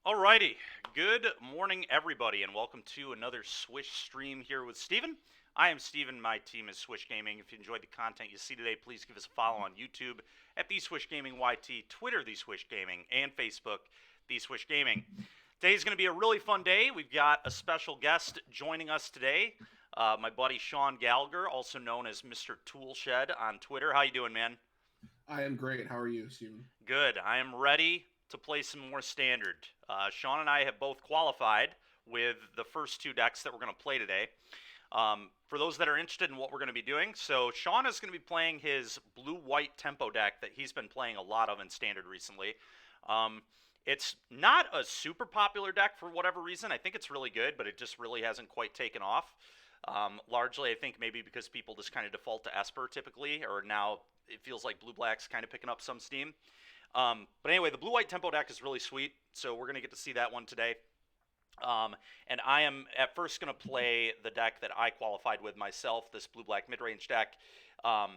Alrighty, good morning everybody and welcome to another Swish stream here with Steven. I am Steven, my team is Swish Gaming. If you enjoyed the content you see today, please give us a follow on YouTube at The Swish Gaming YT, Twitter The Swish Gaming, and Facebook The Swish Gaming. Today's going to be a really fun day. We've got a special guest joining us today, my buddy Sean Gallagher, also known as Mr. Toolshed on Twitter. How you doing, man? I am great. How are you, Steven? Good. I am ready to play some more standard. Sean and I have both qualified with the first two decks that we're going to play today. For those that are interested in what we're going to be doing, so Sean is going to be playing his blue-white tempo deck that he's been playing a lot of in standard recently. It's not a super popular deck for whatever reason. I think it's really good, but it just really hasn't quite taken off. Largely, I think maybe because people just kind of default to Esper typically, or now it feels like blue-black's kind of picking up some steam. But anyway, the blue-white tempo deck is really sweet, so we're going to get to see that one today. And I am at first going to play the deck that I qualified with myself, this blue-black mid-range deck. A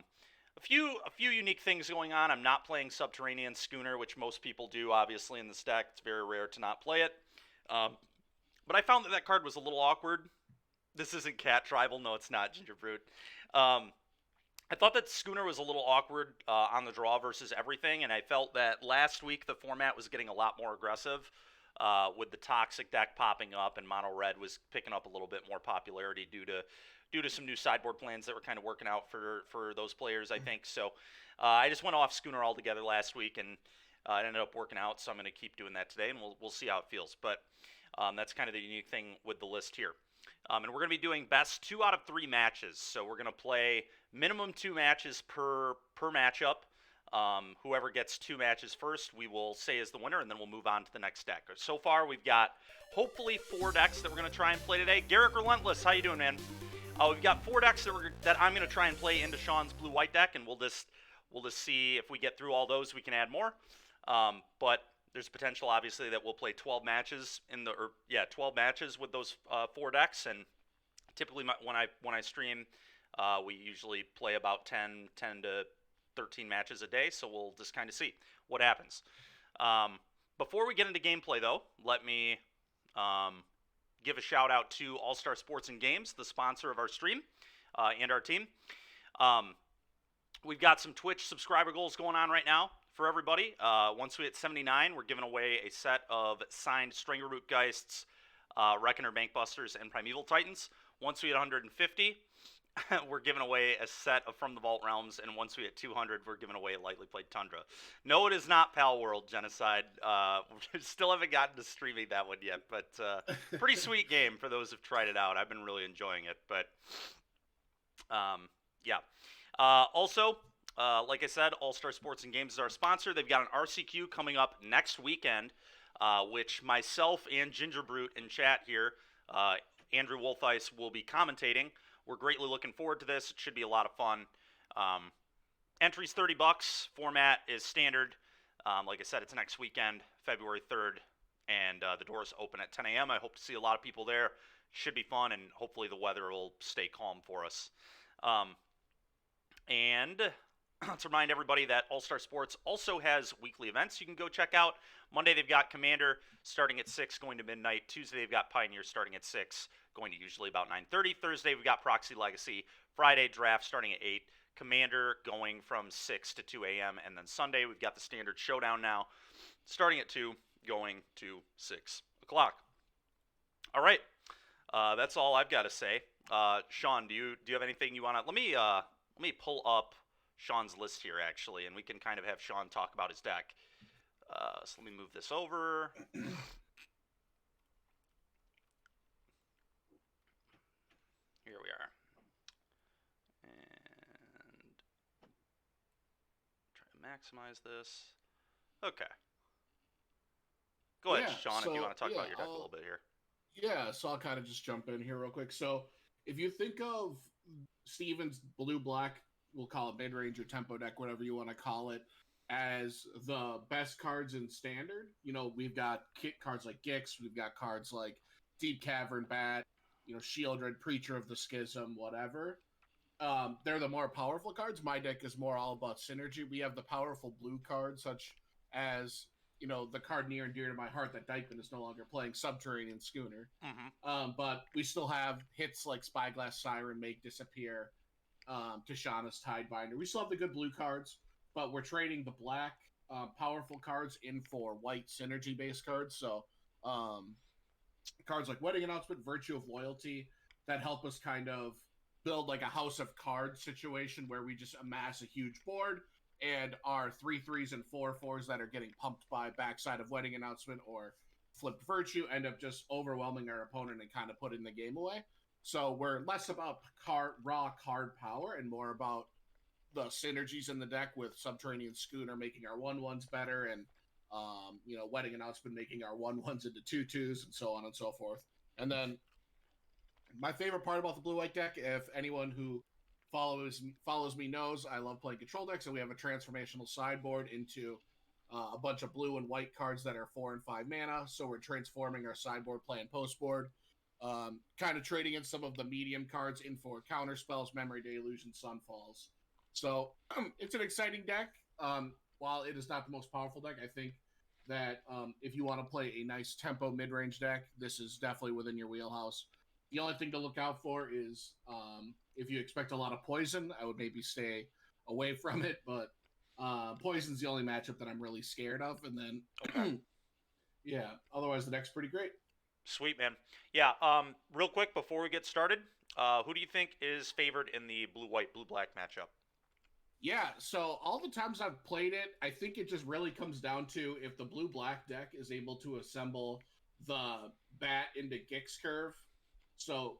few unique things going on. I'm not playing Subterranean Schooner, which most people do, obviously, in this deck. It's very rare to not play it. But I found that card was a little awkward. This isn't Cat Tribal. No, it's not, Ginger Brute. I thought that Schooner was a little awkward on the draw versus everything, and I felt that last week the format was getting a lot more aggressive with the Toxic deck popping up, and Mono Red was picking up a little bit more popularity due to some new sideboard plans that were kind of working out for those players, I think. So I just went off Schooner altogether last week, and it ended up working out, so I'm going to keep doing that today, and we'll see how it feels. But that's kind of the unique thing with the list here. And we're going to be doing best 2 out of 3 matches. So we're going to play minimum 2 matches per matchup. Whoever gets 2 matches first, we will say is the winner, and then we'll move on to the next deck. So far, we've got hopefully 4 decks that we're going to try and play today. Garrick Relentless, how you doing, man? We've got 4 decks that I'm going to try and play into Sean's blue-white deck, and we'll just see if we get through all those, we can add more. But there's potential, obviously, that we'll play 12 matches 12 matches with those 4 decks. And typically, when I stream, we usually play about 10 to 13 matches a day. So we'll just kind of see what happens. Before we get into gameplay, though, let me give a shout out to All Star Sports and Games, the sponsor of our stream and our team. We've got some Twitch subscriber goals going on right now for everybody. Once we hit 79, we're giving away a set of signed Stringer Root Geists, Reckoner Bankbusters, and Primeval Titans. Once we hit 150, we're giving away a set of From the Vault Realms, and once we hit 200, we're giving away a Lightly Played Tundra. No, it is not Pal World Genocide. We still haven't gotten to streaming that one yet, but pretty sweet game for those who've tried it out. I've been really enjoying it, but yeah. Also, like I said, All Star Sports and Games is our sponsor. They've got an RCQ coming up next weekend, which myself and Ginger Brute in chat here, Andrew Wolfice, will be commentating. We're greatly looking forward to this. It should be a lot of fun. Entry's $30. Format is standard. Like I said, it's next weekend, February 3rd, and the doors open at 10 a.m. I hope to see a lot of people there. Should be fun, and hopefully the weather will stay calm for us. And let's remind everybody that All Star Sports also has weekly events you can go check out. Monday, they've got Commander starting at 6, going to midnight. Tuesday, they've got Pioneer starting at 6, going to usually about 9:30. Thursday, we've got Proxy Legacy. Friday, Draft starting at 8. Commander going from 6 to 2 a.m. And then Sunday, we've got the Standard Showdown now, starting at 2, going to 6 o'clock. All right. That's all I've got to say. Sean, do you have anything you want to... Let me pull up Sean's list here, actually, and we can kind of have Sean talk about his deck. So let me move this over. Here we are. And try to maximize this. Okay. Go ahead, Sean, if you want to talk about your deck a little bit here. Yeah, so I'll kind of just jump in here real quick. So if you think of Steven's blue-black, we'll call it mid-range or tempo deck, whatever you want to call it, as the best cards in standard, we've got cards like Gix, we've got cards like Deep Cavern Bat, Shieldred, Preacher of the Schism, whatever. They're the more powerful cards. My deck is more all about synergy. We have the powerful blue cards, such as the card near and dear to my heart that Dykeman is no longer playing, Subterranean Schooner. But we still have hits like Spyglass Siren, Make Disappear, Tishana's Tidebinder. We still have the good blue cards, but we're trading the black powerful cards in for white synergy-based cards. So cards like Wedding Announcement, Virtue of Loyalty, that help us kind of build like a house of cards situation where we just amass a huge board, and our 3/3s and 4/4s that are getting pumped by backside of Wedding Announcement or flipped Virtue end up just overwhelming our opponent and kind of putting the game away. So we're less about raw card power and more about the synergies in the deck, with Subterranean Schooner making our 1/1s better, and Wedding Announcement making our 1/1s into 2/2s, and so on and so forth. And then my favorite part about the blue-white deck, if anyone who follows me knows, I love playing control decks, and we have a transformational sideboard into a bunch of blue and white cards that are 4 and 5 mana. So we're transforming our sideboard, play, and post board, kind of trading in some of the medium cards in for counter spells, Memory Delusion, Sunfalls. So it's an exciting deck. While it is not the most powerful deck, I think that if you want to play a nice tempo mid-range deck, this is definitely within your wheelhouse. The only thing to look out for is if you expect a lot of poison, I would maybe stay away from it. But poison's the only matchup that I'm really scared of. And then, yeah, otherwise the deck's pretty great. Sweet, man. Yeah, real quick before we get started, who do you think is favored in the blue-white, blue-black matchup? Yeah, so all the times I've played it, I think it just really comes down to if the blue-black deck is able to assemble the bat into Gix curve. So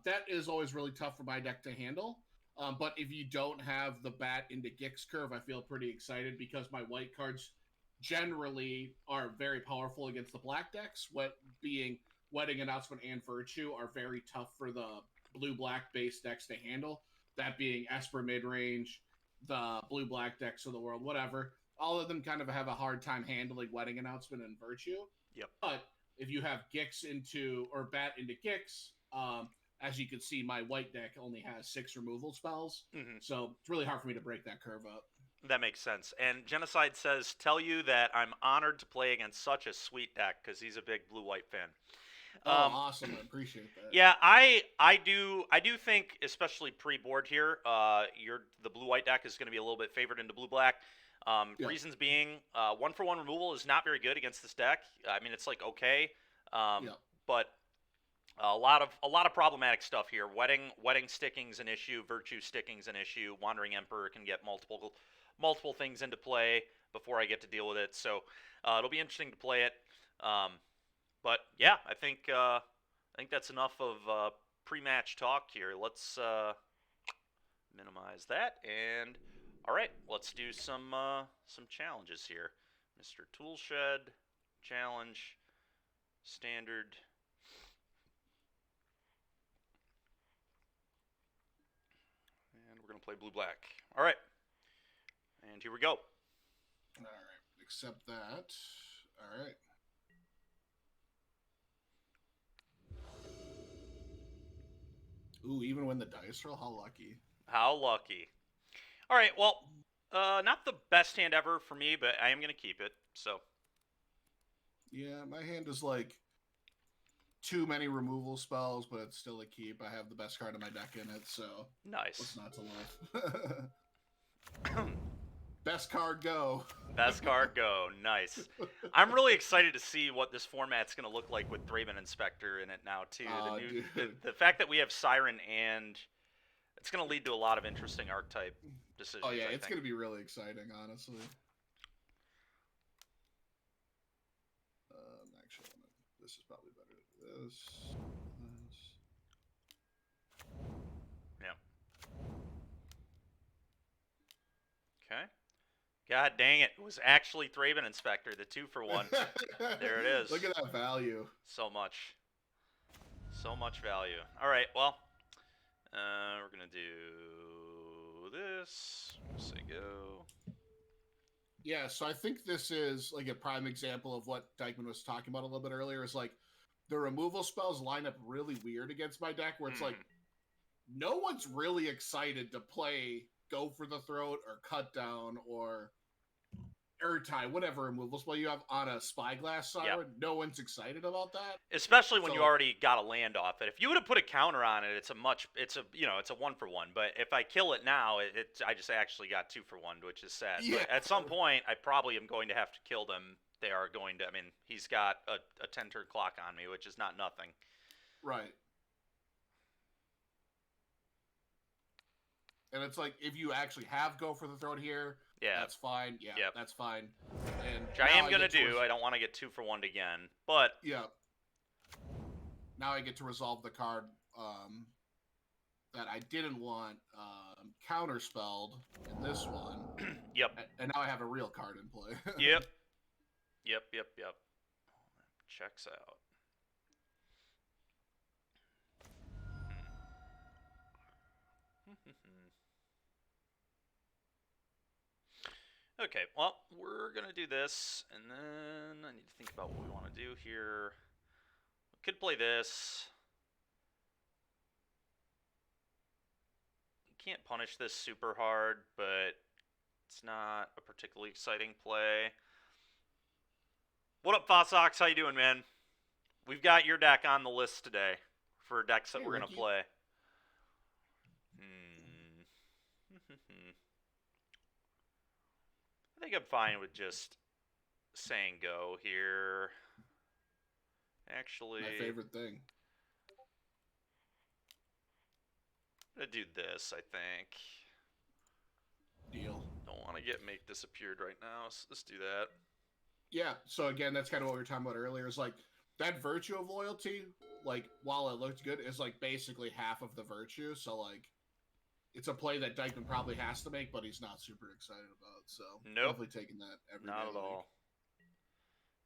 that is always really tough for my deck to handle. But if you don't have the bat into Gix curve, I feel pretty excited because my white cards generally are very powerful against the black decks. What being Wedding Announcement and Virtue are very tough for the blue-black base decks to handle. That being Esper midrange, the blue-black decks of the world, whatever. All of them kind of have a hard time handling Wedding Announcement and Virtue. Yep. But if you have Gix into, or Bat into Gix, as you can see, my white deck only has 6 removal spells. So it's really hard for me to break that curve up. That makes sense. And Genocide says, tell you that I'm honored to play against such a sweet deck, because he's a big blue-white fan. Awesome. I appreciate that. Yeah, I do think, especially pre-board here, the blue-white deck is going to be a little bit favored into blue-black. Yeah. Reasons being, 1-for-1 removal is not very good against this deck. I mean, it's like okay, but a lot of problematic stuff here. Wedding sticking's an issue. Virtue sticking's an issue. Wandering Emperor can get multiple things into play before I get to deal with it. So it'll be interesting to play it. But yeah, I think that's enough of pre-match talk here. Let's minimize that, and all right, let's do some challenges here. Mr. Toolshed challenge, standard. And we're gonna play blue-black. All right, and here we go. All right, accept that. All right. Ooh, even when the dice roll, how lucky. How lucky. All right, well, not the best hand ever for me, but I am going to keep it, so. Yeah, my hand is like too many removal spells, but it's still a keep. I have the best card in my deck in it, so. Nice. What's not to love? Best card go. Best card go. Nice. I'm really excited to see what this format's going to look like with Thraben Inspector in it now, too. The fact that we have Siren, and it's going to lead to a lot of interesting archetype decisions. Oh, yeah, it's going to be really exciting, honestly. Actually, this is probably better than this. Yeah. Okay. God dang it. It was actually Thraben Inspector, the 2-for-1. There it is. Look at that value. So much. So much value. All right, well, we're going to do this. Say go. Yeah, so I think this is like a prime example of what Dykeman was talking about a little bit earlier, is like the removal spells line up really weird against my deck, where it's like no one's really excited to play Go for the Throat or Cut Down or Urtai, whatever removal spell you have on a Spyglass Siren, no one's excited about that. Especially when you already got a land off it. If you would have put a counter on it, it's a 1-for-1. But if I kill it now, I just actually got 2-for-1, which is sad. Yeah. But at some point, I probably am going to have to kill them. They are going to. I mean, he's got a 10-turn clock on me, which is not nothing. Right. And it's like, if you actually have Go for the Throat here, that's fine. Yeah, that's fine. And which I am going to do. I don't want to get 2-for-1 again. But yeah. Now I get to resolve the card that I didn't want counterspelled in this one. Yep. And now I have a real card in play. Yep. Checks out. Okay, well, we're going to do this, and then I need to think about what we want to do here. We could play this. You can't punish this super hard, but it's not a particularly exciting play. What up, Fosox? How you doing, man? We've got your deck on the list today for decks that we're going to play. I think I'm fine with just saying go here. Actually, my favorite thing. I'm going to do this, I think. Deal. Don't want to make disappeared right now, so let's do that. Yeah, so again, that's kind of what we were talking about earlier. Is like, that virtue of loyalty, like, while it looked good, is like basically half of the virtue, so like, it's a play that Dykeman probably has to make, but he's not super excited about. So definitely taking that every day. Not at all.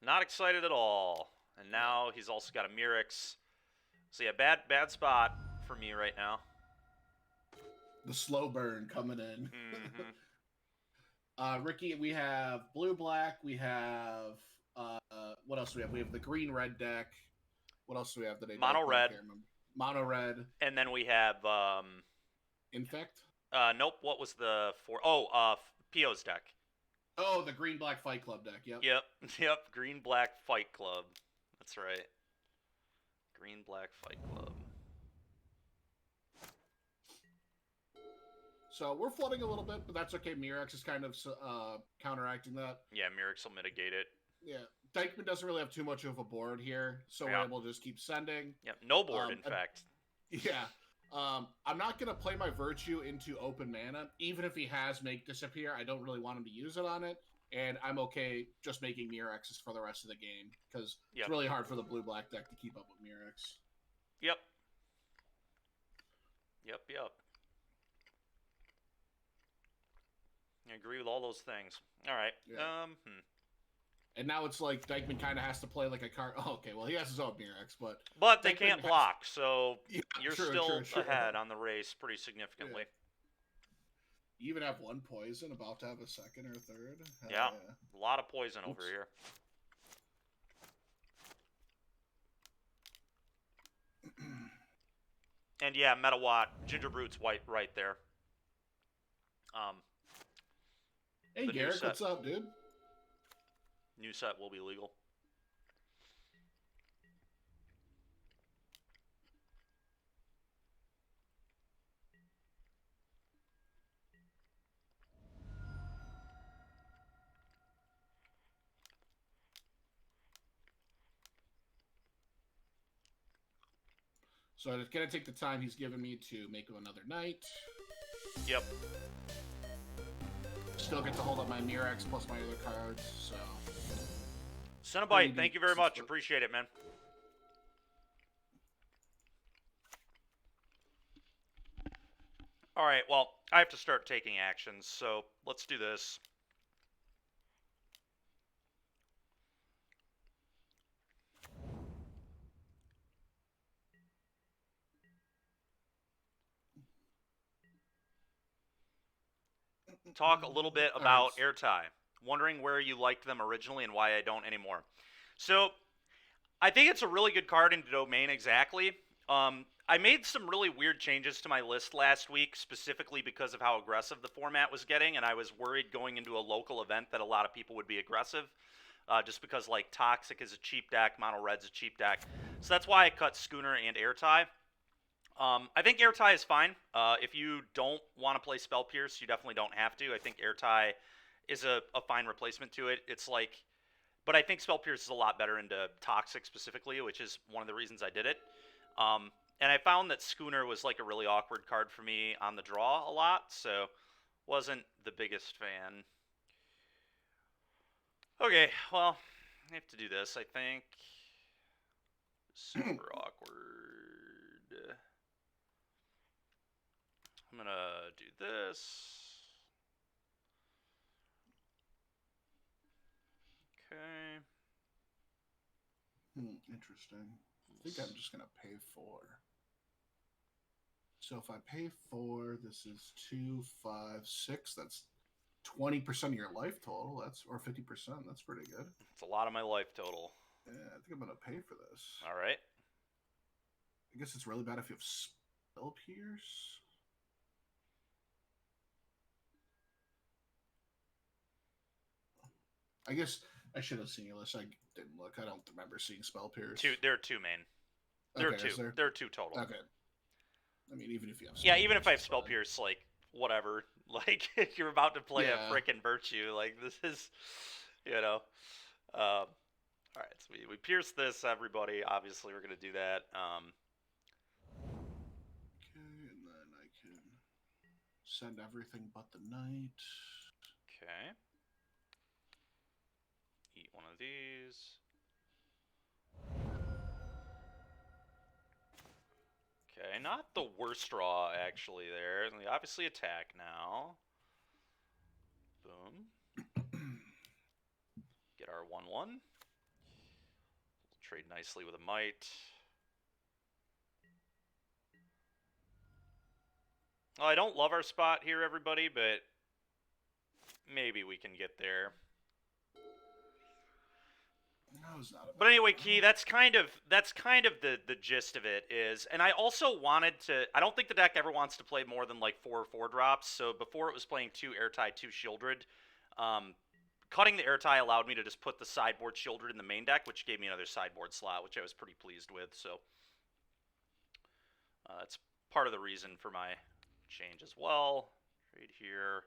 Not excited at all. And now he's also got a Mirrex. So yeah, bad spot for me right now. The slow burn coming in. Ricky, we have blue-black. We have what else do we have? We have the green-red deck. What else do we have today? Mono-red. Mono-red. And then we have Infect? Nope. What was the four? Oh, Pio's deck. Oh, the Green-Black Fight Club deck. Yep. Green-Black Fight Club. That's right. Green-Black Fight Club. So we're flooding a little bit, but that's okay. Mirrex is kind of counteracting that. Yeah, Mirrex will mitigate it. Yeah. Dykeman doesn't really have too much of a board here, so we're able to just keep sending. Yep, no board, in fact. Yeah. I'm not going to play my Virtue into open mana. Even if he has Make Disappear, I don't really want him to use it on it. And I'm okay just making Mirrexes for the rest of the game, because it's really hard for the blue-black deck to keep up with Mirrex. Yep. I agree with all those things. All right. Yeah. And now it's like Dykeman kind of has to play like a card. Oh, okay, well, he has his own Mirrex, but they can't block, so you're still ahead on the race pretty significantly. Yeah. You even have one poison, about to have a second or third. Yeah, a lot of poison over here. And yeah, Metawatt, Gingerbroot's white right there. Hey, Garrett, what's up, dude? New set will be legal. So it's going to take the time he's given me to make him another knight. Yep. Still get to hold up my Mirrex plus my other cards, so... Cenobite, thank you very much. Appreciate it, man. All right, well, I have to start taking actions, so let's do this. Talk a little bit about Airtie. Wondering where you liked them originally and why I don't anymore. So, I think it's a really good card into Domain exactly. I made some really weird changes to my list last week, specifically because of how aggressive the format was getting, and I was worried going into a local event that a lot of people would be aggressive, just because, like, Toxic is a cheap deck, Mono Red's a cheap deck. So that's why I cut Schooner and Airtie. I think Airtie is fine. If you don't want to play Spell Pierce, you definitely don't have to. I think Airtie is a fine replacement to it. It's like, but I think Spell Pierce is a lot better into Toxic specifically, which is one of the reasons I did it. And I found that Schooner was like a really awkward card for me on the draw a lot, so wasn't the biggest fan. Okay, well, I have to do this, I think. Super awkward. I'm gonna do this. Okay. Interesting. I think I'm just gonna pay 4. So if I pay 4, this is 2, 5, 6. That's 20% of your life total. Or 50%. That's pretty good. It's a lot of my life total. Yeah, I think I'm gonna pay for this. All right. I guess it's really bad if you have Spell Pierce. I guess I should have seen your list. I didn't look. I don't remember seeing Spell Pierce. There are 2 main. There are 2. There are 2 total. Okay. I mean, even if you have Spell even if I have Spell Pierce, like, whatever. Like, if you're about to play a frickin' Virtue, like, this is, you know. All right, so we pierce this, everybody. Obviously, we're going to do that. Okay, and then I can send everything but the knight. Okay. Eat one of these. Okay, not the worst draw, actually, there. We obviously attack now. Boom. Get our 1-1. Trade nicely with a might. Well, I don't love our spot here, everybody, but maybe we can get there. But anyway, Key, that's kind of the gist of it is, and I also wanted to. I don't think the deck ever wants to play more than like 4 4-drops. So before it was playing 2 Airtie, 2 Shieldred. Cutting the Airtie allowed me to just put the sideboard Shieldred in the main deck, which gave me another sideboard slot, which I was pretty pleased with. So that's part of the reason for my change as well. Trade here.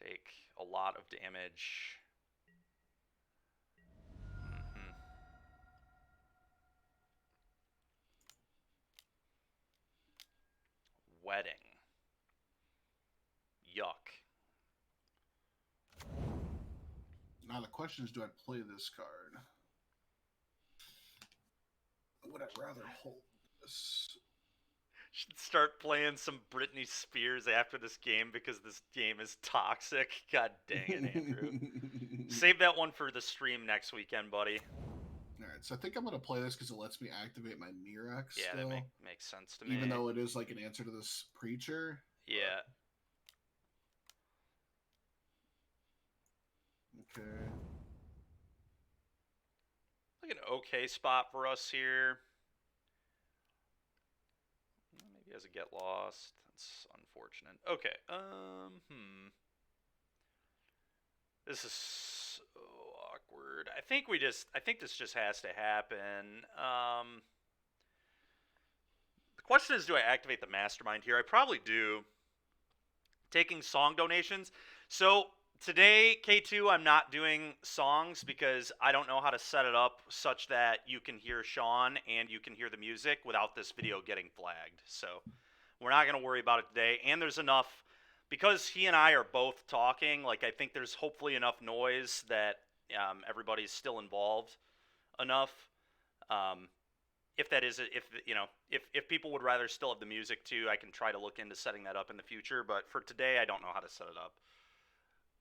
Take a lot of damage. Wedding. Yuck. Now the question is, do I play this card? Would I rather hold this? Should start playing some Britney Spears after this game because this game is toxic. God dang it, Andrew. Save that one for the stream next weekend, buddy. Alright, so I think I'm going to play this because it lets me activate my Mirax. Yeah, still, that makes sense to me. Even though it is like an answer to this Preacher. Yeah. Okay. Like an okay spot for us here. Maybe he has a get lost. That's unfortunate. Okay. This is so awkward. I think this just has to happen. The question is, do I activate the mastermind here? I probably do. Taking song donations. So today, K2, I'm not doing songs because I don't know how to set it up such that you can hear Sean and you can hear the music without this video getting flagged. So we're not going to worry about it today. And there's enough, because he and I are both talking, like, I think there's hopefully enough noise that everybody's still involved enough. If people would rather still have the music too, I can try to look into setting that up in the future. But for today, I don't know how to set it up.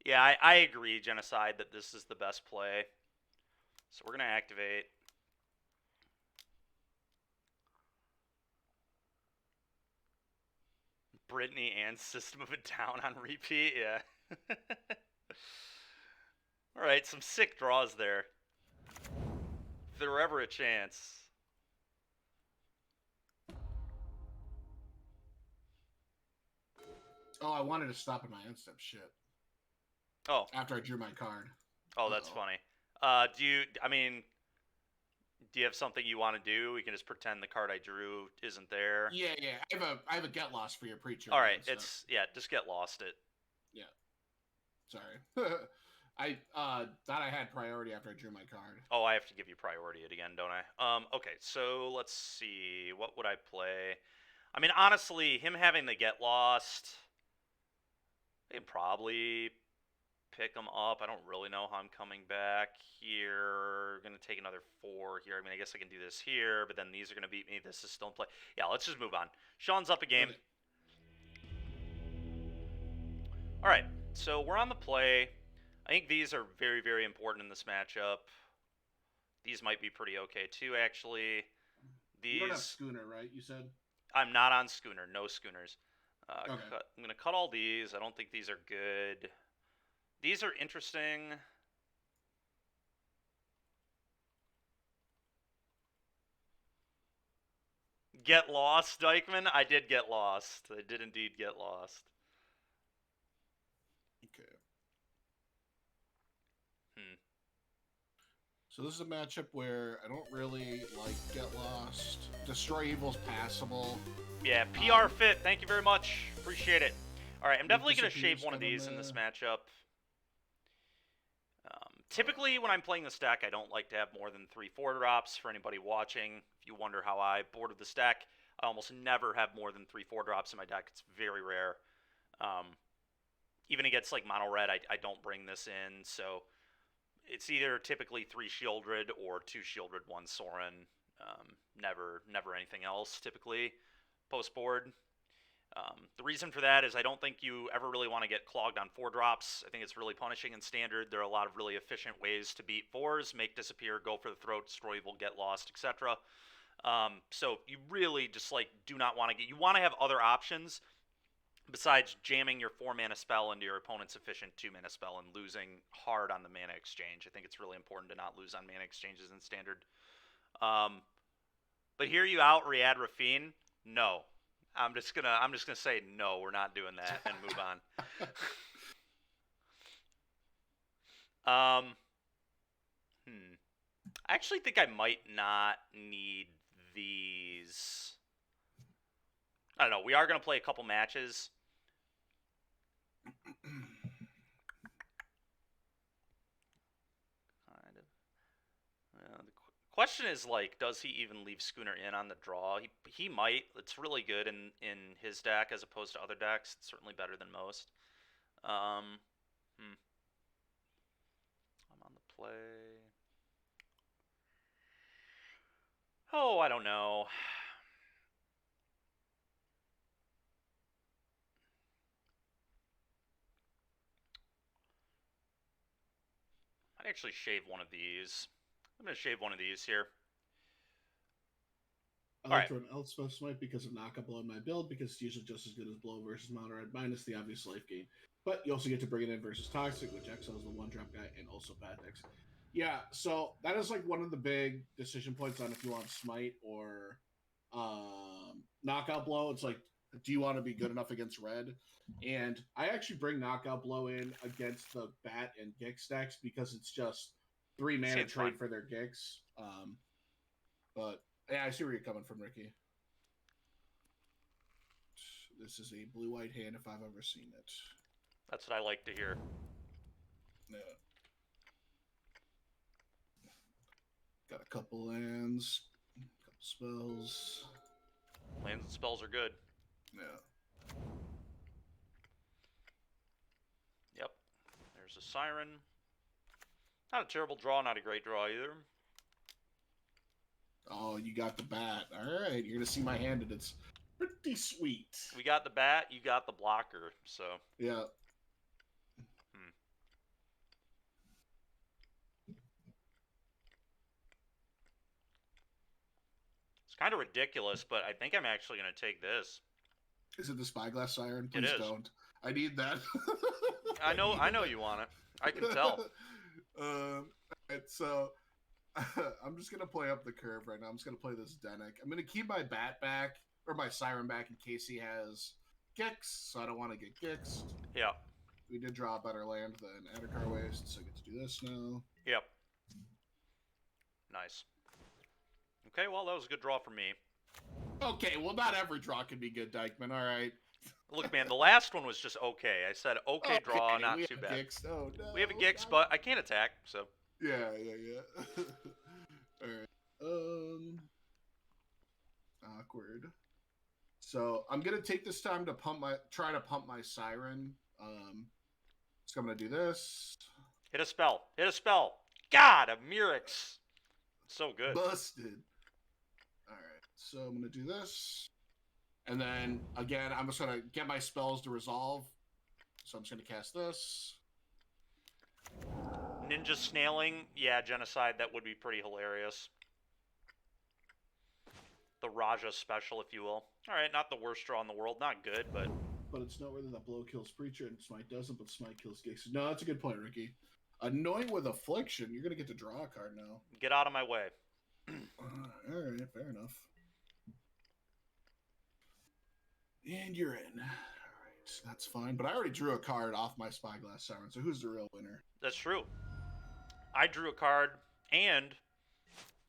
Yeah, I agree, Genocide, that this is the best play. So we're going to activate. Britney and System of a Down on repeat, yeah. Alright, some sick draws there. If there were ever a chance. Oh, I wanted to stop in my end step. Shit. Oh, After I drew my card. oh, that's funny. Do you? I mean, do you have something you want to do? We can just pretend the card I drew isn't there. Yeah. I have a get lost for your preacher. All right, it's just get lost it. Yeah. Sorry. I thought I had priority after I drew my card. Oh, I have to give you priority it again, don't I? Okay, so let's see. What would I play? I mean, honestly, him having the get lost, they'd probably pick him up. I don't really know how I'm coming back here. Gonna take another 4 here. I mean, I guess I can do this here, but then these are gonna beat me. This is still in play. Yeah, let's just move on. Sean's up a game. Okay. All right, so we're on the play. I think these are very, very important in this matchup. These might be pretty okay too, actually. You don't have Schooner, right? You said? I'm not on Schooner. No Schooners. Okay. I'm going to cut all these. I don't think these are good. These are interesting. Get lost, Dykeman? I did get lost. I did indeed get lost. Okay. So this is a matchup where I don't really like Get Lost. Destroy Evil's passable. Yeah, PR fit. Thank you very much. Appreciate it. All right, I'm definitely going to shave one of these in this matchup. Typically, when I'm playing this deck, I don't like to have more than 3 4-drops. For anybody watching, if you wonder how I boarded this deck, I almost never have more than 3 4-drops in my deck. It's very rare. Even against like mono red, I don't bring this in. So it's either typically 3 Shieldred or 2 Shieldred, 1 Sorin. Never anything else typically post board. The reason for that is I don't think you ever really want to get clogged on 4-drops. I think it's really punishing in Standard. There are a lot of really efficient ways to beat 4s, make disappear, go for the throat, destroy evil, get lost, etc. So you really just like do not want to get. You want to have other options besides jamming your 4-mana spell into your opponent's efficient 2-mana spell and losing hard on the mana exchange. I think it's really important to not lose on mana exchanges in Standard. But here you out Riad Rafine? No. I'm just gonna say no, we're not doing that and move on. I actually think I might not need these. I don't know. We are gonna play a couple matches. The question is, like, does he even leave Schooner in on the draw? He might. It's really good in his deck as opposed to other decks. It's certainly better than most. I'm on the play. Oh, I don't know. I'd actually shave one of these. I'm going to shave one of these here. I like to run Elspeth Smite because of knock-up blow in my build, because it's usually just as good as blow versus mono red, minus the obvious life gain. But you also get to bring it in versus Toxic, which exiles the 1-drop guy, and also Pathix. Yeah, so that is like one of the big decision points on if you want Smite or knockout blow. It's like, do you want to be good enough against red? And I actually bring knockout blow in against the Bat and Gix decks because it's just 3 mana trade for their Gix. But yeah, I see where you're coming from, Ricky. This is a blue-white hand if I've ever seen it. That's what I like to hear. Yeah. Got a couple lands, a couple spells. Lands and spells are good. Yeah. Yep. There's a Siren. Not a terrible draw, not a great draw either. Oh, you got the bat. All right, you're gonna see my hand, and it's pretty sweet. We got the bat, you got the blocker, so yeah. It's kind of ridiculous, but I think I'm actually gonna take this. Is it the Spyglass Siren? Please don't. I need that. I know you want it. I can tell. Right, so I'm just gonna play up the curve right now. I'm just gonna play this Denic. I'm gonna keep my bat back or my Siren back in case he has Gix, so I don't want to get Gixed. Yeah. We did draw a better land than Addercar Waste, so I get to do this now. Yep. Nice. Okay, well, that was a good draw for me. Okay, well, not every draw can be good, Dykeman. All right. Look, man, the last one was just okay. I said okay draw, not too bad. Gix. Oh, no. We have a Gix, but I can't attack, so. Yeah. All right. Awkward. So I'm gonna take this time to try to pump my siren. So I'm gonna do this. Hit a spell. Hit a spell. God, a Mirix. So good. Busted. All right. So I'm gonna do this, and then again, I'm just gonna get my spells to resolve. So I'm just gonna cast this. Ninja snailing. Yeah, genocide. That would be pretty hilarious. The Raja special, if you will. All right, not the worst draw in the world. Not good, but... But it's noteworthy that blow kills Preacher and Smite doesn't, but Smite kills Gix. No, that's a good point, Ricky. Annoying with Affliction, you're going to get to draw a card now. Get out of my way. All right, fair enough. And you're in. All right, that's fine. But I already drew a card off my Spyglass Siren, so who's the real winner? That's true. I drew a card and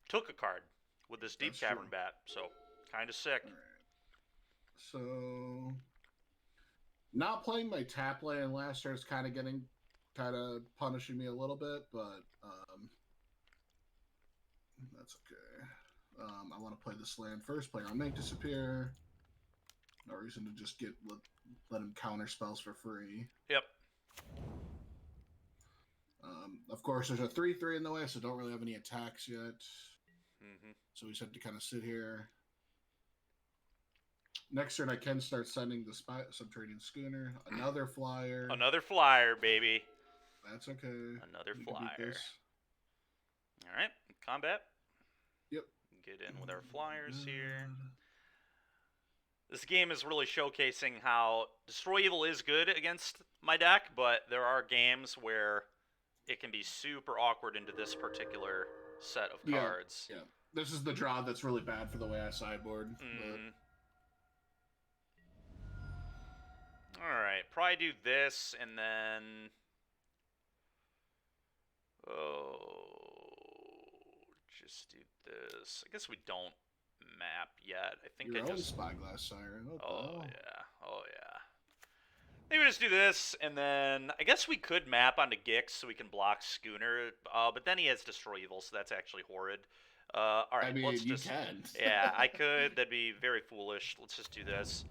took a card with this Deep Cavern Bat, so kind of sick. All right. So, not playing my tap land last year is kind of punishing me a little bit, but that's okay. I want to play this land first. Player on Make disappear. No reason to just let him counter spells for free. Yep. Of course, there's a 3/3 in the way, so don't really have any attacks yet. Mm-hmm. So we just have to kind of sit here. Next turn, I can start sending the subterranean schooner. Another flyer. Another flyer, baby. That's okay. Another flyer. All right, combat. Yep. Get in with our flyers here. This game is really showcasing how Destroy Evil is good against my deck, but there are games where it can be super awkward into this particular set of cards. Yeah. This is the draw that's really bad for the way I sideboard. Alright, probably do this, and then... just do this. I guess we don't map yet. I think Your own Spyglass Siren. Oh, yeah. Maybe just do this, and then I guess we could map onto Gix so we can block Schooner, but then he has Destroy Evil, so that's actually horrid. All right, I mean, let's you just... can. Yeah, I could. That'd be very foolish. Let's just do this.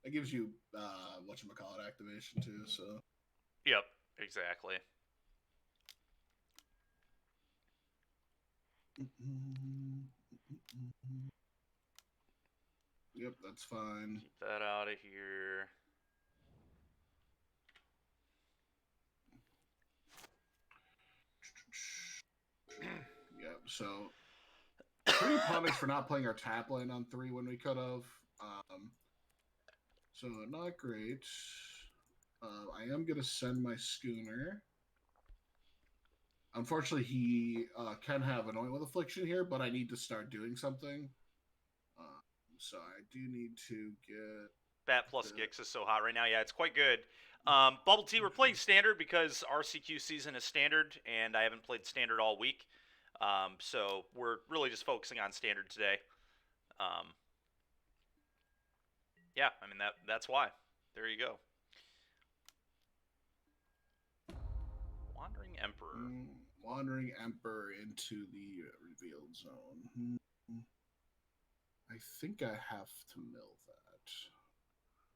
It gives you, whatchamacallit activation, too, so... Yep, exactly. Yep, that's fine. Keep that out of here. Yep, so pretty punished for not playing our tap lane on 3 when we could have. So not great. I am gonna send my schooner. Unfortunately, he can have Annoying with Affliction here, but I need to start doing something. So I do need to get... Bat plus Gix is so hot right now. Yeah, it's quite good. Bubble Tea, we're playing Standard because RCQ season is Standard, and I haven't played Standard all week. So we're really just focusing on Standard today. Yeah, I mean, that's why. There you go. Wandering Emperor. Wandering Emperor into the revealed zone. I think I have to mill that.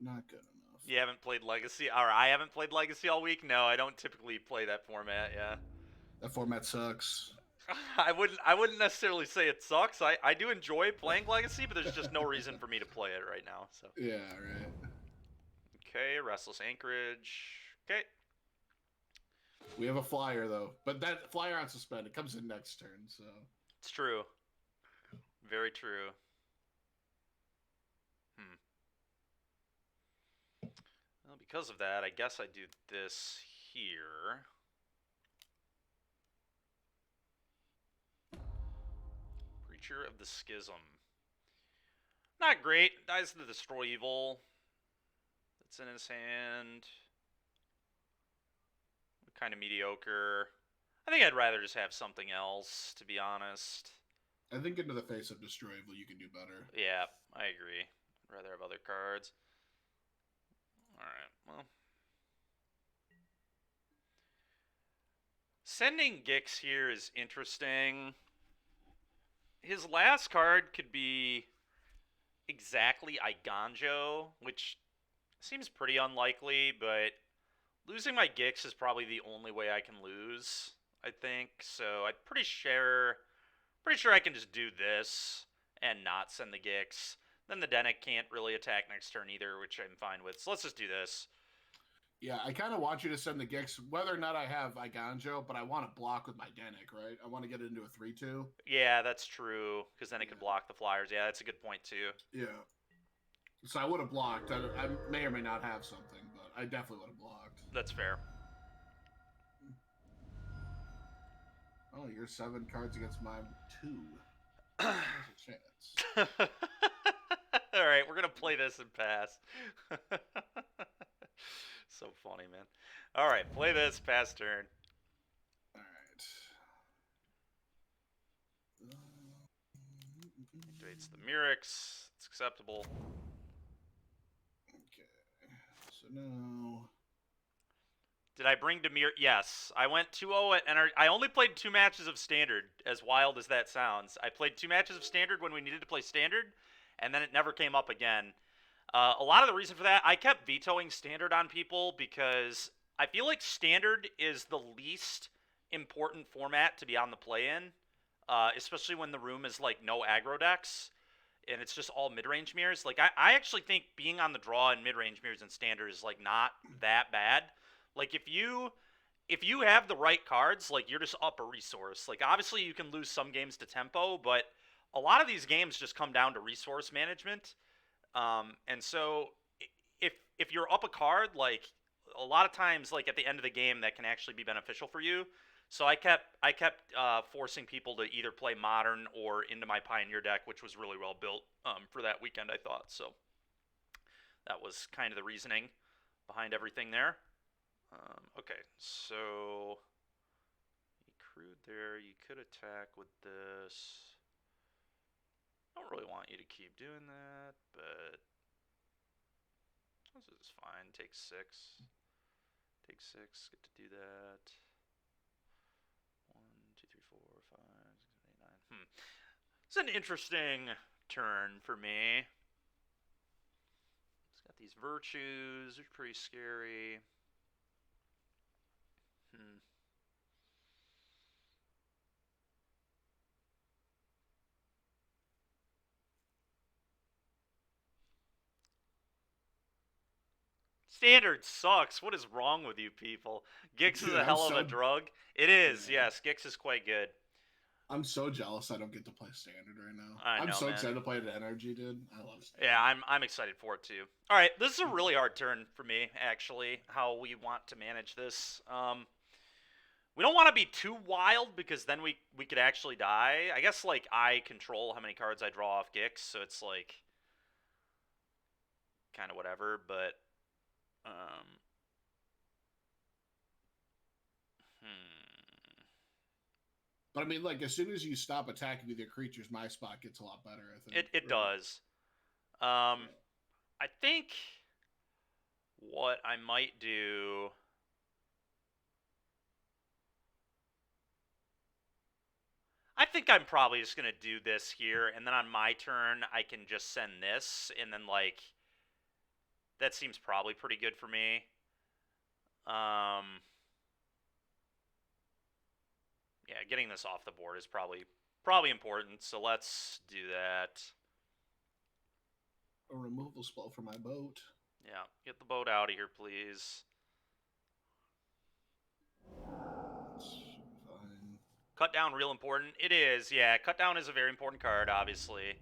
Not good enough. You haven't played Legacy? Or I haven't played Legacy all week? No, I don't typically play that format, yeah. That format sucks. I wouldn't necessarily say it sucks. I do enjoy playing Legacy, but there's just no reason for me to play it right now. So. Yeah, right. Okay, Restless Anchorage. Okay. We have a flyer, though. But that flyer on suspend, it comes in next turn, so... It's true. Very true. Well, because of that, I guess I do this here. Preacher of the Schism. Not great. Dies to destroy evil. That's in his hand. Kind of mediocre. I think I'd rather just have something else, to be honest. I think into the face of Destroy Evil, you can do better. Yeah, I agree. I'd rather have other cards. Alright, well. Sending Gix here is interesting. His last card could be exactly Iganjo, which seems pretty unlikely, but losing my Gix is probably the only way I can lose, I think. So I'm pretty sure I can just do this and not send the Gix. Then the Denic can't really attack next turn either, which I'm fine with. So let's just do this. Yeah, I kind of want you to send the Gix, whether or not I have Iganjo, but I want to block with my Denic, right? I want to get it into a 3-2. Yeah, that's true, because then it could block the Flyers. Yeah, that's a good point, too. Yeah. So I would have blocked. I may or may not have something, but I definitely would have blocked. That's fair. Oh, you're 7 cards against my 2. There's a chance. All right, we're going to play this and pass. So funny, man. All right, play this, pass turn. All right. Activates the Murex. It's acceptable. Okay. So now... Did I bring Demir? Yes. I went 2-0 at NR. I only played 2 matches of Standard, as wild as that sounds. I played 2 matches of Standard when we needed to play Standard, and then it never came up again. A lot of the reason for that, I kept vetoing Standard on people because I feel like Standard is the least important format to be on the play-in, especially when the room is like no aggro decks, and it's just all mid-range mirrors. Like, I actually think being on the draw in mid-range mirrors and Standard is like not that bad. Like, if you have the right cards, like, you're just up a resource. Like, obviously you can lose some games to tempo, but a lot of these games just come down to resource management. And so if you're up a card, like, a lot of times, like, at the end of the game, that can actually be beneficial for you. So I kept forcing people to either play Modern or into my Pioneer deck, which was really well built for that weekend, I thought. So that was kind of the reasoning behind everything there. Okay, so you crude there. You could attack with this. I don't really want you to keep doing that, but this is fine. Take 6. Take 6. Get to do that. 1, 2, 3, 4, 5, 6, 7, 8, 9. It's an interesting turn for me. It's got these virtues. They're pretty scary. Standard sucks. What is wrong with you people? Gix is a hell of a drug. It is, yes. Gix is quite good. I'm so jealous I don't get to play Standard right now. I know, I'm so man. excited to play the Energy, dude. I love Standard. Yeah, I'm excited for it too. All right, this is a really hard turn for me, actually, how we want to manage this. We don't want to be too wild because then we could actually die. I guess, like, I control how many cards I draw off Gix, so it's, like, kind of whatever, but... But I mean, like, as soon as you stop attacking with your creatures, my spot gets a lot better, I think. It does. I think what I might do... I think I'm probably just going to do this here, and then on my turn, I can just send this, and then, like, that seems probably pretty good for me. Yeah, getting this off the board is probably important, so let's do that. A removal spell for my boat. Yeah, get the boat out of here, please. Fine. Cut down, real important. It is, yeah. Cut down is a very important card, obviously.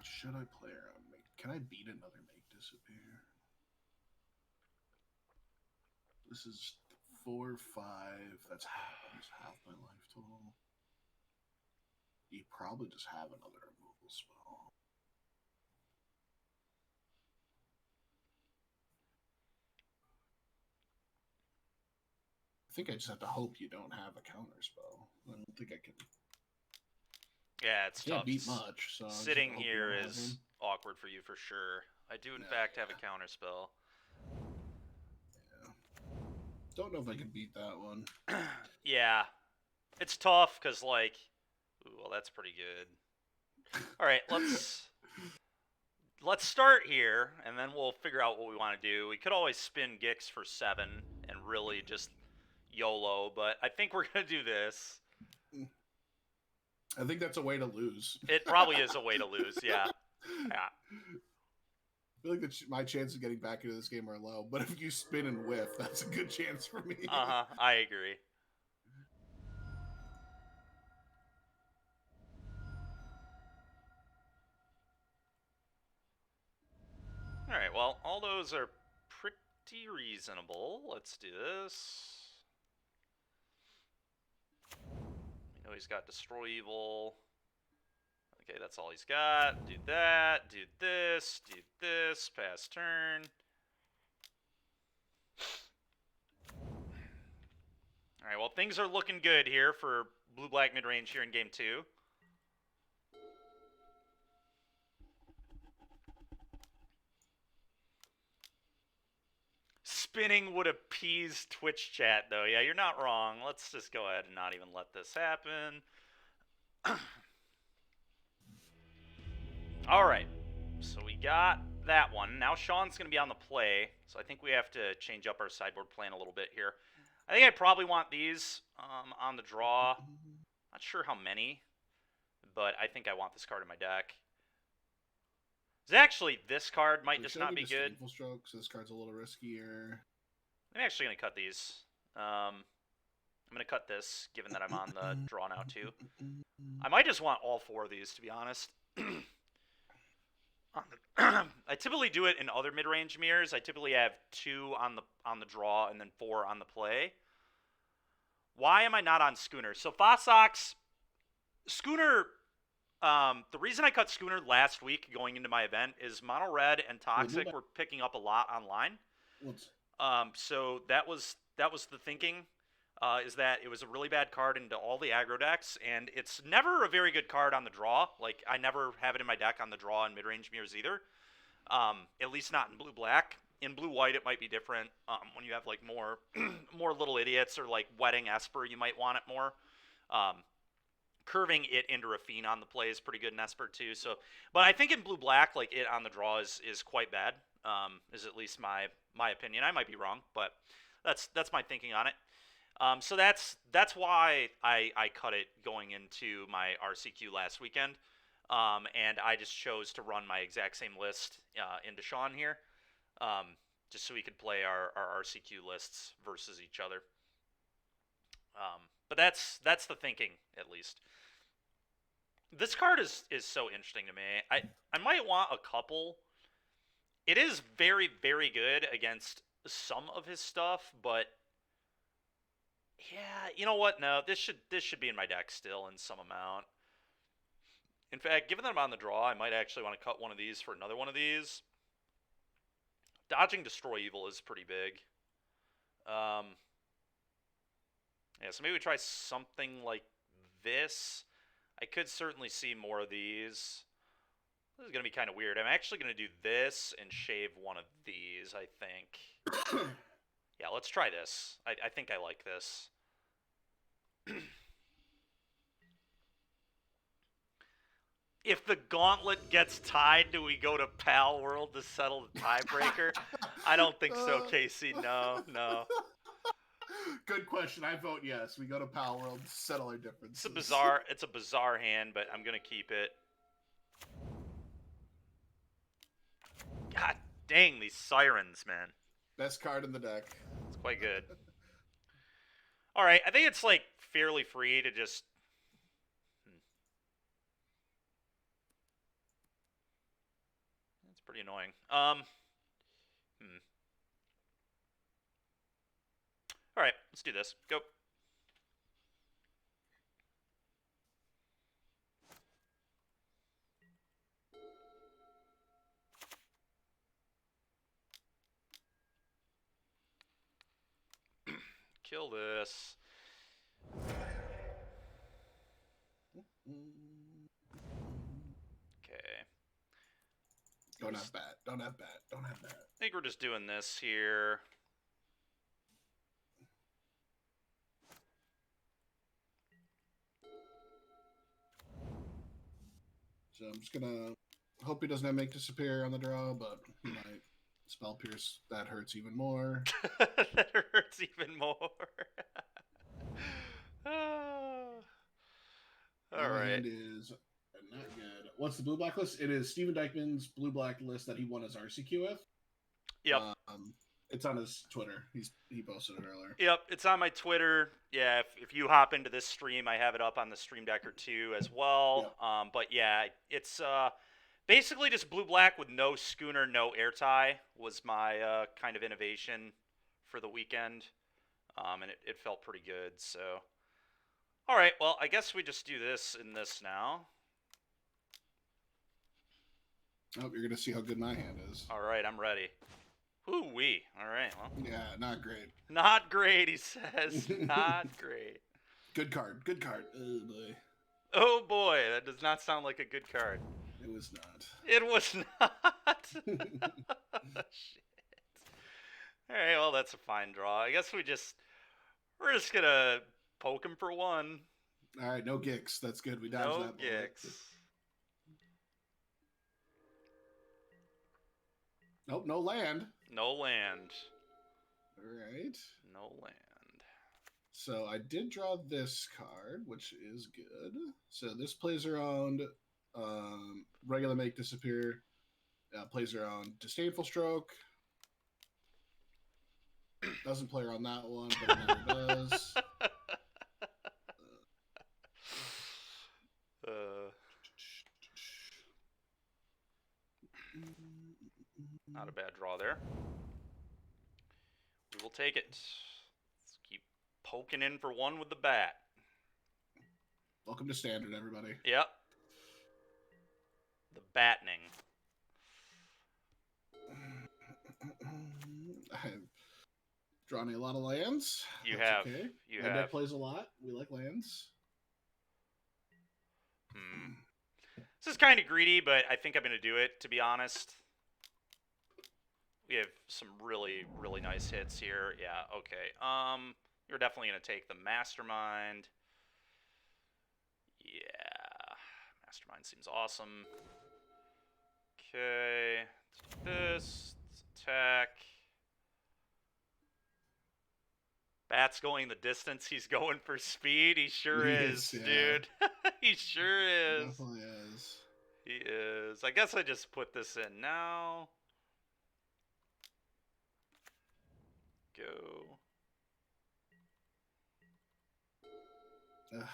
Should I play around? Can I beat another Make Disappear? This is 4, 5. That's half my life total. You probably just have another removal spell. I think I just have to hope you don't have a counter spell. I don't think I can. Yeah, it's Can't tough. beat much. So Sitting here is awkward for you for sure. I do, in fact, have a counter spell. Yeah. Don't know if I can beat that one. Yeah. It's tough because, like, ooh, well, that's pretty good. All right, let's start here, and then we'll figure out what we want to do. We could always spin Gix for 7 and really just YOLO, but I think we're going to do this. I think that's a way to lose. It probably is a way to lose, yeah. Yeah. I feel like my chances of getting back into this game are low, but if you spin and whiff, that's a good chance for me. I agree. All right, well, all those are pretty reasonable. Let's do this. We know he's got Destroy Evil. Okay, that's all he's got. Do that, do this, pass turn. All right, well, things are looking good here for blue-black mid-range here in Game 2. Spinning would appease Twitch chat, though. Yeah, you're not wrong. Let's just go ahead and not even let this happen. All right, so we got that one. Now Sean's going to be on the play, so I think we have to change up our sideboard plan a little bit here. I think I probably want these on the draw. Not sure how many, but I think I want this card in my deck. Actually, this card might just not be good. Stroke, so this card's a little riskier. I'm actually going to cut these. I'm going to cut this, given that I'm on the draw now, too. I might just want all 4 of these, to be honest. I typically do it in other mid-range mirrors. I typically have 2 on the draw and then 4 on the play. Why am I not on Schooner? So Fosox, Schooner. The reason I cut Schooner last week going into my event is Mono Red and Toxic were picking up a lot online. So that was the thinking. Is that it was a really bad card into all the aggro decks, and it's never a very good card on the draw. Like, I never have it in my deck on the draw in mid-range mirrors either. At least not in blue-black. In blue-white, it might be different. When you have, like, more more little idiots or, like, Wedding Esper, you might want it more. Curving it into Rafine on the play is pretty good in Esper, too. So, but I think in blue-black, like, it on the draw is quite bad. Is at least my opinion. I might be wrong, but that's my thinking on it. So that's why I cut it going into my RCQ last weekend, and I just chose to run my exact same list into Sean here, just so we could play our RCQ lists versus each other. But that's the thinking, at least. This card is so interesting to me. I might want a couple. It is very, very good against some of his stuff, but yeah, you know what? No, this should be in my deck still in some amount. In fact, given that I'm on the draw, I might actually want to cut one of these for another one of these. Dodging Destroy Evil is pretty big. Yeah, so maybe we try something like this. I could certainly see more of these. This is going to be kind of weird. I'm actually going to do this and shave one of these, I think. Yeah, let's try this. I think I like this. If the gauntlet gets tied, do we go to Pal World to settle the tiebreaker? I don't think so, Casey. No. Good question. I vote yes. We go to Pal World to settle our differences. It's a bizarre hand, but I'm gonna keep it. God dang, these sirens, man. Best card in the deck. It's quite good. All right, I think it's like fairly free to just. That's pretty annoying. All right, let's do this. Go. Kill this. Okay. Don't have bat. Don't have bat. Don't have bat. I think we're just doing this here. So I'm just gonna hope he doesn't have make disappear on the draw, but he might. Spell pierce, that hurts even more. That hurts even more. All right. Hand is not good. What's the blue black list? It is Steven Dykeman's blue black list that he won his RCQ with. Yep. It's on his Twitter. He posted it earlier. Yep, it's on my Twitter. Yeah, if you hop into this stream, I have it up on the Stream Decker too as well. Yep. But yeah, it's basically just blue black with no schooner, no air tie was my kind of innovation for the weekend, and it felt pretty good. So, all right, well, I guess we just do this and this now. Oh, you're gonna see how good my hand is. All right, I'm ready. Ooh-wee. All right, well. Yeah, not great. Not great, he says. Not great. Good card. Good card. Oh, boy. Oh, boy. That does not sound like a good card. It was not. It was not. Shit. All right, well, that's a fine draw. I guess we're just going to poke him for one. All right, no gicks. That's good. We dodged that. No gicks. Nope, no land. No land. All right. No land. So I did draw this card, which is good. So this plays around regular make disappear, plays around disdainful stroke. Doesn't play around that one, but it never does. Not a bad draw there. We will take it. Let's keep poking in for one with the bat. Welcome to standard, everybody. Yep. The battening. I've drawn a lot of lands. You That's have. Okay. You My have. deck plays a lot. We like lands. This is kind of greedy, but I think I'm going to do it, to be honest. We have some really, really nice hits here. Yeah, okay. You're definitely going to take the Mastermind. Yeah. Mastermind seems awesome. Okay. Let's do this. Let's attack. Bat's going the distance. He's going for speed. He sure is, yeah. dude. He sure is. Definitely is. He is. I guess I just put this in now. Go. Ugh.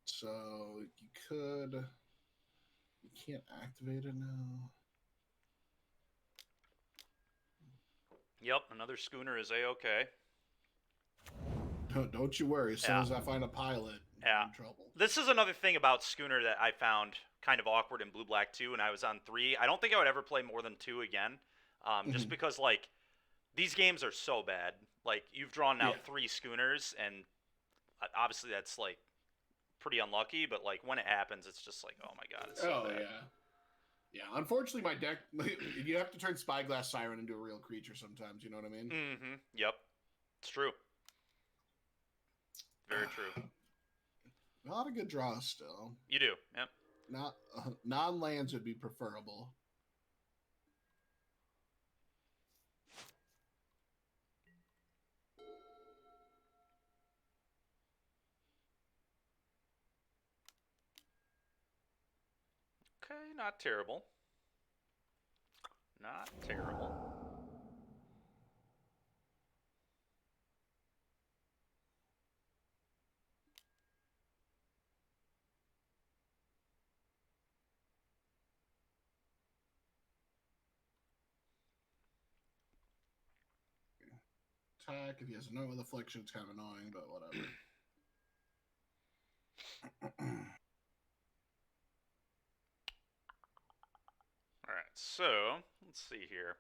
So you could. You can't activate it now. Yep, another schooner is A-okay. Don't you worry. As soon as I find a pilot, I'm in trouble. This is another thing about schooner that I found kind of awkward in blue-black 2 when I was on 3. I don't think I would ever play more than 2 again, just because, like, these games are so bad. Like, you've drawn now 3 schooners, and obviously that's, like, pretty unlucky, but, like, when it happens, it's just like, oh my god, it's so bad. Yeah, unfortunately, my deck, you have to turn Spyglass Siren into a real creature sometimes, you know what I mean? Mm-hmm. Yep. It's true. Very true. A lot of good draws still. You do, yep. Not non-lands would be preferable. Okay, not terrible. Not terrible. attack. If he has no other affliction, it's kind of annoying, but whatever. All right, so let's see here.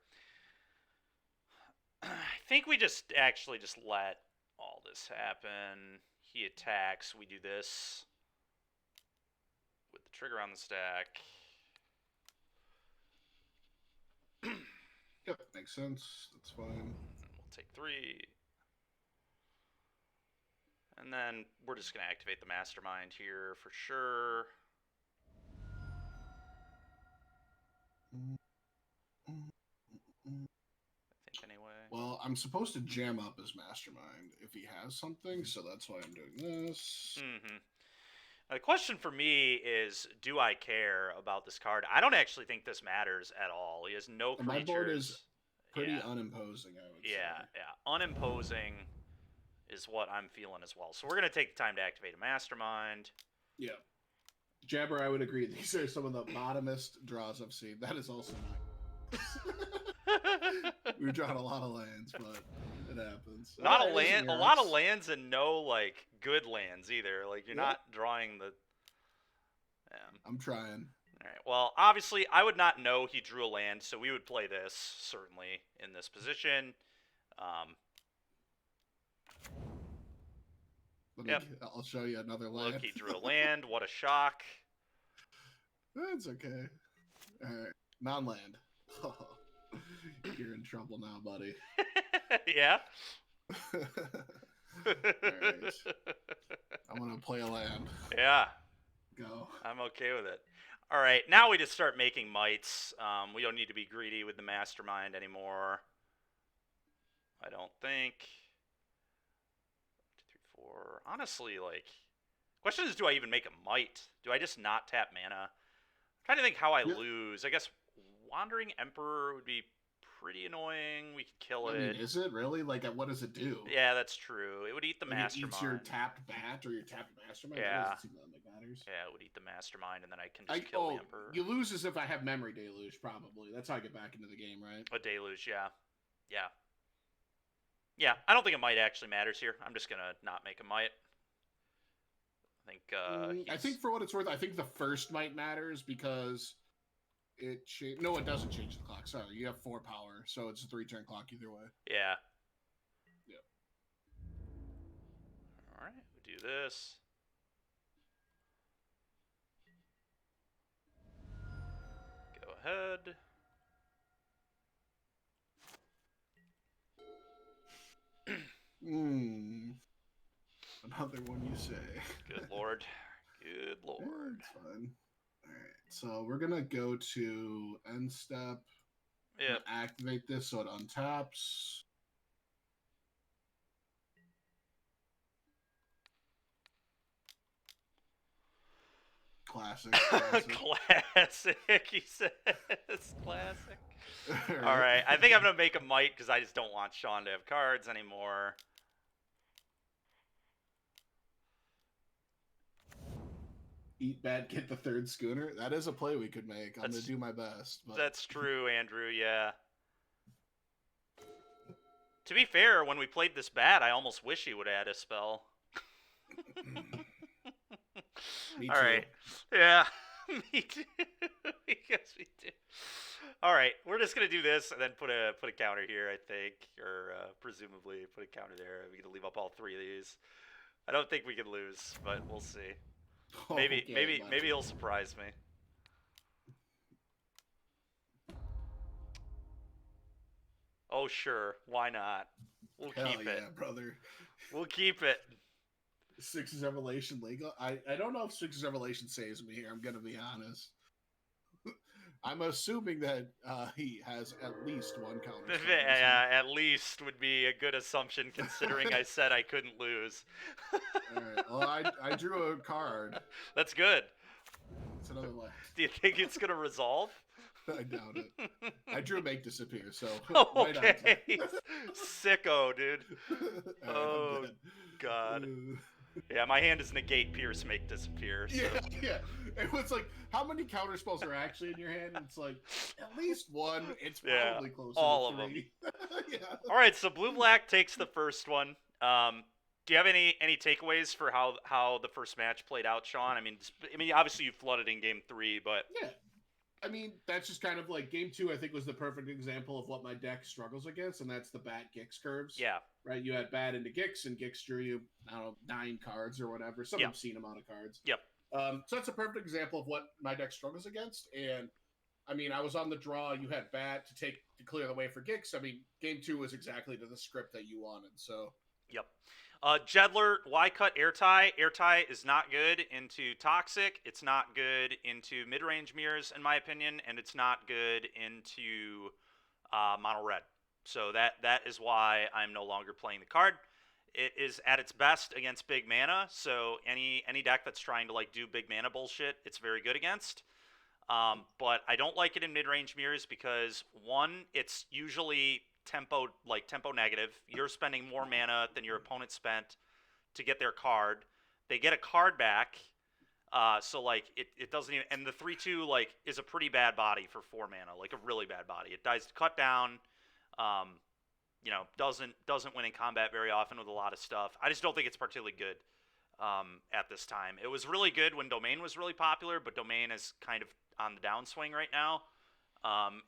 I think we just let all this happen. He attacks. We do this with the trigger on the stack. Yep, makes sense. That's fine. And we'll take 3. And then we're just going to activate the mastermind here for sure. I think anyway. Well, I'm supposed to jam up his mastermind if he has something, so that's why I'm doing this. Mm-hmm. The question for me is, do I care about this card? I don't actually think this matters at all. He has no creatures. My board is pretty unimposing, I would say. Yeah. Unimposing is what I'm feeling as well. So we're going to take the time to activate a mastermind. Yeah. Jabber, I would agree. These are some of the bottomest draws I've seen. That is also nice. We've drawn a lot of lands, but it happens. Not a land, a lot of lands, and no like good lands either. Like you're not drawing the. Yeah. I'm trying. All right. Well, obviously, I would not know he drew a land, so we would play this certainly in this position. I'll show you another land. Look, he drew a land. What a shock. That's okay. All right, non-land. Oh, you're in trouble now, buddy. Yeah. All right. I'm gonna play a land. Yeah. Go. I'm okay with it. All right, now we just start making mites. We don't need to be greedy with the mastermind anymore. I don't think. 1, 2, 3, 4. Honestly, like, question is, do I even make a mite? Do I just not tap mana? I'm trying to think how I lose. I guess Wandering Emperor would be pretty annoying. We could kill it. I mean, is it really? Like, what does it do? Yeah, that's true. It would eat the mastermind. It eats your tapped bat or your tapped mastermind? Yeah. That doesn't seem that matters. Yeah, it would eat the mastermind, and then I can just kill the Emperor. You lose as if I have Memory Deluge, probably. That's how I get back into the game, right? A Deluge, yeah. Yeah. Yeah, I don't think a mite actually matters here. I'm just going to not make a mite. I think for what it's worth, I think the first mite matters because it no, it doesn't change the clock. Sorry, you have 4 power, so it's a 3-turn clock either way. Yeah. Yep. All right, we do this. Go ahead. Another one you say. Good lord. Good lord. Yeah, it's fine. Alright, so we're gonna go to end step. Yeah. Activate this so it untaps. Classic. Classic, he says. Classic. All right. I think I'm going to make a mite because I just don't want Sean to have cards anymore. Eat bad, get the 3rd schooner. That is a play we could make. I'm going to do my best. But... That's true, Andrew, yeah. To be fair, when we played this bad, I almost wish he would add a spell. Me too. All right. Yeah. Me too. Yes, we do. All right, we're just gonna do this and then put a counter here, I think, or presumably put a counter there. We're gonna leave up all 3 of these. I don't think we can lose, but we'll see. Maybe he'll surprise me. Oh sure, why not? We'll keep it. Yeah, brother. We'll keep it. Six's Revelation legal? I don't know if Six's Revelation saves me here, I'm gonna be honest. I'm assuming that he has at least 1 counter. Yeah, at least would be a good assumption considering I said I couldn't lose. Alright, well I drew a card. That's good. It's another last. Do you think it's gonna resolve? I doubt it. I drew Make Disappear, so okay. Sicko, dude. Right, oh God. Yeah, my hand is negate, pierce, make disappear. So. Yeah, yeah. It was like, how many counter spells are actually in your hand? And it's like, at least one. It's Yeah, probably closer to all of them. 3. Yeah. All right, so blue black takes the first one. Do you have any takeaways for how the first match played out, Sean? I mean, obviously you flooded in game 3, but Yeah. I mean, that's just kind of like game 2, I think, was the perfect example of what my deck struggles against, and that's the bat Gix curves. yeah, Right? You had bat into Gix, and Gix drew you, I don't know, 9 cards or whatever, some yep, obscene amount of cards. yep, So that's a perfect example of what my deck struggles against. And I mean, I was on the draw. You had bat to clear the way for Gix. I mean, game 2 was exactly to the script that you wanted. So yep. Jedler, why cut airtie? Airtie is not good into toxic. It's not good into mid-range mirrors, in my opinion, and it's not good into mono red. So that is why I'm no longer playing the card. It is at its best against big mana. So any deck that's trying to like do big mana bullshit, it's very good against. But I don't like it in mid-range mirrors because one, it's usually tempo negative. You're spending more mana than your opponent spent to get their card. They get a card back, so like it doesn't even. And the 3/2 like is a pretty bad body for 4 mana, like a really bad body. It dies to cut down. Um, doesn't win in combat very often with a lot of stuff. I just don't think it's particularly good at this time. It was really good when Domain was really popular, but Domain is kind of on the downswing right now.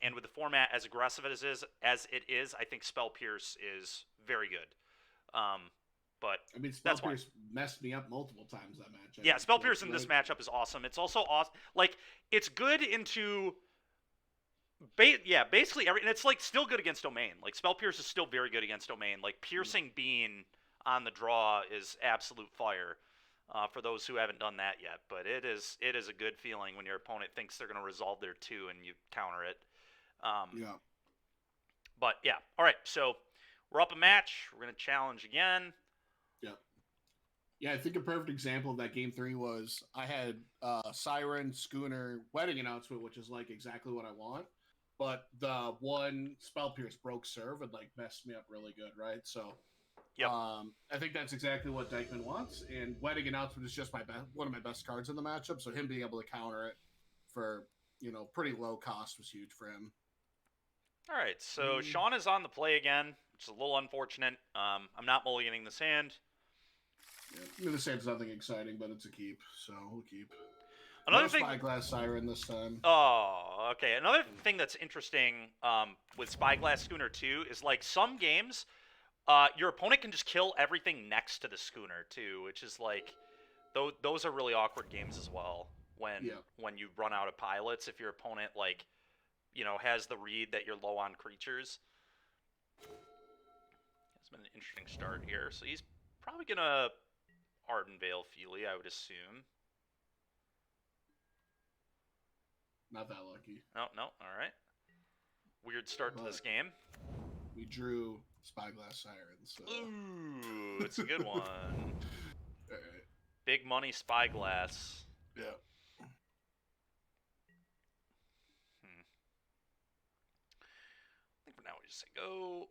And with the format as aggressive as it is, I think Spell Pierce is very good. But I mean, Spell that's why. Pierce messed me up multiple times that match. Yeah, Spell Pierce in this matchup is awesome. It's also awesome. Like, it's good into basically every, and it's like still good against Domain. Like Spell Pierce is still very good against Domain. Like piercing Bean on the draw is absolute fire. For those who haven't done that yet, but it is a good feeling when your opponent thinks they're going to resolve their 2 and you counter it. Yeah. But yeah, all right. So we're up a match. We're going to challenge again. Yeah. Yeah, I think a perfect example of that game 3 was I had Siren, Schooner, Wedding Announcement, which is like exactly what I want. But the one Spell Pierce broke serve and like messed me up really good, right? So Yep. I think that's exactly what Dykeman wants, and Wedding Announcement is just one of my best cards in the matchup. So him being able to counter it for pretty low cost was huge for him. All right, so Sean is on the play again, which is a little unfortunate. I'm not mulliganing this hand. Yeah, I mean, this hand's nothing exciting, but it's a keep, so we'll keep. Another no thing. Spyglass Siren this time. Oh, okay. Another thing that's interesting with Spyglass Schooner 2 is like some games. Your opponent can just kill everything next to the schooner too, which is like, those are really awkward games as well. When you run out of pilots, if your opponent like, has the read that you're low on creatures. It's been an interesting start here, so he's probably gonna Ardenvale Feely, I would assume. Not that lucky. No. All right. Weird start to this game. We drew Spyglass Siren. So. Ooh, it's a good one. All right. Big money Spyglass. Yeah. I think for now we just say go.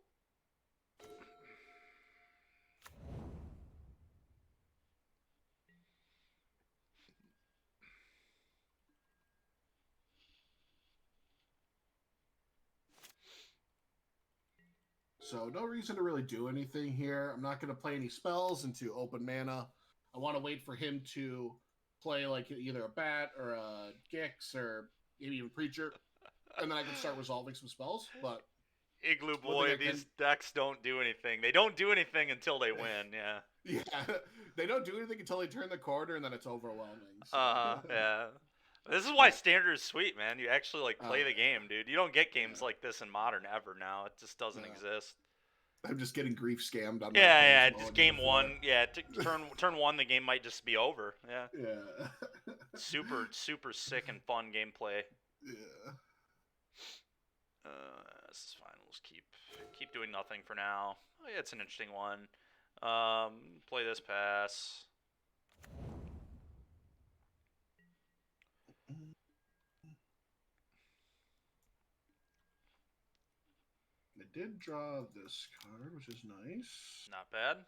So no reason to really do anything here. I'm not going to play any spells into open mana. I want to wait for him to play like either a bat or a Gix or maybe even Preacher, and then I can start resolving some spells. But Igloo Boy, these decks don't do anything. They don't do anything until they win. Yeah. Yeah, they don't do anything until they turn the corner, and then it's overwhelming. So. Yeah. This is why Standard is sweet, man. You actually like play the game, dude. You don't get games like this in Modern ever now. It just doesn't exist. I'm just getting grief scammed on. Yeah. Just game 1. Yeah, turn 1, the game might just be over. Yeah. Yeah. Super sick and fun gameplay. Yeah. This is fine. We'll just keep doing nothing for now. Oh yeah, it's an interesting one. Play this pass. I did draw this card, which is nice. Not bad.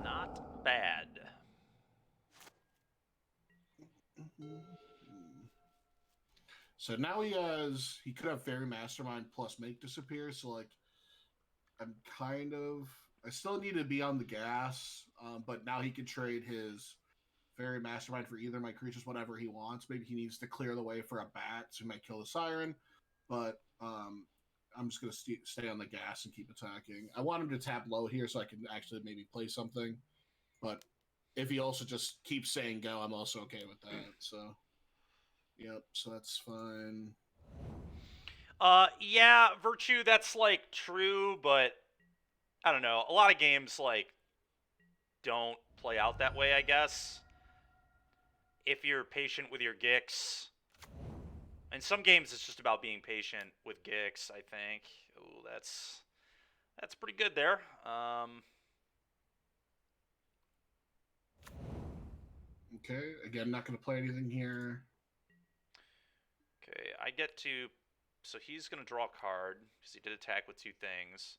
Not bad. So now he could have Fairy Mastermind plus Make Disappear. So like, I still need to be on the gas, but now he can trade his Fairy Mastermind for either my creatures, whatever he wants. Maybe he needs to clear the way for a bat, so he might kill the Siren. But I'm just gonna stay on the gas and keep attacking. I want him to tap low here so I can actually maybe play something. But if he also just keeps saying go, I'm also okay with that. So, yep. So that's fine. Yeah, Virtue, that's, like, true, but I don't know. A lot of games, like, don't play out that way, I guess. If you're patient with your Gix. In some games, it's just about being patient with Gix, I think. Ooh, that's pretty good there. Okay. Again, not going to play anything here. Okay, I get to... So he's going to draw a card, because he did attack with 2 things.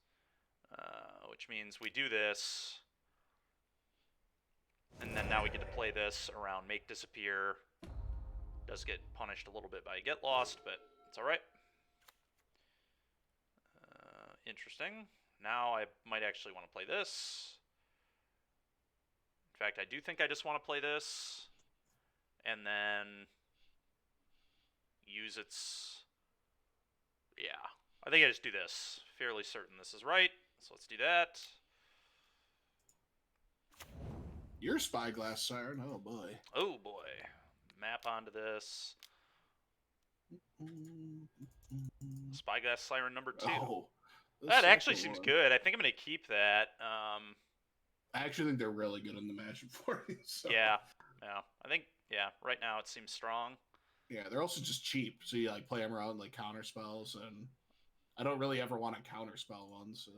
Which means we do this. And then now we get to play this around Make Disappear. Does get punished a little bit by Get Lost, but it's alright. Interesting. Now I might actually want to play this. In fact, I do think I just want to play this. And then use its... Yeah. I think I just do this. Fairly certain this is right. So let's do that. Your Spyglass Siren. Oh, boy. Oh, boy. Map onto this. Spyglass Siren number 2. Oh, that actually seems good. I think I'm going to keep that. I actually think they're really good in the matchup for you. So. Yeah. I think, right now it seems strong. Yeah, they're also just cheap. So you like play them around like counter spells, and I don't really ever want to counter spell one, so.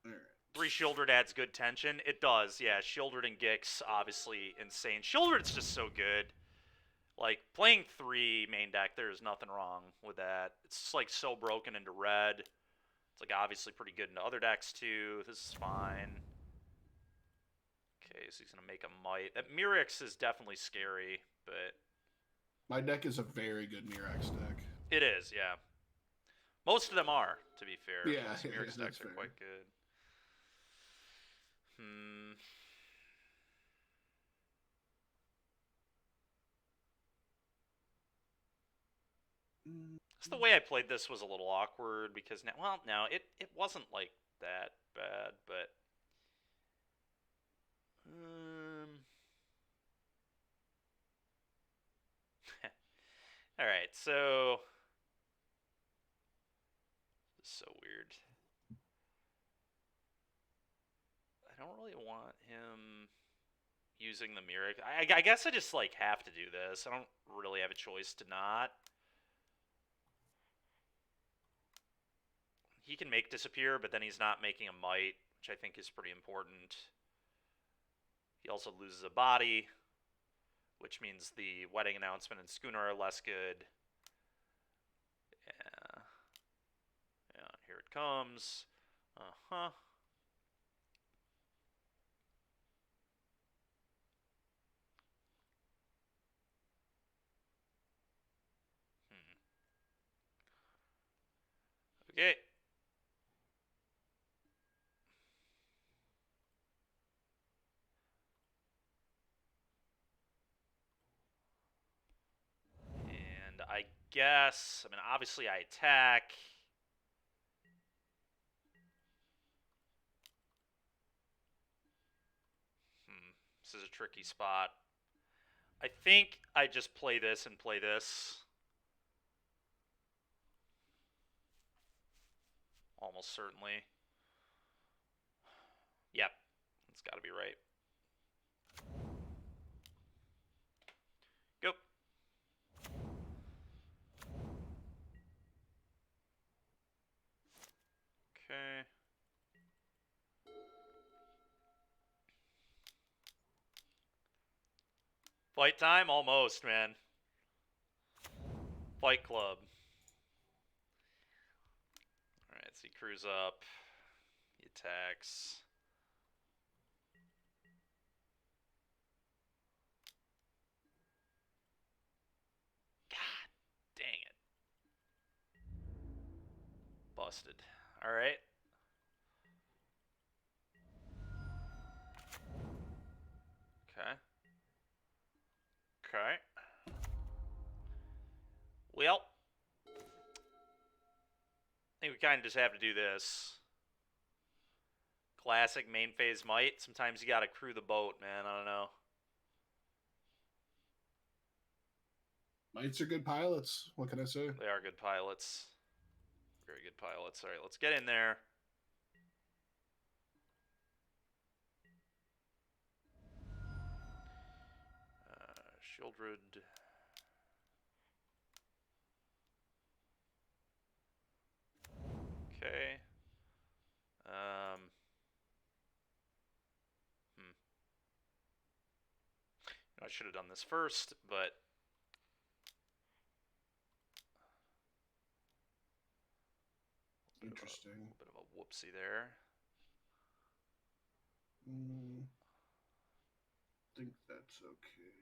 All right. 3 Shieldred adds good tension. It does, yeah. Shieldred and Gix, obviously insane. Shieldred's just so good. Like, playing 3 main deck, there's nothing wrong with that. It's just, like, so broken into red. It's, like, obviously pretty good into other decks, too. This is fine. Okay, so he's going to make a Might. That Mirrex is definitely scary, but... My deck is a very good Mirrex deck. It is, yeah. Most of them are, to be fair. Yeah, most Mirrex decks are fair. quite good. So the way I played this was a little awkward because now, well, no, it wasn't like that bad, but all right, so this is so weird. I don't really want him using the Mirror. I guess I just like have to do this. I don't really have a choice to not. He can make disappear, but then he's not making a Might, which I think is pretty important. He also loses a body, which means the wedding announcement and Schooner are less good. Yeah, here it comes. Okay. And I guess, I mean, obviously I attack. This is a tricky spot. I think I just play this and play this. Almost certainly. Yep. It's got to be right. Go. Okay. Fight time? Almost, man. Fight Club. Alright, so he crews up. He attacks. God dang it. Busted. Alright. Okay. Okay. Well, I think we kind of just have to do this. Classic main phase might. Sometimes you gotta crew the boat, man. I don't know. Mites are good pilots. What can I say? They are good pilots. Very good pilots. Alright, let's get in there. Shieldred. Okay. I should have done this first, but Interesting. A little bit of a whoopsie there. Think that's okay.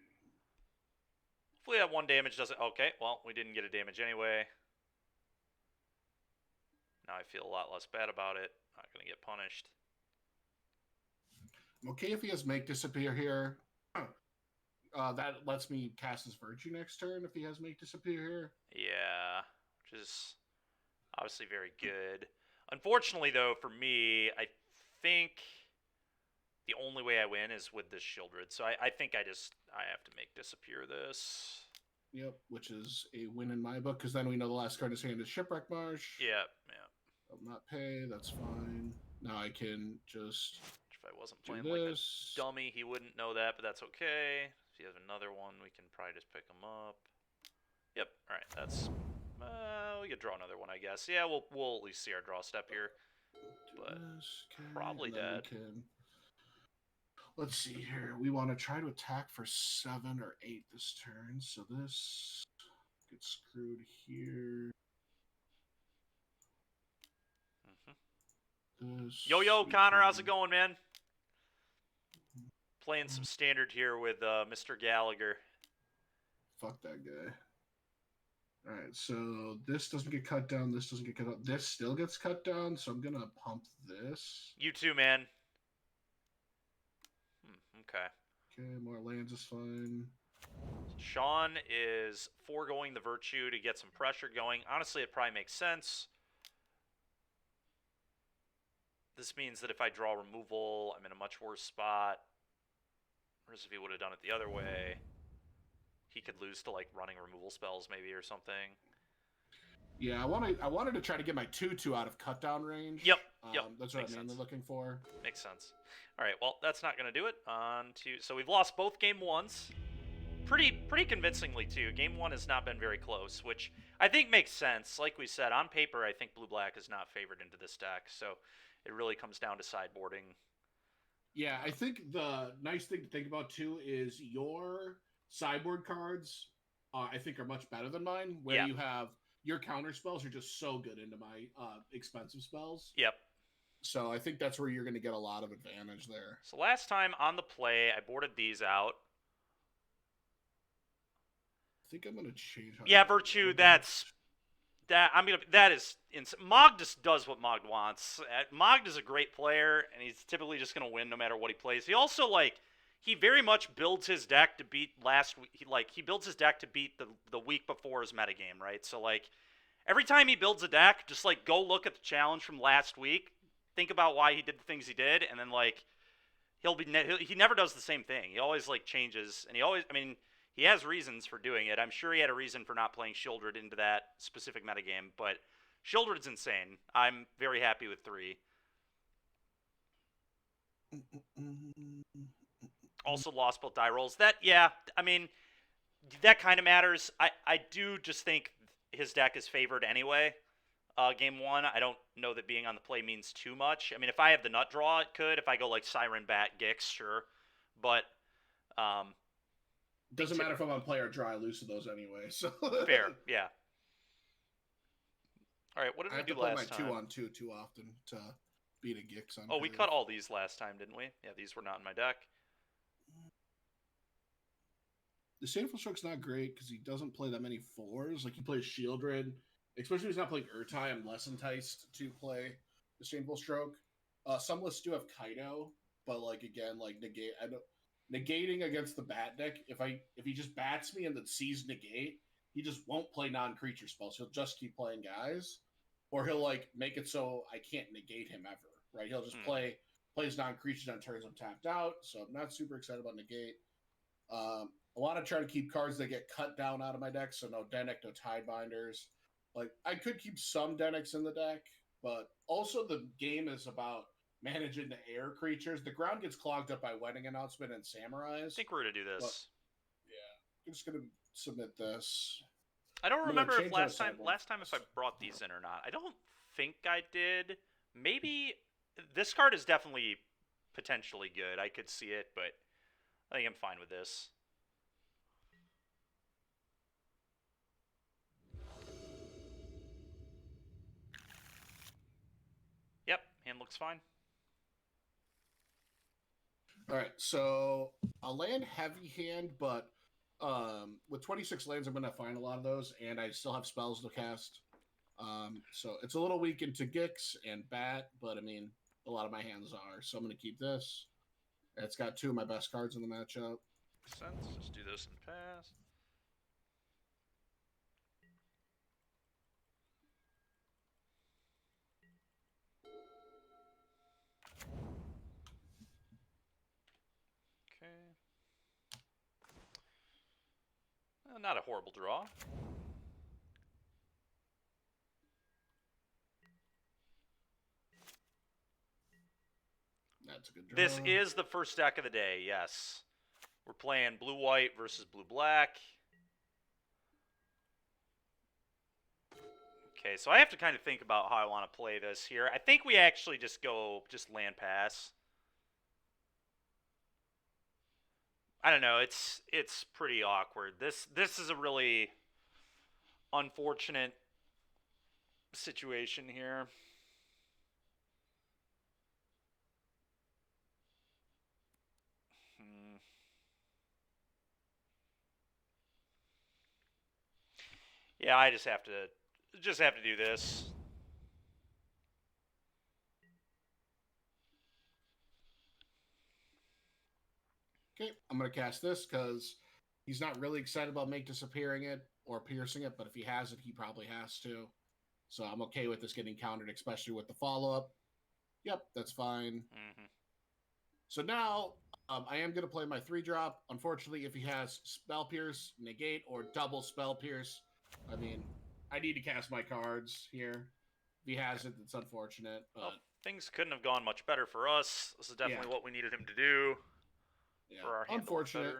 Hopefully that one damage doesn't... Okay, well, we didn't get a damage anyway. Now I feel a lot less bad about it. Not going to get punished. I'm okay if he has Make Disappear here. That lets me cast his Virtue next turn if he has Make Disappear here. Yeah, which is obviously very good. Unfortunately, though, for me, I think the only way I win is with this Shieldred. So I think I have to Make Disappear this. Yep, which is a win in my book, because then we know the last card in his hand is Shipwreck Marsh. Yeah. I'll not pay, that's fine. Now I can just... If I wasn't playing like a dummy, he wouldn't know that, but that's okay. If you have another one, we can probably just pick him up. Yep, alright, that's... we could draw another one, I guess. Yeah, we'll at least see our draw step here. But probably dead. Let's see here. We want to try to attack for 7 or 8 this turn. So this gets screwed here. Yo, Connor, how's it going, man? Playing some standard here with Mr. Gallagher. Fuck that guy. Alright, so this doesn't get cut down. This doesn't get cut down. This still gets cut down, so I'm going to pump this. You too, man. Okay. Okay, more lands is fine. Sean is foregoing the Virtue to get some pressure going. Honestly, it probably makes sense. This means that if I draw removal, I'm in a much worse spot. Whereas if he would have done it the other way, he could lose to like running removal spells maybe or something. Yeah, I wanted to try to get my 2/2 out of cut down range. Yep. That's what I'm mainly looking for. Makes sense. All right, well, that's not going to do it. So we've lost both game ones. Pretty convincingly, too. Game 1 has not been very close, which I think makes sense. Like we said, on paper, I think blue-black is not favored into this deck, so it really comes down to sideboarding. Yeah, I think the nice thing to think about, too, is your sideboard cards, I think, are much better than mine, where you have... Your counter spells are just so good into my expensive spells. Yep. So I think that's where you're going to get a lot of advantage there. So last time on the play, I boarded these out. I think I'm going to change. Yeah, Virtue. That is insane. Mog just does what Mog wants. Mog is a great player, and he's typically just going to win no matter what he plays. He also he very much builds his deck to beat last week. He builds his deck to beat the week before his metagame, right? So every time he builds a deck, just go look at the challenge from last week, think about why he did the things he did, and then he never does the same thing. He always changes, and he has reasons for doing it. I'm sure he had a reason for not playing Shieldred into that specific metagame, but Shieldred's insane. I'm very happy with 3. Also lost both die rolls. That kind of matters. I do just think his deck is favored anyway. Game 1, I don't know that being on the play means too much. If I have the nut draw, it could. If I go Siren Bat, Gix, sure. But doesn't matter if I'm on play or draw. I lose to those anyway. So fair, yeah. All right, what did we do last time? I have to play my 2-on-2 too often to beat a Gix on. Oh, we cut all these last time, didn't we? Yeah, these were not in my deck. The Shameful Stroke's not great because he doesn't play that many 4s. Like, he plays Shieldred. Especially if he's not playing Urtai, I'm less enticed to play the Shameful Stroke. Some lists do have Kaido, but, like, again, like, negating against the bat deck, if he just bats me and then sees negate, he just won't play non-creature spells. He'll just keep playing guys. Or he'll, like, make it so I can't negate him ever, right? He'll just plays non-creatures on turns I'm tapped out, so I'm not super excited about negate. I want to try to keep cards that get cut down out of my deck, so no Dennick, no Tidebinders. Like, I could keep some Dennicks in the deck, but also the game is about managing the air creatures. The ground gets clogged up by Wedding Announcement and Samurais. I think we're going to do this. But, yeah, I'm just going to submit this. I don't remember if last time if I brought these in or not. I don't think I did. Maybe this card is definitely potentially good. I could see it, but I think I'm fine with this. Yep, hand looks fine. All right, so a land heavy hand, but with 26 lands, I'm going to find a lot of those, and I still have spells to cast. So it's a little weak into Gix and Bat, but I mean, a lot of my hands are. So I'm going to keep this. It's got 2 of my best cards in the matchup. Makes sense. Just do this and pass. Not a horrible draw. That's a good draw. This is the first deck of the day, yes. We're playing blue-white versus blue-black. Okay, so I have to kind of think about how I want to play this here. I think we actually just go land pass. I don't know. It's pretty awkward. This is a really unfortunate situation here. Yeah, I just have to do this. Okay, I'm going to cast this because he's not really excited about Make disappearing it or piercing it, but if he has it, he probably has to. So I'm okay with this getting countered, especially with the follow-up. Yep, that's fine. So now I am going to play my 3-drop. Unfortunately, if he has Spell Pierce, Negate, or double Spell Pierce, I mean, I need to cast my cards here. If he has it, it's unfortunate. But... well, things couldn't have gone much better for us. This is definitely what we needed him to do. Yeah, for our unfortunate.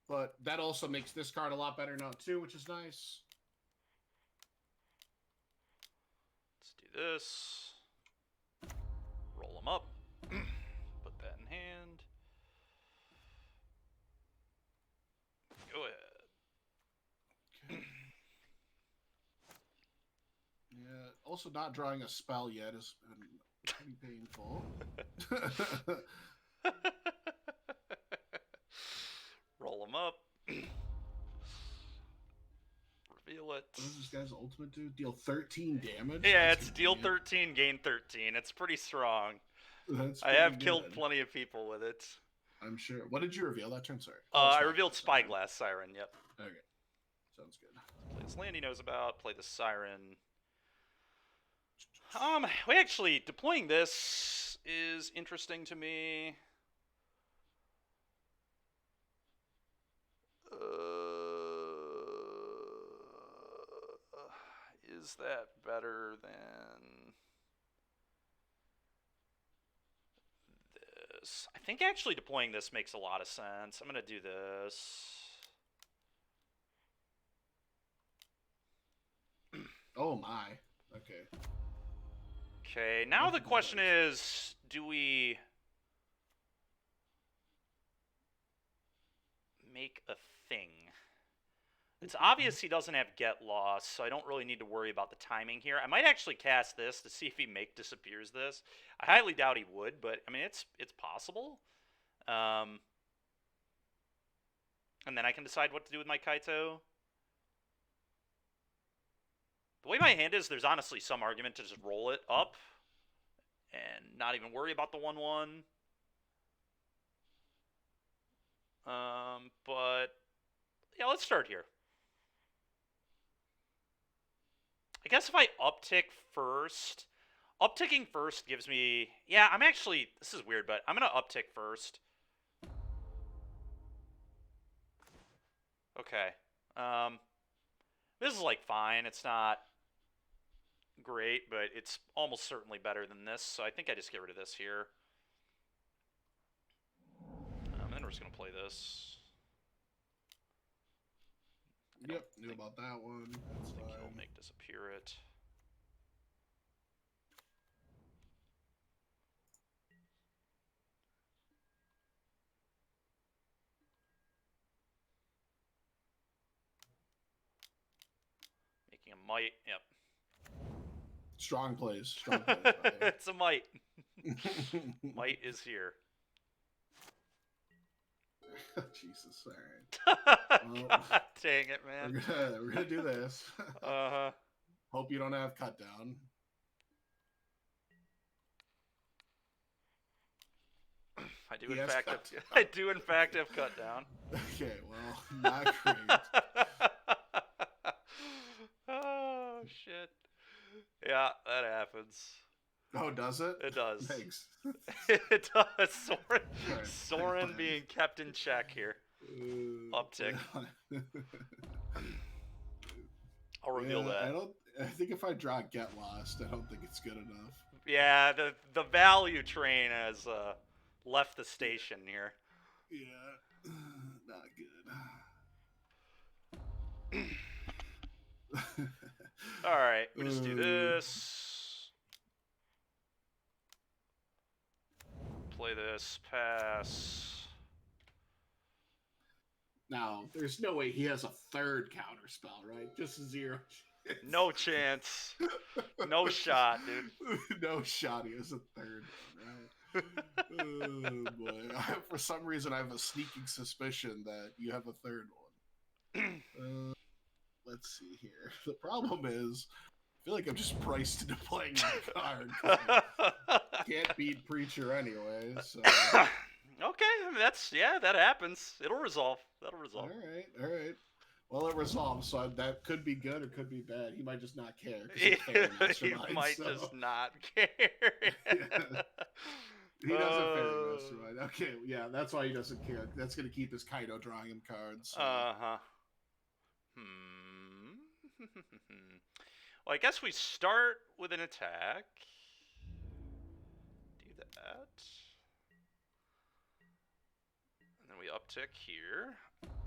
But that also makes this card a lot better now, too, which is nice. Let's do this. Roll them up. Put that in hand. Go ahead. Okay. Yeah, also not drawing a spell yet is pretty painful. Roll them up. Reveal it. What does this guy's ultimate do? Deal 13 damage? Yeah, it's deal 13, gain 13. It's pretty strong. I have killed plenty of people with it. I'm sure. What did you reveal that turn? Sorry. I revealed Spyglass Siren, yep. Okay. Sounds good. Play this land he knows about, play the Siren. We actually, deploying this is interesting to me. Is that better than this? I think actually deploying this makes a lot of sense. I'm going to do this. Oh my. Okay. Okay, now the question is, do we make a thing? It's obvious he doesn't have get loss, so I don't really need to worry about the timing here. I might actually cast this to see if he make disappears this. I highly doubt he would, but I mean it's possible. And then I can decide what to do with my Kaito. The way my hand is, there's honestly some argument to just roll it up and not even worry about the 1/1. But yeah, let's start here. I guess if I uptick first, upticking first gives me... Yeah, I'm actually... This is weird, but I'm going to uptick first. Okay. This is, like, fine. It's not great, but it's almost certainly better than this, so I think I just get rid of this here. And then we're just going to play this. Yep, knew about that one. That's I think fine. he'll make disappear it. Making a might. Yep. Strong plays. Strong plays. It's a might. Might is here. Jesus, all right. Well, God dang it, man. We're gonna do this. Uh-huh. Hope you don't have cut down. I do in fact have cut down. Okay, well, not great. Oh shit. Yeah, that happens. Oh, does it? It does. Thanks. It does. Soren, Right. Soren being kept in check here. Uptick. I'll reveal that. I think if I draw Get Lost, I don't think it's good enough. Yeah, the value train has left the station here. Yeah, not good. All right, we just do this. Play this, pass. Now, there's no way he has a third counter spell, right? Just a 0. No chance. No shot, dude. No shot. He has a third one, right? Oh boy! For some reason, I have a sneaking suspicion that you have a third one. Let's see here. The problem is, I feel like I'm just priced into playing my card. Can't beat Preacher anyway. So. Okay, that happens. It'll resolve. That'll resolve. All right. Well, it resolves, so that could be good or could be bad. He might just not care. He might just not care. He doesn't fairy mastermind. Okay, yeah, that's why he doesn't care. That's gonna keep his Kaido drawing him cards. So. Well, I guess we start with an attack. Do that. And then we uptick here.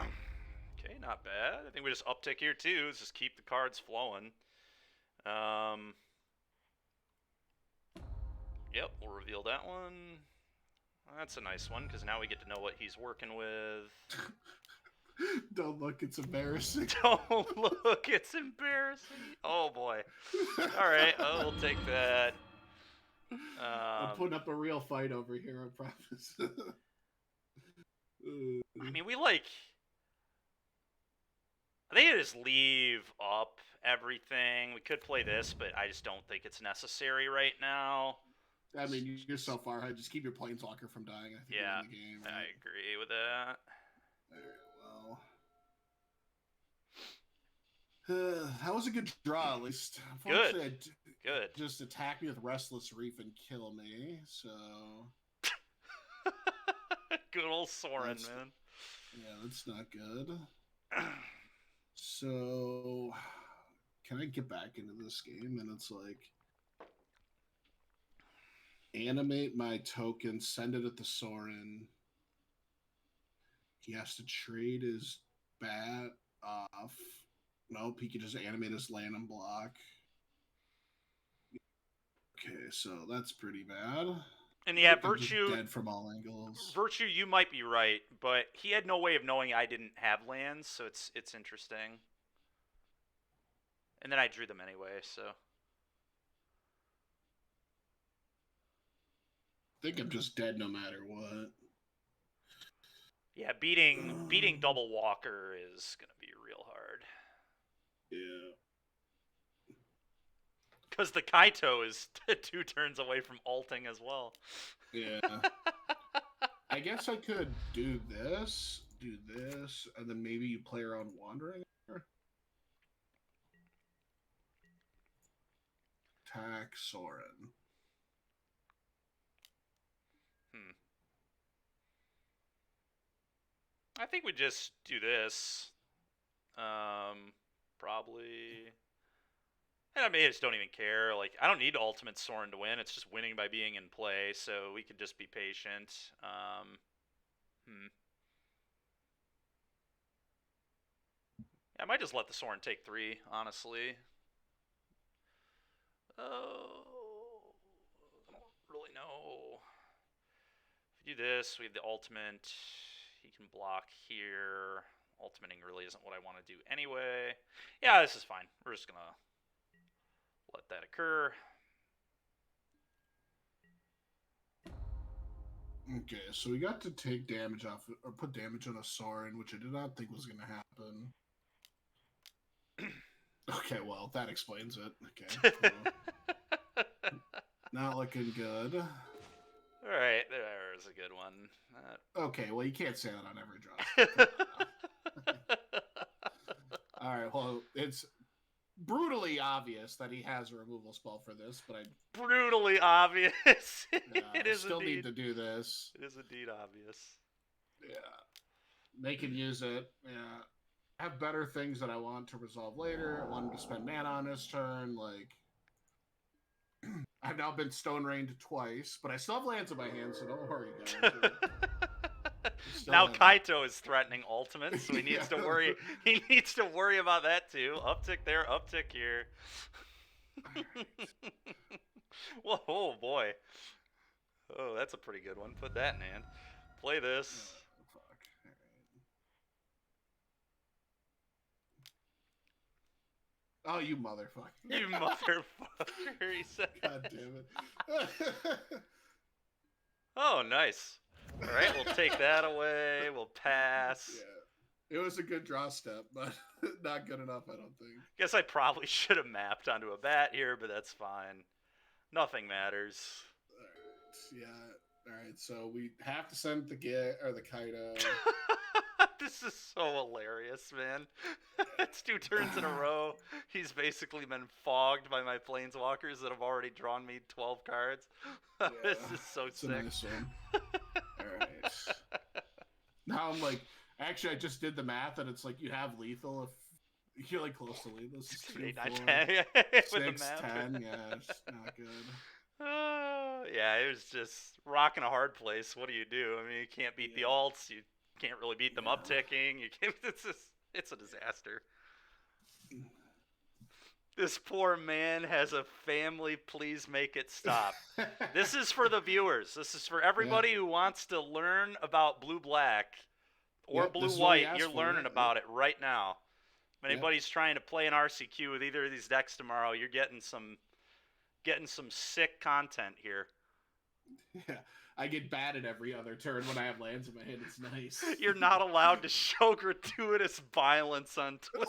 Okay, not bad. I think we just uptick here too. Let's just keep the cards flowing. Yep, we'll reveal that one. That's a nice one, because now we get to know what he's working with. Don't look, it's embarrassing. Don't look, it's embarrassing. Oh boy. Alright, we'll take that. I'm putting up a real fight over here, I promise. I mean, I think I just leave up everything. We could play this, but I just don't think it's necessary right now. I mean, you're so far ahead. Just keep your planeswalker from dying. I think yeah, in the game, right? I agree with that. Well, that was a good draw, at least. Good. Just attack me with Restless Reef and kill me. So. Good old Soren, man. Yeah, that's not good. So, can I get back into this game? And it's like, animate my token, send it at the Soren. He has to trade his bat off. Nope, he can just animate his land and block. Okay, so that's pretty bad. And I yeah, think I'm just Virtue, dead from all angles. Virtue, you might be right, but he had no way of knowing I didn't have lands, so it's interesting. And then I drew them anyway, so. I think I'm just dead no matter what. Yeah, beating Double Walker is gonna be real hard. Yeah. Because the Kaito is 2 turns away from alting as well. Yeah. I guess I could do this, and then maybe you play around Wandering. Attack Soren. I think we just do this. Probably. And I mean, I just don't even care. Like, I don't need Ultimate Soren to win. It's just winning by being in play, so we could just be patient. Yeah, I might just let the Soren take 3, honestly. Oh, I don't really know. If we do this, we have the ultimate. He can block here. Ultimating really isn't what I want to do anyway. Yeah, this is fine. We're just going to let that occur. Okay, so we got to take damage off, or put damage on a Soren, which I did not think was going to happen. Okay, well, that explains it. Okay. Cool. Not looking good. Alright, there's a good one. Okay, well, you can't say that on every draw. Alright, well, it's brutally obvious that he has a removal spell for this, but I... Brutally obvious. It is still indeed. need to do this. It is indeed obvious. Yeah. They can use it. Yeah. I have better things that I want to resolve later. I want him to spend mana on his turn. Like, I've now been stone rained twice, but I still have lands in my hand, so don't worry, guys. Now Kaito is threatening ultimate, so he needs to worry. He needs to worry about that too. Uptick there, uptick here. Whoa, oh boy. Oh, that's a pretty good one. Put that in hand. Play this. Oh, you motherfucker. You motherfucker, he said. God damn it. Oh, nice. Alright, we'll take that away. We'll pass. Yeah. It was a good draw step, but not good enough, I don't think. Guess I probably should have mapped onto a bat here, but that's fine. Nothing matters. Alright, yeah. Alright, so we have to send the Kaito. This is so hilarious, man. It's 2 turns in a row. He's basically been fogged by my planeswalkers that have already drawn me 12 cards. Yeah, this is so it's sick. A nice one. Alright. Now I'm like, actually, I just did the math, and it's like you have lethal if you're like close to lethal. 8, 9, 10. With 6, the math. 10. Yeah, it's not good. Yeah, it was just rocking a hard place. What do? I mean, you can't beat the alts. You can't really beat them upticking. You can't. It's a disaster. This poor man has a family. Please make it stop. This is for the viewers. This is for everybody who wants to learn about blue-black or blue-white. You're learning about it right now. If anybody's trying to play an RCQ with either of these decks tomorrow, you're getting some sick content here. Yeah. I get batted every other turn when I have lands in my hand. It's nice. You're not allowed to show gratuitous violence on Twitch.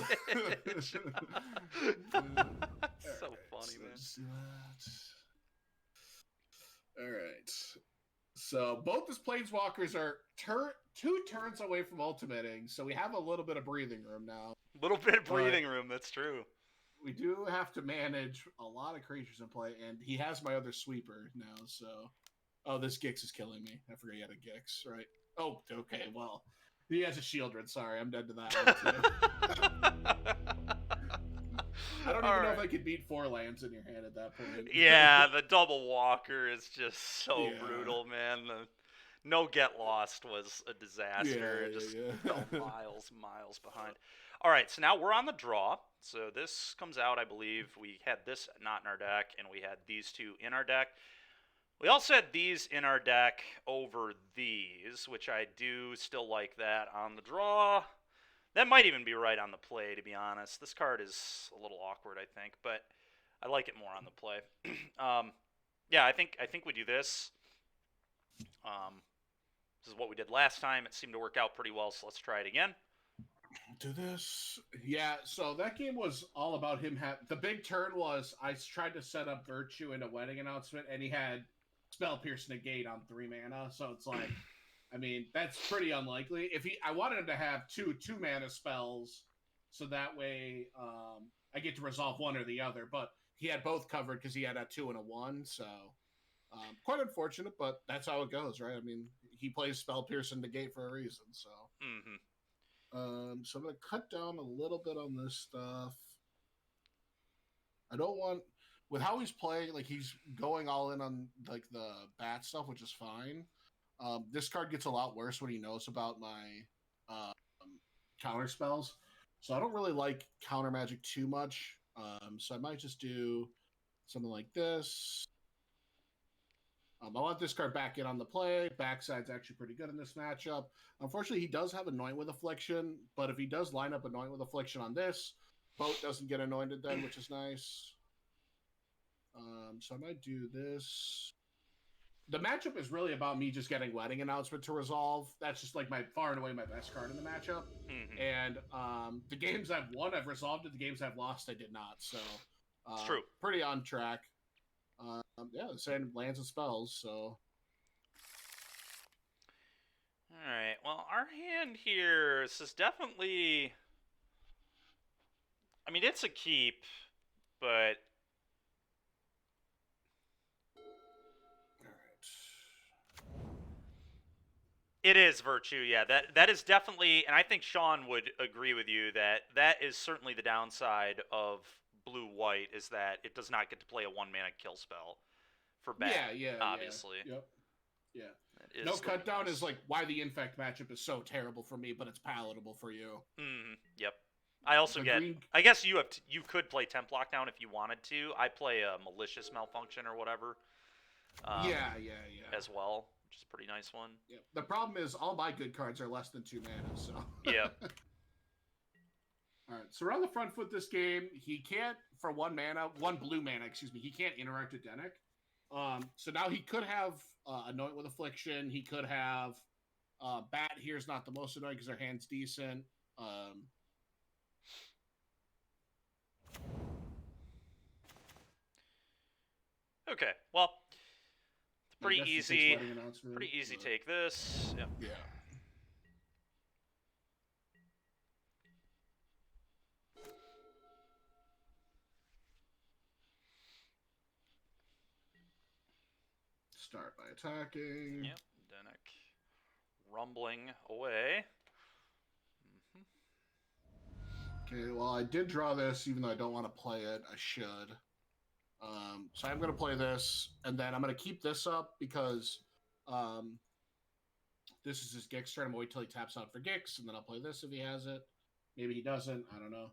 That's so funny, man. Alright. So both his planeswalkers are 2 turns away from ultimating, so we have a little bit of breathing room now. A little bit of breathing room, that's true. We do have to manage a lot of creatures in play, and he has my other sweeper now, so... Oh, this Gix is killing me. I forgot he had a Gix, right? Oh, okay, well. He has a Shieldred. Sorry, I'm dead to that one, too. I don't even know if I could beat 4 lands in your hand at that point. Yeah, the double walker is just so brutal, man. The no get lost was a disaster. Miles behind. All right, so now we're on the draw. So this comes out, I believe. We had this not in our deck, and we had these 2 in our deck. We also had these in our deck over these, which I do still like that on the draw. That might even be right on the play, to be honest. This card is a little awkward, I think, but I like it more on the play. Yeah, I think we do this. This is what we did last time. It seemed to work out pretty well, so let's try it again. Do this. Yeah, so that game was all about him. The big turn was I tried to set up Virtue in a wedding announcement, and he had Spell Pierce Negate on 3 mana. So it's like, I mean, that's pretty unlikely. I wanted him to have two mana spells, so that way I get to resolve one or the other. But he had both covered because he had a 2 and a 1. So quite unfortunate, but that's how it goes, right? I mean, he plays Spell Pierce and Negate for a reason. So. Mm-hmm. So I'm gonna cut down a little bit on this stuff. I don't want with how he's playing, like he's going all in on like the bat stuff, which is fine. This card gets a lot worse when he knows about my counter spells. So I don't really like counter magic too much. So I might just do something like this. I want this card back in on the play. Backside's actually pretty good in this matchup. Unfortunately, he does have Anoint with Affliction, but if he does line up Anoint with Affliction on this, Boat doesn't get anointed then, which is nice. So I might do this. The matchup is really about me just getting Wedding Announcement to resolve. That's just like far and away my best card in the matchup. Mm-hmm. And the games I've won, I've resolved it. The games I've lost, I did not. So It's true. Pretty on track. Yeah, the same lands and spells, so. Alright, well, our hand here, this is definitely... I mean, it's a keep, but... It is Virtue, yeah. That is definitely, and I think Sean would agree with you that is certainly the downside of blue-white, is that it does not get to play a 1-mana kill spell for bad, obviously. Yeah. Yep. Yeah. No cut down is like why the Infect matchup is so terrible for me, but it's palatable for you. Yep. I also I guess you could play Temp Lockdown if you wanted to. I play a Malicious Malfunction or whatever. Yeah. As well, which is a pretty nice one. Yeah. The problem is all my good cards are less than 2 mana, so. Yeah. All right, so we're on the front foot this game. He can't, for 1 blue mana, he can't interact with Denick. So now he could have Anoint with Affliction. He could have Bat here's not the most annoying because their hand's decent. Okay, well, it's pretty easy. Pretty easy take this. Yep. Yeah. Start by attacking. Yep, Denick rumbling away. Okay, well, I did draw this, even though I don't want to play it. I should. So I'm going to play this, and then I'm going to keep this up because this is his Gix turn. I'm going to wait till he taps out for Gix, and then I'll play this if he has it. Maybe he doesn't. I don't know.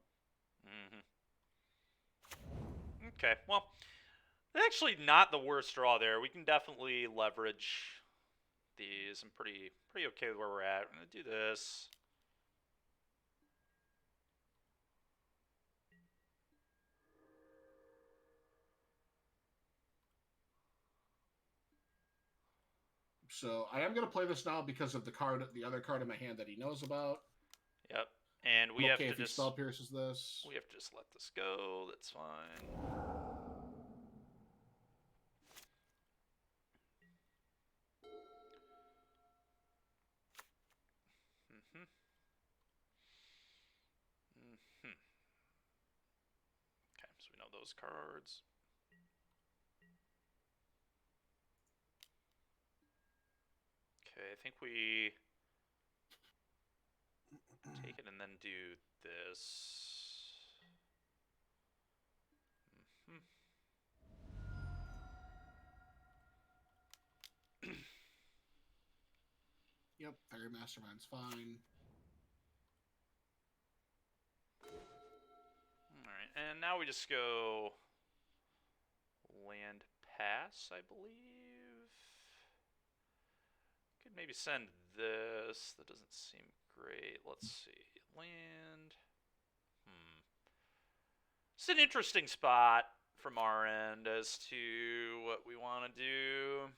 Okay, well, actually not the worst draw there. We can definitely leverage these. I'm pretty okay with where we're at. I'm going to do this. So I am going to play this now because of the other card in my hand that he knows about. Yep, and we have to if he spell pierces this. We have to just let this go. That's fine. Okay, so we know those cards. Okay, I think we take it and then do this. Yep, Fairy Mastermind's fine. Alright, and now we just go land pass, I believe. Could maybe send this. That doesn't seem great. Let's see. Land. It's an interesting spot from our end as to what we want to do.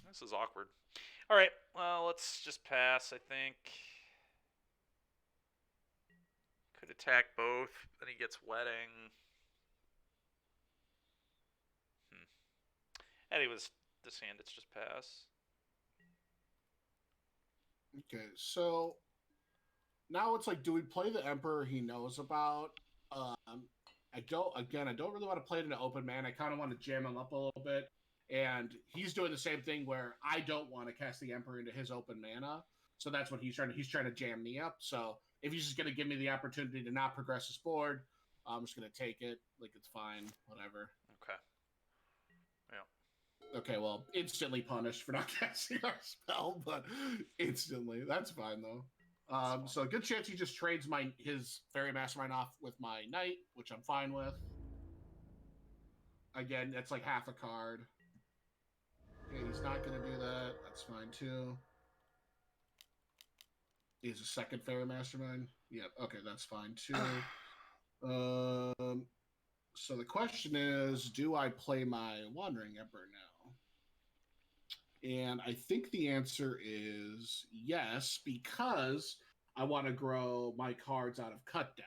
This is awkward. All right, well, let's just pass, I think. Could attack both, then he gets wedding. Anyways, this hand, it's just pass. Okay, so now it's like, do we play the Emperor he knows about? I don't really want to play it in an open man. I kind of want to jam him up a little bit. And he's doing the same thing where I don't want to cast the Emperor into his open mana. So that's what he's trying to jam me up. So if he's just going to give me the opportunity to not progress his board, I'm just going to take it. Like, it's fine. Whatever. Okay. Yeah. Okay, well, instantly punished for not casting our spell, but instantly. That's fine, though. So a good chance he just trades his Fairy Mastermind off with my Knight, which I'm fine with. Again, that's like half a card. Okay, he's not going to do that. That's fine, too. He's a second Fairy Mastermind. Yep, okay, that's fine, too. So the question is, do I play my Wandering Emperor now? And I think the answer is yes, because I want to grow my cards out of cut down.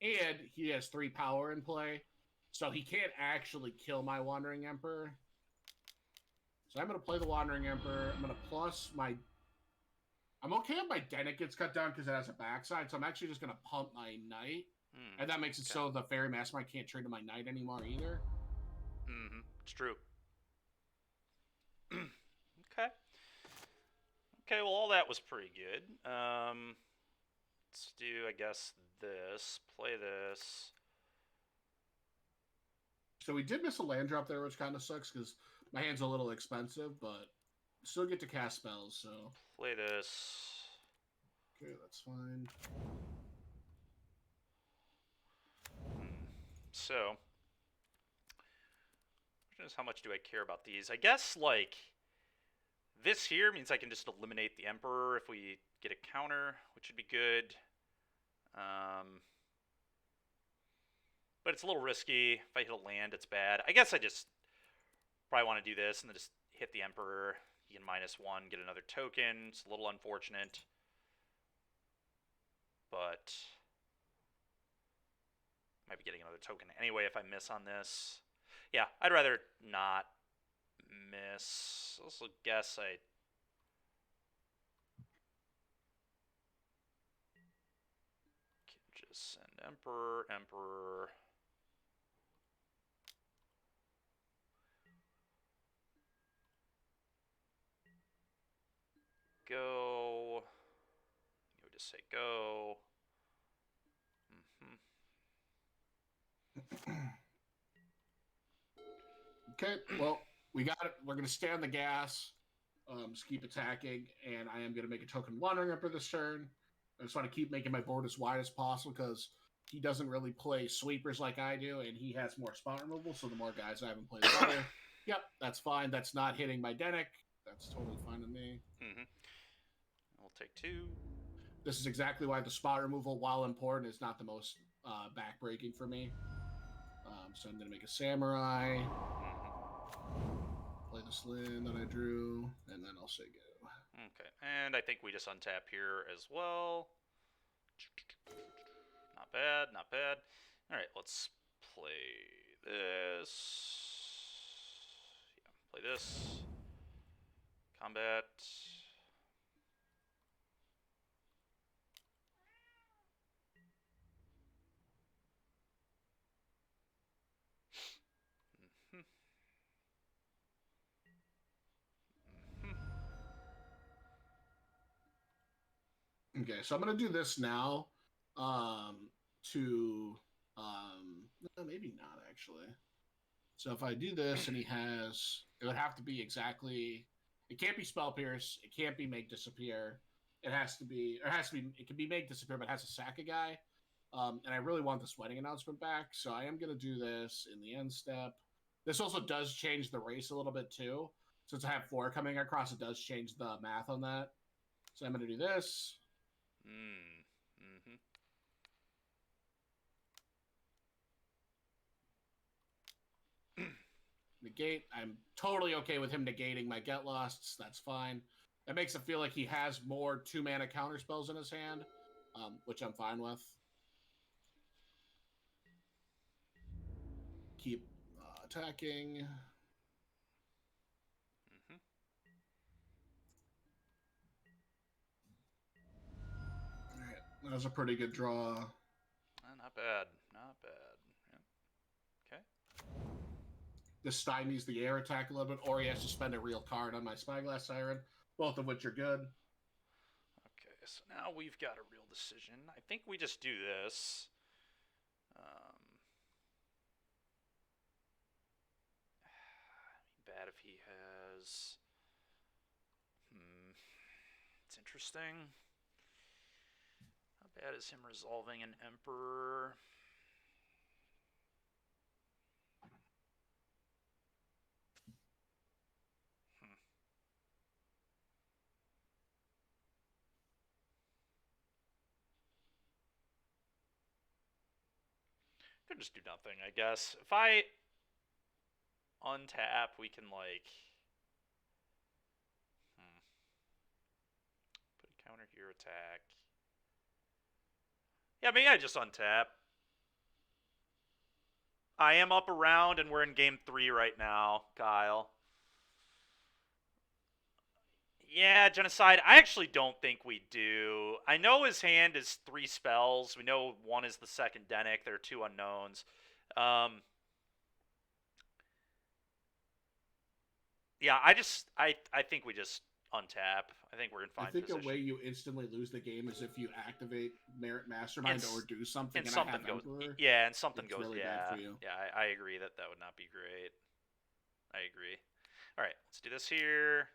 And he has 3 power in play, so he can't actually kill my Wandering Emperor. So I'm going to play the Wandering Emperor. I'm going to plus my... I'm okay if my Dennet gets cut down because it has a backside, so I'm actually just going to pump my Knight. And that makes it so the Fairy Mastermind can't trade to my Knight anymore either. It's true. Okay. Okay, well, all that was pretty good. Let's do, I guess, this. Play this. So we did miss a land drop there, which kind of sucks because my hand's a little expensive, but still get to cast spells, so... Play this. Okay, that's fine. So, how much do I care about these? I guess, like, this here means I can just eliminate the Emperor if we get a counter, which would be good. But it's a little risky. If I hit a land, it's bad. I guess I just probably want to do this and then just hit the Emperor. He can -1, get another token. It's a little unfortunate. But might be getting another token anyway if I miss on this. Yeah, I'd rather not miss. Also guess I... can just send Emperor, Emperor... Go. You would just say go. Okay, well, we got it. We're going to stay on the gas. Just keep attacking, and I am going to make a token Wandering Emperor this turn. I just want to keep making my board as wide as possible because he doesn't really play sweepers like I do, and he has more spot removal, so the more guys I have in play, the better. Yep, that's fine. That's not hitting my Dennet. That's totally fine with me. We'll take 2. This is exactly why the spot removal, while important, is not the most backbreaking for me. So I'm going to make a Samurai. Play the Slin that I drew, and then I'll say go. Okay, and I think we just untap here as well. Not bad, not bad. All right, let's play this. Yeah, play this. Combat. Okay, so I'm gonna do this now. Maybe not actually. So if I do this and he has, it would have to be exactly. It can't be Spell Pierce. It can't be Make Disappear. it has to be, it can be made disappear, but it has to sack a guy. And I really want the sweating announcement back, so I am going to do this in the end step. This also does change the race a little bit too. Since I have 4 coming across, it does change the math on that. So I'm going to do this. Mm-hmm. Negate. I'm totally okay with him negating my get losts. That's fine. That makes it feel like he has more 2-mana counter spells in his hand, which I'm fine with. Keep attacking. Mm-hmm. All right, that was a pretty good draw. Not bad. Not bad. Yeah. Okay. This stymies the air attack a little bit, or he has to spend a real card on my Spyglass Siren, both of which are good. Okay, so now we've got a real decision. I think we just do this. Bad if he has... It's interesting. How bad is him resolving an Emperor? Could just do nothing, I guess. If I untap, we can, like... Put a counter here, attack. Yeah, maybe I just untap. I am up around, and we're in game 3 right now, Kyle. Yeah, Genocide. I actually don't think we do. I know his hand is 3 spells. We know one is the second Denic. There are 2 unknowns. Yeah, I think we just untap. I think we're in fine position. I think a way you instantly lose the game is if you activate Merit Mastermind or do something, and something goes. Emperor. Yeah, and something goes. Really yeah, bad for you. Yeah, I agree that would not be great. I agree. All right, let's do this here.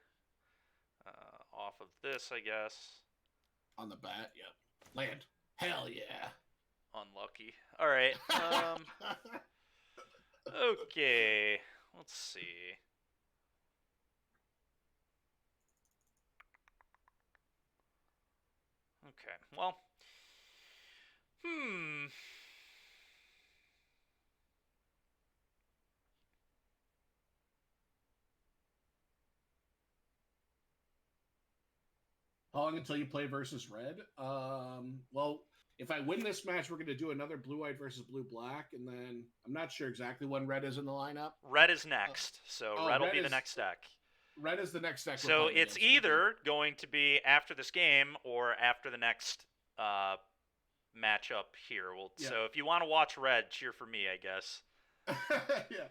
Off of this, I guess. On the bat, yep. Land. Hell yeah. Unlucky. All right. Okay. Let's see. Okay. Well. How long until you play versus red? Well, if I win this match, we're going to do another blue-white versus blue-black, and then I'm not sure exactly when red is in the lineup. Red is next, so red will be the next deck. Red is the next deck. So it's either going to be after this game or after the next matchup here. Yeah. So if you want to watch red, cheer for me, I guess. Yeah.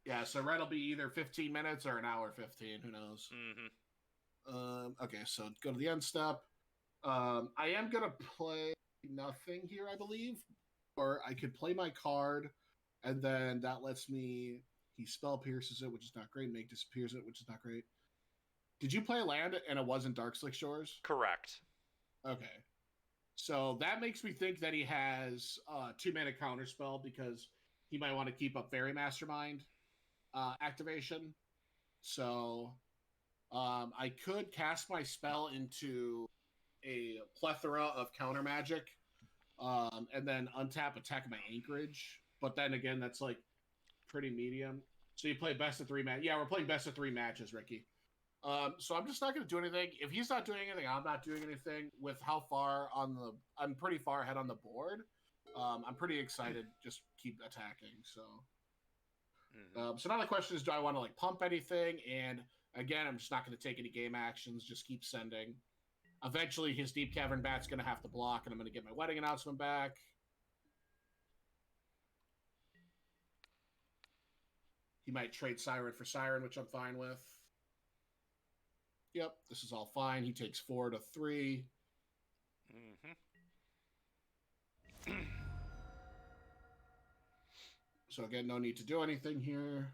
Yeah, so red will be either 15 minutes or an hour 15. Who knows? Okay, so go to the end step. I am going to play nothing here, I believe. Or I could play my card, and then that lets me... He spell pierces it, which is not great. Make disappears it, which is not great. Did you play land and it wasn't Darkslick Shores? Correct. Okay. So that makes me think that he has 2-mana counterspell because he might want to keep up Fairy Mastermind activation. So I could cast my spell into a plethora of counter magic and then untap attack my Anchorage. But then again, that's like pretty medium. So you play best of 3 matches. Yeah, we're playing best of 3 matches, Ricky. So I'm just not going to do anything. If he's not doing anything, I'm not doing anything. With how far I'm pretty far ahead on the board. I'm pretty excited. Just keep attacking. So, so now the question is, do I want to like pump anything? And again, I'm just not going to take any game actions. Just keep sending. Eventually, his Deep Cavern Bat's going to have to block, and I'm going to get my wedding announcement back. He might trade Siren for Siren, which I'm fine with. Yep, this is all fine. He takes 4 to 3. So again, no need to do anything here.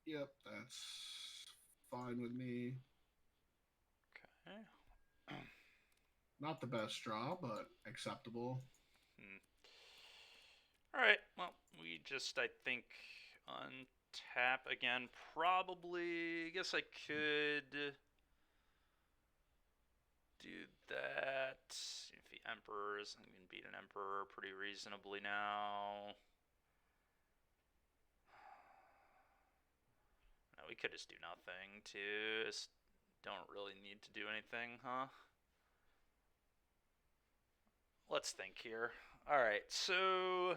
Yep, that's fine with me. Okay. Not the best draw, but acceptable. All right. Well, we just, I think, untap again. Probably. I guess I could do that. If the Emperor's, I can beat an Emperor pretty reasonably now. No, we could just do nothing too. Just don't really need to do anything, huh? Let's think here. All right, so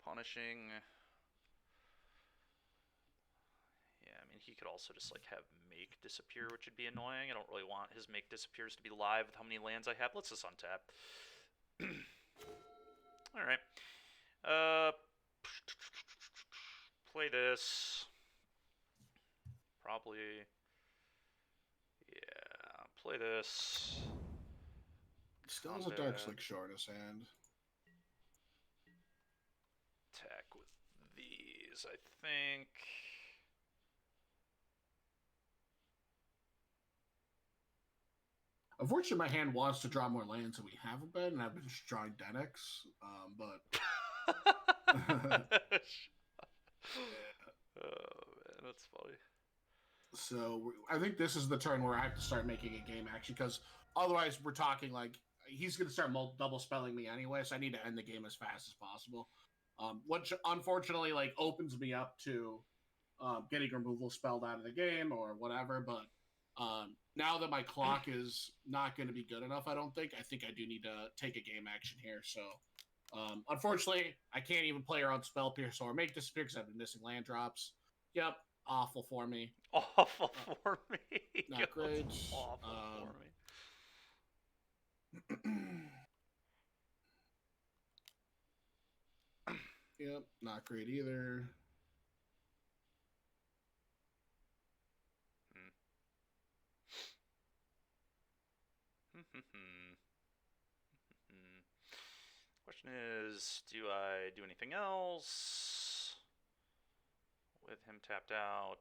punishing. Yeah, I mean he could also just like have make disappear, which would be annoying. I don't really want his make disappears to be live with how many lands I have. Let's just untap. All right. Play this. Probably. Yeah. Play this. Still has a dark slick shortest hand. Attack with these, I think. Unfortunately, my hand wants to draw more lands than we haven't been, and I've been just drawing Denix, but... Oh, man, that's funny. So, I think this is the turn where I have to start making a game, actually, because otherwise we're talking, like, he's going to start double spelling me anyway, so I need to end the game as fast as possible. Which, unfortunately, like, opens me up to getting removal spelled out of the game or whatever, but now that my clock is not going to be good enough, I think I do need to take a game action here. So, unfortunately, I can't even play around Spell Pierce or Make Disappear because I've been missing land drops. Yep, awful for me. Awful for me. Not great. Awful for me. Yep, not great either. Question is, do I do anything else with him tapped out?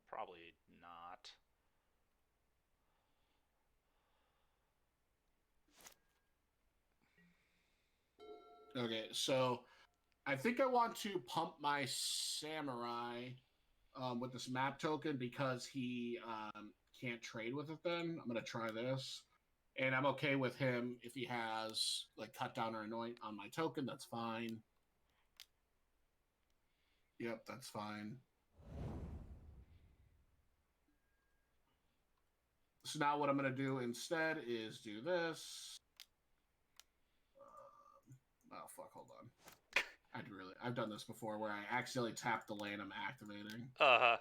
Probably not. Okay, so I think I want to pump my Samurai with this map token because he can't trade with it then. I'm going to try this. And I'm okay with him if he has like cut down or anoint on my token. That's fine. Yep, that's fine. So now what I'm going to do instead is do this. Oh, fuck, hold on. I've done this before where I accidentally tap the land I'm activating. Uh-huh.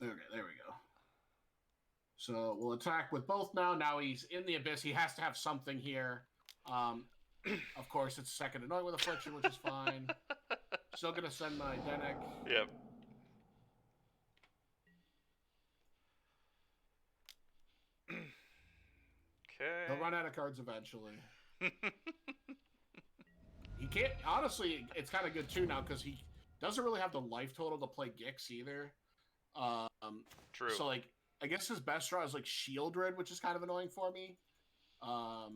Okay, there we go. So we'll attack with both now. Now he's in the Abyss. He has to have something here. Of course, it's second annoying with Affliction, which is fine. Still going to send my Denek. Yep. Okay. He'll run out of cards eventually. He can't... Honestly, it's kind of good, too, now, because he doesn't really have the life total to play Gix, either. True. So, like, I guess his best draw is, like, Shieldred, which is kind of annoying for me. But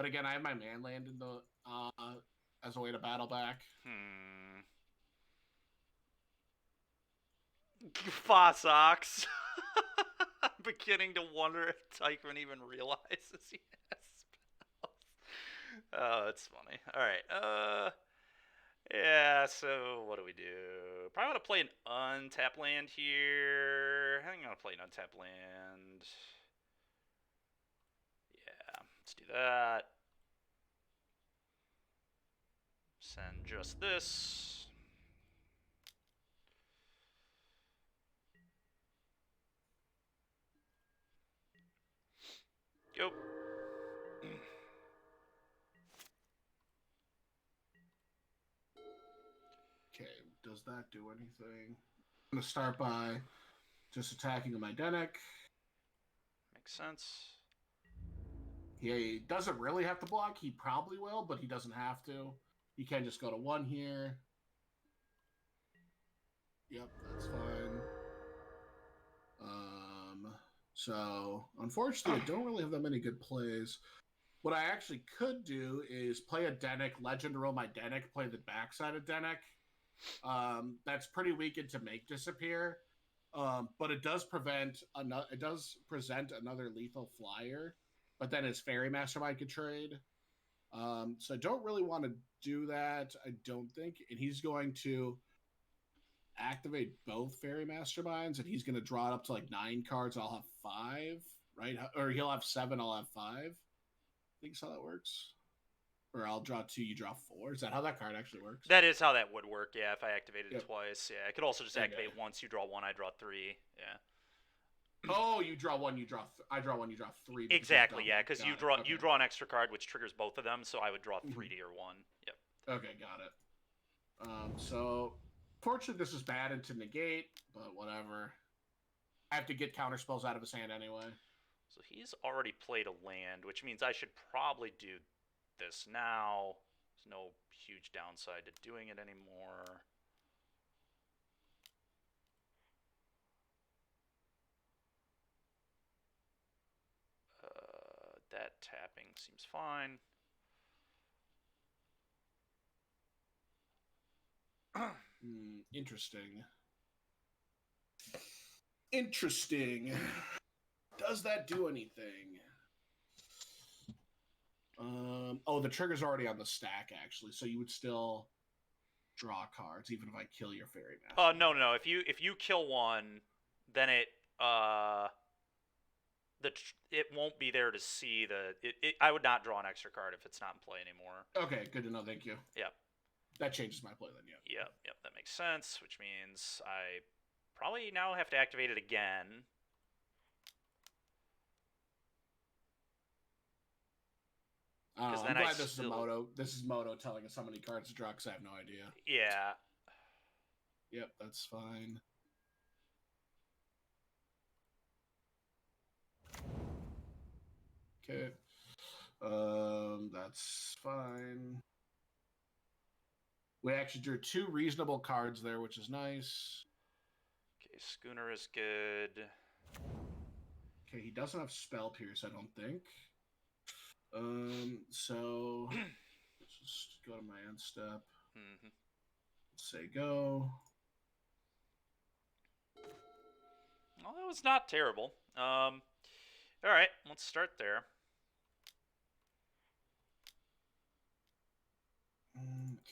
again, I have my man land in the as a way to battle back. Fossox. I'm beginning to wonder if Tychman even realizes he has spells. Oh, it's funny. Alright, yeah, so what do we do? Probably want to play an untap land here. I think I'm going to play an untap land. Yeah, let's do that. Send just this. Go. Okay, does that do anything? I'm going to start by just attacking my Denek. makes sense. He doesn't really have to block. He probably will, but he doesn't have to. He can just go to 1 here. Yep, that's fine. So unfortunately, I don't really have that many good plays. What I actually could do is play a Denic, legend roll my Denic, play the backside of Denic. That's pretty weak into make disappear. But it does present another lethal flyer, but then his Fairy Mastermind could trade. So I don't really want to do that, I don't think. And he's going to activate both Fairy Masterminds, and he's going to draw it up to like 9 cards. I'll have 5, right? Or he'll have 7, I'll have 5. I think that's how that works. Or I'll draw 2, you draw 4. Is that how that card actually works? That is how that would work, yeah, if I activated Yep. it twice. Yeah, I could also just activate once, you draw 1, I draw 3. Yeah. Oh, you draw 1, I draw 1, you draw 3. Exactly, yeah, because you draw Okay. you draw an extra card which triggers both of them, so I would draw 3 to your 1. Yep. Okay, got it. So fortunately this is bad into negate, but whatever. I have to get counter spells out of his hand anyway. So he's already played a land, which means I should probably do this now. There's no huge downside to doing it anymore. That tapping seems fine. Interesting. Interesting. Does that do anything? Oh, the trigger's already on the stack, actually, so you would still draw cards, even if I kill your Fairy Master. No. If you kill one, then it won't be there to see I would not draw an extra card if it's not in play anymore. Okay, good to know. Thank you. Yep. That changes my play then. Yep. That makes sense. Which means I probably now have to activate it again. I'm glad this is a Moto. This is Moto telling us how many cards to draw because I have no idea. Yeah. Yep, that's fine. Okay. That's fine. We actually drew 2 reasonable cards there, which is nice. Okay, Schooner is good. Okay, he doesn't have Spell Pierce, I don't think. So let's just go to my end step. Say go. Well, that was not terrible. All right, let's start there.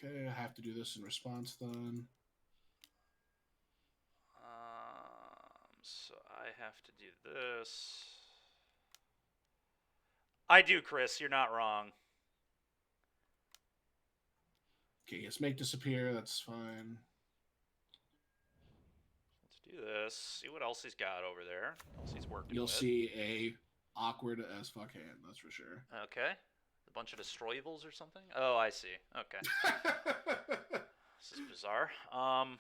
Okay, I have to do this in response then. So I have to do this. I do, Chris. You're not wrong. Okay, yes, make disappear. That's fine. Let's do this. See what else he's got over there. What else he's working You'll with. see a awkward as fuck hand. That's for sure. Okay. A bunch of destroy evils or something. Oh, I see. Okay. This is bizarre. I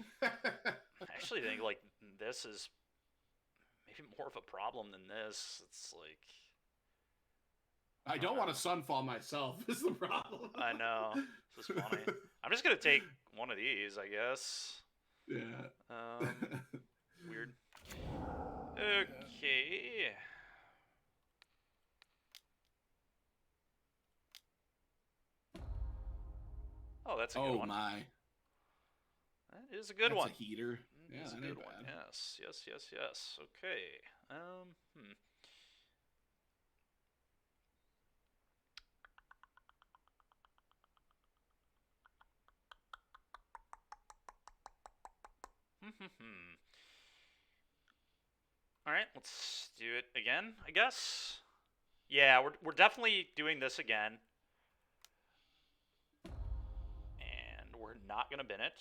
actually think like this is maybe more of a problem than this. It's like I don't want to sunfall myself. Is the problem? I know. This is funny. I'm just gonna take one of these, I guess. Yeah. Weird. Okay. Oh, that's a good one. Oh my. That is a good one. That's a heater. Yeah, that's a good one. Yes. Okay. All right, let's do it again, I guess. Yeah, we're definitely doing this again. And we're not going to bin it.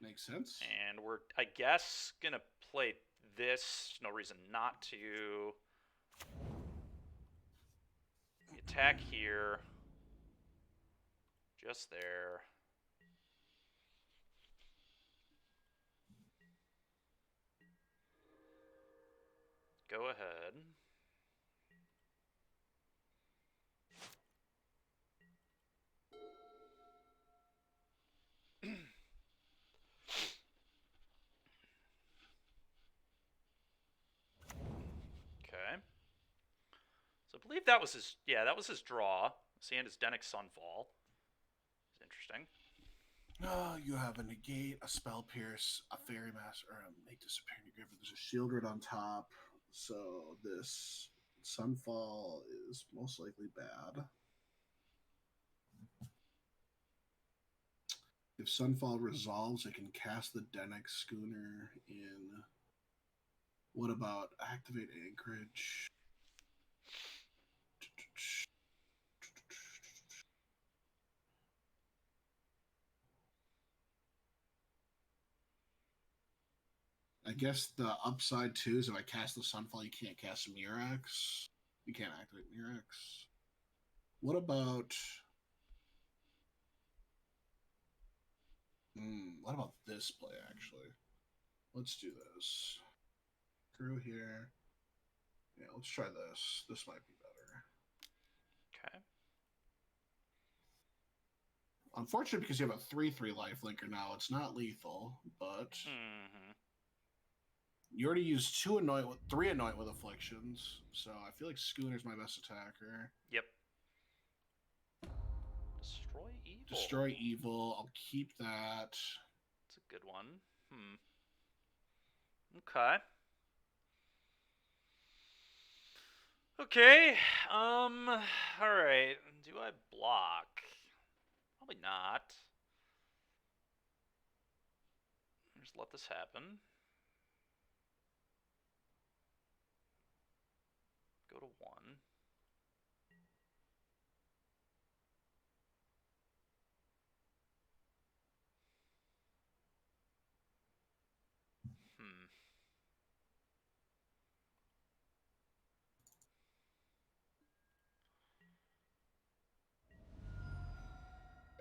Makes sense. And we're, I guess, going to play this. No reason not to. Attack here. Just there. Go ahead. believe that was his. Yeah, that was his draw. See, and his Dennick Sunfall. It's interesting. You have a negate, a spell pierce, a fairy mask, or a make disappear in your grave. There's a shield grid on top, so this Sunfall is most likely bad. If Sunfall resolves, it can cast the Dennick Schooner in. What about activate Anchorage? I guess the upside too is if I cast the Sunfall, you can't cast Mirax. You can't activate Mirax. What about? What about this play? Actually, let's do this. Screw here. Yeah, let's try this. This might be better. Okay. Unfortunately, because you have a 3/3 lifelinker now, it's not lethal, but you already used 3 anoint with afflictions, so I feel like Schooner's my best attacker. Yep. Destroy evil. Destroy evil. I'll keep that. That's a good one. Okay. Okay. All right. Do I block? Probably not. Just let this happen. Go to 1.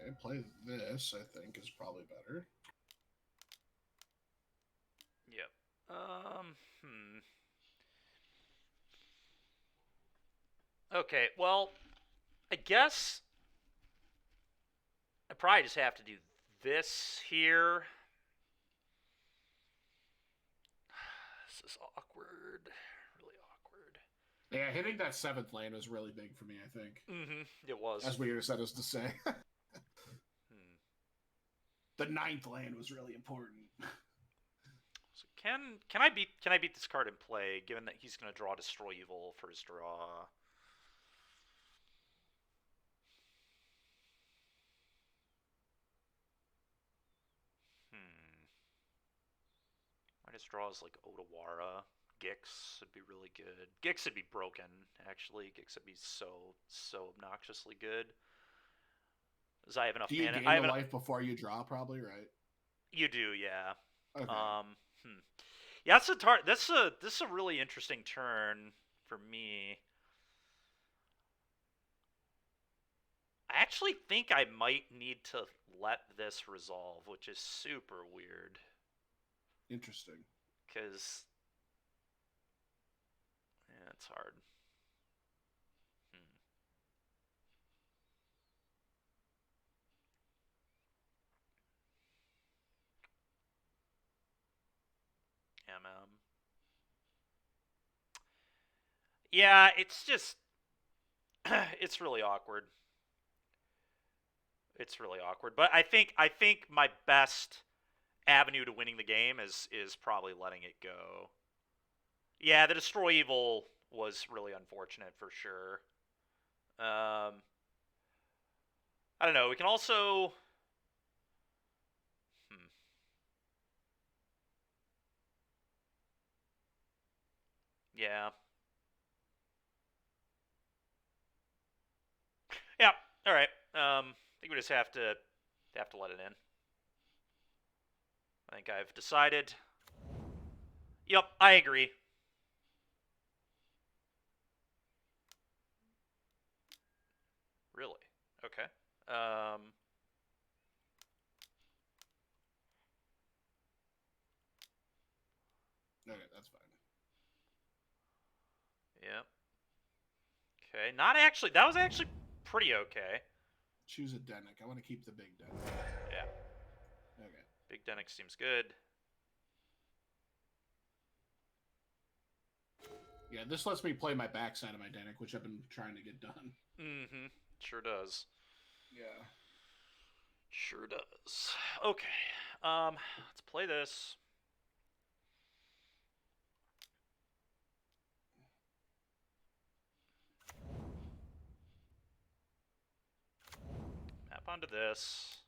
Okay, play this, I think, is probably better. Yep. Okay, well, I guess I probably just have to do this here. This is awkward. Really awkward. Yeah, hitting that 7th lane was really big for me, I think. It was. As weird as that is to say. The 9th lane was really important. So can I beat this card in play, given that he's going to draw Destroy Evil for his draw? My draw is like Otawara. Gix would be really good. Gix would be broken, actually. Gix would be so obnoxiously good. Because I have enough mana. Do you gain a life before you draw, probably, right? You do, yeah. Okay. Yeah, this is a really interesting turn for me. I actually think I might need to let this resolve, which is super weird. Interesting. Because yeah, it's hard. Yeah, it's just it's really awkward. It's really awkward. But I think my best avenue to winning the game is probably letting it go. Yeah, the Destroy Evil was really unfortunate for sure. I don't know. We can also yeah. Yeah. All right. I think we just have to let it in. I think I've decided. Yep, I agree. Really? Okay. Okay, that's fine. Yep. Okay. Not actually. That was actually pretty okay. Choose a Dennick. I want to keep the big Dennick. Yeah. Okay. Big Dennick seems good. Yeah, this lets me play my backside of my deck, which I've been trying to get done. Mm-hmm. Sure does. Yeah. Sure does. Okay. Let's play this. Map onto this.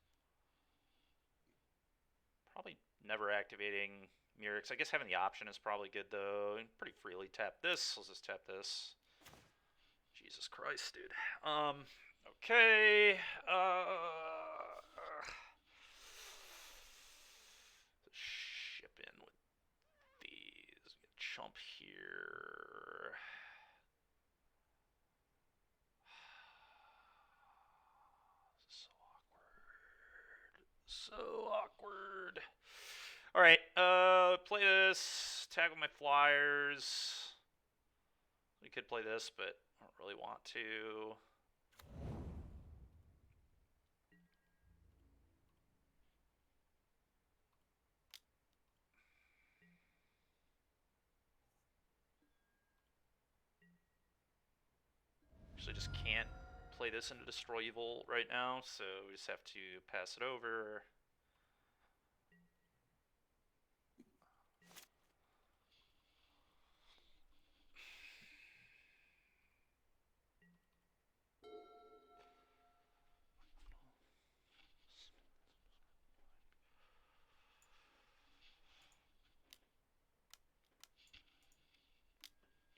Probably never activating Mirix. I guess having the option is probably good, though. Pretty freely tap this. Let's just tap this. Jesus Christ, dude. Okay. Ship in with these. Chump here. So awkward. So awkward. Alright, play this. Tag with my flyers. We could play this, but I don't really want to. Actually, just can't play this into Destroy Evil right now, so we just have to pass it over.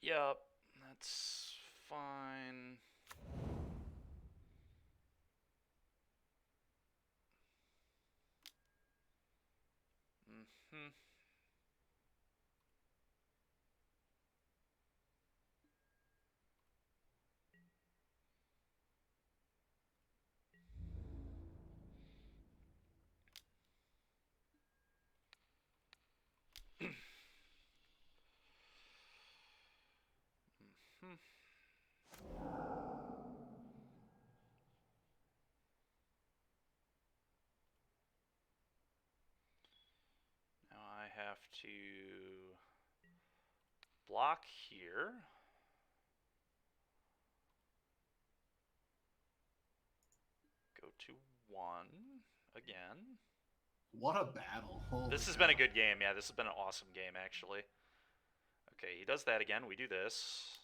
Yep, that's fine. Mm-hmm. Mm-hmm. Now I have to block here. Go to 1 again. What a battle. Holy This has cow. been a good game. Yeah, this has been an awesome game, actually. Okay, he does that again. We do this.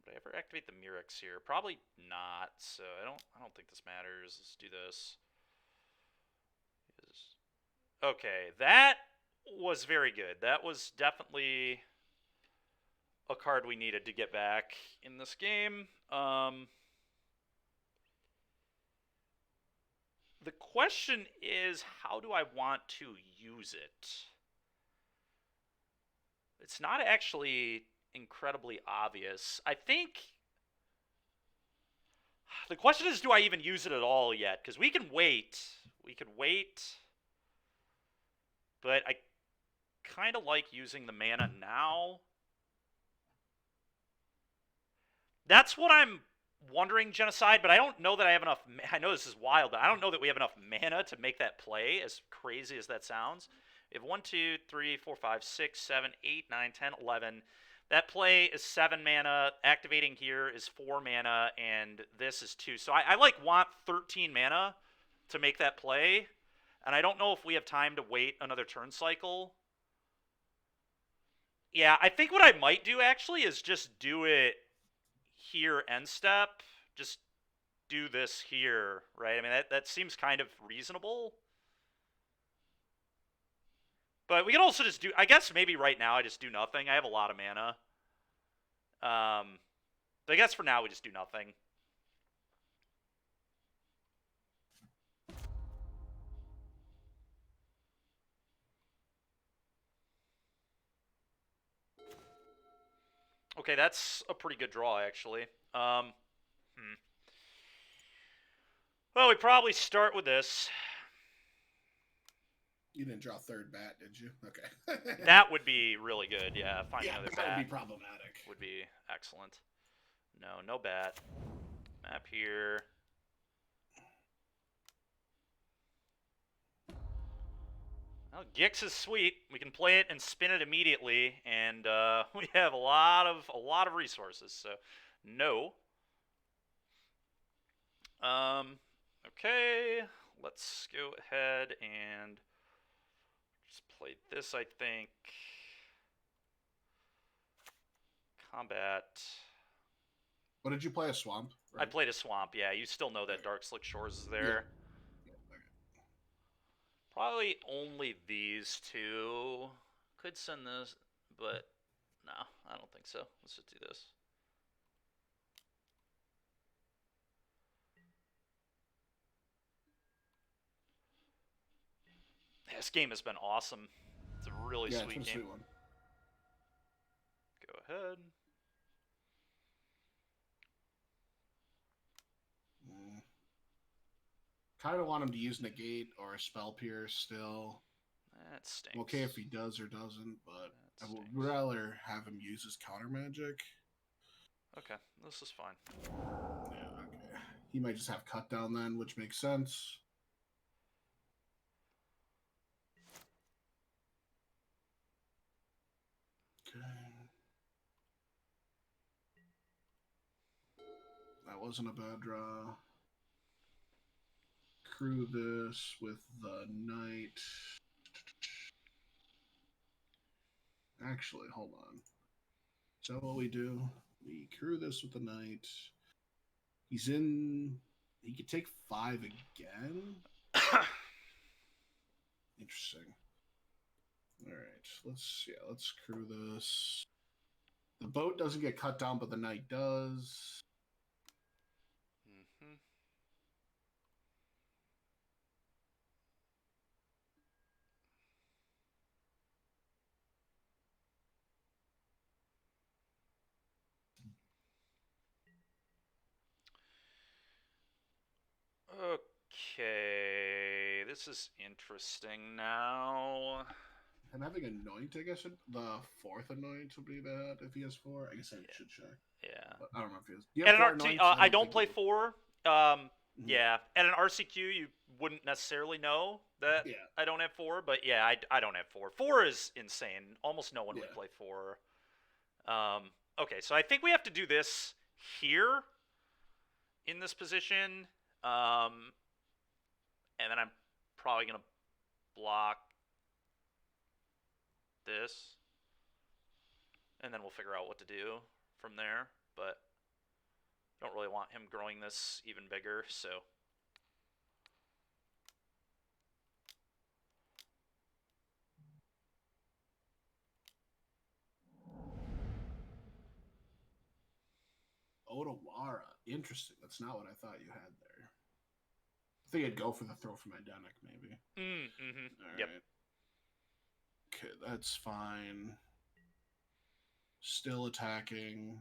Would I ever activate the Mirix here? Probably not. So I don't think this matters. Let's do this. Okay, that was very good. That was definitely a card we needed to get back in this game. The question is, how do I want to use it? It's not actually incredibly obvious. I think the question is, do I even use it at all yet? Because we can wait. We could wait. But I kind of like using the mana now. That's what I'm wondering, Genocide, but I don't know that I have enough. I know this is wild, but I don't know that we have enough mana to make that play, as crazy as that sounds. We have 1, 2, 3, 4, 5, 6, 7, 8, 9, 10, 11. That play is 7 mana. Activating here is 4 mana, and this is 2. So I like want 13 mana to make that play, and I don't know if we have time to wait another turn cycle. Yeah, I think what I might do actually is just do it here end step. Just do this here, right? I mean, that seems kind of reasonable. But we can also just do, I guess maybe right now I just do nothing. I have a lot of mana. So I guess for now we just do nothing. Okay, that's a pretty good draw, actually. Well, we probably start with this. You didn't draw third bat, did you? Okay. That would be really good, yeah. Finding another that bat would be problematic. would be excellent. No bat. Map here. Well, Gix is sweet. We can play it and spin it immediately, and we have a lot of resources. So, no. Okay, let's go ahead and just play this. I think combat. What did you play? A swamp? I played a swamp. Yeah, you still know that Dark Slick Shores is there. Yeah. Okay. Probably only these two. Could send this, but no, I don't think so. Let's just do this. This game has been awesome. It's a really sweet game. Sweet one. Go ahead. Kind of want him to use negate or a spell pierce still. That stinks. I'm okay if he does or doesn't, but I would rather have him use his counter magic. Okay, this is fine. Yeah, okay. He might just have cut down then, which makes sense. Okay. That wasn't a bad draw. Crew this with the knight. Actually, hold on. So what we do? We crew this with the knight. He's in. He could take 5 again. Interesting. All right, let's crew this. The boat doesn't get cut down, but the knight does. Okay, this is interesting now. And having anoint, I guess the 4th anoint would be bad if he has 4. I guess I should check. Yeah. But I don't know if he has. And an I don't play 4. Yeah. At an RCQ, you wouldn't necessarily know that I don't have 4, but yeah, I don't have 4. 4 is insane. Almost no one would play 4. Okay, so I think we have to do this here in this position. And then I'm probably going to block this. And then we'll figure out what to do from there. But I don't really want him growing this even bigger, so... Otawara. Interesting. That's not what I thought you had there. I think I'd go for the throw from Idenic, maybe. Yep. Right. Okay, that's fine. Still attacking.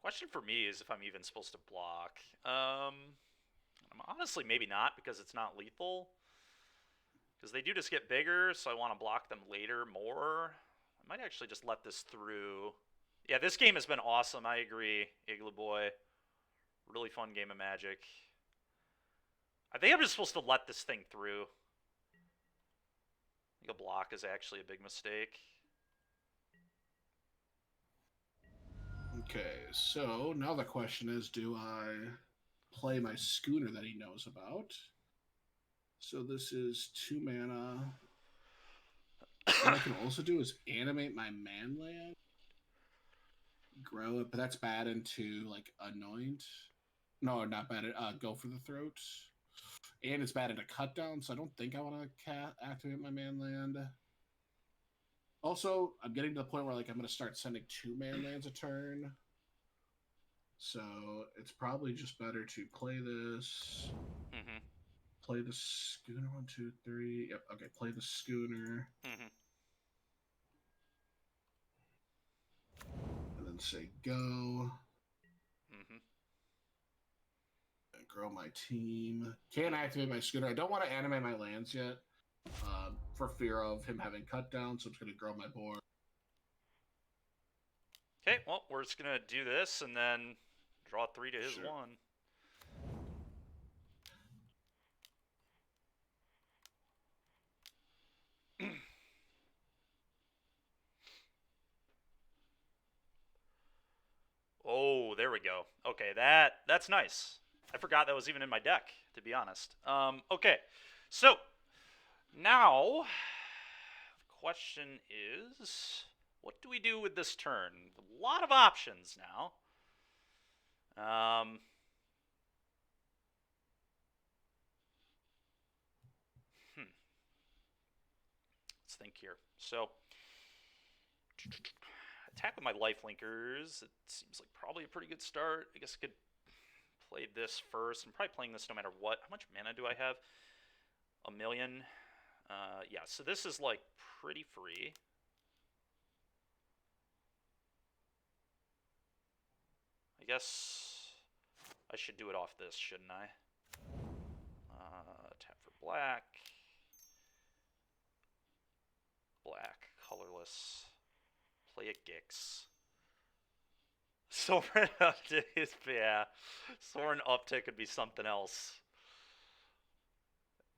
Question for me is if I'm even supposed to block. I'm honestly maybe not, because it's not lethal. Because they do just get bigger, so I want to block them later more. I might actually just let this through. Yeah, this game has been awesome. I agree, Igloo Boy. Really fun game of Magic. I think I'm just supposed to let this thing through. I think a block is actually a big mistake. Okay, so now the question is, do I play my schooner that he knows about? So this is 2 mana. What I can also do is animate my manland. Grow it, but that's bad into like anoint. No, not bad at go for the throat. And it's bad into cut down, so I don't think I want to activate my manland. Also, I'm getting to the point where like I'm going to start sending 2 manlands a turn. So it's probably just better to play this. Play the schooner 1, 2, 3. Yep. Okay. Play the schooner. And then say go. And grow my team. Can't activate my schooner. I don't want to animate my lands yet. For fear of him having cut down, so I'm just going to grow my board. Okay, well, we're just going to do this and then draw 3 to his 1. Oh, there we go. Okay, that's nice. I forgot that was even in my deck, to be honest. Okay, so now the question is, what do we do with this turn? A lot of options now. Hmm. Let's think here. So, attack with my life linkers. It seems like probably a pretty good start. I guess I could play this first. I'm probably playing this no matter what. How much mana do I have? A million. Yeah, so this is like pretty free. I guess I should do it off this, shouldn't I? Tap for black. Black, colorless. Play a Gix. Soren Uptick is, yeah. Soren Uptick could be something else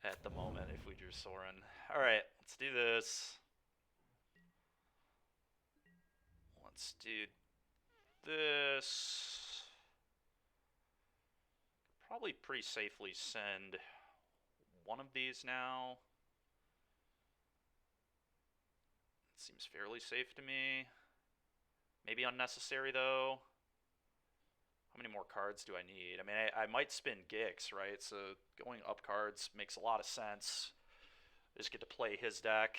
at the moment if we drew Soren. Alright, let's do this. Let's do this. Probably pretty safely send one of these now. It seems fairly safe to me. Maybe unnecessary though. How many more cards do I need? I mean, I might spin Gix, right? So going up cards makes a lot of sense. Just get to play his deck.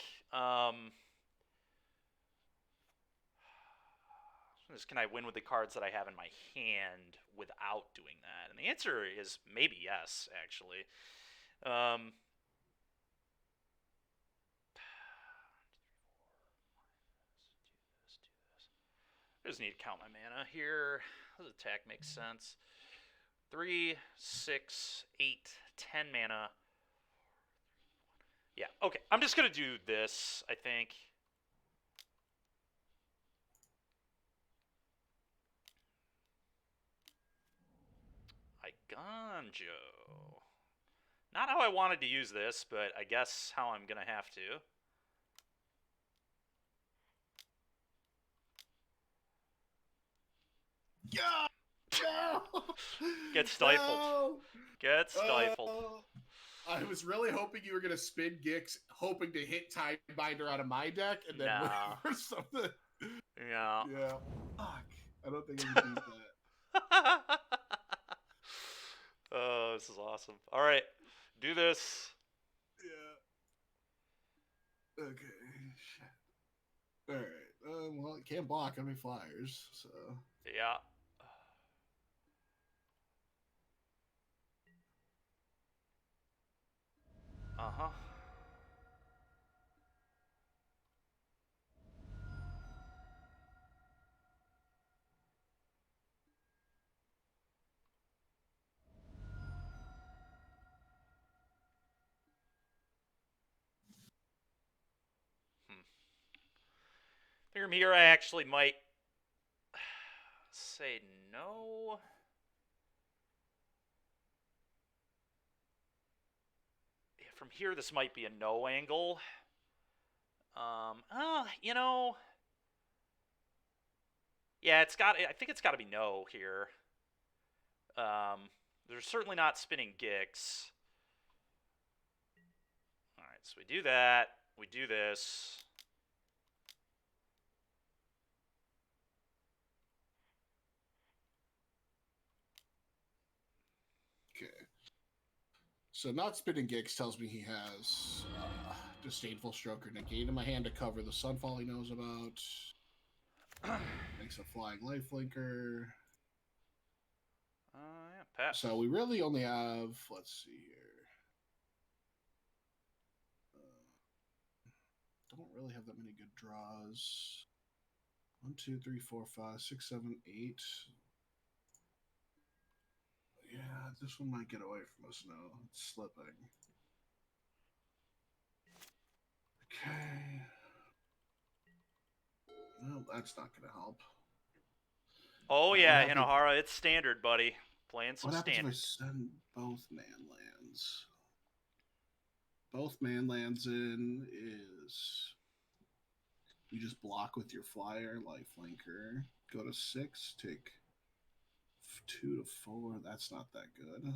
Can I win with the cards that I have in my hand without doing that? And the answer is maybe yes, actually. I just need to count my mana here. This attack makes sense. 3, 6, 8, 10 mana. Yeah, okay. I'm just going to do this, I think. Iganjo. Not how I wanted to use this, but I guess how I'm going to have to. Yeah! No! Get stifled. No! Get stifled. I was really hoping you were going to spin Gix, hoping to hit Tidebinder out of my deck, and then wait for something. Yeah. Yeah. Fuck. I don't think I can beat that. Oh, this is awesome. All right. Do this. Yeah. Okay. Shit. All right. Well, it can't block any flyers, so. Yeah. Uh-huh. From here, I actually might say no. Yeah, from here, this might be a no angle. You know, yeah, it's got. I think it's got to be no here. There's certainly not spinning Gix. All right, so we do that. We do this. Okay. So not spinning Gix tells me he has Disdainful Stroke or Negate in my hand to cover the Sunfall he knows about. Makes a Flying Lifelinker. Yeah, pass. So we really only have, let's see here. Don't really have that many good draws. 1, 2, 3, 4, 5, 6, 7, 8. Yeah, this one might get away from us now. It's slipping. Okay. Well, that's not going to help. Oh yeah, Hinohara, it's standard, buddy. Playing some standard. What happens if I send both man lands? Both man lands in is you just block with your flyer, lifelinker, go to 6, take 2 to 4. That's not that good.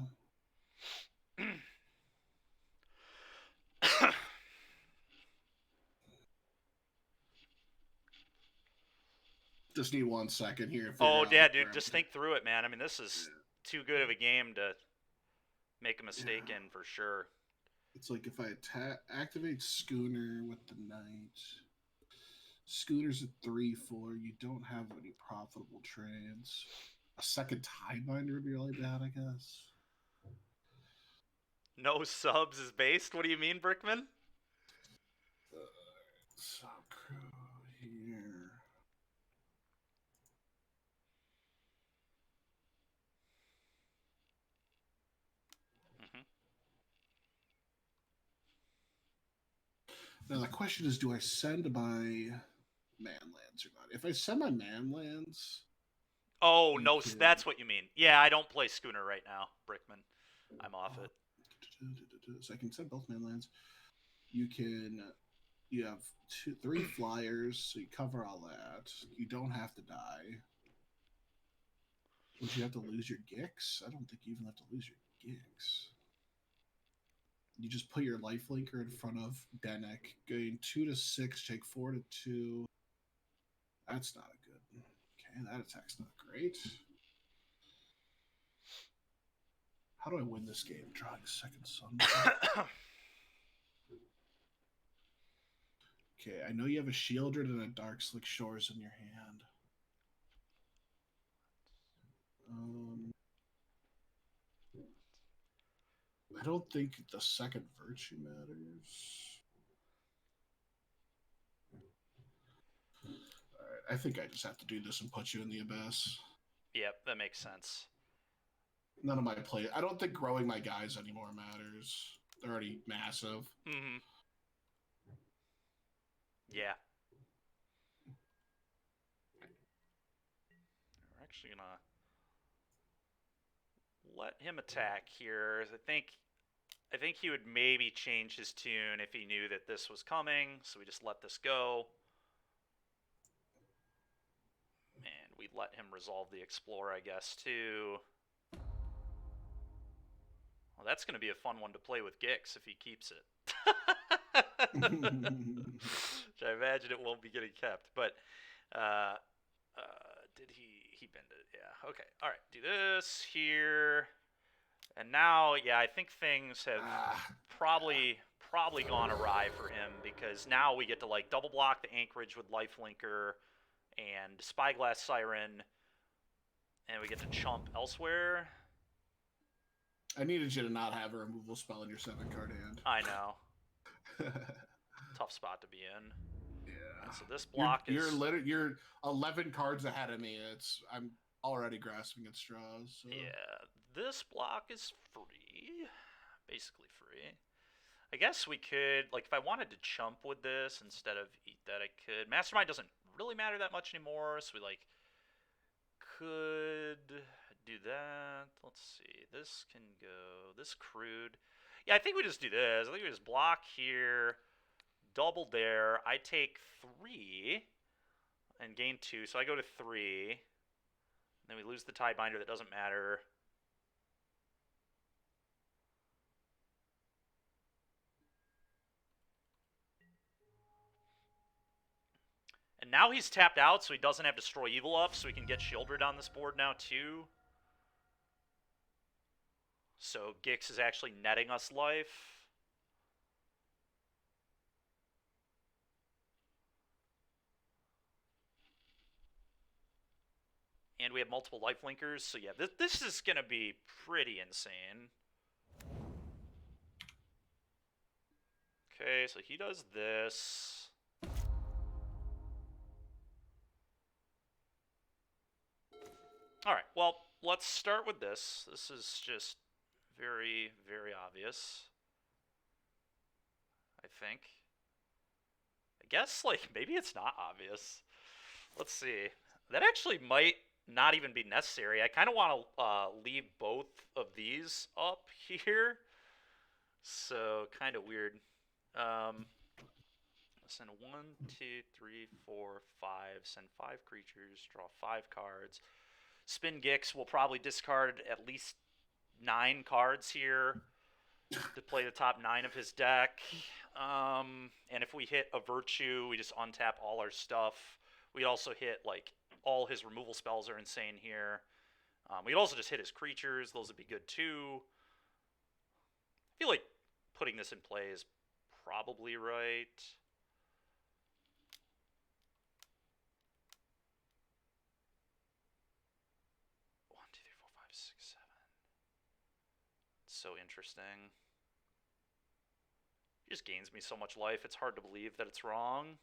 Just need 1 second here to figure Oh, out yeah, where dude, I'm just gonna- think through it, man. I mean, this is too good of a game to make a mistake in for sure. It's like if I activate Schooner with the Knight. Schooner's at 3-4. You don't have any profitable trades. A second tie binder would be really bad, I guess. No subs is based? What do you mean, Brickman? Sub crew here. Mm-hmm. Now the question is, do I send my manlands or not? If I send my manlands, Oh, you no, can... that's what you mean. Yeah, I don't play Schooner right now, Brickman. I'm off it. So I can send both manlands. You have 3 flyers, so you cover all that. You don't have to die. Would you have to lose your Gix? I don't think you even have to lose your Gix. You just put your lifelinker in front of Denek, going 2 to 6, take 4 to 2. That's not a good. Okay, that attack's not great. How do I win this game? Drawing second sun. Okay, I know you have a Shieldred and a Dark Slick Shores in your hand. I don't think the second Virtue matters. Alright, I think I just have to do this and put you in the Abyss. Yep, that makes sense. None of my play. I don't think growing my guys anymore matters. They're already massive. Mm-hmm. Yeah. We're actually gonna let him attack here. I think he would maybe change his tune if he knew that this was coming, so we just let this go. And we let him resolve the Explorer, I guess, too. Well, that's going to be a fun one to play with Gix if he keeps it. Which I imagine it won't be getting kept. But did he bend it? Yeah. Okay. All right. Do this here. And now, yeah, I think things have probably gone awry for him, because now we get to like double block the Anchorage with Lifelinker and Spyglass Siren, and we get to chump elsewhere. I needed you to not have a removal spell in your 7-card hand. I know. Tough spot to be in. Yeah. And so this block you're 11 cards ahead of me. I'm already grasping at straws. So. Yeah, this block is free, basically free. I guess we could, like, if I wanted to chump with this instead of eat that, I could. Mastermind doesn't really matter that much anymore, so we like could do that. Let's see. This can go. This crude. Yeah, I think we just do this. I think we just block here, double there. I take 3 and gain 2, so I go to 3. Then we lose the tie binder. That doesn't matter. And now he's tapped out, so he doesn't have Destroy Evil up, so we can get Shieldred on this board now, too. So Gix is actually netting us life. And we have multiple life linkers, so yeah, this is going to be pretty insane. Okay, so he does this. Alright, well, let's start with this. This is just very, very obvious, I think. I guess, like, maybe it's not obvious. Let's see. That actually might not even be necessary. I kind of want to leave both of these up here. So, kind of weird. Send 1, 2, 3, 4, 5. Send 5 creatures. Draw 5 cards. Spin Gix will probably discard at least 9 cards here to play the top 9 of his deck. And if we hit a Virtue, we just untap all our stuff. We also hit, like, all his removal spells are insane here. We'd also just hit his creatures. Those would be good too. I feel like putting this in play is probably right. One, two, three, four, five, six, seven. It's so interesting. It just gains me so much life. It's hard to believe that it's wrong.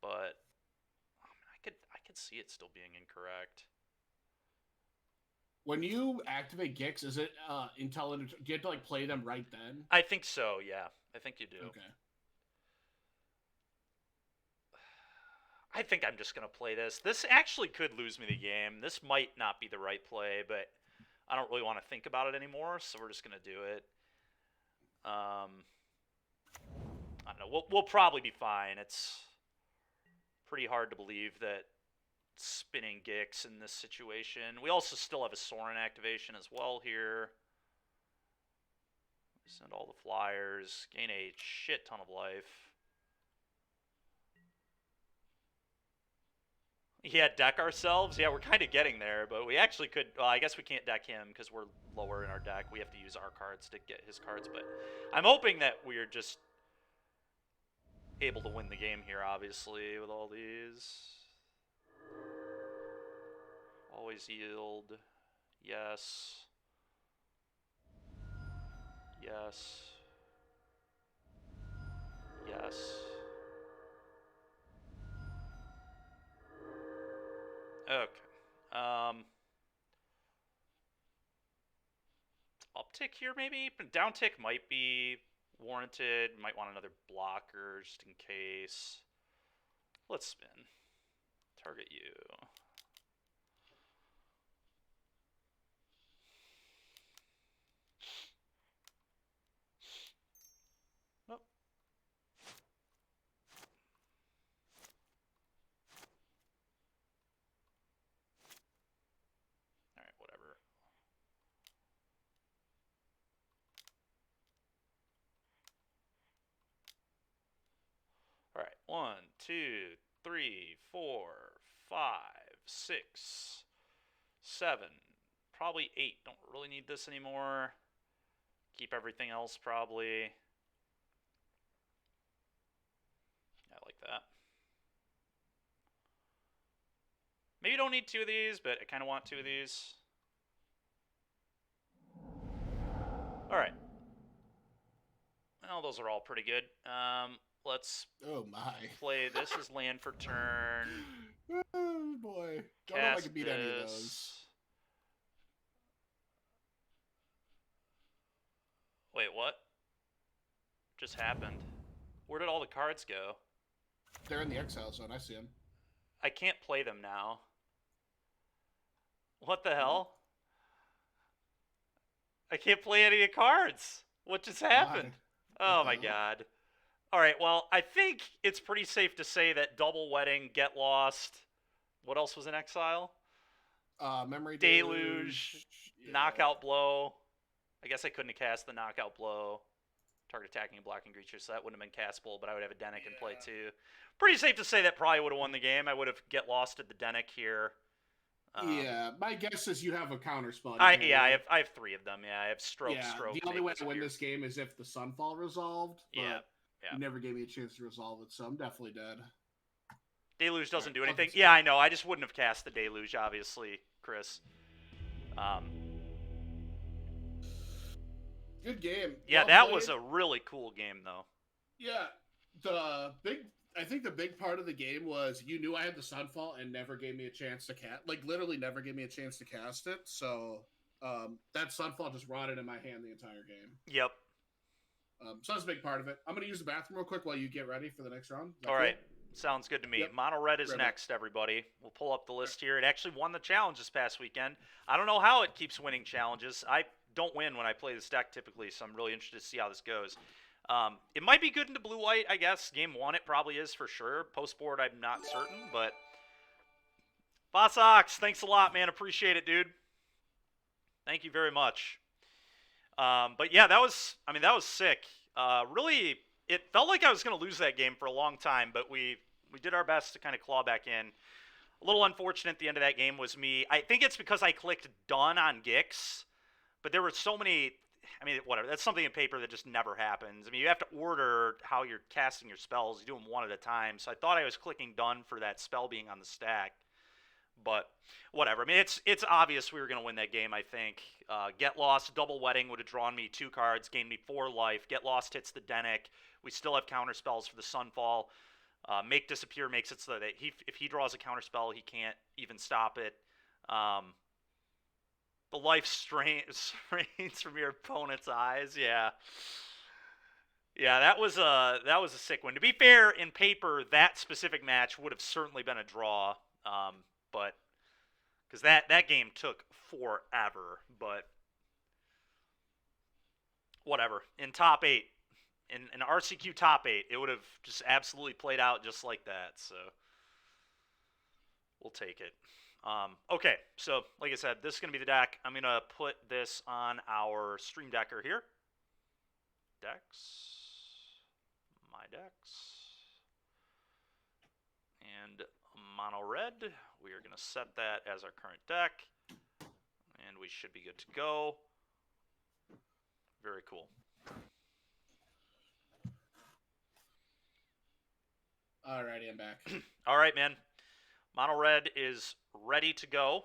But I could see it still being incorrect. When you activate Gix, is it until do you have to like play them right then? I think so, yeah. I think you do. Okay. I think I'm just going to play this. This actually could lose me the game. This might not be the right play, but I don't really want to think about it anymore, so we're just going to do it. I don't know. We'll probably be fine. It's pretty hard to believe that spinning Gix in this situation. We also still have a Sorin activation as well here. Send all the flyers. Gain a shit ton of life. Yeah, deck ourselves? Yeah, we're kind of getting there, but we actually could... Well, I guess we can't deck him because we're lower in our deck. We have to use our cards to get his cards, but I'm hoping that we're just able to win the game here, obviously, with all these. Always yield. Yes. Yes. Yes. Okay. Uptick here, maybe? Downtick might be warranted. Might want another blocker just in case. Let's spin. Target you. Nope. Alright, whatever. Alright, 1, 2, 3, 4, 5, 6, 7. Probably 8. Don't really need this anymore. Keep everything else, probably. I like that. Maybe you don't need 2 of these, but I kind of want 2 of these. Alright. Well, those are all pretty good. Let's play this as land for turn. Oh, boy. Don't know if I can beat any of those. Wait, what? Just happened? Where did all the cards go? They're in the exile zone. I see them. I can't play them now. What the hell? I can't play any of the cards. What just happened? Oh my god. Alright, well, I think it's pretty safe to say that Double Wedding, Get Lost. What else was in exile? Memory Deluge. Knockout Blow. I guess I couldn't have cast the Knockout Blow. Target attacking and blocking creatures, so that wouldn't have been castable, but I would have a Denic in play too. Pretty safe to say that probably would have won the game. I would have Get Lost at the Denic here. Yeah, my guess is you have a counter spell. I have 3 of them. Yeah, I have Stroke. The only way to win this game is if the Sunfall resolved. But yeah. You never gave me a chance to resolve it, so I'm definitely dead. Deluge doesn't do anything. Yeah, I know. I just wouldn't have cast the Deluge, obviously, Chris. Good game. Yeah, that was a really cool game, though. Yeah, I think the big part of the game was you knew I had the Sunfall and never gave me a chance to cast. Like literally, never gave me a chance to cast it. So that Sunfall just rotted in my hand the entire game. Yep. So that's a big part of it. I'm gonna use the bathroom real quick while you get ready for the next round. All right. Sounds good to me. Yep. Mono Red is next, everybody. We'll pull up the list here. It actually won the challenge this past weekend. I don't know how it keeps winning challenges. I don't win when I play this deck typically, so I'm really interested to see how this goes. It might be good into blue-white, I guess. Game 1 it probably is for sure. Post-board I'm not certain, but Fosox, thanks a lot, man. Appreciate it, dude. Thank you very much. But yeah, that was sick. Really, it felt like I was going to lose that game for a long time, but we did our best to kind of claw back in. A little unfortunate at the end of that game was me. I think it's because I clicked done on Gix, but there were so many. I mean, whatever. That's something in paper that just never happens. I mean, you have to order how you're casting your spells. You do them one at a time. So I thought I was clicking done for that spell being on the stack. But whatever. I mean, it's obvious we were going to win that game, I think. Get Lost, Double Wedding would have drawn me 2 cards, gained me 4 life. Get Lost hits the Denic. We still have counter spells for the Sunfall. Make Disappear makes it so that if he draws a counter spell, he can't even stop it. The life strains from your opponent's eyes. Yeah. Yeah, that was a sick one. To be fair, in paper, that specific match would have certainly been a draw. But because that game took forever, but whatever. In top 8, in an RCQ top 8, it would have just absolutely played out just like that. So we'll take it. Okay, so like I said, this is going to be the deck. I'm going to put this on our stream decker here. Decks. My decks. And mono red. We are going to set that as our current deck. And we should be good to go. Very cool. Alrighty, I'm back. All right, man. Mono red is ready to go.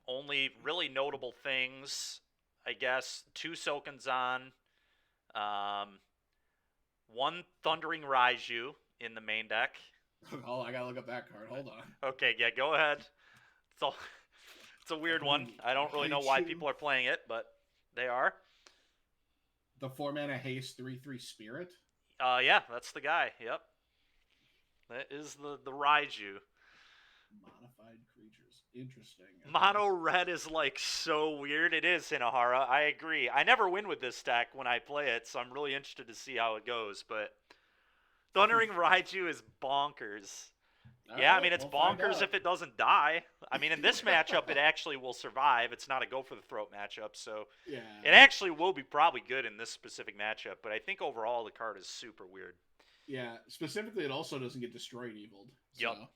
Only really notable things, I guess. 2 Sokanzan. 1 Thundering Raiju in the main deck. Oh, I gotta look up that card. Hold on. Okay, yeah, go ahead. It's a weird one. I don't really know why people are playing it, but they are. The 4-mana haste 3/3 spirit. Yeah, that's the guy. Yep. That is the Raiju. Modified creatures. Interesting. Mono red is like so weird. It is, Hinahara. I agree. I never win with this deck when I play it, so I'm really interested to see how it goes. But Thundering Raiju is bonkers. Yeah, I mean, it's bonkers if it doesn't die. I mean, in this matchup, it actually will survive. It's not a go-for-the-throat matchup, so yeah, it actually will be probably good in this specific matchup. But I think overall, the card is super weird. Yeah, specifically, it also doesn't get destroyed eviled. So. Yep.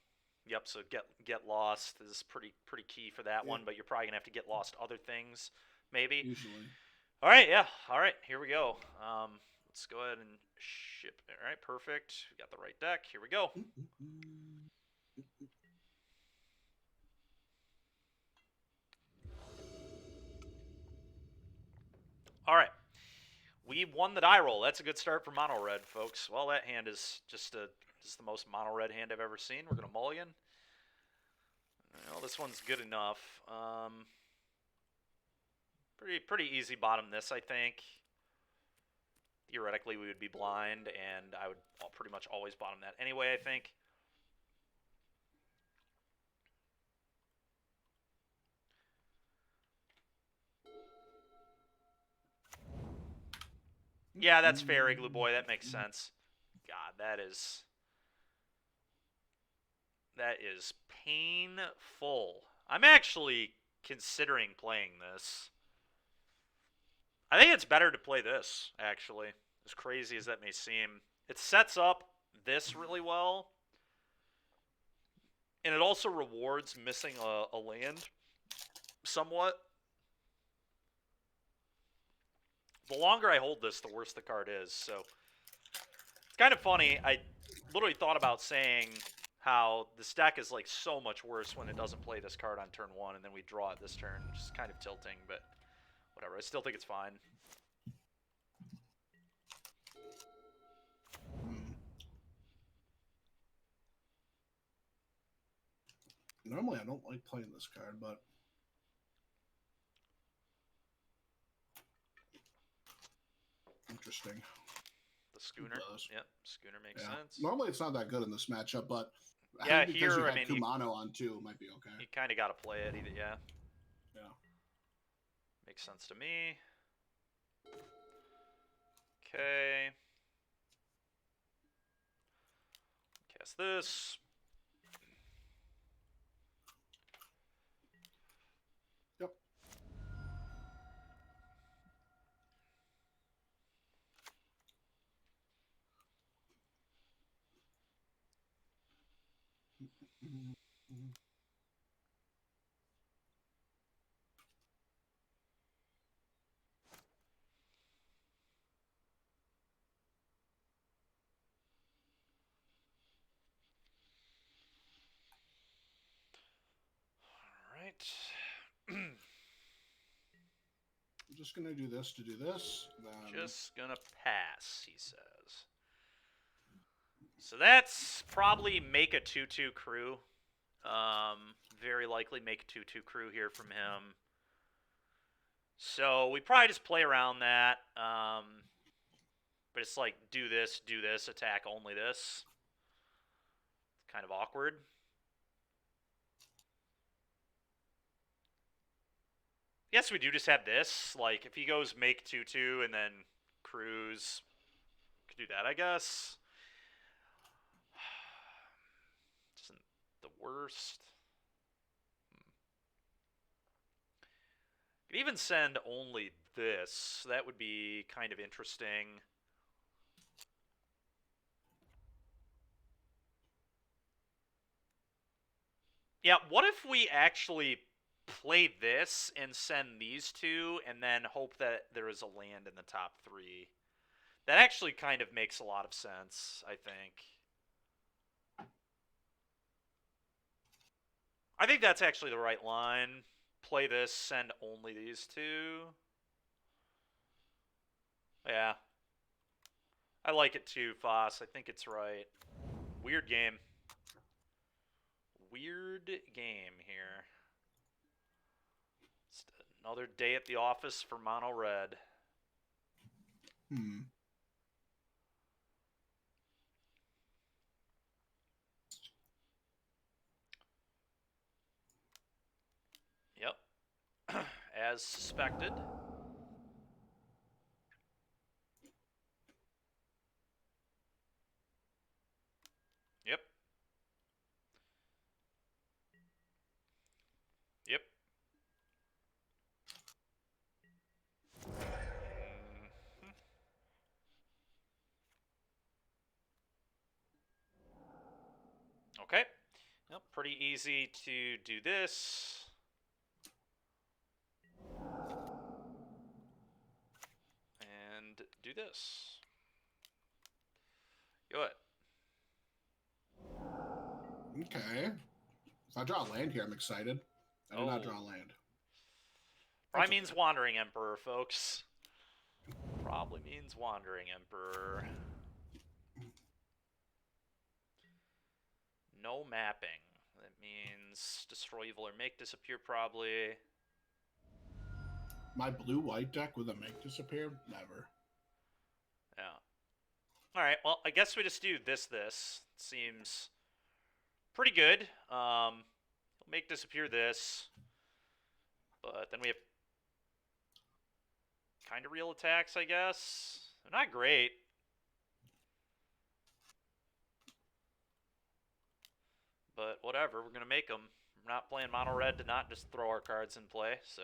Yep, so get lost is pretty key for that one, but you're probably going to have to get lost other things, maybe. Usually. All right, yeah. All right, here we go. Let's go ahead and ship. All right, perfect. We got the right deck. Here we go. All right. We won the die roll. That's a good start for mono red, folks. Well, that hand is just the most mono red hand I've ever seen. We're going to mulligan. Well, this one's good enough. Pretty easy bottom this, I think. Theoretically, we would be blind, and I would pretty much always bottom that anyway, I think. Yeah, that's fair, Igloo Boy. That makes sense. God, that is painful. I'm actually considering playing this. I think it's better to play this, actually. As crazy as that may seem. It sets up this really well. And it also rewards missing a land somewhat. The longer I hold this, the worse the card is. So it's kind of funny. I literally thought about saying how this deck is like so much worse when it doesn't play this card on turn 1, and then we draw it this turn, which is kind of tilting, but whatever. I still think it's fine. Normally, I don't like playing this card, but interesting. The Schooner. Yep, Schooner makes sense. Normally, it's not that good in this matchup, but yeah, because here you I had mean, Kumano on too, it might be okay. You kind of got to play it either, yeah. Yeah. Makes sense to me. Okay. Cast this. All right. I'm just gonna do this to do this. Then Just gonna pass, he says. So that's probably make a 2-2 crew. Very likely make a 2-2 crew here from him. So we probably just play around that. But it's like do this, attack only this. It's kind of awkward. Yes, we do just have this. Like if he goes make 2-2 and then cruise, could do that, I guess. Isn't the worst. Could even send only this. That would be kind of interesting. Yeah, what if we actually play this and send these two and then hope that there is a land in the top 3? That actually kind of makes a lot of sense, I think. I think that's actually the right line. Play this, send only these two. Yeah. I like it too, Foss. I think it's right. Weird game. Weird game here. Just another day at the office for Mono Red. Yep. As suspected. Yep. Yep. Okay. Yep, pretty easy to do this. And do this. Go ahead. okay. If I draw a land here, I'm excited. I do not draw a land. Probably means Wandering Emperor, folks. Probably means Wandering Emperor. No mapping. That means destroy evil or make disappear, probably. My blue-white deck with a make disappear? Never. Yeah. Alright, well, I guess we just do this. Seems pretty good. Make disappear this. But then we have kind of real attacks, I guess. They're not great. But whatever, we're going to make them. We're not playing mono red to not just throw our cards in play, so.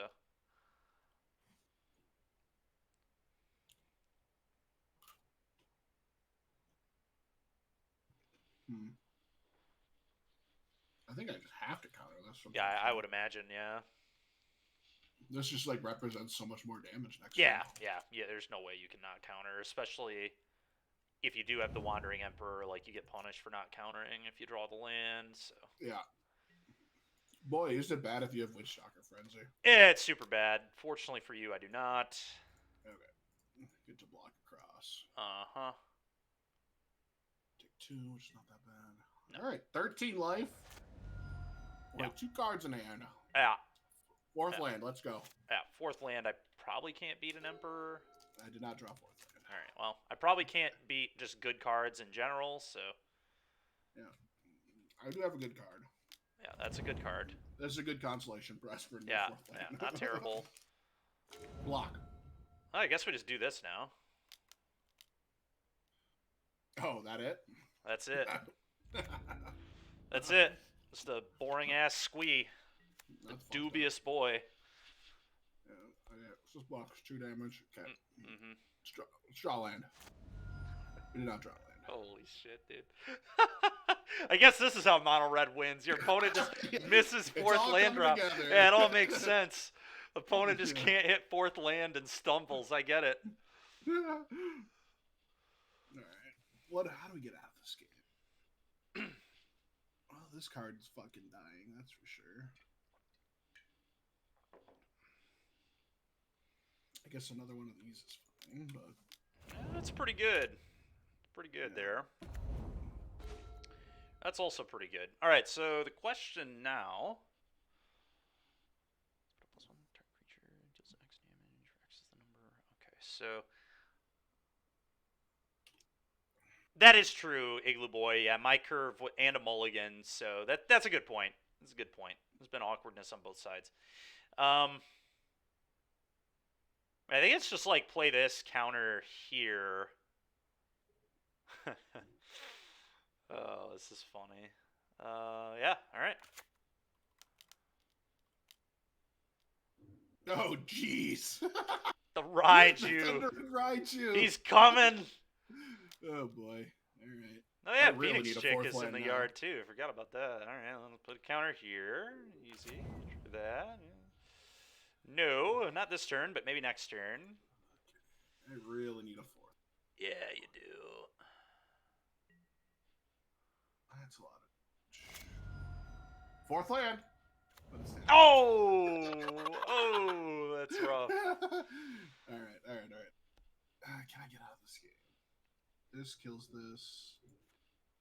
I think I just have to counter this. Yeah, I would imagine, yeah. This just like represents so much more damage next Yeah, time. yeah, there's no way you can not counter, especially if you do have the Wandering Emperor, like you get punished for not countering if you draw the land, so. Yeah. Boy, is it bad if you have Witchstalker Frenzy. It's super bad. Fortunately for you, I do not. Okay. Get to block across. Uh-huh. Take 2, which is not that bad. No. Alright, 13 life. Yeah. 2 cards in hand. Yeah. 4th land, let's go. Yeah, 4th land, I probably can't beat an Emperor. I did not draw 4th land. Alright, well, I probably can't beat just good cards in general, so. Yeah. I do have a good card. Yeah, that's a good card. This is a good consolation prize for Yeah, 4th land. not terrible. Block. I guess we just do this now. Oh, that it? That's it. That's it. Just a boring-ass squee. The dubious boy. Yeah, just blocks 2 damage. Okay. Mm-hmm. Let's draw land. We did not draw land. Holy shit, dude. I guess this is how mono red wins. Your opponent just misses It's fourth all land coming drop. together. Yeah, it all makes sense. Opponent just Yeah. can't hit fourth land and stumbles. I get it. All right. What? How do we get out of this game? Well, this card's fucking dying. That's for sure. I guess another one of these is fine, but Yeah, that's pretty good. Pretty good there. That's also pretty good. All right, so the question now. +1 target creature deals X damage. X is the number. Okay, so that is true, Igloo Boy. Yeah, my curve and a mulligan. So that's a good point. That's a good point. There's been awkwardness on both sides. I think it's just like play this counter here. Oh, this is funny. Yeah. All right. oh jeez. The Raiju. Raiju. He's coming. Oh boy. All right. Oh yeah, really Phoenix need a Chick fourth is in land the now. yard too. Forgot about that. All right, let's put a counter here. Easy for that. No, not this turn, but maybe next turn. I really need a fourth. Yeah, you do. That's a lot of. Fourth land. Oh, oh, that's rough. all right. Can I get out of this game? This kills this.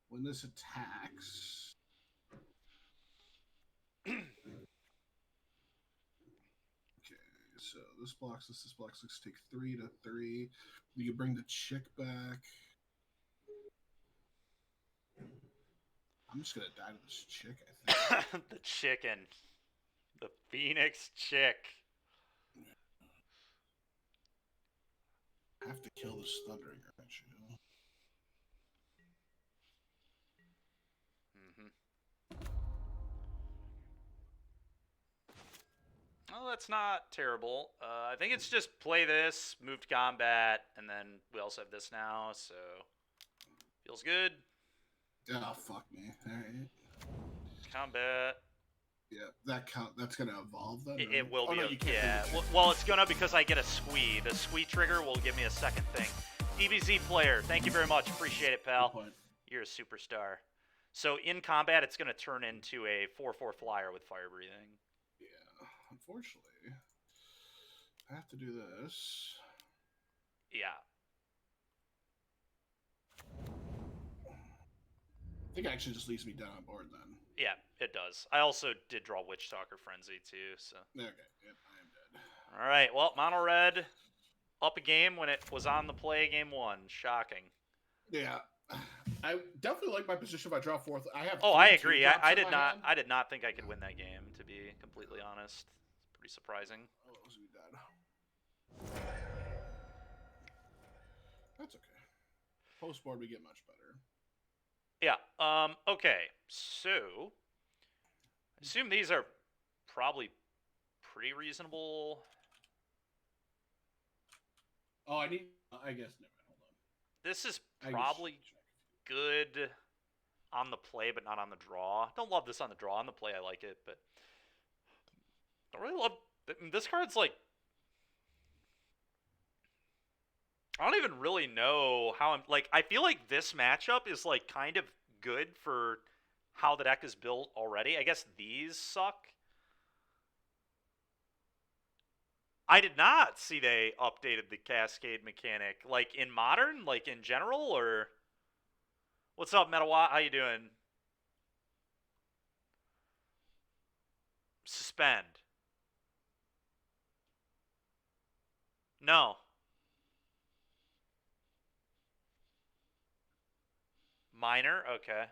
When this attacks. Okay, so this blocks this blocks this. Take 3 to 3. You can bring the chick back. I'm just gonna die to this chick, I think. The chicken. The Phoenix Chick. I have to kill this Thundering Ranch. Well, that's not terrible. I think it's just play this, move to combat, and then we also have this now, so feels good. Oh fuck me! All right. Combat. Yeah, that's gonna evolve then. It will be. No, yeah. Well, it's gonna because I get a squee. The squee trigger will give me a second thing. DBZ player, thank you very much. Appreciate it, pal. You're a superstar. So in combat, it's gonna turn into a 4/4 flyer with fire breathing. Yeah, unfortunately, I have to do this. Yeah. I think it actually just leaves me down on board then. Yeah, it does. I also did draw Witch Talker Frenzy too, so. Okay, yep, I am dead. All right, well, Mono Red up a game when it was on the play game 1. Shocking. Yeah, I definitely like my position if I draw fourth. I have. Oh, I agree. I did not. I did not think I could win that game. To be completely honest, it's pretty surprising. Oh, it was me dead. That's okay. Post board, we get much better. Yeah. Okay. So, I assume these are probably pretty reasonable. Oh, I guess. Never mind. Hold on. This is probably good on the play, but not on the draw. Don't love this on the draw. On the play, I like it, but don't really love this card's like. I don't even really know how I'm like. I feel like this matchup is like kind of good for how the deck is built already. I guess these suck. I did not see they updated the Cascade mechanic. Like in Modern, like in general, or what's up, Metawatt? How you doing? Suspend. No. Minor? Okay.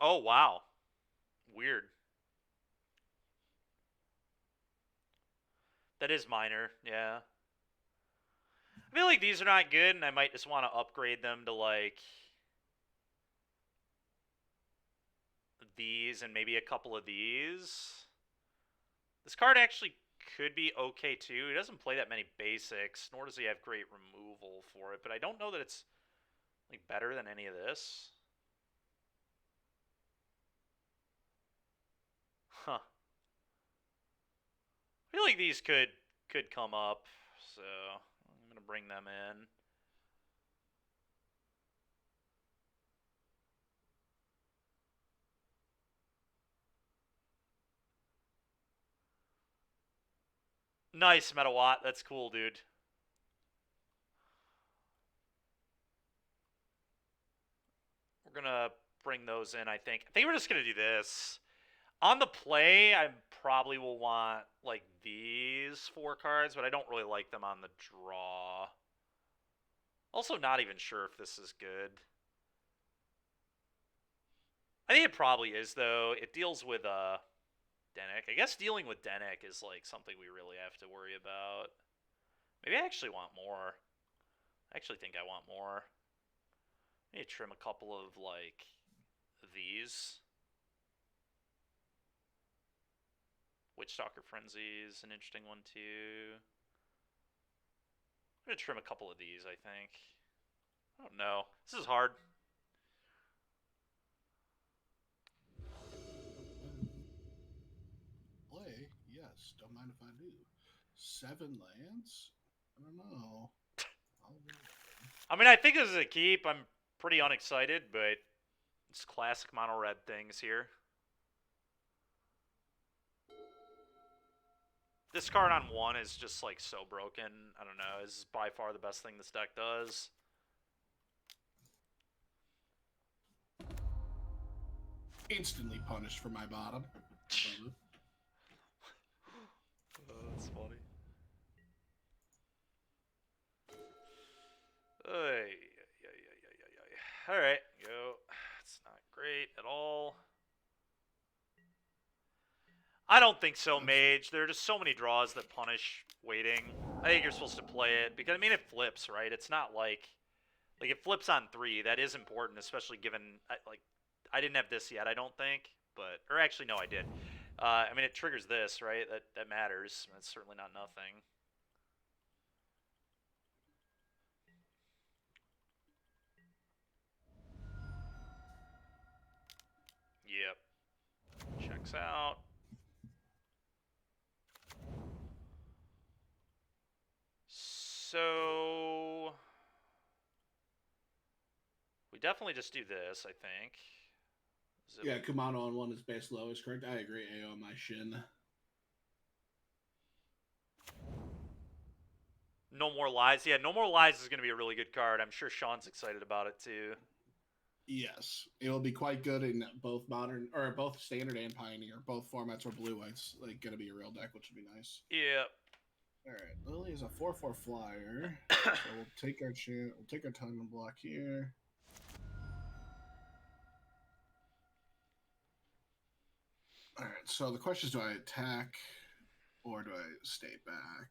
Oh, wow. Weird. That is minor, yeah. I feel like these are not good, and I might just want to upgrade them to, like, these and maybe a couple of these. This card actually could be okay too. He doesn't play that many basics, nor does he have great removal for it. But I don't know that it's like better than any of this. Huh. I feel like these could come up, so I'm gonna bring them in. Nice, Metawatt. That's cool, dude. We're gonna bring those in, I think. I think we're just gonna do this. On the play, I probably will want, like, these 4 cards, but I don't really like them on the draw. Also not even sure if this is good. I think it probably is, though. It deals with, Denick. I guess dealing with Denick is, like, something we really have to worry about. Maybe I actually want more. I actually think I want more. I need to trim a couple of, like, these. Witchstalker Frenzy is an interesting one, too. I'm going to trim a couple of these, I think. I don't know. This is hard. Play? Yes. Don't mind if I do. 7 lands? I don't know. I mean, I think this is a keep. I'm pretty unexcited, but it's classic mono red things here. This card on 1 is just, like, so broken. I don't know. This is by far the best thing this deck does. Instantly punished for my bottom. Oh, that's funny. Alright, go. It's not great at all. I don't think so, Mage. There are just so many draws that punish waiting. I think you're supposed to play it because, I mean, it flips, right? It's not like it flips on 3. That is important, especially given I didn't have this yet. I don't think, or actually no, I did. I mean, it triggers this, right? That matters. That's certainly not nothing. Yep. Checks out. So we definitely just do this, I think. Yeah, Kumano on 1 is base low is correct. I agree, AO my shin. No More Lies. Yeah, No More Lies is going to be a really good card. I'm sure Sean's excited about it, too. Yes, it will be quite good in both modern or both standard and pioneer, both formats where blue white's like going to be a real deck, which would be nice. Yeah. All right, Lily is a 4/4 flyer, so we'll take our chance. We'll take our time and block here. All right, so the question is: do I attack or do I stay back?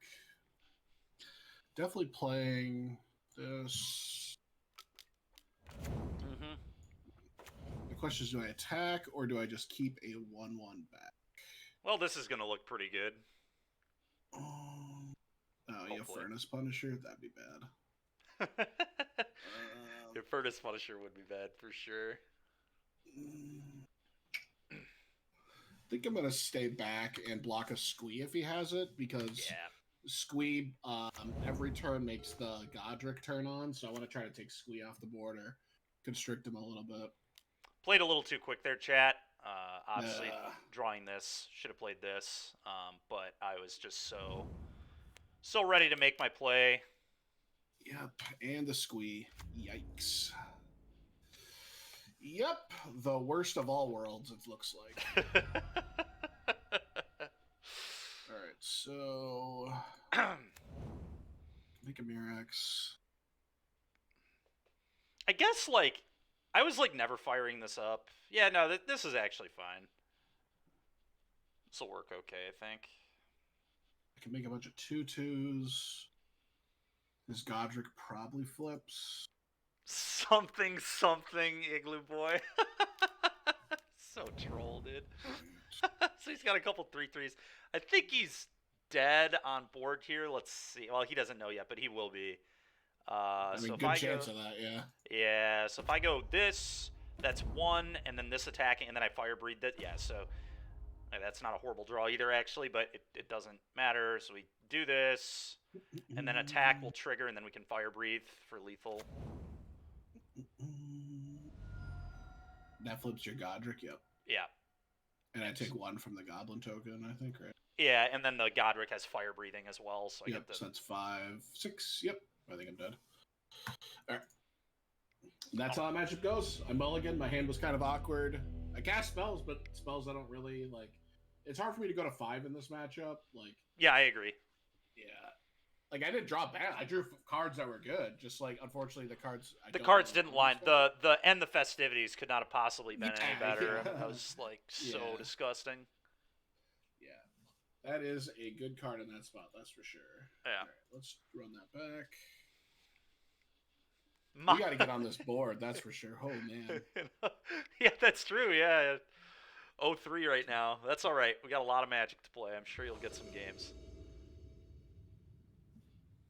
Definitely playing this. Mm-hmm. The question is: do I attack or do I just keep a 1/1 back? Well, this is going to look pretty good. Oh, you have Furnace Punisher? That'd be bad. Your Furnace Punisher would be bad for sure. I think I'm gonna stay back and block a Squee if he has it, because Squee every turn makes the Godric turn on, so I want to try to take Squee off the board or constrict him a little bit. Played a little too quick there, chat. Obviously, drawing this, should have played this, but I was just so ready to make my play. Yep, and the Squee. Yikes. Yep, the worst of all worlds, it looks like. Alright, so... make a Mirax. I guess, like, I was, like, never firing this up. Yeah, no, this is actually fine. This will work okay, I think. I can make a bunch of 2/2s. This Godric probably flips. Something, Igloo Boy. So troll, dude. So he's got a couple 3/3s. I think he's dead on board here. Let's see. Well, he doesn't know yet, but he will be. I So mean, if good I chance go, of that, yeah. yeah. So if I go this, that's 1, and then this attacking, and then I fire breathe that. Yeah. So that's not a horrible draw either, actually, but it doesn't matter. So we do this, and then attack will trigger, and then we can fire breathe for lethal. That flips your Godric, yep. Yeah. And I take 1 from the Goblin token, I think, right? Yeah, and then the Godric has fire breathing as well, so I Yep, get the. so that's 5, 6. Yep, I think I'm dead. All right. That's how that matchup goes. I mulligan. My hand was kind of awkward. I cast spells, but spells I don't really like. It's hard for me to go to 5 in this matchup. Like, Yeah, I agree. yeah, like I didn't draw bad. I drew cards that were good. Just like unfortunately the cards. The cards didn't line. The and the festivities could not have possibly been any better. Yeah. I mean, that was like so disgusting. Yeah, that is a good card in that spot. That's for sure. Yeah. All right, let's run that back. We got to get on this board. That's for sure. Oh man. Yeah, that's true. Yeah. 0-3 right now. That's all right. We got a lot of Magic to play. I'm sure you'll get some games.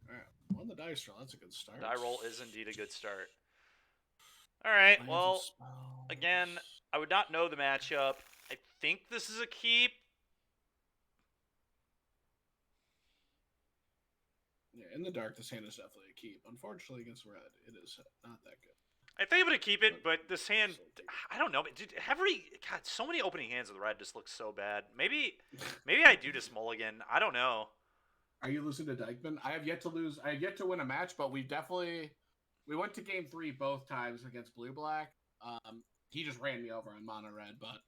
All right, won the dice roll. That's a good start. Die roll is indeed a good start. All right. Well, again, I would not know the matchup. I think this is a keep. Yeah, in the dark, this hand is definitely a keep. Unfortunately, against red, it is not that good. I think I'm going to keep it, but this hand, I don't know. Dude, God, so many opening hands of the red just look so bad. Maybe I do just mulligan. I don't know. Are you losing to Dykeman? I have yet to lose. I have yet to win a match, but we went to game 3 both times against Blue Black. He just ran me over on mono red, but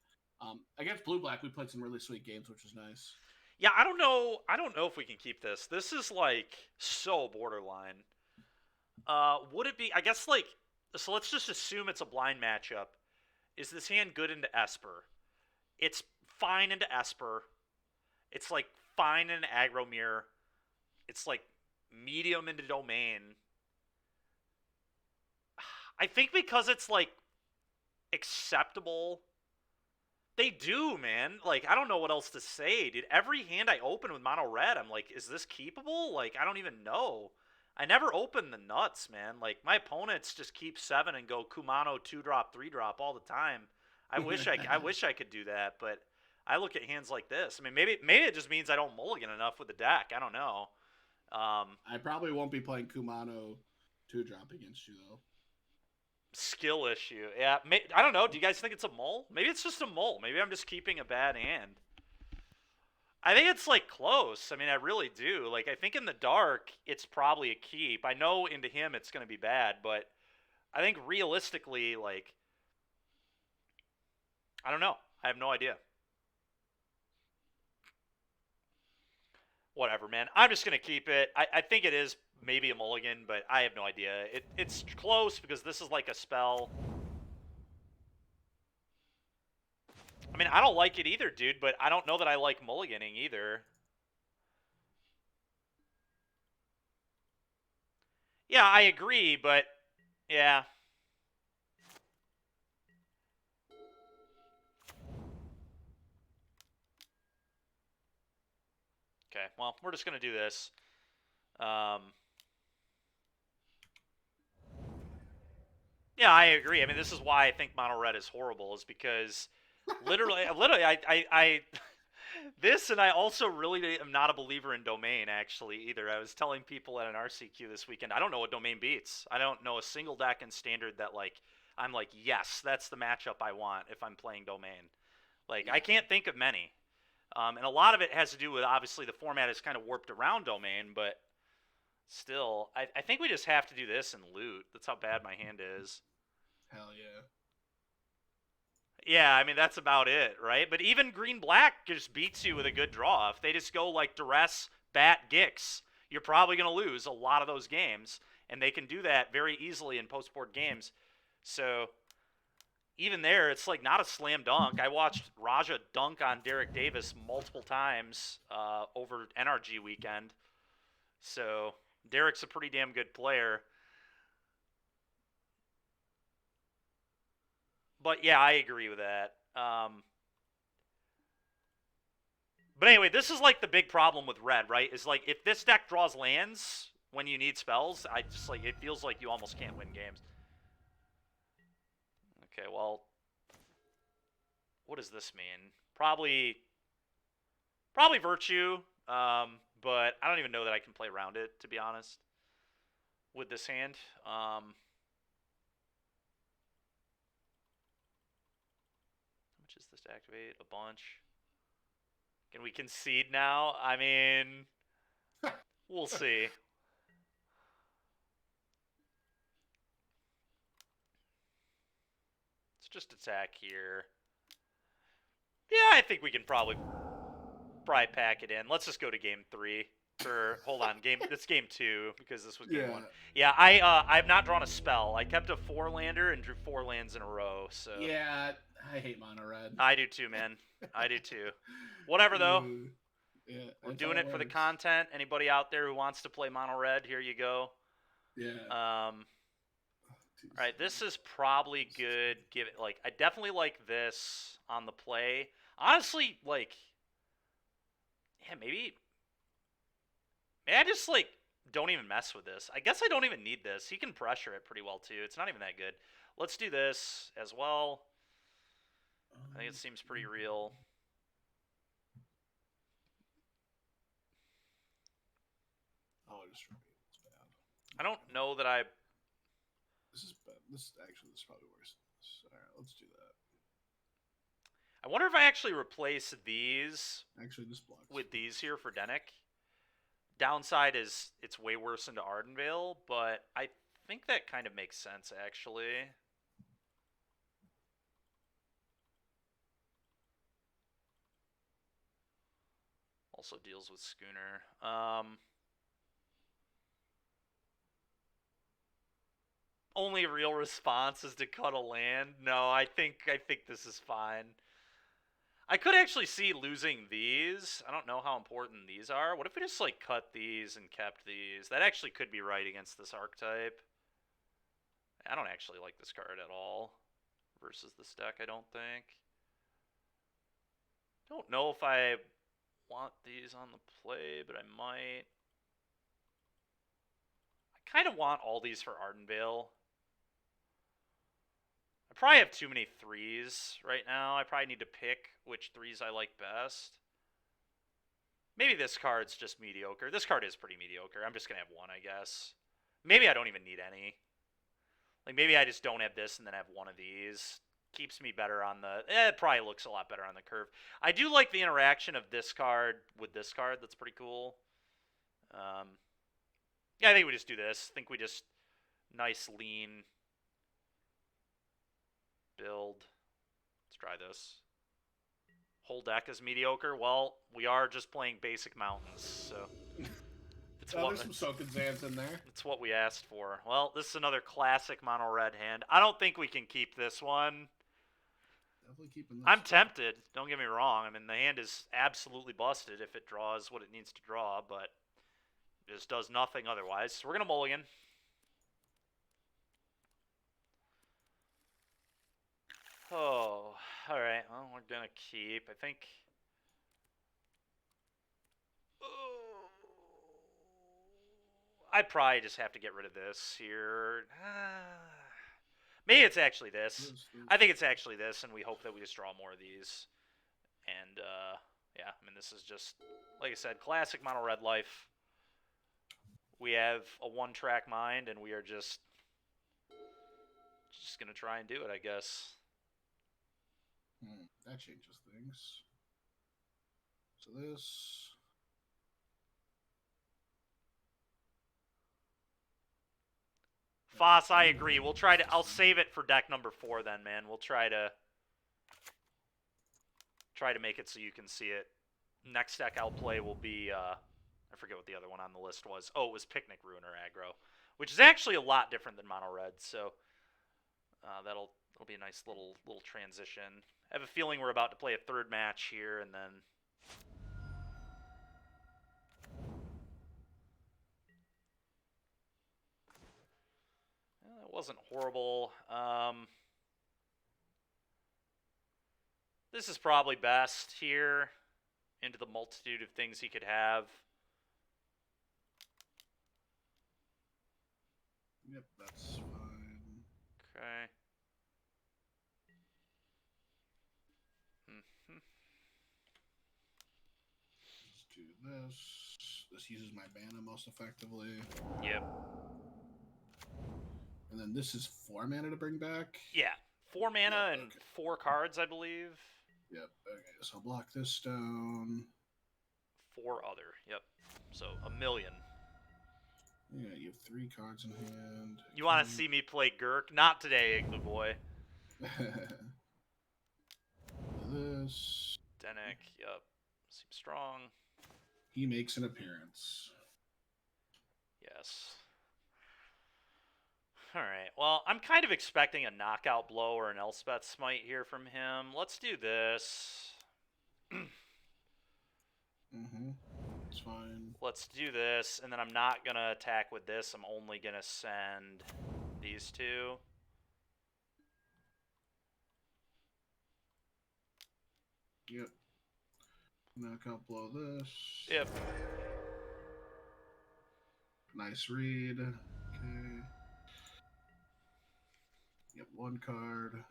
against Blue Black, we played some really sweet games, which was nice. Yeah, I don't know if we can keep this. This is like so borderline. Would it be? I guess like. So let's just assume it's a blind matchup. Is this hand good into Esper? It's fine into Esper. It's like fine into aggro mirror. It's like medium into domain. I think because it's like acceptable. They do, man. Like, I don't know what else to say, dude. Every hand I open with mono red, I'm like, is this keepable? Like, I don't even know. I never open the nuts, man. Like, my opponents just keep 7 and go Kumano 2-drop, 3-drop all the time. I wish I could do that, but I look at hands like this. I mean, maybe it just means I don't mulligan enough with the deck. I don't know. I probably won't be playing Kumano 2-drop against you though. Skill issue. Yeah, I don't know. Do you guys think it's a mull? Maybe it's just a mull. Maybe I'm just keeping a bad hand. I think it's like close. I mean, I really do. Like, I think in the dark, it's probably a keep. I know into him it's going to be bad, but I think realistically, like, I don't know. I have no idea. Whatever, man. I'm just going to keep it. I think it is maybe a mulligan, but I have no idea. It's close because this is like a spell. I mean, I don't like it either, dude, but I don't know that I like mulliganing either. Yeah, I agree, but yeah. Okay, well, we're just going to do this. Yeah, I agree. I mean, this is why I think mono red is horrible, is because literally, I this, and I also really am not a believer in domain, actually, either. I was telling people at an RCQ this weekend, I don't know what domain beats. I don't know a single deck in standard that, like, I'm like, yes, that's the matchup I want if I'm playing domain. Like, I can't think of many. And a lot of it has to do with, obviously, the format is kind of warped around domain, but still, I think we just have to do this and loot. That's how bad my hand is. Hell yeah. Yeah, I mean, that's about it, right? But even green-black just beats you with a good draw. If they just go, like, duress, bat, Gix, you're probably going to lose a lot of those games. And they can do that very easily in post-board games. So, even there, it's, like, not a slam dunk. I watched Raja dunk on Derek Davis multiple times over NRG weekend. So, Derek's a pretty damn good player. But, yeah, I agree with that. But anyway, this is like the big problem with red, right? Is like if this deck draws lands when you need spells, I just like it feels like you almost can't win games. Okay, well, what does this mean? Probably virtue, but I don't even know that I can play around it, to be honest, with this hand. How much is this to activate? A bunch. Can we concede now? I mean, we'll see. Let's just attack here. Yeah, I think we can probably pack it in. Let's just go to game 3. Hold on, this game 2 because this was game 1. Yeah, I've not drawn a spell. I kept a 4-lander and drew 4 lands in a row. So yeah, I hate mono red. I do too, man. I do too. Whatever though. Yeah, we're doing it for the content. Anybody out there who wants to play mono red, here you go. Yeah. All right, this is probably good. Give it I definitely like this on the play. Honestly, yeah, maybe I just don't even mess with this. I guess I don't even need this. He can pressure it pretty well too. It's not even that good. Let's do this as well. I think it seems pretty real. Oh, I just remembered it's bad. I don't know that I. This is bad. This is probably worse than this. All right, let's do that. I wonder if I actually replace these. Actually, this blocks with these here for Dennick. Downside is it's way worse into Ardenvale, but I think that kind of makes sense actually. Also deals with Schooner. Only real response is to cut a land. No, I think this is fine. I could actually see losing these. I don't know how important these are. What if we just cut these and kept these? That actually could be right against this archetype. I don't actually like this card at all versus this deck, I don't think. Don't know if I want these on the play, but I might. I kind of want all these for Ardenvale. I probably have too many 3s right now. I probably need to pick which 3s I like best. Maybe this card's just mediocre. This card is pretty mediocre. I'm just going to have one, I guess. Maybe I don't even need any. Maybe I just don't have this and then have one of these. Keeps me better on the... it probably looks a lot better on the curve. I do like the interaction of this card with this card. That's pretty cool. Yeah, I think we just do this. I think we just... Nice, lean... build. Let's try this. Whole deck is mediocre. Well, we are just playing basic mountains, so... there's some Soaking Zans in there. That's what we asked for. Well, this is another classic mono red hand. I don't think we can keep this one. Definitely keeping this. I'm tempted. Don't get me wrong. I mean, the hand is absolutely busted if it draws what it needs to draw, but it just does nothing otherwise. So we're going to mulligan. Oh, all right. Well, we're going to keep. I think... I probably just have to get rid of this here. Maybe it's actually this. I think it's actually this, and we hope that we just draw more of these. And, yeah, I mean, this is just, like I said, classic mono red life. We have a one-track mind, and we are just going to try and do it, I guess. That changes things. So this... Foss, I agree. We'll try to... I'll save it for deck number 4 then, man. We'll try to make it so you can see it. Next deck I'll play will be... I forget what the other one on the list was. Oh, it was Picnic Ruiner Aggro, which is actually a lot different than Mono Red, so that'll be a nice little transition. I have a feeling we're about to play a third match here, and then... It wasn't horrible. This is probably best here. into the multitude of things he could have. Yep, that's fine. Okay. Mm-hmm. Let's do this. This uses my mana most effectively. Yep. And then this is 4 mana to bring back? Yeah. 4 mana Yep, and okay. 4 cards, I believe. Yep, okay, so I'll block this down. 4 other. Yep. So, 1,000,000. Yeah, you have 3 cards in hand. You want to see me play Gurk? Not today, Igloo Boy. This. Denek, yep. Seems strong. He makes an appearance. Yes. Alright, well, I'm kind of expecting a knockout blow or an Elspeth Smite here from him. Let's do this. It's fine. Let's do this, and then I'm not going to attack with this. I'm only going to send these two. Yep. Knockout blow this. Yep. Nice read. Okay. Yep, 1 card.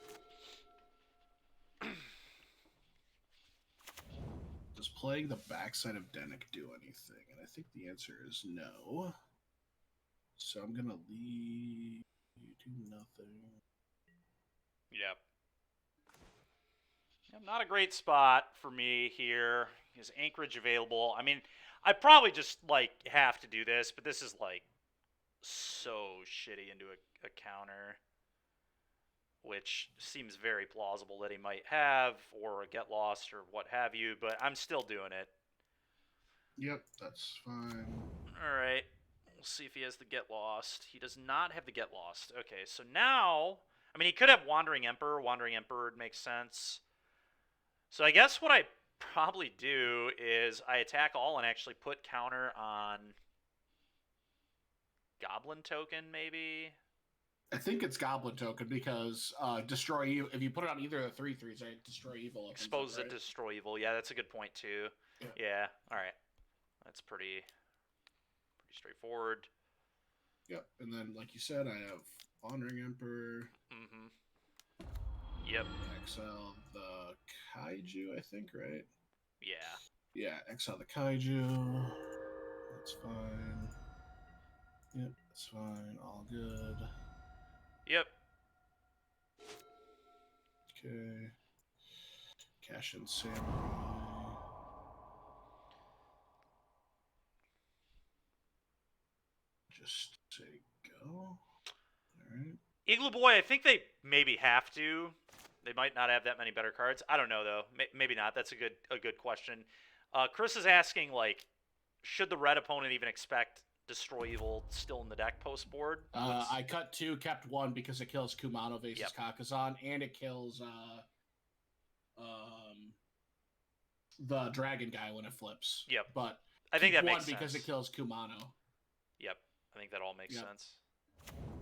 Does playing the backside of Denek do anything? And I think the answer is no. So I'm gonna leave you do nothing. Yep. Not a great spot for me here. Is Anchorage available? I mean, I probably just, like, have to do this, but this is, like, so shitty into a counter, which seems very plausible that he might have, or a get lost, or what have you, but I'm still doing it. Yep, that's fine. Alright, we'll see if he has the get lost. He does not have the get lost. Okay, so now, I mean, he could have Wandering Emperor. Wandering Emperor would make sense. So I guess what I probably do is I attack all and actually put counter on Goblin Token, maybe? I think it's Goblin Token because destroy evil. If you put it on either of the 3/3s, right? Destroy evil. Expose up, it, right? destroy evil. Yeah, that's a good point too. Yeah. All right. That's pretty straightforward. Yep. And then, like you said, I have Wandering Emperor. Mm-hmm. Yep. Exile the Kaiju, I think, right? Yeah. Yeah, exile the Kaiju. That's fine. Yep, that's fine. All good. Yep. Okay. Cash in Samurai. Just say go. Alright. Igloo Boy, I think they maybe have to. They might not have that many better cards. I don't know though. Maybe not. That's a good question. Chris is asking, like, should the red opponent even expect Destroy Evil still in the deck post board? I cut 2, kept 1 because it kills Kumano Vase's Kakazan, and it kills the dragon guy when it flips. Yep. But I think that makes 1 because sense. it kills Kumano. Yep. I think that all makes sense.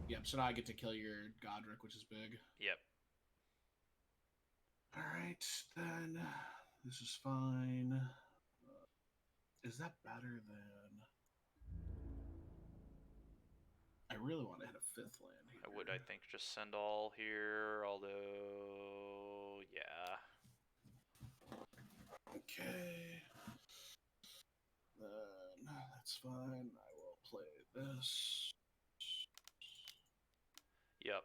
Yep, so now I get to kill your Godric, which is big. Yep. Alright, then. This is fine. Is that better than... I really want to hit a 5th land here. I would, I think, just send all here, although... yeah. Okay. Then, that's fine. I will play this. Yep.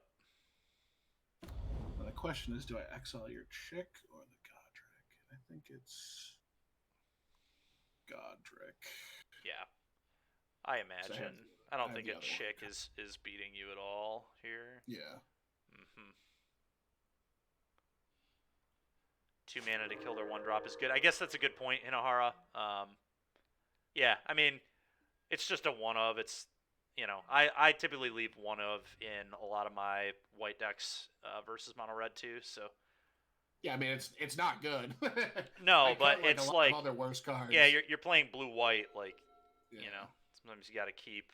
Now the question is, do I exile your chick or the Godric? I think it's Godric. Yeah. I imagine. I don't think a chick one. is beating you at all here. Yeah. Mm-hmm. 2 mana to kill their 1-drop is good. I guess that's a good point, Hinohara. Yeah, I mean, it's just a 1-of. It's, you know, I typically leave 1-of in a lot of my white decks versus mono red too. So. Yeah, I mean it's not good. No, but it's like other worse cards. Yeah, you're playing blue white, like, you know. Sometimes you got to keep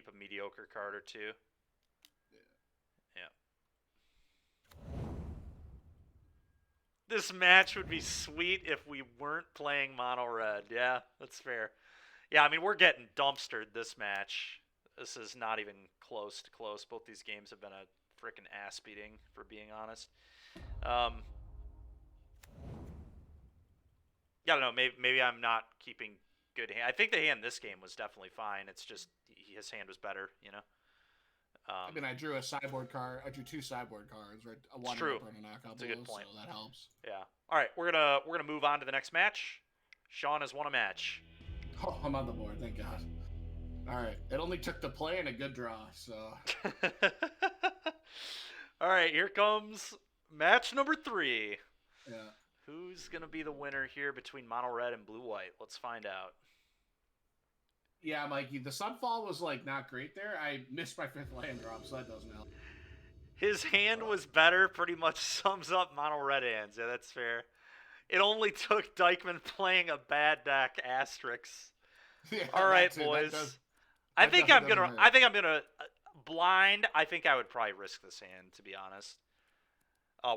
a mediocre card or two. Yeah. This match would be sweet if we weren't playing mono red. Yeah, that's fair. Yeah, I mean, we're getting dumpstered this match. This is not even close to close. Both these games have been a freaking ass beating, for being honest. Yeah, I don't know. Maybe I'm not keeping good hand. I think the hand this game was definitely fine. It's just his hand was better, you know. I mean, I drew a sideboard card. I drew 2 sideboard cards, right? A one true. and a knockout. That's a good point. So that helps. Yeah. All right, we're gonna move on to the next match. Sean has won a match. Oh, I'm on the board. Thank God. All right. It only took the play and a good draw. So. All right, here comes match number 3. Yeah. Who's gonna be the winner here between mono red and blue white? Let's find out. Yeah, Mikey. The sunfall was like not great there. I missed my 5th land drop, so that doesn't help. His hand was better. Pretty much sums up mono red hands. Yeah, that's fair. It only took Dykeman playing a bad deck asterisks. Yeah, all right, boys. I think I'm gonna blind. I think I would probably risk this hand, to be honest.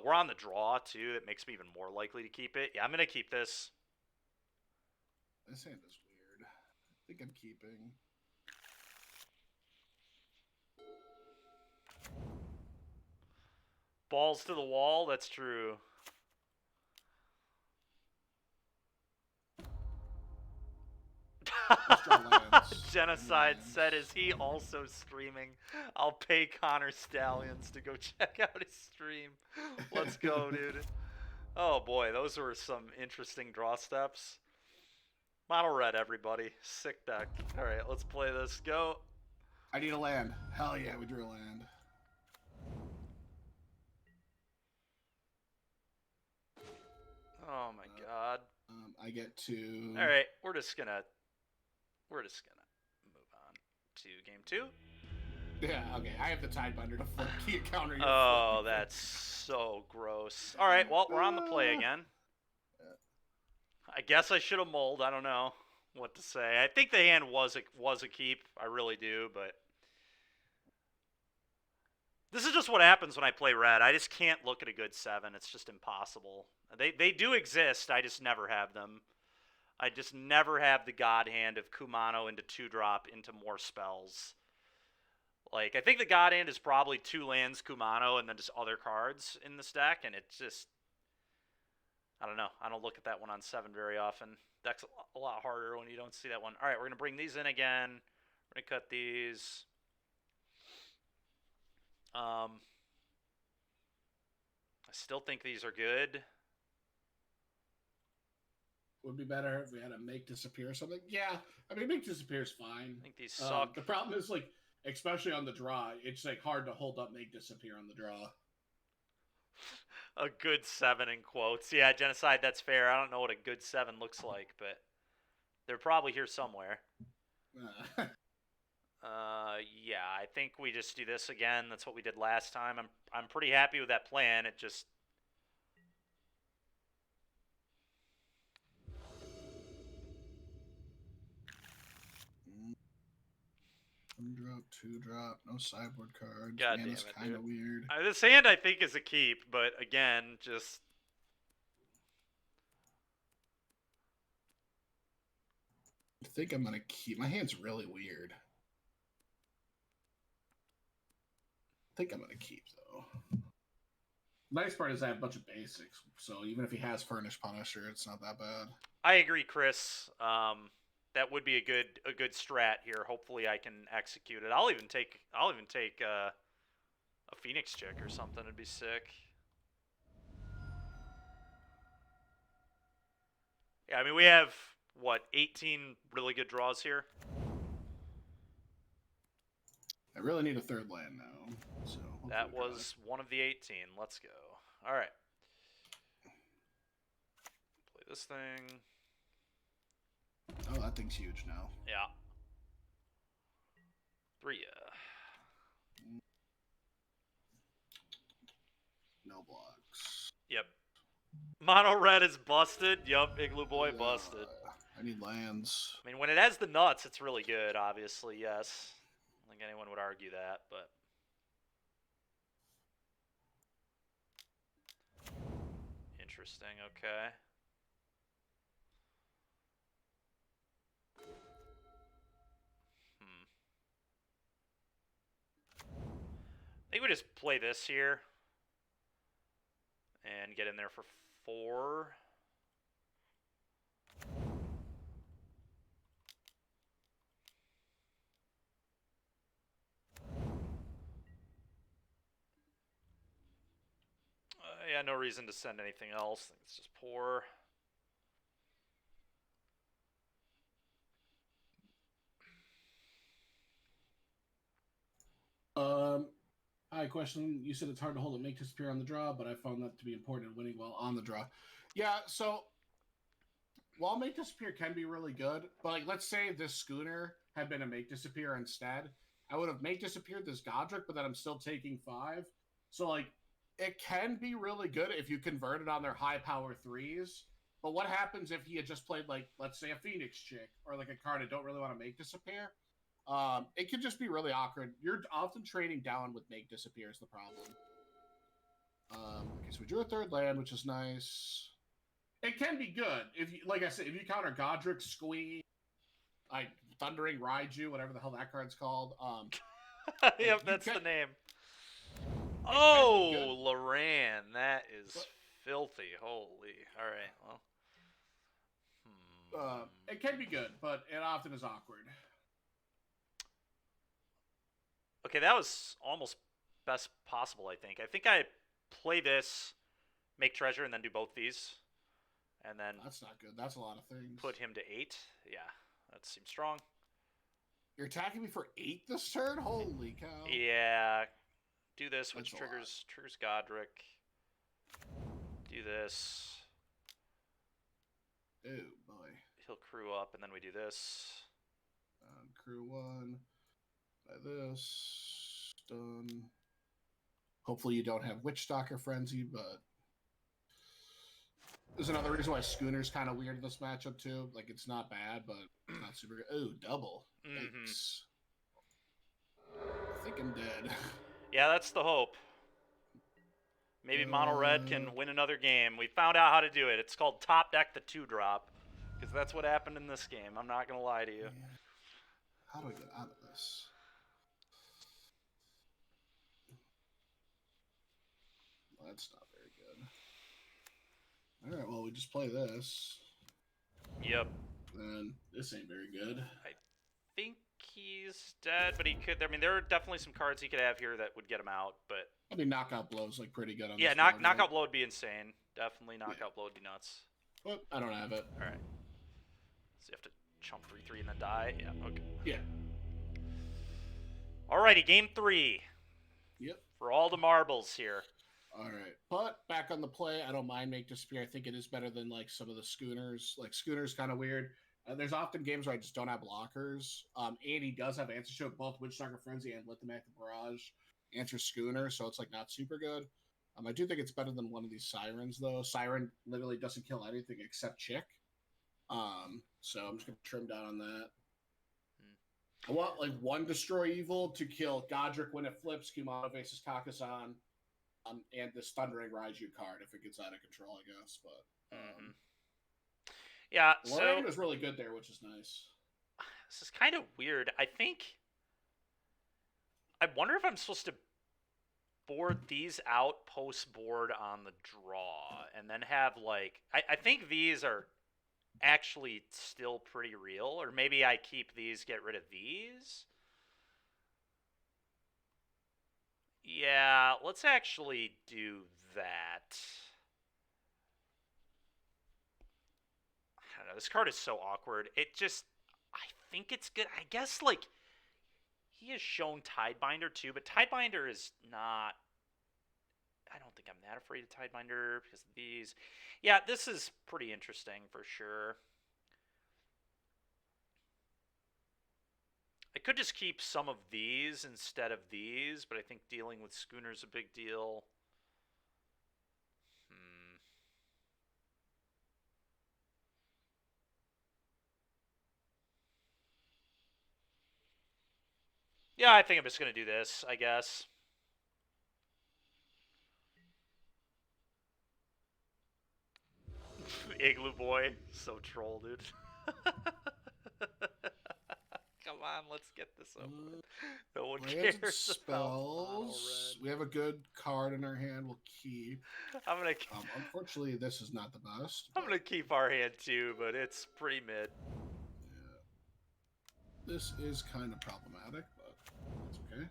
We're on the draw too. That makes me even more likely to keep it. Yeah, I'm gonna keep this. This hand is weird. I think I'm keeping. Balls to the wall. That's true. Genocide said, is he also streaming? I'll pay Connor Stallions to go check out his stream. Let's go, dude. Oh boy, those were some interesting draw steps. Mono red, everybody. Sick deck. Alright, let's play this. Go. I need a land. Hell yeah, we drew a land. Oh my god. I get to. Alright, we're just gonna move on to game 2. Yeah, okay. I have the Tidebinder to flip key counter. Oh, that's so gross. All right, well, we're on the play again. I guess I should have mulled. I don't know what to say. I think the hand was a keep. I really do, but this is just what happens when I play red. I just can't look at a good 7. It's just impossible. They do exist. I just never have them. I just never have the God Hand of Kumano into 2-drop into more spells. Like, I think the God Hand is probably 2 lands Kumano and then just other cards in this deck, and it's just, I don't know. I don't look at that one on 7 very often. Deck's a lot harder when you don't see that one. All right, we're going to bring these in again. We're going to cut these. I still think these are good. Would be better if we had a make disappear or something. Yeah, I mean, make disappear is fine. I think these suck. The problem is, like, especially on the draw, it's like hard to hold up make disappear on the draw. A good 7 in quotes. Yeah, Genocide, that's fair. I don't know what a good 7 looks like, but they're probably here somewhere. Yeah, I think we just do this again. That's what we did last time. I'm pretty happy with that plan. It just Drop, 2-drop, no sideboard cards. God Man, damn it's it, kind of dude. weird. This hand I think is a keep, but again, just I think I'm gonna keep. My hand's really weird. I think I'm gonna keep though. Nice part is I have a bunch of basics, so even if he has Furnished Punisher, it's not that bad. I agree, Chris. That would be a good strat here. Hopefully, I can execute it. I'll even take a Phoenix Chick or something. It'd be sick. Yeah, I mean we have what 18 really good draws here. I really need a 3rd land now. So that was one of the 18. Let's go. All right. Play this thing. Oh, that thing's huge now. Yeah. 3. No blocks. Yep. Mono red is busted. Yup, Igloo Boy busted. I need lands. I mean, when it has the nuts, it's really good, obviously, yes. I don't think anyone would argue that, but Interesting. Okay. Hmm. I think we just play this here and get in there for 4. Yeah, no reason to send anything else. I think it's just poor. Hi, question. You said it's hard to hold a make disappear on the draw, but I found that to be important in winning while on the draw. Yeah, so while make disappear can be really good, but like let's say this schooner had been a make disappear instead, I would have make disappeared this Godric, but then I'm still taking 5. So like it can be really good if you convert it on their high power 3s. But what happens if he had just played like let's say a Phoenix chick or like a card I don't really want to make disappear? It could just be really awkward. You're often trading down with make disappear is the problem. Okay, so we drew a 3rd land, which is nice. It can be good if you, like I said, if you counter Godric, Squee, like Thundering Raiju, whatever the hell that card's called. Yep, You that's can, the name. it can be good. Oh, Loran, that is But, filthy. Holy. All right. Well. it can be good, but it often is awkward. Okay, that was almost best possible. I think. I think I play this, make treasure, and then do both these, and then That's not good. That's a lot of things. put him to 8. Yeah, that seems strong. You're attacking me for 8 this turn? Holy cow! Yeah, do this, which That's a lot. triggers Godric. Do this. Oh boy. He'll crew up, and then we do this. Crew 1. By this. Done. Hopefully you don't have Witchstalker Frenzy, but there's another reason why Schooner's kind of weird in this matchup too. Like it's not bad, but it's not super good. Oh, double. Yikes. I think I'm dead. Yeah, that's the hope. Maybe Mono Red can win another game. We found out how to do it. It's called Top Deck the 2-drop. Because that's what happened in this game. I'm not going to lie to you. Yeah. How do I get out of this? Well, that's not very good. Alright, well, we just play this. Yep. And this ain't very good. I think he's dead, but he could. I mean, there are definitely some cards he could have here that would get him out, but. I mean, knockout blow's like pretty good on yeah, this board, knockout right? blow would be insane. Definitely knockout blow would be nuts. But I don't have it. Alright. So you have to chump 3/3 and then die? Yeah, okay. Yeah. Alrighty, game 3. Yep. For all the marbles here. All right, but back on the play, I don't mind make disappear. I think it is better than like some of the schooners. Like schooners, kind of weird. There's often games where I just don't have blockers. And he does have answer show both Witchstalker Frenzy and Let Them Act the Barrage answer schooner, so it's like not super good. I do think it's better than one of these sirens though. Siren literally doesn't kill anything except Chick. So I'm just gonna trim down on that. I want like 1 destroy evil to kill Godric when it flips, Kumano faces Kakazan. And this Thundering Raiju card if it gets out of control, I guess. But yeah, Lorraine so was really good there, which is nice. this is kind of weird. I wonder if I'm supposed to board these out post board on the draw, and then have like I think these are actually still pretty real, or maybe I keep these, get rid of these. Yeah, let's actually do that. I don't know. This card is so awkward. I think it's good. I guess, like, he has shown Tidebinder, too, but Tidebinder is not. I don't think I'm that afraid of Tidebinder because of these. Yeah, this is pretty interesting for sure. I could just keep some of these instead of these, but I think dealing with Schooner's a big deal. Yeah, I think I'm just going to do this, I guess. Igloo boy, so troll, dude. Come on, let's get this over with. No one Lands and cares about mono spells. red. We have a good card in our hand. We'll keep. I'm gonna Unfortunately, this is not the best. I'm gonna keep our hand too, but it's pretty mid. Yeah. This is kind of problematic, but it's okay.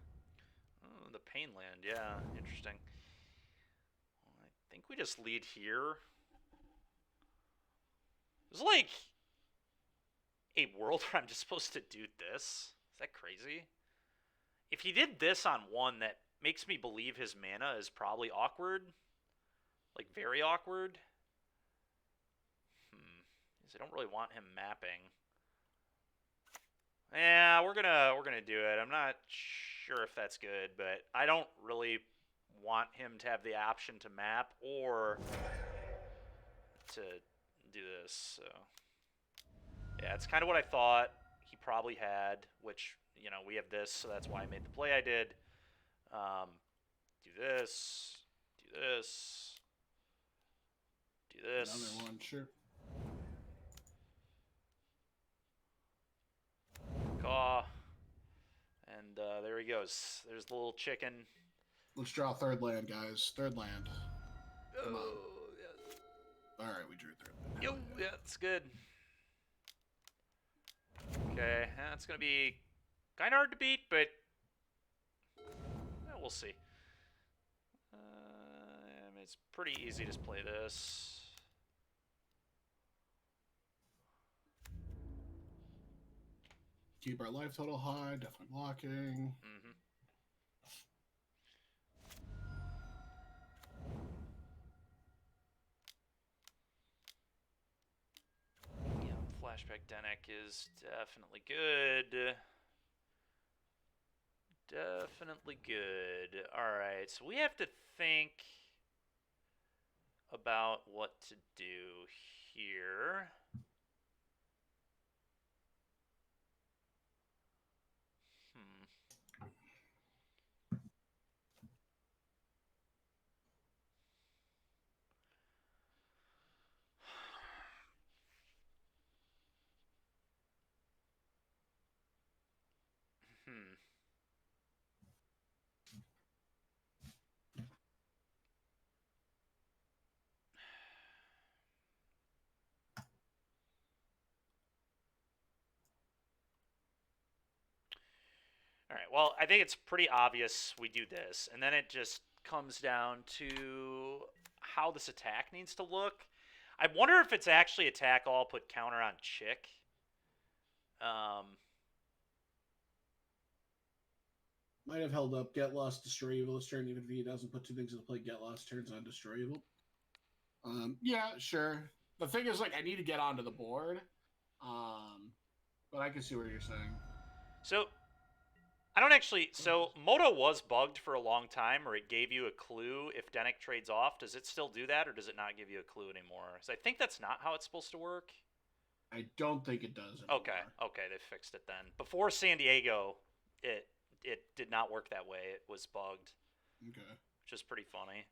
Oh, the pain land, yeah, interesting. Well, I think we just lead here. There's like a world where I'm just supposed to do this. Is that crazy? If he did this on one, that makes me believe his mana is probably awkward. Like, very awkward. Because I don't really want him mapping. Yeah, we're gonna do it. I'm not sure if that's good, but I don't really want him to have the option to map or to do this. So yeah, it's kind of what I thought he probably had, which, you know, we have this, so that's why I made the play I did. Do this, do this, do this. Another one, sure. Caw. And there he goes. There's the little chicken. Let's draw third land, guys. Third land. Come on. Yeah. All right, we drew third land. Yo, yeah, that's good. Okay, it's gonna be kind of hard to beat, but we'll see. I mean, it's pretty easy to play this. Keep our life total high. Definitely blocking. Mm-hmm. Yeah, flashback Denek is definitely good. Definitely good. Alright, so we have to think about what to do here. Alright, well, I think it's pretty obvious we do this, and then it just comes down to how this attack needs to look. I wonder if it's actually attack all, put counter on Chick. Might have held up. Get lost, destroy evil this turn. Even if he doesn't put two things into play, get lost turns on destroy evil. Yeah, sure. The thing is, like, I need to get onto the board. But I can see what you're saying. So, I don't actually... So, Moto was bugged for a long time, or it gave you a clue if Denek trades off. Does it still do that, or does it not give you a clue anymore? So I think that's not how it's supposed to work. I don't think it does anymore. Okay, they fixed it then. Before San Diego, it did not work that way. It was bugged. Okay. Which is pretty funny.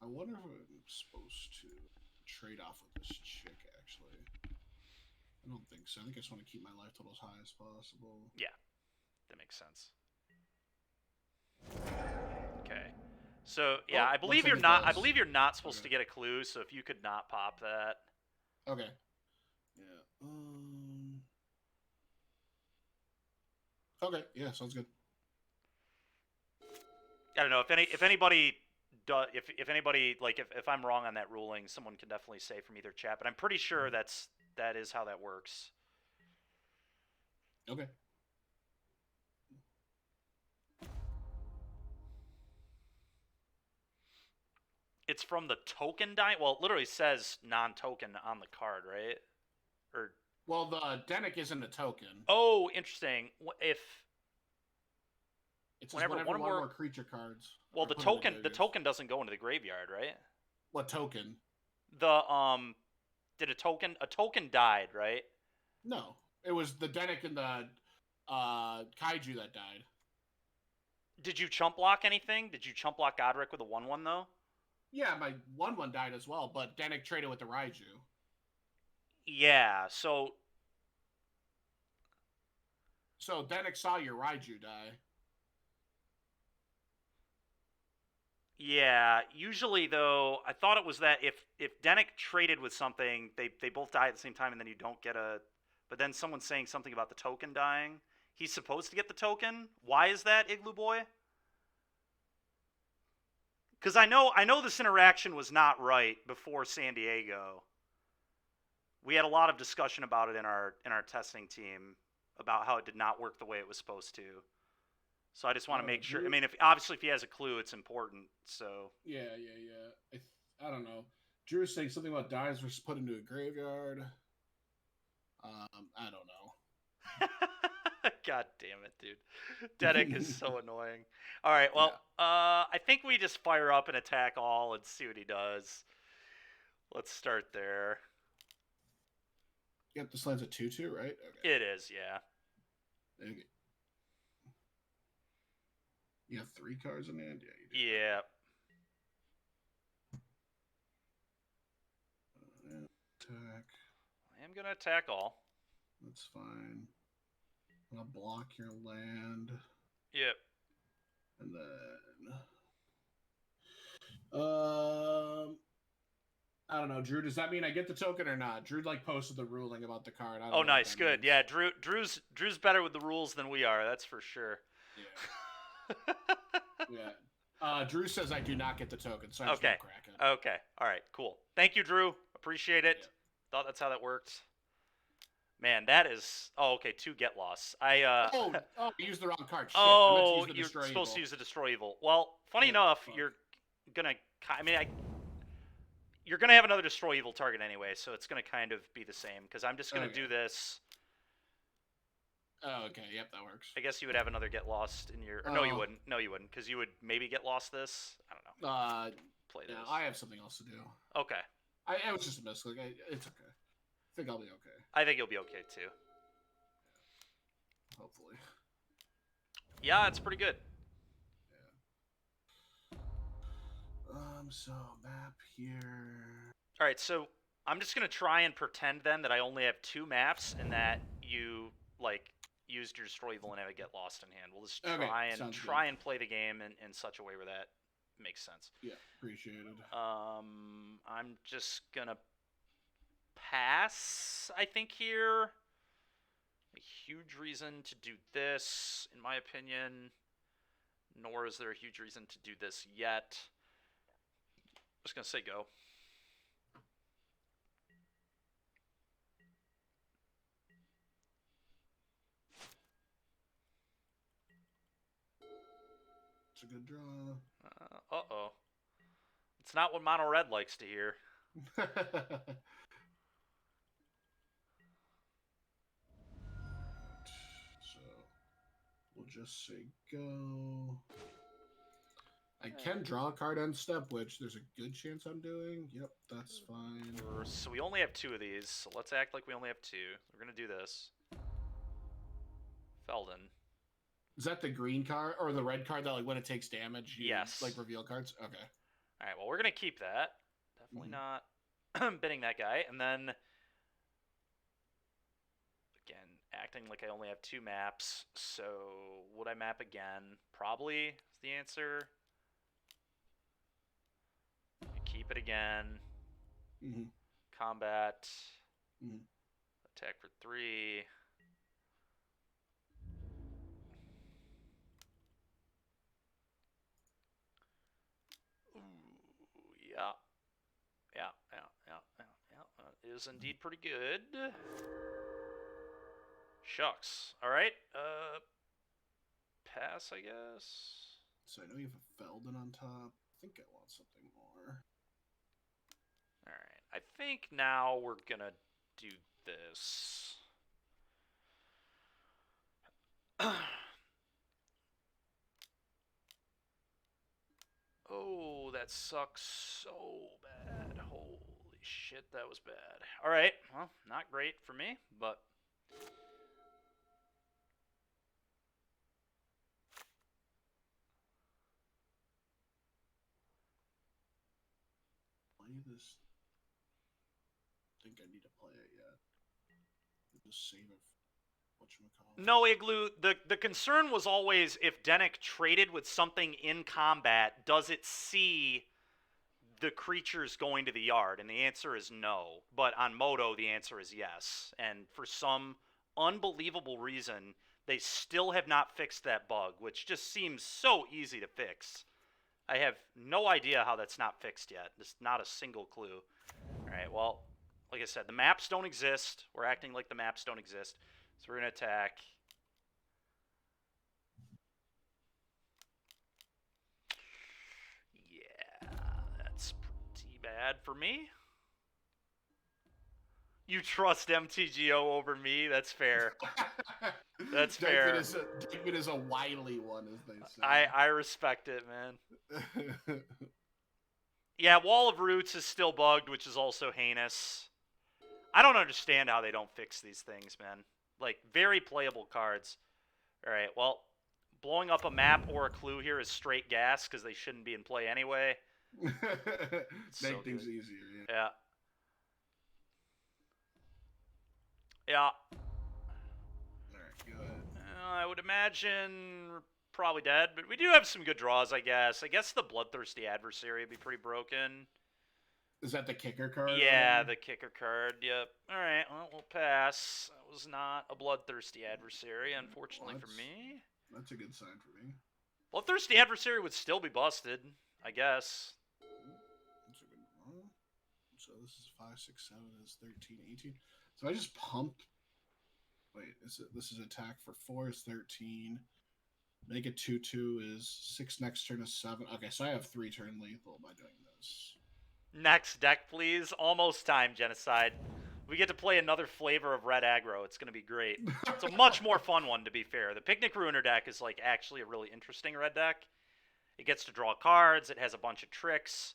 I wonder if I'm supposed to trade off with this chick, actually. I don't think so. I think I just want to keep my life total as high as possible. Yeah, that makes sense. Okay. So, yeah, I believe you're not supposed to get a clue, so if you could not pop that. Okay. Yeah. Okay, yeah, sounds good. I don't know if anybody does, if anybody, like, if I'm wrong on that ruling, someone can definitely say from either chat, but I'm pretty sure that is how that works. Okay. It's from the token die. Well, it literally says non-token on the card, right? Or well, the Denek isn't a token. Oh, interesting. If it's whenever one more creature cards. Well, the token doesn't go into the graveyard, right? What token? Did a token died, right? No, it was the Denek and the Kaiju that died. Did you chump block anything? Did you chump block Godric with a 1/1 though? Yeah, my 1/1 died as well, but Denek traded with the Raiju. Yeah, so So Denik saw your Raiju die. yeah, usually though, I thought it was that if Denick traded with something, they both die at the same time, and then you don't get a. But then someone's saying something about the token dying. He's supposed to get the token. Why is that, Igloo Boy? Because I know this interaction was not right before San Diego. We had a lot of discussion about it in our testing team about how it did not work the way it was supposed to. So I just want to make sure. I Drew. mean, if he has a clue, it's important. So Yeah. I don't know. Drew's saying something about dies versus put into a graveyard. I don't know. God damn it, dude. Dedic is so annoying. All right, well, I think we just fire up and attack all and see what he does. Let's start there. Yep, this land's a 2/2, right? Okay. It is, yeah. Okay. You have 3 cards in hand? Yeah, you do. Yeah. Attack. I am going to attack all. That's fine. I'm going to block your land. Yep. And then... I don't know, Drew. Does that mean I get the token or not? Drew posted the ruling about the card. I don't know Nice, good. Means. Yeah, Drew's better with the rules than we are. That's for sure. Yeah. Yeah. Drew says I do not get the token, so I just Okay. crack it. Okay. All right. Cool. Thank you, Drew. Appreciate it. Yeah. Thought that's how that worked. Man, that is. Oh, okay. 2 get loss. I used the wrong card. Shit. Oh, you're supposed to use the destroy evil. Well, funny enough, fuck. you're gonna. You're gonna have another destroy evil target anyway, so it's gonna kind of be the same. Because I'm just gonna do this. Oh, okay. Yep, that works. I guess you would have another get lost in your. Or no, you wouldn't. No, you wouldn't, because you would maybe get lost this. I don't know. Play this. I have something else to do. Okay. I was just a misclick. It's okay. I think I'll be okay. I think you'll be okay too. Hopefully. Yeah, it's pretty good. Yeah. So map here. All right, so I'm just gonna try and pretend then that I only have 2 maps and that you used your destroy evil and have it get lost in hand. We'll just try and play the game in such a way where that makes sense. Yeah, appreciated. I'm just gonna pass, I think, here. A huge reason to do this, in my opinion, nor is there a huge reason to do this yet. I'm just gonna say go. It's a good draw. Uh-oh. It's not what Mono Red likes to hear. So we'll just say go. I can draw a card on step, which there's a good chance I'm doing. Yep, that's fine. So we only have 2 of these, so let's act like we only have 2. We're going to do this. Felden. Is that the green card or the red card that when it takes damage, you reveal cards? Okay. All right, well, we're going to keep that. Definitely not bidding that guy. And then, again, acting like I only have 2 maps. So would I map again? Probably is the answer. Keep it again. Combat. Attack for 3. Ooh, yeah. It is indeed pretty good. Shucks. All right. Pass, I guess. So I know you have a Felden on top. I think I want something more. All right. I think now we're gonna do this. Oh, that sucks so bad. Holy shit, that was bad. All right. Well, not great for me, but play this. think I need to play it yet. Just save it. Whatchamacallit. No, Igloo, the concern was always if Denick traded with something in combat, does it see the creatures going to the yard? And the answer is no. But on Moto, the answer is yes. And for some unbelievable reason, they still have not fixed that bug, which just seems so easy to fix. I have no idea how that's not fixed yet. There's not a single clue. All right, well, like I said, the maps don't exist. We're acting like the maps don't exist. So we're going to attack. Yeah, that's pretty bad for me. You trust MTGO over me? That's fair. That's fair. David is a wily one, as they say. I respect it, man. Yeah, Wall of Roots is still bugged, which is also heinous. I don't understand how they don't fix these things, man. Like, very playable cards. All right, well, blowing up a map or a clue here is straight gas because they shouldn't be in play anyway. Make so things good. easier, Yeah. Yeah. Alright, go ahead. I would imagine we're probably dead, but we do have some good draws, I guess. I guess the Bloodthirsty Adversary would be pretty broken. Is that the kicker card? Yeah, the kicker card, yep. Alright, well, we'll pass. That was not a Bloodthirsty Adversary, unfortunately for me. That's a good sign for me. Bloodthirsty Adversary would still be busted, I guess. That's a good one. So this is 5, 6, 7, is 13, 18. So I just pumped. Wait, this is attack for 4 is 13. Make it 2/2 is 6 next turn is 7. Okay, so I have 3 turn lethal by doing this. Next deck, please. Almost time, Genocide. We get to play another flavor of red aggro. It's going to be great. It's a much more fun one, to be fair. The Picnic Ruiner deck is like actually a really interesting red deck. It gets to draw cards. It has a bunch of tricks.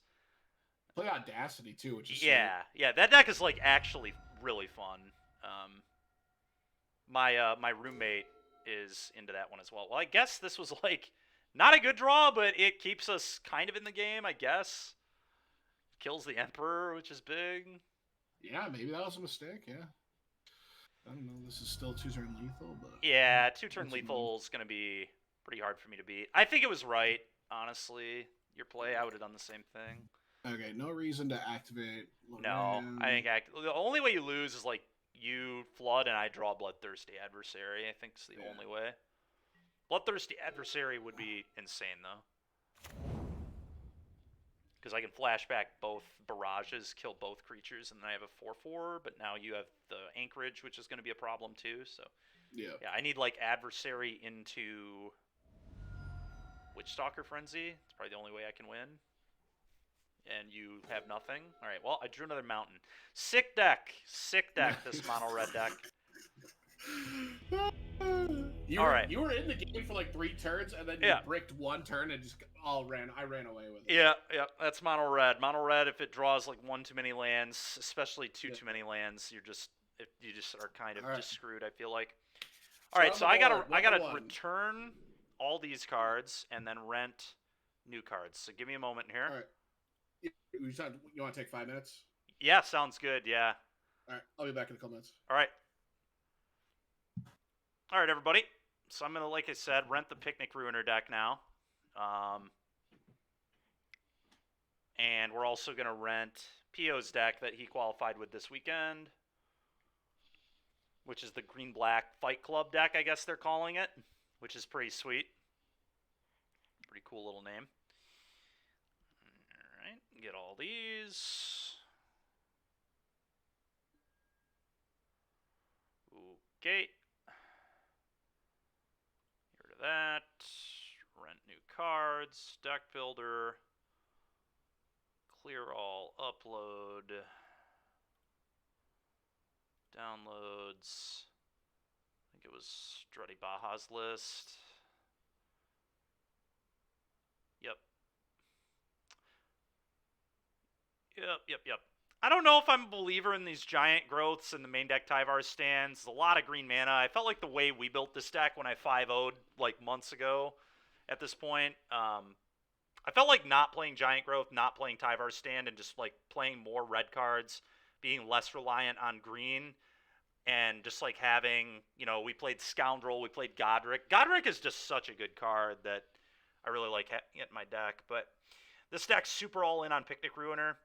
Play Audacity, too, which is yeah, that deck is like actually really fun. My roommate is into that one as well. Well, I guess this was like not a good draw, but it keeps us kind of in the game, I guess. Kills the Emperor, which is big. Yeah, maybe that was a mistake, yeah. I don't know, this is still 2-turn lethal, but... Yeah, 2-turn lethal is going to be pretty hard for me to beat. I think it was right, honestly. Your play, I would have done the same thing. Okay, no reason to activate Lorraine. No, I think the only way you lose is like you flood and I draw Bloodthirsty Adversary. I think it's the only way. Bloodthirsty Adversary would be insane, though. Because I can flashback both barrages, kill both creatures, and then I have a 4/4, but now you have the Anchorage, which is going to be a problem too, so... Yeah, I need, like, Adversary into Witchstalker Frenzy. It's probably the only way I can win. And you have nothing. Alright, well, I drew another mountain. Sick deck, this mono red deck. You were in the game for like 3 turns, and then you bricked 1 turn and just I ran away with it. Yeah, that's mono red. Mono red, if it draws like 1 too many lands, especially 2 too many lands, you just are kind of just screwed, I feel like. Alright, so I gotta return all these cards and then rent new cards. So give me a moment here. Alright. You want to take 5 minutes? Yeah, sounds good, yeah. Alright, I'll be back in a couple minutes. Alright. Alright, everybody. So I'm going to, like I said, rent the Picnic Ruiner deck now. And we're also going to rent Pio's deck that he qualified with this weekend, which is the Green-Black Fight Club deck, I guess they're calling it, which is pretty sweet. Pretty cool little name. Alright, get all these. Okay. That, rent new cards, deck builder, clear all, upload, downloads, I think it was Strutty Baja's list. Yep. I don't know if I'm a believer in these giant growths and the main deck Tyvar stands. A lot of green mana. I felt like the way we built this deck when I 5-0'd like months ago at this point. I felt like not playing giant growth, not playing Tyvar stand, and just like playing more red cards, being less reliant on green and just like having, we played Scoundrel, we played Godric. Godric is just such a good card that I really like in my deck, but this deck's super all in on Picnic Ruiner.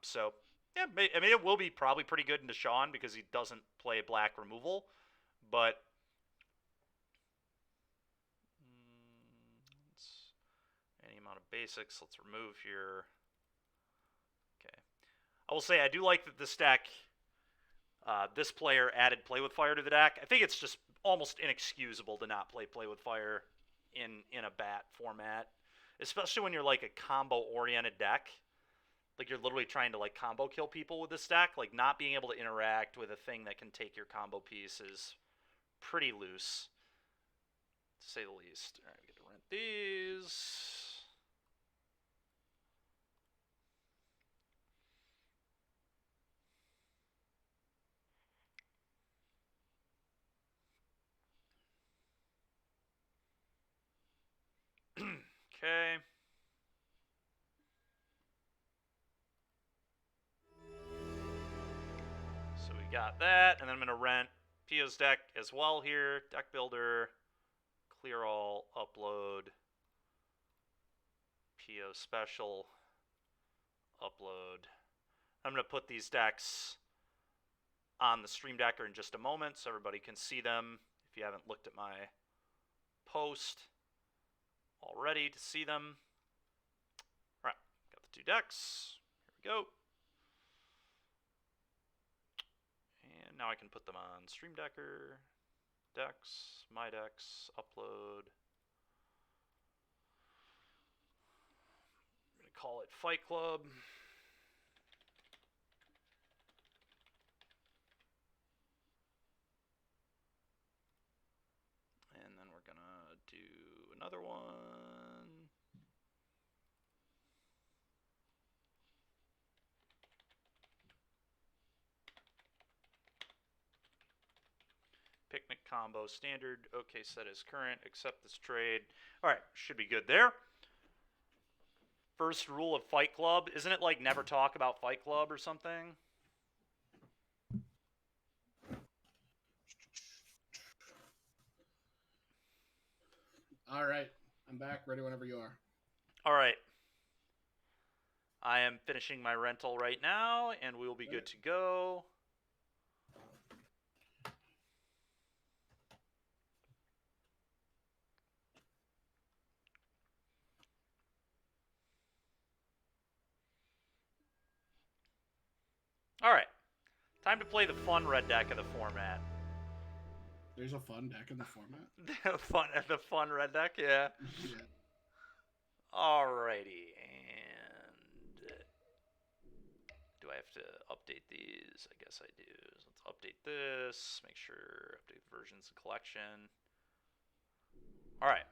So, yeah, I mean, it will be probably pretty good into Sean because he doesn't play black removal, but any amount of basics. Let's remove here. Okay. I will say I do like that this deck, this player added Play with Fire to the deck. I think it's just almost inexcusable to not play Play with Fire in a bat format, especially when you're like a combo-oriented deck. Like you're literally trying to like combo kill people with this deck. Like not being able to interact with a thing that can take your combo piece is pretty loose, to say the least. All right, we get to rent these. Okay. So we got that, and then I'm going to rent Pio's deck as well here. Deck Builder, clear all, upload, Pio Special, upload. I'm going to put these decks on the Stream Decker in just a moment so everybody can see them if you haven't looked at my post already to see them. All right, got the two decks. Here we go. And now I can put them on Stream Decker, decks, my decks, upload. I'm going to call it Fight Club. And then we're going to do another one. Picnic combo standard. Okay, set as current. Accept this trade. All right, should be good there. First rule of Fight Club. Isn't it like never talk about Fight Club or something? All right, I'm back. Ready whenever you are. All right. I am finishing my rental right now, and we will be good to go. All right. Time to play the fun red deck of the format. There's a fun deck in the format. the fun red deck, yeah. Yeah. Alrighty, and do I have to update these? I guess I do. So let's update this. Make sure update versions and collection. All right.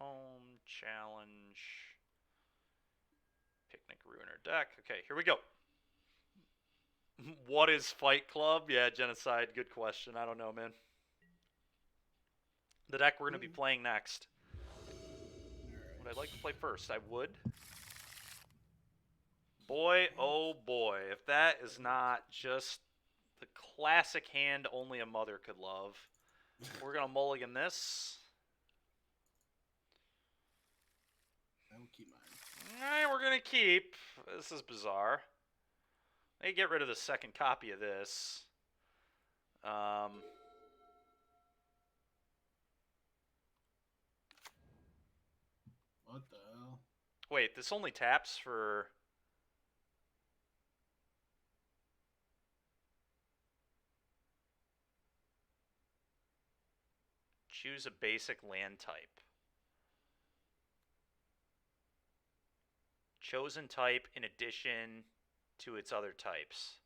Home challenge. Picnic Ruiner deck. Okay, here we go. What is Fight Club? Yeah, Genocide. Good question. I don't know, man. The deck we're going to be playing next. Would I like to play first? I would. Boy, oh boy. If that is not just the classic hand only a mother could love. We're going to mulligan this. I will keep mine. Alright, we're going to keep. This is bizarre. Let me get rid of the second copy of this. What the hell? Wait, this only taps for... Choose a basic land type. Chosen type in addition to its other types.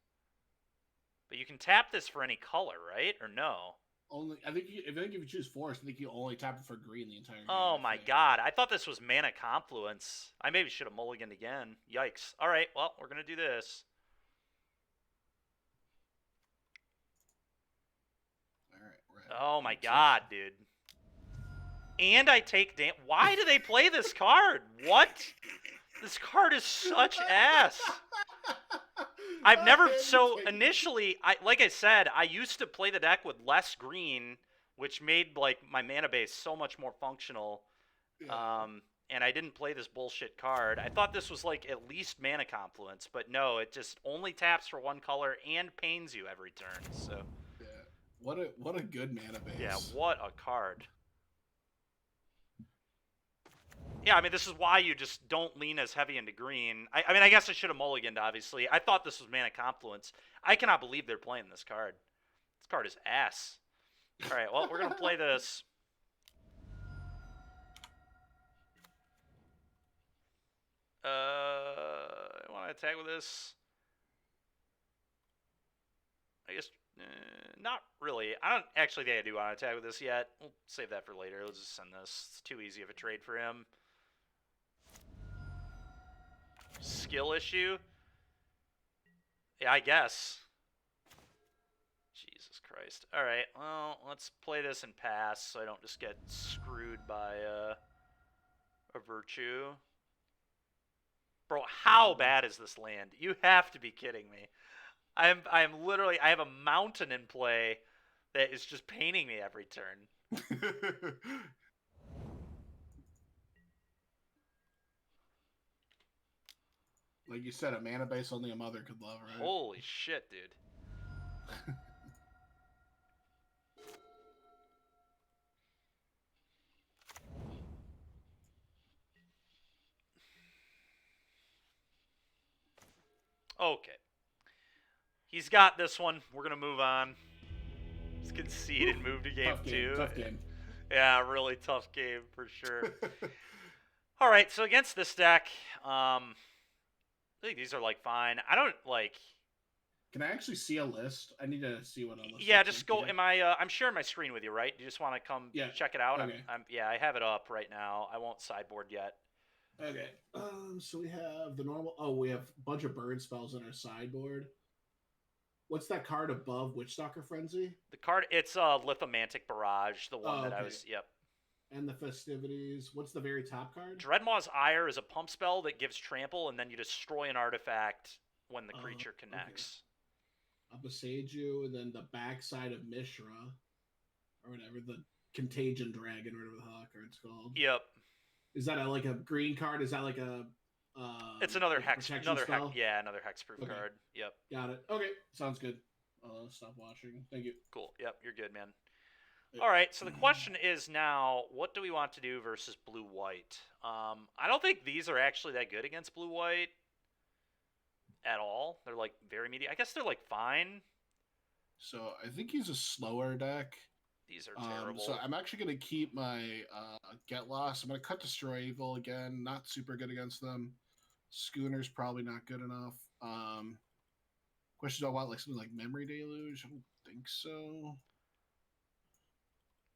But you can tap this for any color, right? Or no? Only I think if you choose forest, I think you only tap it for green the entire game. Oh my god, I thought this was Mana Confluence. I maybe should have mulliganed again. Yikes. Alright, well, we're going to do this. Alright, oh my god, dude. And I take damage. Why do they play this card? What? This card is such ass. I've never so Take it. initially like I said, I used to play the deck with less green, which made like my mana base so much more functional. Yeah. And I didn't play this bullshit card. I thought this was like at least mana confluence, but no, it just only taps for one color and pains you every turn. So Yeah. What a good mana base. yeah, what a card. Yeah, I mean, this is why you just don't lean as heavy into green. I mean, I guess I should have mulliganed, obviously. I thought this was mana confluence. I cannot believe they're playing this card. This card is ass. All right, well, we're going to play this. I want to attack with this. I guess not really. I don't actually think I do want to attack with this yet. We'll save that for later. Let's just send this. It's too easy of a trade for him. Skill issue? Yeah, I guess. Jesus Christ. Alright, well, let's play this and pass so I don't just get screwed by a virtue. Bro, how bad is this land? You have to be kidding me. I am literally, I have a mountain in play that is just paining me every turn. Like you said, a mana base only a mother could love, right? Holy shit, dude. Okay. He's got this one. We're going to move on. He's conceded, move to game 2. Tough game. Yeah, really tough game for sure. All right, so against this deck, I think these are like fine. I don't like. Can I actually see a list? I need to see what a list. Yeah, just go. Am I? I'm sharing my screen with you, right? You just want to come check it out? Okay. Yeah, I have it up right now. I won't sideboard yet. Okay. So we have the normal. Oh, we have a bunch of burn spells on our sideboard. What's that card above Witchstalker Frenzy? The card, it's Lithomantic Barrage, the one that I was. Yep. And the festivities. What's the very top card? Dreadmaw's Ire is a pump spell that gives trample, and then you destroy an artifact when the creature connects. Okay. Abaseju, and then the backside of Mishra, or whatever, the Contagion Dragon, or whatever the hell that card's called. Yep. Is that like a green card? Is that like a? It's another like hex. Another spell? Yeah, another hexproof card. Yep. Got it. Okay, sounds good. I'll stop watching. Thank you. Cool. Yep, you're good, man. All right, so the question is now, what do we want to do versus blue-white? I don't think these are actually that good against blue-white at all. They're, like, very medium. I guess they're, like, fine. So I think he's a slower deck. These are terrible. So I'm actually going to keep my Get Lost. I'm going to cut Destroy Evil again. Not super good against them. Schooner's probably not good enough. Question, do I want like something like Memory Deluge? I don't think so.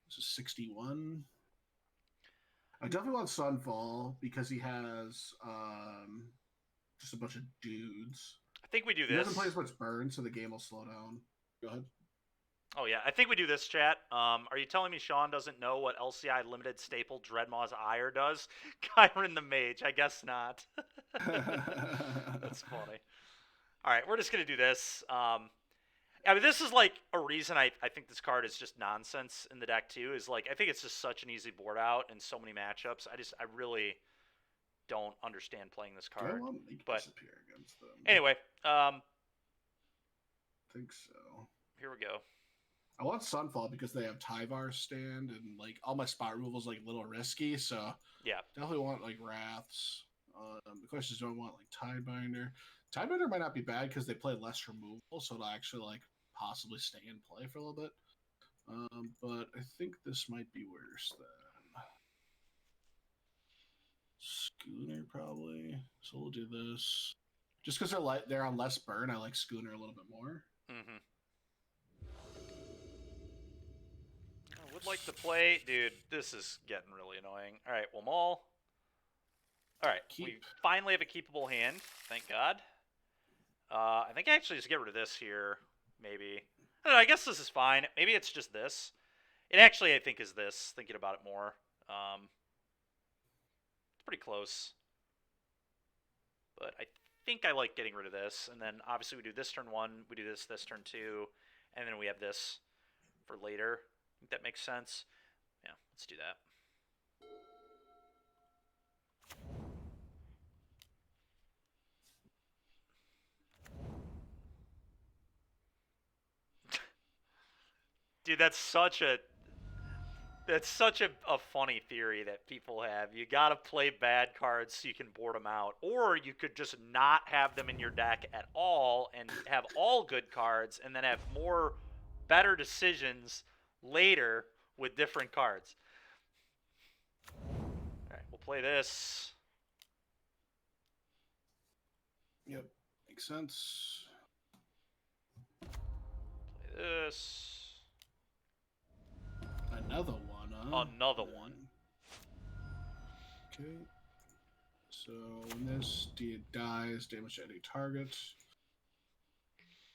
This is 61. I definitely want Sunfall because he has just a bunch of dudes. I think we do this. He doesn't play as much burn, so the game will slow down. Go ahead. Oh, yeah. I think we do this, chat. Are you telling me Sean doesn't know what LCI limited staple Dreadmaw's Ire does? Kyron the Mage. I guess not. That's funny. All right, we're just going to do this. I mean, this is like a reason I think this card is just nonsense in the deck, too, is like I think it's just such an easy board out in so many matchups. I really don't understand playing this card. But disappear against them. Anyway, I think so. Here we go. I want Sunfall because they have Tyvar stand and like all my spot removal is like a little risky, so yeah, definitely want like Wraths. The question is, do I want like Tidebinder? Tidebinder might not be bad because they play less removal, so it'll actually like possibly stay in play for a little bit. But I think this might be worse than Schooner probably. So we'll do this just because they're on less burn. I like Schooner a little bit more. Mm-hmm. I would like to play, dude. This is getting really annoying. All right, we'll maul. All right, we finally have a keepable hand. Thank God. I think I actually just get rid of this here. Maybe. I don't know. I guess this is fine. Maybe it's just this. It actually, I think, is this. Thinking about it more. It's pretty close. But I think I like getting rid of this. And then obviously we do this turn 1, we do this turn 2, and then we have this for later. I think that makes sense. Yeah, let's do that. Dude, that's such a funny theory that people have. You gotta play bad cards so you can board them out, or you could just not have them in your deck at all and have all good cards, and then have more better decisions later with different cards. All right, we'll play this. Yep, makes sense. Play this. Another one, huh? Another one. Okay. So when this dies, damage to any target.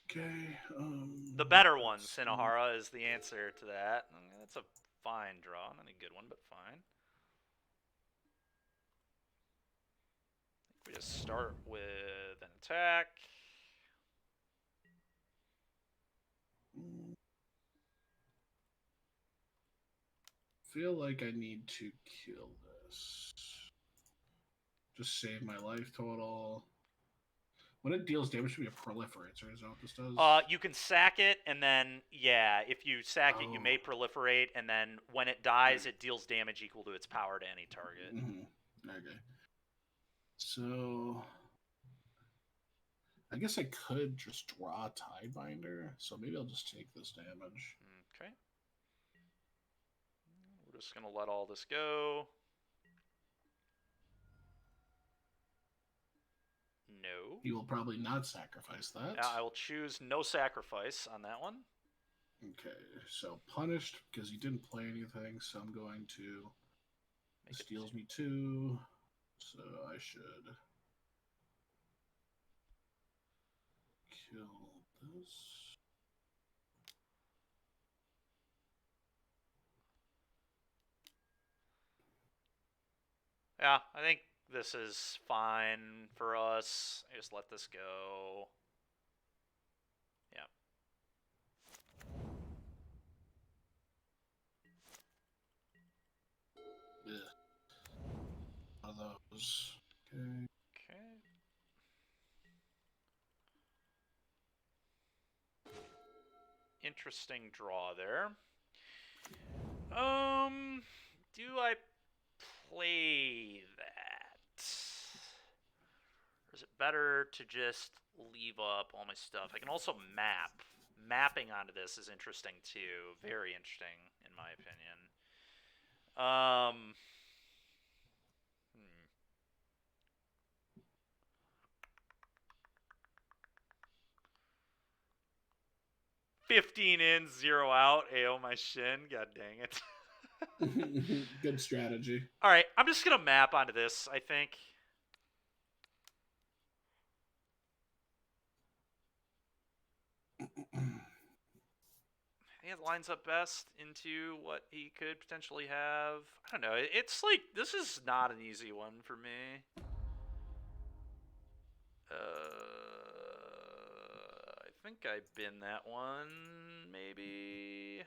Okay. The better one, Sinohara, is the answer to that. That's a fine draw. Not a good one, but fine. We just start with an attack. Feel like I need to kill this. Just save my life total. When it deals damage, should be a proliferator. Is that what this does? You can sack it, and then, yeah, if you sack it, you may proliferate, and then when it dies, it deals damage equal to its power to any target. Okay. So, I guess I could just draw Tidebinder, so maybe I'll just take this damage. Okay. We're just going to let all this go. No. You will probably not sacrifice that. I will choose no sacrifice on that one. Okay, so punished because he didn't play anything, so I'm going to... This deals me 2, so I should kill this. Yeah, I think this is fine for us. I just let this go. Yeah. One of those. Okay. Interesting draw there. Do I play that? Or is it better to just leave up all my stuff? I can also map. Mapping onto this is interesting too. Very interesting, in my opinion. 15 in, 0 out. Ayo, my shin. God dang it. Good strategy. All right, I'm just going to map onto this, I think. I think it lines up best into what he could potentially have. I don't know. It's like, this is not an easy one for me. I think I bin that one, maybe.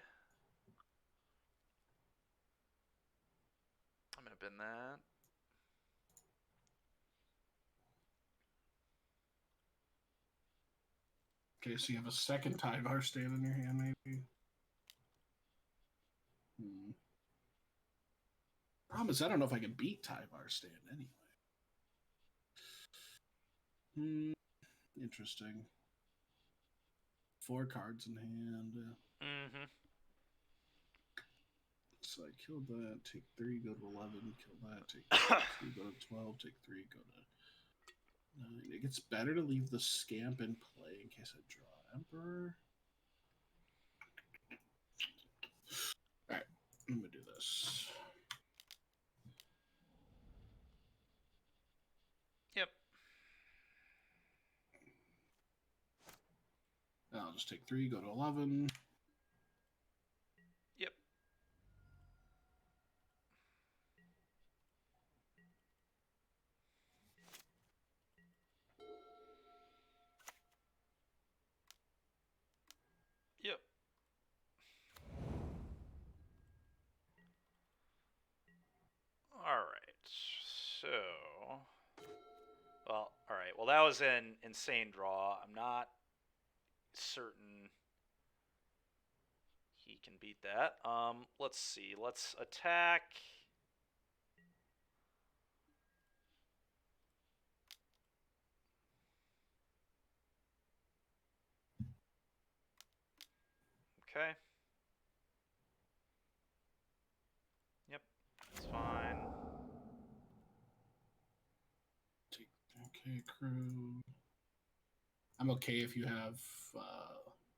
I'm going to bin that. Okay, so you have a second Tyvar stand in your hand, maybe? Problem is, I don't know if I can beat Tyvar stand anyway. Interesting. 4 cards in hand. So I killed that, take 3, go to 11, kill that, take 2, go to 12, take 3, go to 9. It gets better to leave the Scamp in play in case I draw Emperor. Alright, I'm going to do this. Yep. I'll just take 3, go to 11. Yep. So, well, all right. Well, that was an insane draw. I'm not certain he can beat that. Let's see. Let's attack. Okay. Yep, that's fine. Okay, crew. I'm okay if you have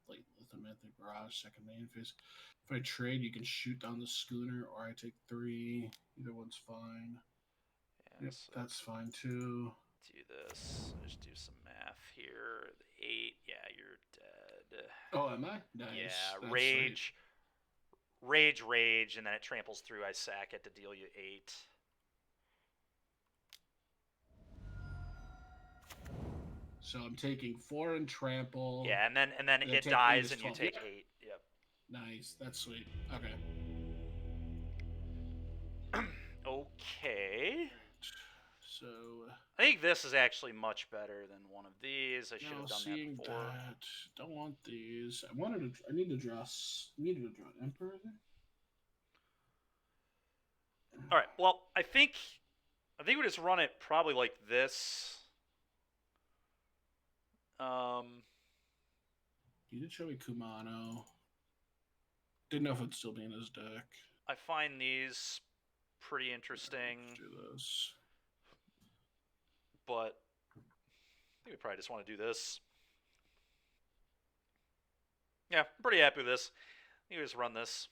like Lithomantic Barrage, second main phase. If I trade, you can shoot down the schooner, or I take 3. Either one's fine. Yeah, Yep, so that's fine too. do this. Just do some math here. The 8. Yeah, you're dead. Oh, am I? Nice. Yeah, That's rage. Sweet. Rage, and then it tramples through. I sack it to deal you 8. So I'm taking 4 and trample. Yeah, and then it take dies 8 and you 12. take Yep. 8. Yep. Nice. That's sweet. Okay. Okay. So I think this is actually much better than one of these. I should have done seeing that before. that, don't want these. I need to draw. Needed to draw an emperor there. All right. Well, I think we just run it probably like this. You did show me Kumano. Didn't know if it'd still be in his deck. I find these pretty interesting. Let's do this. But I think we probably just want to do this. Yeah, I'm pretty happy with this. You just run this.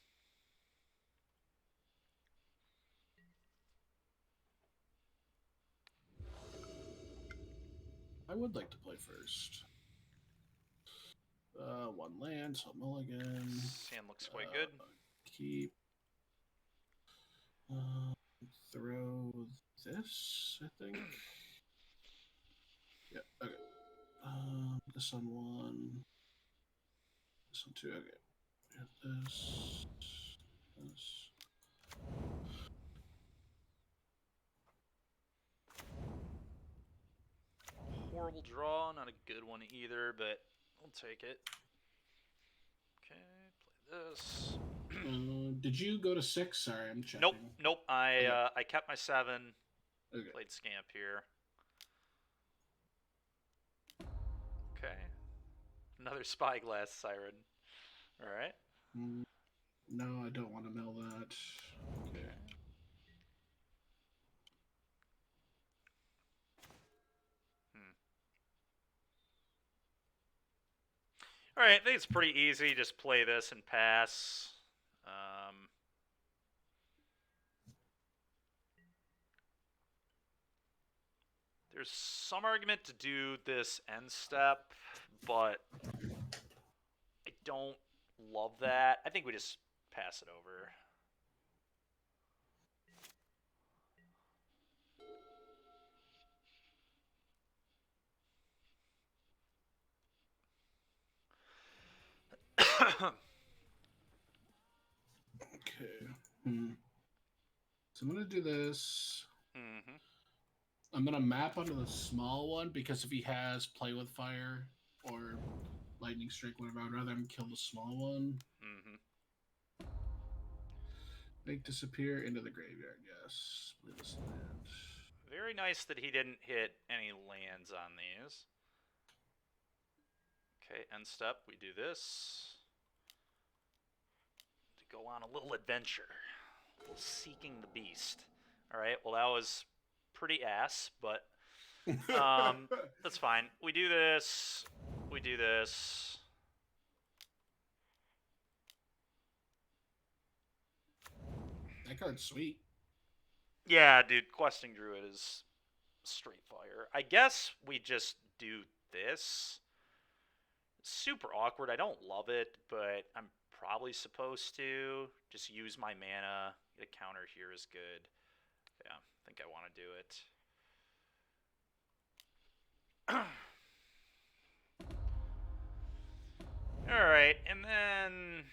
I would like to play first. 1 land, so mulligan. Hand looks quite good. Keep. Throw this, I think. Yeah, okay. This on 1. This one 2, okay. This. Horrible draw, not a good one either, but I'll take it. Okay, play this. Did you go to 6? Sorry, I'm checking. Nope. I kept my 7. Okay. Played Scamp here. Okay. Another Spyglass Siren. Alright. No, I don't want to mill that. Okay. Alright, I think it's pretty easy. Just play this and pass. There's some argument to do this end step, but I don't love that. I think we just pass it over. Okay. So I'm going to do this. Mm-hmm. I'm going to map onto the small one because if he has Play with Fire or Lightning Strike, whatever, I'd rather him kill the small one. Mm-hmm. Make disappear into the graveyard, yes. Play this land. Very nice that he didn't hit any lands on these. Okay, end step, we do this. To go on a little adventure. A little seeking the beast. Alright, well that was pretty ass, but that's fine. We do this. We do this. That card's sweet. Yeah, dude, Questing Druid is straight fire. I guess we just do this. Super awkward. I don't love it, but I'm probably supposed to. Just use my mana. Get a counter here is good. Yeah, I think I want to do it. Alright, and then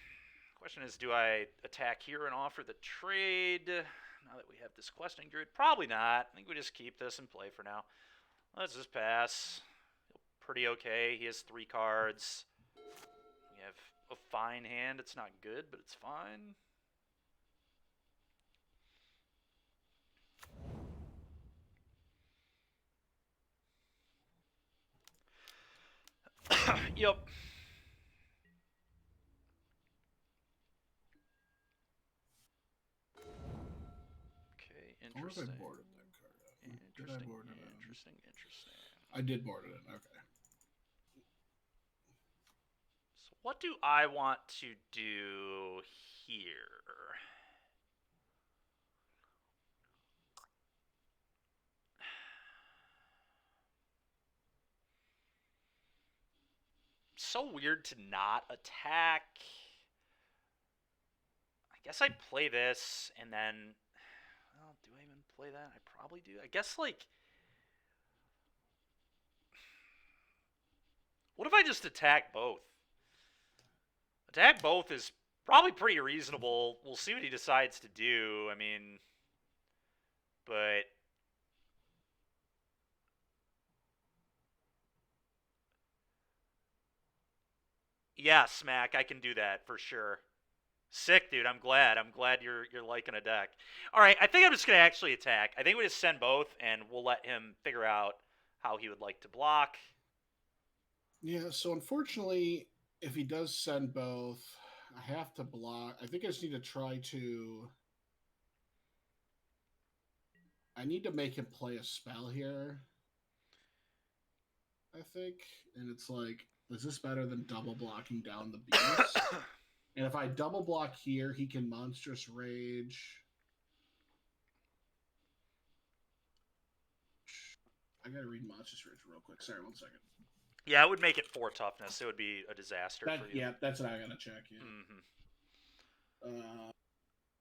question is, do I attack here and offer the trade? Now that we have this questing druid, probably not. I think we just keep this and play for now. Let's just pass. Pretty okay. He has 3 cards. We have a fine hand. It's not good, but it's fine. Yep. Okay, I wonder if I interesting. boarded that card up. Did I board it up? Interesting. I did board it in, okay. So what do I want to do here? So weird to not attack. I guess I play this and then, well, do I even play that? I probably do. I guess, like, what if I just attack both? Attack both is probably pretty reasonable. We'll see what he decides to do. I mean, but yeah, Smack, I can do that for sure. Sick, dude. I'm glad. I'm glad you're liking a deck. All right, I think I'm just gonna actually attack. I think we just send both, and we'll let him figure out how he would like to block. Yeah, so unfortunately, if he does send both, I have to block. I think I just need to try to. I need to make him play a spell here. I think. And it's like, is this better than double blocking down the beast? And if I double block here, he can Monstrous Rage. I gotta read Monstrous Rage real quick. Sorry, 1 second. Yeah, it would make it 4 toughness. It would be a disaster for you. Yeah, that's what I gotta check. Yeah. Mm-hmm.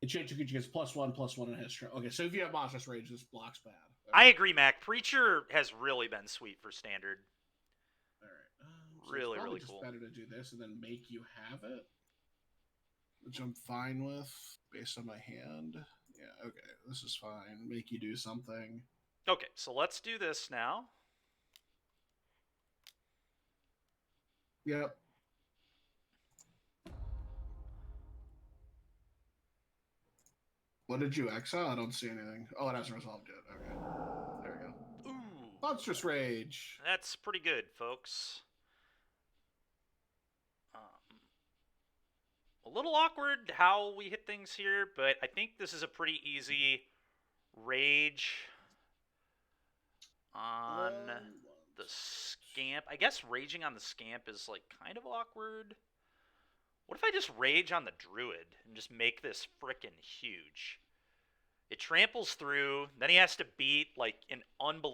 It gets +1/+1 in history. Okay, so if you have Monstrous Rage, this blocks bad. Okay. I agree, Mac. Preacher has really been sweet for standard. All right. So really, it's really just cool. better to do this and then make you have it, which I'm fine with based on my hand. Yeah, okay, this is fine. Make you do something. Okay, so let's do this now. Yep. What did you exile? I don't see anything. Oh, it hasn't resolved yet. Okay. There we go. Ooh. Monstrous Rage. That's pretty good, folks. A little awkward how we hit things here, but I think this is a pretty easy rage on the scamp. I guess raging on the scamp is like kind of awkward. What if I just rage on the druid and just make this frickin' huge? It tramples through, then he has to beat like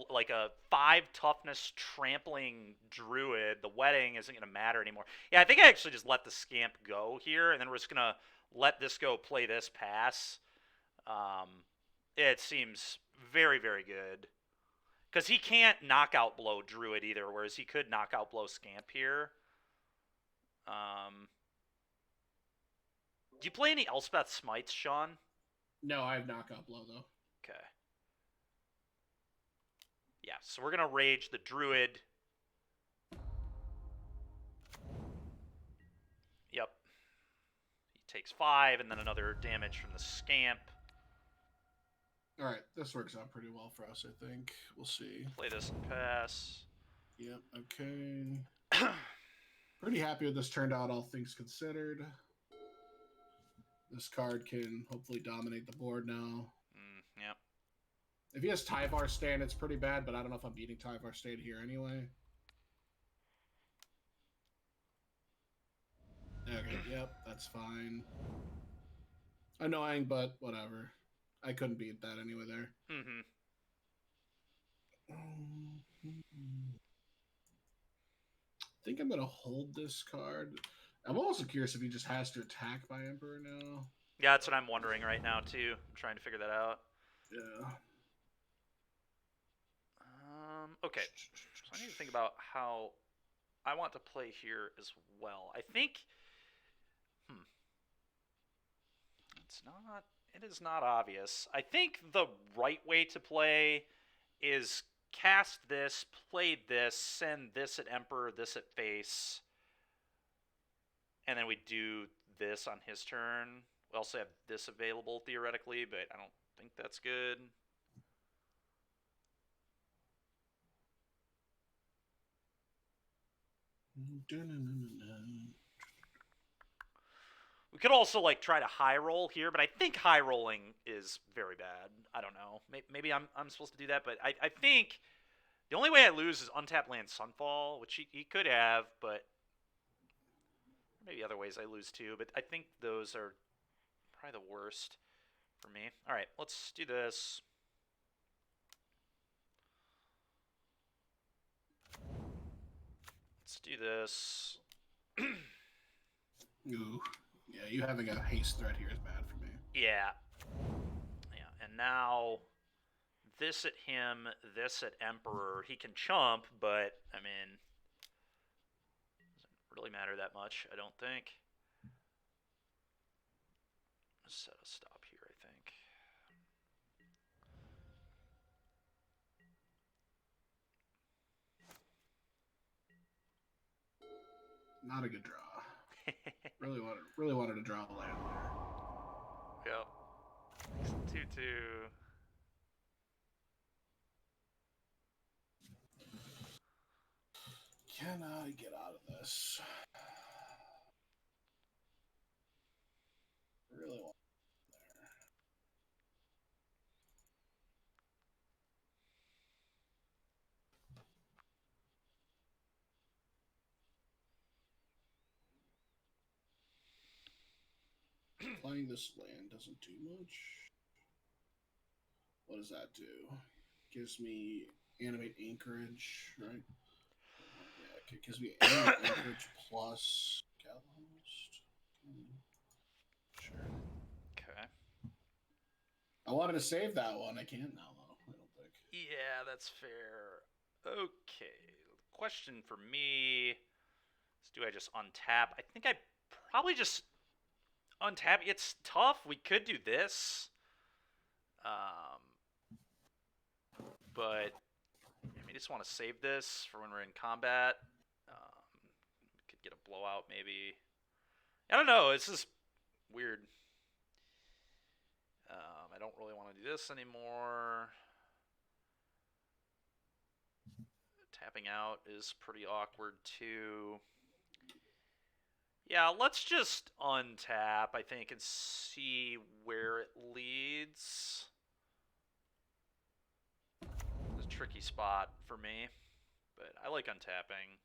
like a 5 toughness trampling druid. The wedding isn't gonna matter anymore. Yeah, I think I actually just let the scamp go here, and then we're just gonna let this go, play this pass. It seems very, very good. Because he can't knockout blow druid either, whereas he could knockout blow scamp here. Do you play any Elspeth Smites, Sean? No, I have knockout blow though. Okay. Yeah, so we're gonna rage the druid. Yep. He takes 5, and then another damage from the scamp. All right, this works out pretty well for us, I think. We'll see. Play this and pass. Yep. Okay. Pretty happy with this turned out, all things considered. This card can hopefully dominate the board now. Yep. If he has Tyvar stand, it's pretty bad, but I don't know if I'm beating Tyvar stand here anyway. Okay, yep, that's fine. Annoying, but whatever. I couldn't beat that anyway there. Mm-hmm. I think I'm going to hold this card. I'm also curious if he just has to attack by Emperor now. Yeah, that's what I'm wondering right now, too. I'm trying to figure that out. Yeah. Okay. So I need to think about how I want to play here as well. I think... It's not It is not obvious. I think the right way to play is cast this, play this, send this at Emperor, this at face, and then we do this on his turn. We also have this available theoretically, but I don't think that's good. We could also like try to high roll here, but I think high rolling is very bad. I don't know. Maybe I'm supposed to do that, but I think the only way I lose is untap land Sunfall, which he could have, but maybe other ways I lose too. But I think those are probably the worst for me. All right, let's do this. Let's do this. Ooh. Yeah, you having a haste threat here is bad for me. Yeah. Yeah, and now this at him, this at Emperor. He can chump, but, I mean, doesn't really matter that much, I don't think. Set a stop here, I think. Not a good draw. really wanted to draw a land there. Yep. 2-2. Can I get out of this? Really want there. Playing this land doesn't do much. What does that do? Gives me animate anchorage, right? Yeah, it gives me animate anchorage plus Gallows. Sure. Okay. I wanted to save that one. I can't now, though. I don't think. Yeah, that's fair. Okay. Question for me is, do I just untap? I think I probably just untap. It's tough. We could do this. But I just want to save this for when we're in combat. Could get a blowout maybe. I don't know. It's just weird. I don't really want to do this anymore. Tapping out is pretty awkward too. Yeah, let's just untap, I think, and see where it leads. It's a tricky spot for me, but I like untapping.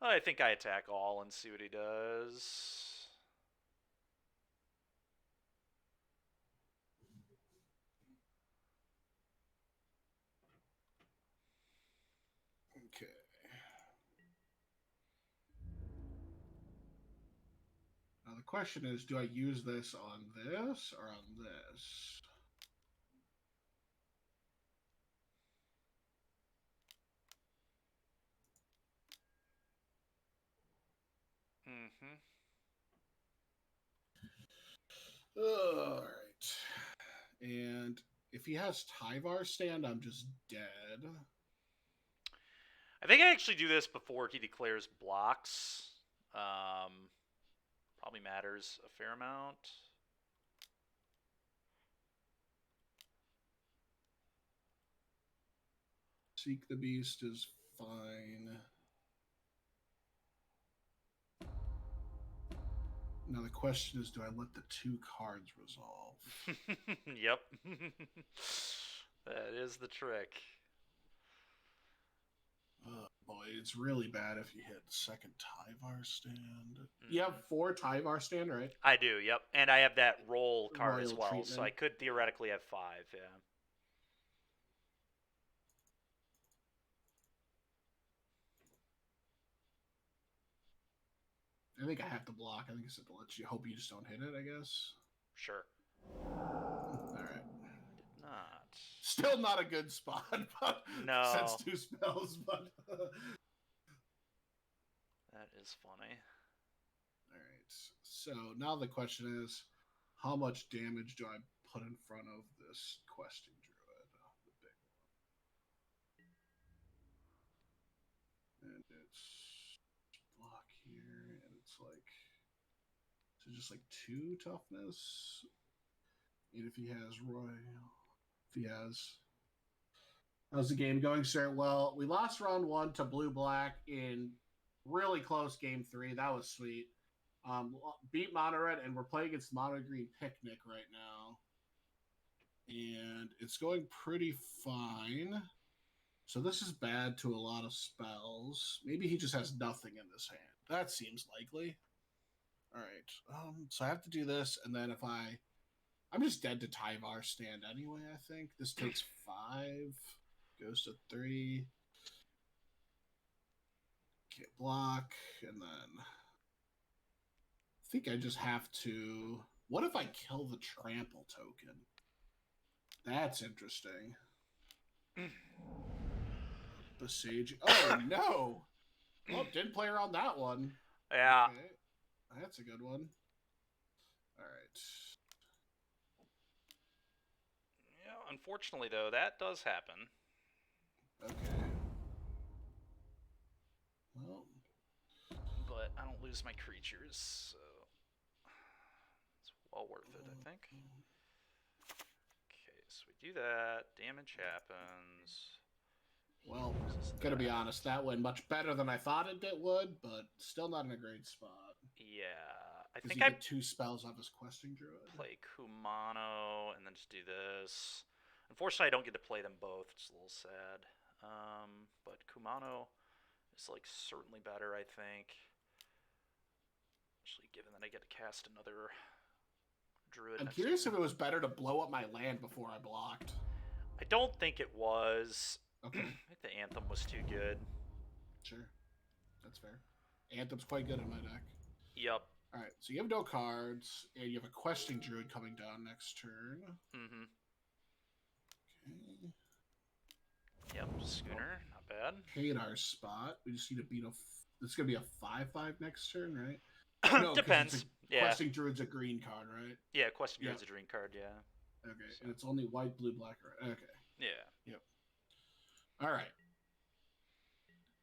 Okay. I think I attack all and see what he does. Okay. Now the question is, do I use this on this or on this? Mm-hmm. All right. And if he has Tyvar stand, I'm just dead. I think I actually do this before he declares blocks. Probably matters a fair amount. Seek the Beast is fine. Now the question is, do I let the two cards resolve? Yep. That is the trick. Oh boy, it's really bad if you hit second Tyvar stand. You have 4 Tyvar stand, right? I do, yep. And I have that roll card Royal as well, treatment. so I could theoretically have 5, yeah. I think I have to block. I think it's to let you hope you just don't hit it, I guess. Sure. Alright. Did not. Still not a good spot, but No. sets 2 spells, but That is funny. All right. So now the question is, how much damage do I put in front of this questing druid? The big one. And it's block here, and it's like so just like 2 toughness. And if he has how's the game going, sir? Well, we lost round 1 to blue black in really close game 3. That was sweet. Beat mono red, and we're playing against mono green picnic right now, and it's going pretty fine. So this is bad to a lot of spells. Maybe he just has nothing in this hand. That seems likely. All right. So I have to do this, and then if I'm just dead to Tyvar stand anyway. I think this takes 5, goes to 3. Can't block, and then I think I just have to. What if I kill the trample token? That's interesting. Besage. Oh no! Well, didn't play around that one. Yeah. Okay. That's a good one. All right. Yeah. Unfortunately, though, that does happen. Okay. Well. But I don't lose my creatures, so it's well worth it, I think. Okay, so we do that. Damage happens. Well, gonna be honest, that went much better than I thought it would, but still not in a great spot. Yeah, I Because think you I get 2 spells off his questing druid. play Kumano and then just do this. Unfortunately, I don't get to play them both, which is a little sad. But Kumano is like certainly better, I think. Especially given that I get to cast another druid. I'm curious if it was better to blow up my land before I blocked. I don't think it was. Okay. I think the Anthem was too good. Sure. That's fair. Anthem's quite good in my deck. Yep. Alright, so you have no cards, and you have a questing druid coming down next turn. Mm-hmm. Okay. Yep, Schooner, not bad. Hate our spot. We just need to beat a... It's going to be a 5/5 next turn, right? No, Depends. Yeah. Questing druid's a green card, right? Yeah, Questing Druid's a green card, yeah. Okay, so. And it's only white, blue, black, red. Okay. Yeah. Yep. All right.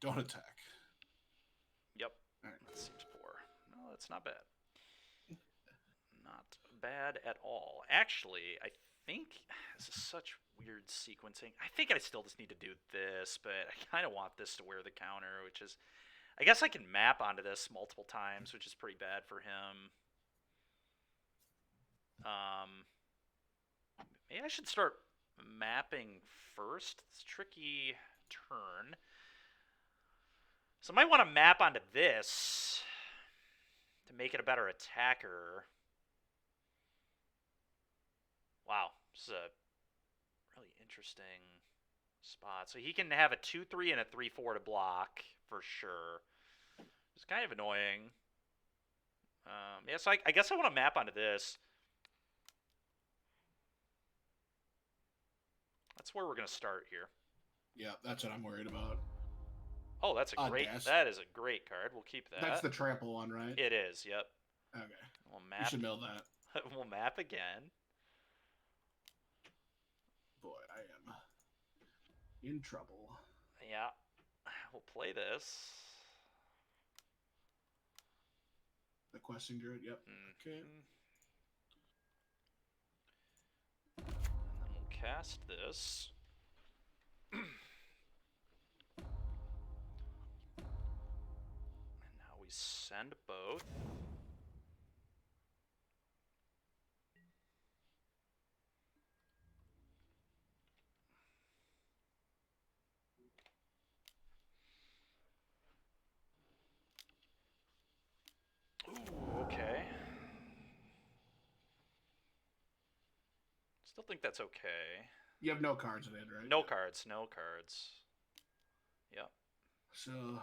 Don't attack. Yep. All right. That seems poor. No, that's not bad. Not bad at all. Actually, I think this is such weird sequencing. I think I still just need to do this, but I kind of want this to wear the counter, which is... I guess I can map onto this multiple times, which is pretty bad for him. Maybe I should start mapping first. It's a tricky turn. So I might want to map onto this to make it a better attacker. Wow, this is a really interesting spot. So he can have a 2/3 and a 3/4 to block for sure. It's kind of annoying. Yeah, so I guess I want to map onto this. That's where we're gonna start here. Yeah, that's what I'm worried about. Oh, that's a great. That is a great card. We'll keep that. That's the trample one, right? It is. Yep. Okay. We'll map. You should mill that. We'll map again. Boy, I am in trouble. Yeah. We'll play this. The questing druid. Yep. Okay. And then we'll cast this. And now we send both. Ooh, okay. Still think that's okay. You have no cards in it, right? No cards. No cards. Yep. So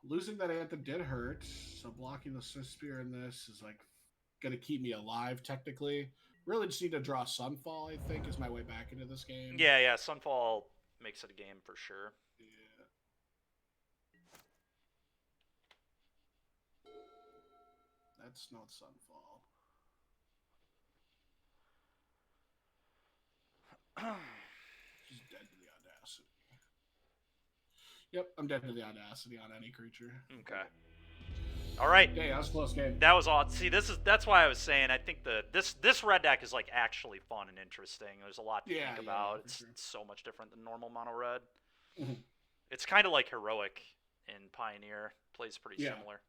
losing that anthem did hurt. So blocking the Swift Spear in this is like gonna keep me alive technically. Really just need to draw Sunfall, I think, is my way back into this game. Yeah, Sunfall makes it a game for sure. Yeah. that's not Sunfall. Just dead to the Audacity. Yep, I'm dead to the Audacity on any creature. Okay. All right. Yeah, that was a close game. That was odd. See, that's why I was saying I think this red deck is like actually fun and interesting. There's a lot to think about. It's so much different than normal mono red. Mm-hmm. It's kind of like heroic in Pioneer. Plays pretty similar.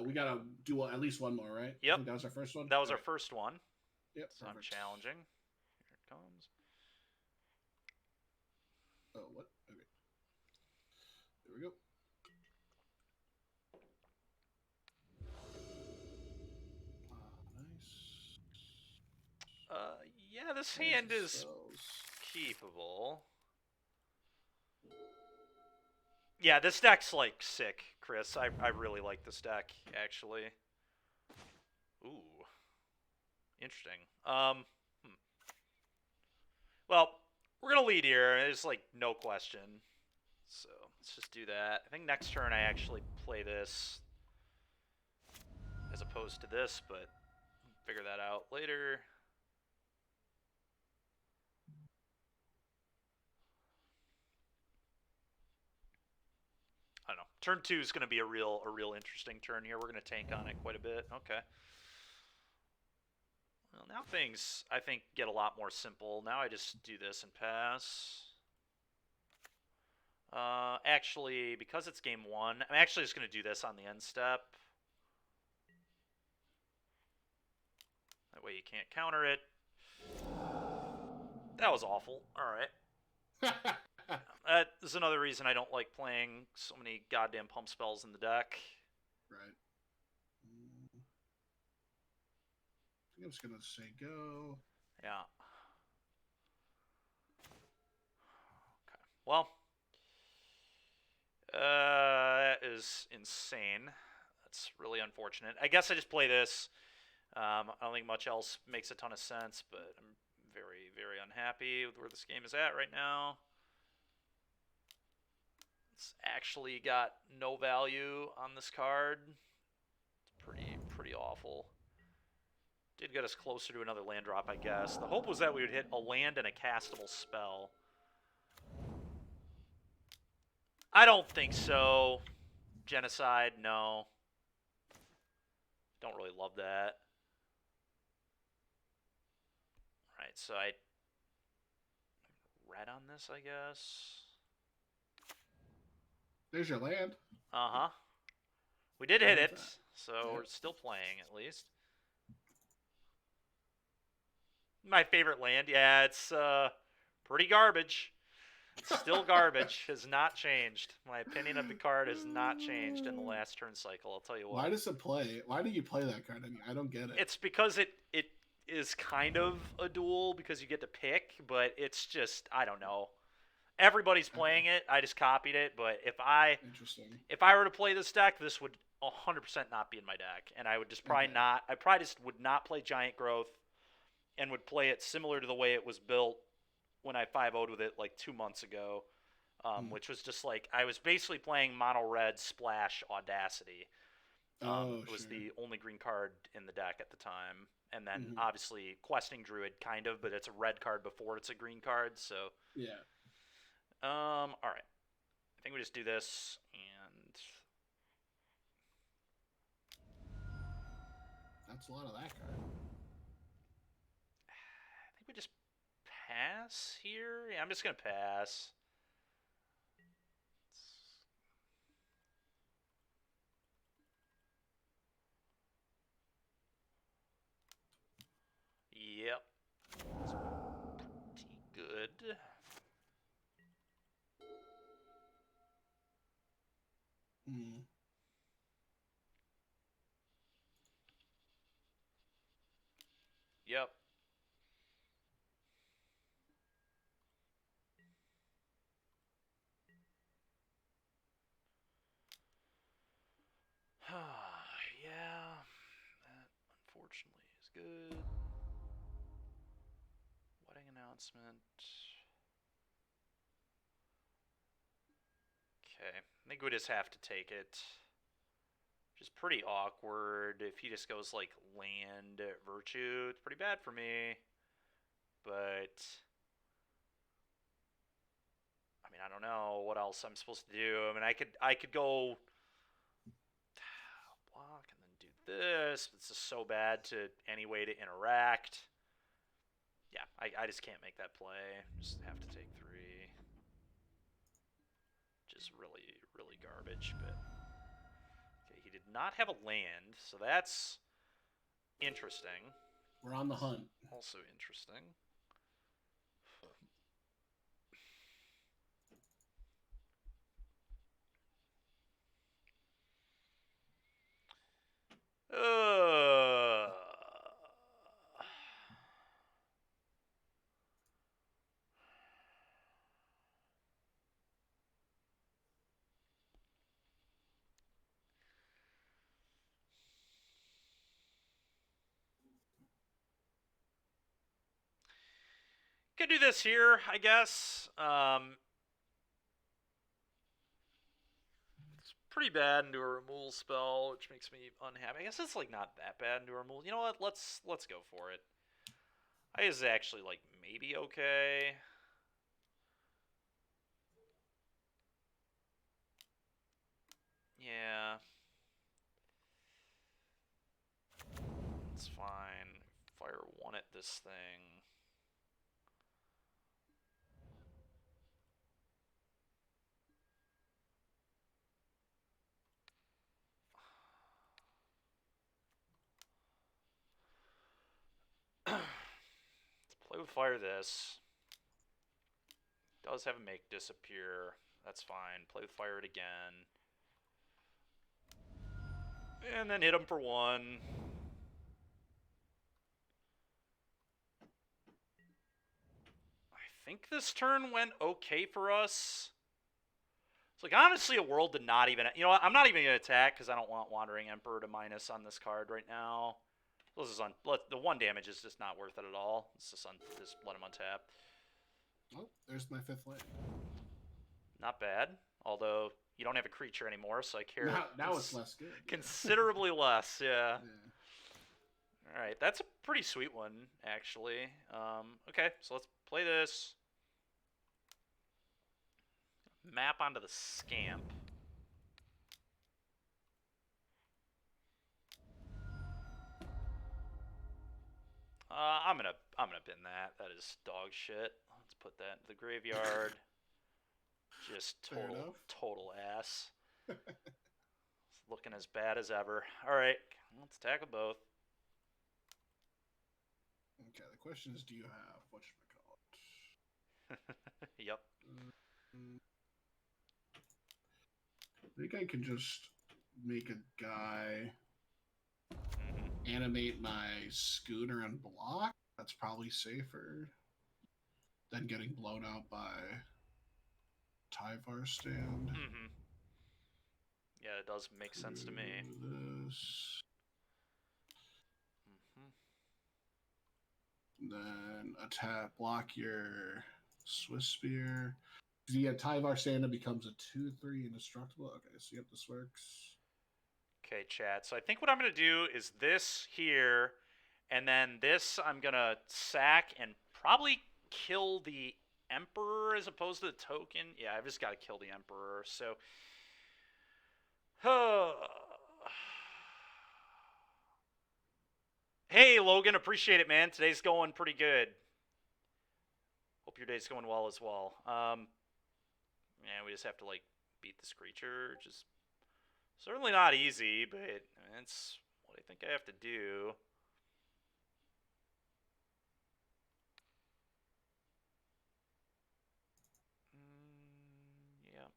We gotta do at least one more, right? Yep. I think that was our first one. That was our first one. Yep. So I'm challenging. Here it comes. Oh, what? Okay. There we go. Nice. Yeah, this hand is keepable. Yeah, this deck's like sick, Chris. I really like this deck, actually. Ooh. Interesting. Well, we're gonna lead here. There's like no question. So let's just do that. I think next turn I actually play this as opposed to this, but figure that out later. I don't know. Turn 2 is going to be a real interesting turn here. We're going to tank on it quite a bit. Okay. Well, now things, I think, get a lot more simple. Now I just do this and pass. Actually, because it's game 1, I'm actually just going to do this on the end step. That way you can't counter it. That was awful. All right. That is another reason I don't like playing so many goddamn pump spells in the deck. Right. I think I'm just gonna say go. Yeah. Okay. Well, that is insane. That's really unfortunate. I guess I just play this. I don't think much else makes a ton of sense, but I'm very, very unhappy with where this game is at right now. It's actually got no value on this card. It's pretty awful. Did get us closer to another land drop, I guess. The hope was that we would hit a land and a castable spell. I don't think so. Genocide, no. Don't really love that. Alright, so I red on this, I guess. There's your land. Uh-huh. We did hit it, so we're still playing at least. My favorite land, yeah, it's pretty garbage. Still garbage. Has not changed. My opinion of the card has not changed in the last turn cycle, I'll tell you what. Why does it play? Why do you play that card? I don't get it. It's because it is kind of a duel because you get to pick, but it's just, I don't know. Everybody's playing it. I just copied it, but if I were to play this deck, this would 100% not be in my deck, and I would just probably not. I probably just would not play Giant Growth, and would play it similar to the way it was built when I 5-0'd with it like 2 months ago, which was just like I was basically playing mono red splash Audacity. It was the only green card in the deck at the time, and then obviously Questing Druid kind of, but it's a red card before it's a green card, so yeah. All right. I think we just do this, and that's a lot of that card. I think we just pass here. Yeah, I'm just gonna pass. Yep. That's pretty good. Yep. Yeah, that unfortunately is good. Wedding announcement. Okay, I think we just have to take it. which is pretty awkward. If he just goes like land virtue, it's pretty bad for me. But I mean, I don't know what else I'm supposed to do. I mean, I could go block and then do this. It's just so bad to any way to interact. Yeah, I just can't make that play. Just have to take 3. Which is really, really garbage, but okay, he did not have a land, so that's interesting. We're on the hunt. Also interesting. Uh, Could do this here, I guess. It's pretty bad into a removal spell, which makes me unhappy. I guess it's like not that bad into a removal. You know what? Let's go for it. I is actually like maybe okay. Yeah. It's fine. Fire 1 at this thing. Play with fire this. Does have a make disappear. That's fine. Play with fire it again. And then hit him for 1. I think this turn went okay for us. It's like honestly a world to not even... You know what? I'm not even going to attack because I don't want Wandering Emperor to minus on this card right now. This is the 1 damage is just not worth it at all. It's just let him untap. Oh, there's my 5th land. Not bad. Although you don't have a creature anymore, so I care. Now it's less good. Considerably less, yeah. All right, that's a pretty sweet one, actually. Okay, so let's play this. Map onto the Scamp. I'm gonna bin that. That is dog shit. Let's put that into the graveyard. Just total ass. It's looking as bad as ever. All right, let's tackle both. Okay, the question is, do you have whatchamacallit? Yep. I think I can just make a guy animate my schooner and block. That's probably safer than getting blown out by Tyvar stand. Yeah, it does make sense to me. This. Then attack, block your Swiss Spear. Yeah, Tyvar Sanda becomes a 2/3 indestructible. Okay, so yep, this works. Okay, chat. So I think what I'm going to do is this here, and then this I'm going to sack and probably kill the Emperor as opposed to the token. Yeah, I've just got to kill the Emperor. So, hey, Logan, appreciate it, man. Today's going pretty good. Hope your day's going well as well. Yeah, we just have to, like, beat this creature. Just certainly not easy, but that's what I think I have to do. Yeah.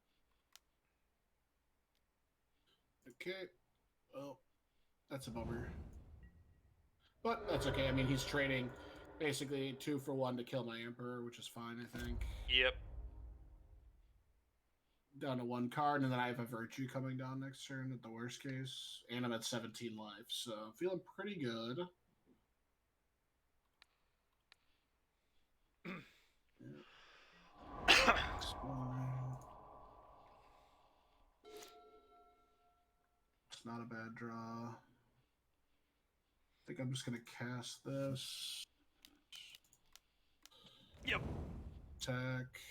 Okay. Well, that's a bummer. But that's okay. I mean, he's trading basically 2 for 1 to kill my Emperor, which is fine, I think. Yep. Down to 1 card, and then I have a Virtue coming down next turn at the worst case. And I'm at 17 life, so I'm feeling pretty good. not a bad draw. I think I'm just gonna cast this. Yep. Attack.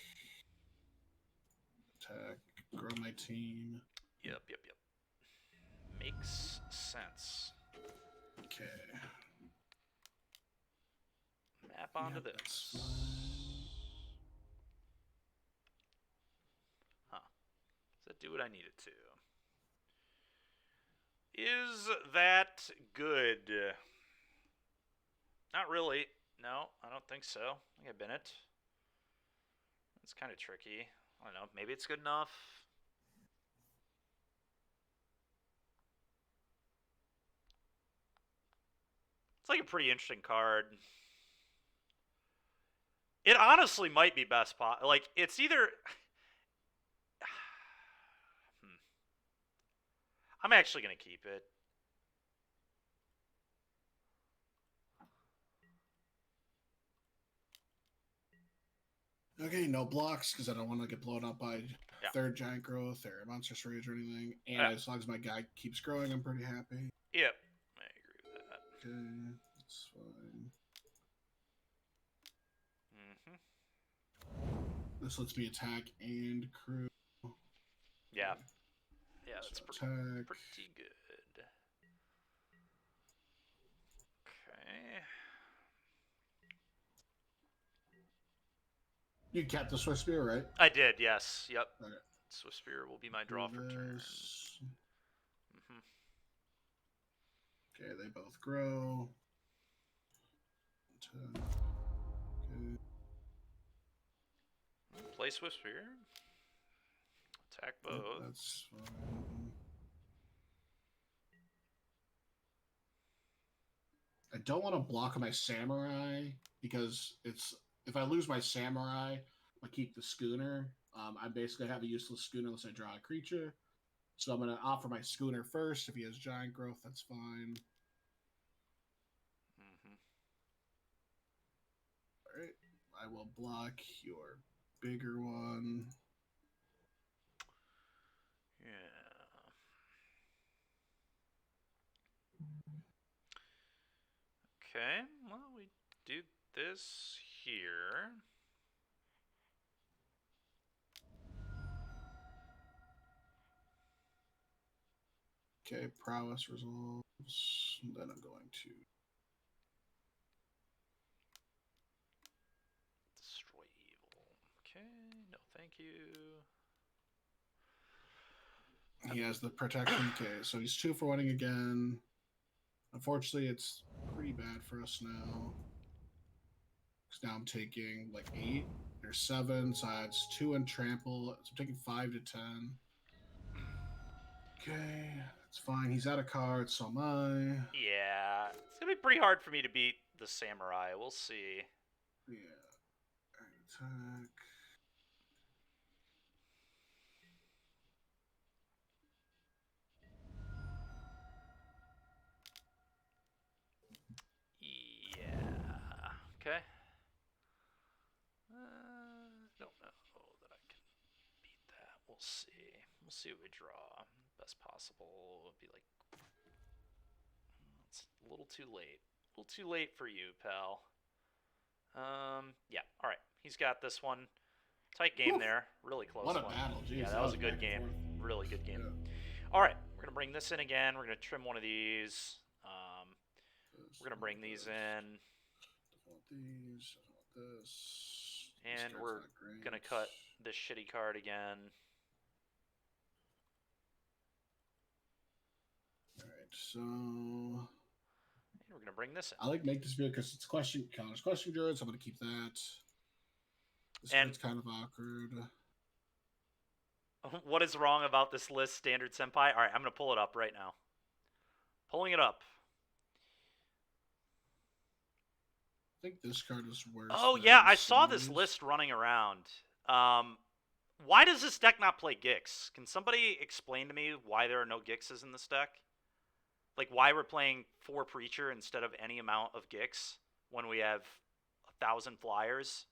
Attack. Grow my team. Yep. Makes sense. Okay. Map onto Yep, this. that's fine. Huh. Does that do what I need it to? Is that good? Not really. No, I don't think so. I think I've been it. It's kind of tricky. I don't know. Maybe it's good enough. It's like a pretty interesting card. It honestly might be best pot. Like, it's either... I'm actually going to keep it. Okay, no blocks because I don't want to get blown up by third giant growth or monstrous rage or anything. And as long as my guy keeps growing, I'm pretty happy. Yep, I agree with that. Okay, that's fine. This lets me attack and crew. Yeah. Yeah, that's attack. pretty good. Okay. You kept the Swiss Spear, right? I did, yes. Yep. Okay. Swiss Spear will be my draw for turn. Okay, they both grow. Okay. Play Swiss Spear. Attack both. Yep, that's fine. I don't want to block my samurai because if I lose my samurai, I keep the schooner. I basically have a useless schooner unless I draw a creature. So I'm going to offer my schooner first. If he has giant growth, that's fine. All right. I will block your bigger one. Yeah. Okay, well, we do this here. Okay, prowess resolves. Then I'm going to destroy evil. Okay, no thank you. He has the protection. Okay, so he's 2 for 1 again. Unfortunately, it's pretty bad for us now. Because now I'm taking like 8 or 7, so that's 2 and trample. So I'm taking 5 to 10. Okay, that's fine. He's out of cards, so am I. Yeah, it's gonna be pretty hard for me to beat the samurai. We'll see. Yeah. Attack. Yeah. Okay. Don't know that I can beat that. We'll see. We'll see what we draw. Best possible would be like... It's a little too late. A little too late for you, pal. Yeah. All right. He's got this one. Tight game there. Really close What a one. battle. Jeez, Yeah, that was a good game. Really good game. Yeah. All right. We're going to bring this in again. We're going to trim one of these. We're going to bring these in. Don't want these. Don't want this. And we're going to cut this shitty card again. Alright, so... And we're going to bring this in. I like make this video because it's counters question druids. I'm going to keep that. This one's kind of awkward. What is wrong about this list, Standard Senpai? All right, I'm going to pull it up right now. Pulling it up. I think this card is worse. Oh, yeah, I saw this list running around. Why does this deck not play Gix? Can somebody explain to me why there are no Gixes in this deck? Like, why we're playing 4 Preacher instead of any amount of Gix when we have 1,000 flyers?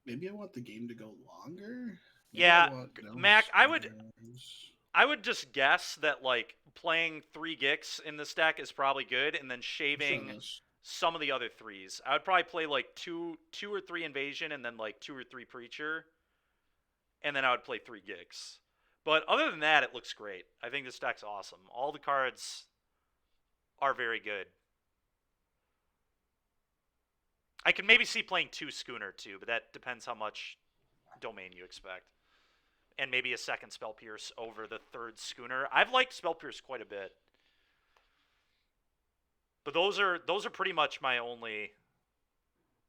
Maybe I want the game to go longer. Yeah, Mac, I I would just guess that like playing 3 Gix in this deck is probably good, and then Sure shaving is. some of the other 3s. I would probably play like two or 3 invasion, and then like 2 or 3 preacher, and then I would play 3 Gix. But other than that, it looks great. I think this deck's awesome. All the cards are very good. I can maybe see playing 2 Schooner too, but that depends how much domain you expect. And maybe a second Spell Pierce over the 3rd Schooner. I've liked Spell Pierce quite a bit. But those are pretty much my only.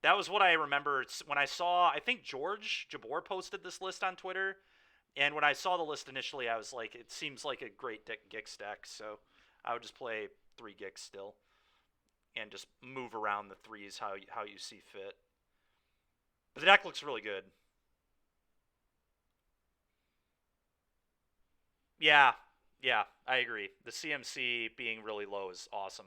That was what I remember when I saw. I think George Jabor posted this list on Twitter, and when I saw the list initially, I was like, it seems like a great Gix deck. So I would just play 3 Gix still, and just move around the 3s how you see fit. But the deck looks really good. Yeah, I agree. The CMC being really low is awesome.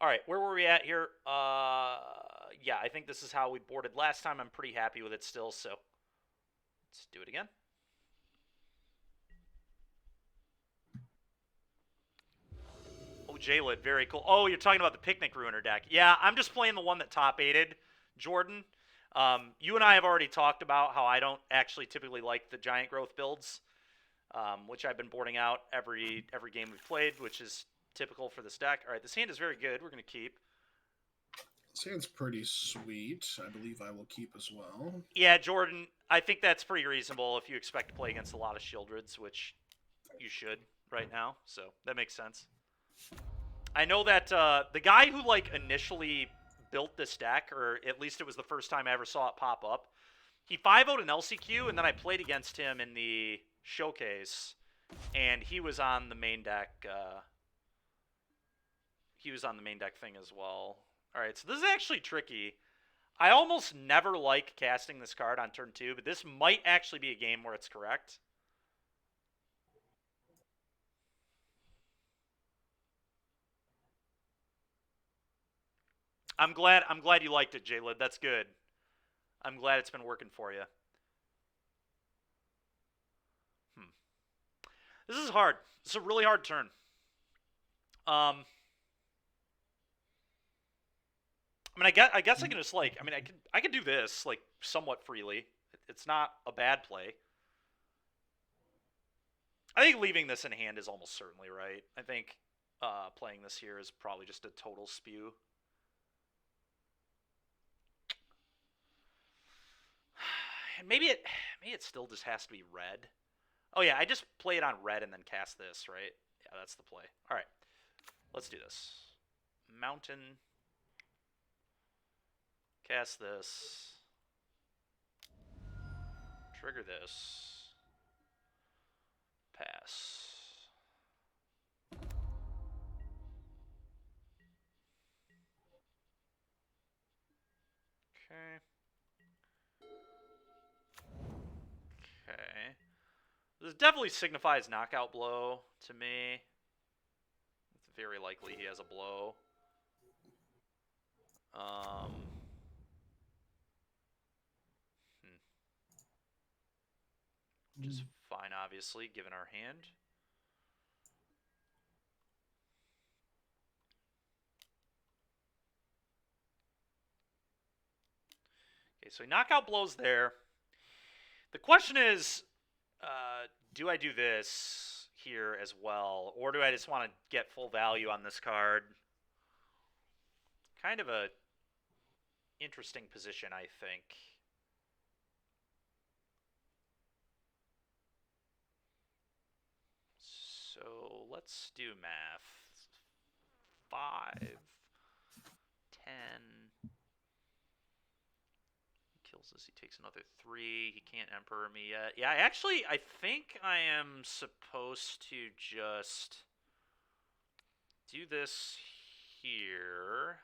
All right, where were we at here? Yeah, I think this is how we boarded last time. I'm pretty happy with it still, so let's do it again. Oh, J-Lit, very cool. Oh, you're talking about the Picnic Ruiner deck. Yeah, I'm just playing the one that top 8'd, Jordan. You and I have already talked about how I don't actually typically like the Giant Growth builds, which I've been boarding out every game we've played, which is typical for this deck. All right, this hand is very good. We're going to keep. This hand's pretty sweet. I believe I will keep as well. Yeah, Jordan, I think that's pretty reasonable if you expect to play against a lot of Shieldreds, which you should right now, so that makes sense. I know that the guy who like initially built this deck, or at least it was the first time I ever saw it pop up, he 5-0'd an LCQ, and then I played against him in the showcase, and he was on the main deck. He was on the main deck thing as well. All right, so this is actually tricky. I almost never like casting this card on turn 2, but this might actually be a game where it's correct. I'm glad you liked it, J-Lid. That's good. I'm glad it's been working for you. This is hard. It's a really hard turn. I mean, I guess I can just like, I can do this like somewhat freely. It's not a bad play. I think leaving this in hand is almost certainly right. I think playing this here is probably just a total spew. And maybe it still just has to be red. Oh yeah, I just play it on red and then cast this, right? Yeah, that's the play. All right, let's do this. Mountain. Cast this. Trigger this. Pass. Okay. Okay. This definitely signifies knockout blow to me. It's very likely he has a blow. Which is fine, obviously, given our hand. Okay, so knockout blows there. The question is, do I do this here as well, or do I just want to get full value on this card? Kind of a interesting position, I think. So let's do math. 5, 10. He kills this. He takes another 3. He can't Emperor me yet. Yeah, I think I am supposed to just do this here.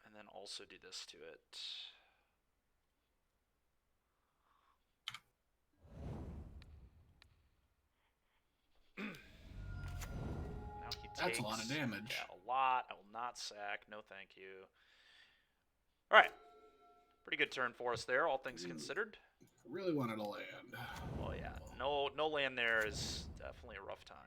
And then also do this to it. Now he takes... That's a lot of damage. Yeah, a lot. I will not sack. No thank you. Alright. Pretty good turn for us there, all things considered. Really wanted a land. Oh yeah, no land there is definitely a rough time.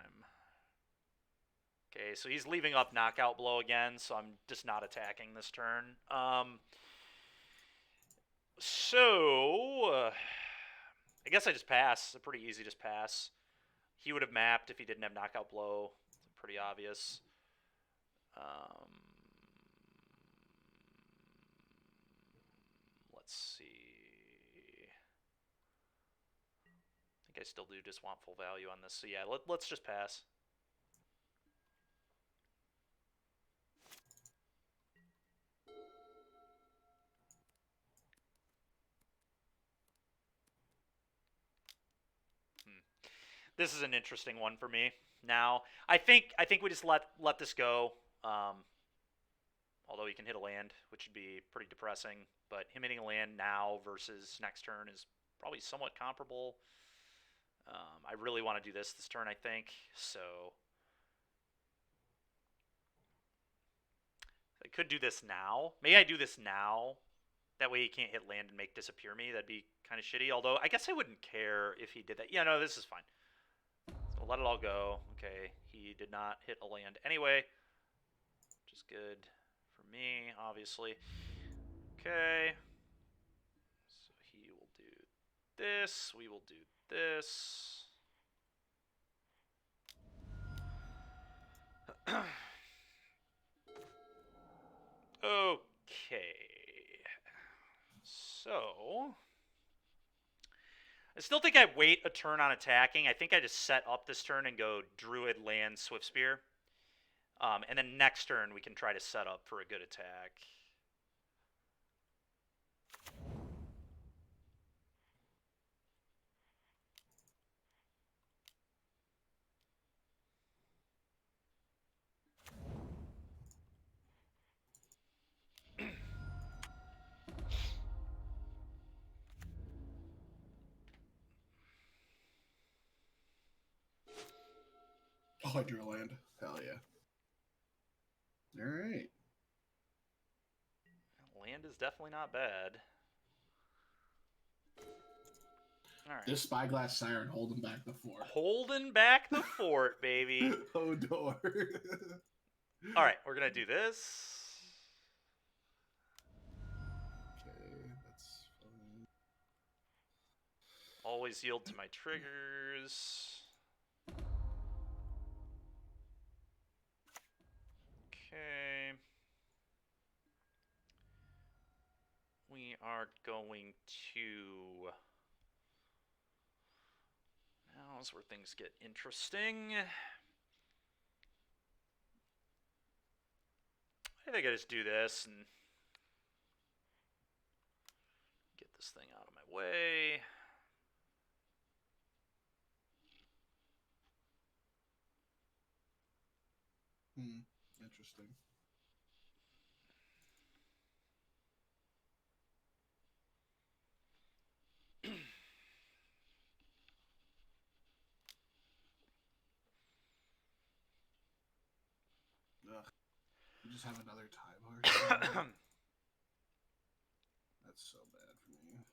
Okay, so he's leaving up knockout blow again, so I'm just not attacking this turn. I guess I just pass. It's a pretty easy just pass. He would have mapped if he didn't have knockout blow. It's pretty obvious. Let's see. I think I still do just want full value on this. So yeah, let's just pass. This is an interesting one for me. Now, I think we just let this go. Although he can hit a land, which would be pretty depressing. But him hitting a land now versus next turn is probably somewhat comparable. I really want to do this turn, I think. So I could do this now. Maybe I do this now. That way he can't hit land and make disappear me. That'd be kind of shitty. Although I guess I wouldn't care if he did that. Yeah, no, this is fine. So let it all go. Okay, he did not hit a land anyway, which is good for me, obviously. Okay. So he will do this. We will do this. Okay. So I still think I wait a turn on attacking. I think I just set up this turn and go Druid, Land, Swift Spear. And then next turn we can try to set up for a good attack. Oh, I drew a land. Hell yeah. All right. Land is definitely not bad. All right. This Spyglass Siren holding back the fort. Holding back the fort, baby. Hodor. All right, we're going to do this. Okay, that's fine. Always yield to my triggers. Okay. We are going to... Now's where things get interesting. I think I just do this and get this thing out of my way. Interesting. Ugh. You just have another time. That's so bad for me.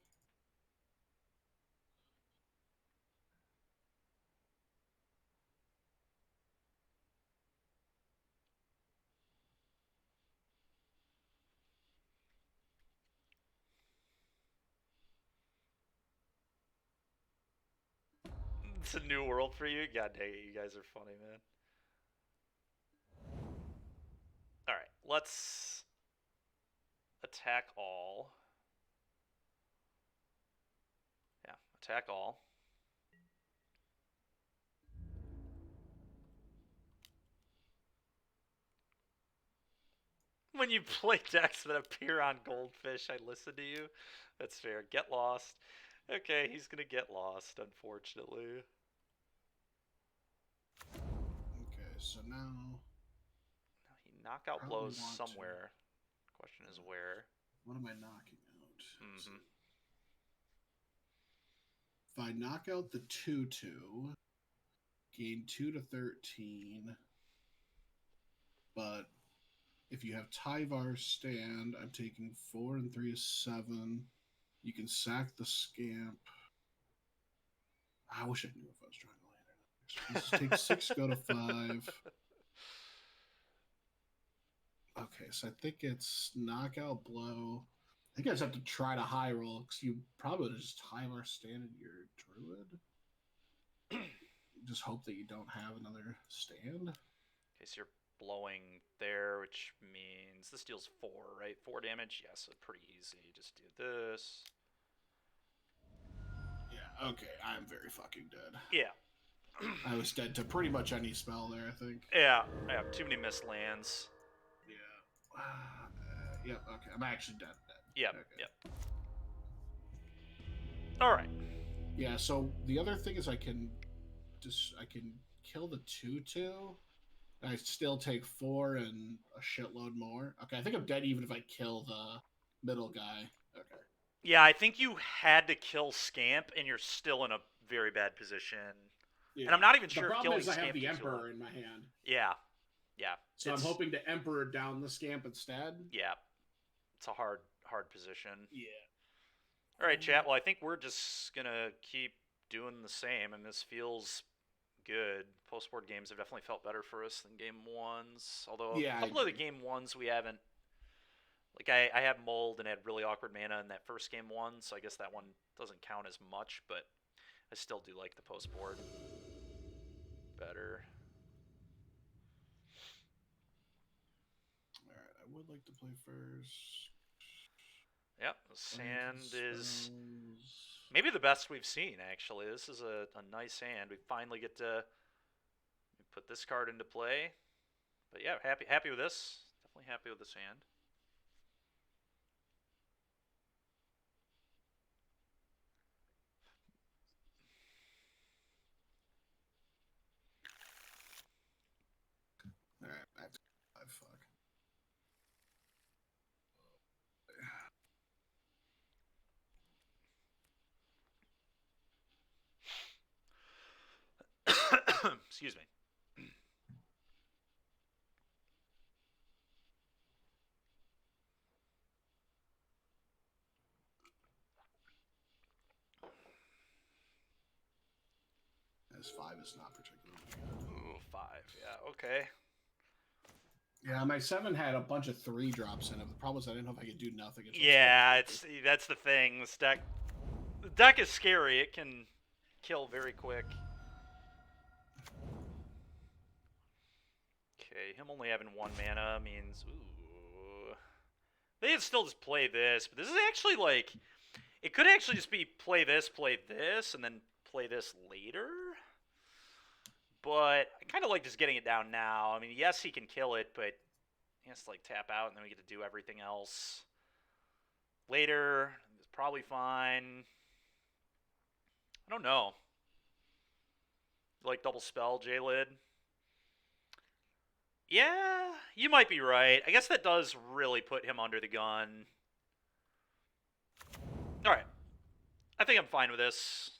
It's a new world for you? God dang it, you guys are funny, man. Alright, let's attack all. Yeah, attack all. When you play decks that appear on Goldfish, I listen to you. That's fair. Get lost. Okay, he's gonna get lost, unfortunately. Okay, so now He knockout probably blows want somewhere. Question is where. what am I knocking out? Mm-hmm. If I knock out the 2/2, gain 2 to 13. But if you have Tyvar stand, I'm taking 4 and 3 is 7. You can sack the scamp. I wish I knew if I was trying to land it. This takes 6, go to 5. Okay, so I think it's knockout blow. I think I just have to try to high roll because you probably would just high more standard your druid. Just hope that you don't have another stand. Okay, so you're blowing there, which means this deals 4, right? 4 damage? Yeah, so pretty easy. Just do this. Yeah, okay, I'm very fucking dead. Yeah. I was dead to pretty much any spell there, I think. Yeah, I have too many missed lands. Yeah. Yep, okay, I'm actually dead. Yep, okay. yep. Alright. Yeah, so the other thing is I can kill the 2/2. I still take 4 and a shitload more. Okay, I think I'm dead even if I kill the middle guy. Okay. Yeah, I think you had to kill Scamp, and you're still in a very bad position. Yeah. And I'm not even sure the if problem killing is I Scamp have the takes too long. Emperor in my hand. Yeah, yeah. So I'm hoping to Emperor down the Scamp instead. Yeah, it's a hard position. Yeah. All right, chat. Well, I think we're just gonna keep doing the same, and this feels good. Post-board games have definitely felt better for us than game ones. Although Yeah, a couple of the game ones we haven't. Like I had mold and had really awkward mana in that first game one, so I guess that one doesn't count as much, but I still do like the post-board better. All right, I would like to play first. Yep, sand is maybe the best we've seen, actually. This is a nice hand. We finally get to put this card into play. But yeah, happy with this. Definitely happy with this hand. All right, back to 5. Fuck. Excuse me. As 5 is not particularly good. Ooh, 5. Yeah, okay. Yeah, my 7 had a bunch of 3 drops in it. The problem is I didn't know if I could do nothing. Yeah, that's the thing. The deck is scary. It can kill very quick. Okay, him only having 1 mana means ooh. They can still just play this, but this is actually like it could actually just be play this, and then play this later. But I kind of like just getting it down now. I mean, yes, he can kill it, but he has to like tap out, and then we get to do everything else later. It's probably fine. I don't know. Like double spell, J-Lid? Yeah, you might be right. I guess that does really put him under the gun. Alright. I think I'm fine with this.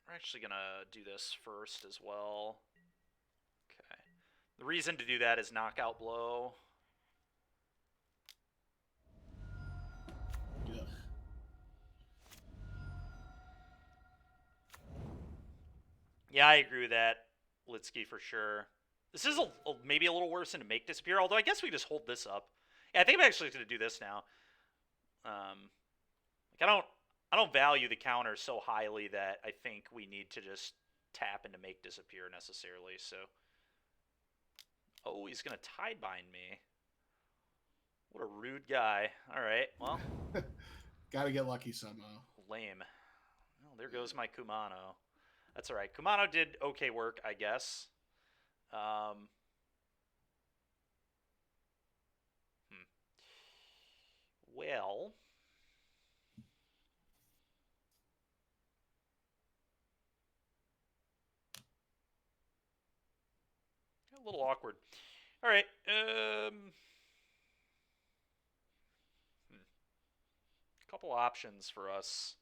We're actually going to do this first as well. Okay. The reason to do that is knockout blow. Ugh. Yeah, I agree with that, Litsky, for sure. This is maybe a little worse than to make disappear, although I guess we just hold this up. Yeah, I think I'm actually going to do this now. Like I don't value the counter so highly that I think we need to just tap into make disappear necessarily. So, oh, he's gonna tide bind me. What a rude guy. All right, well, gotta get lucky somehow. Lame. Well, there goes my Kumano. That's all right. Kumano did okay work, I guess. Well. A little awkward. All right. Couple options for us.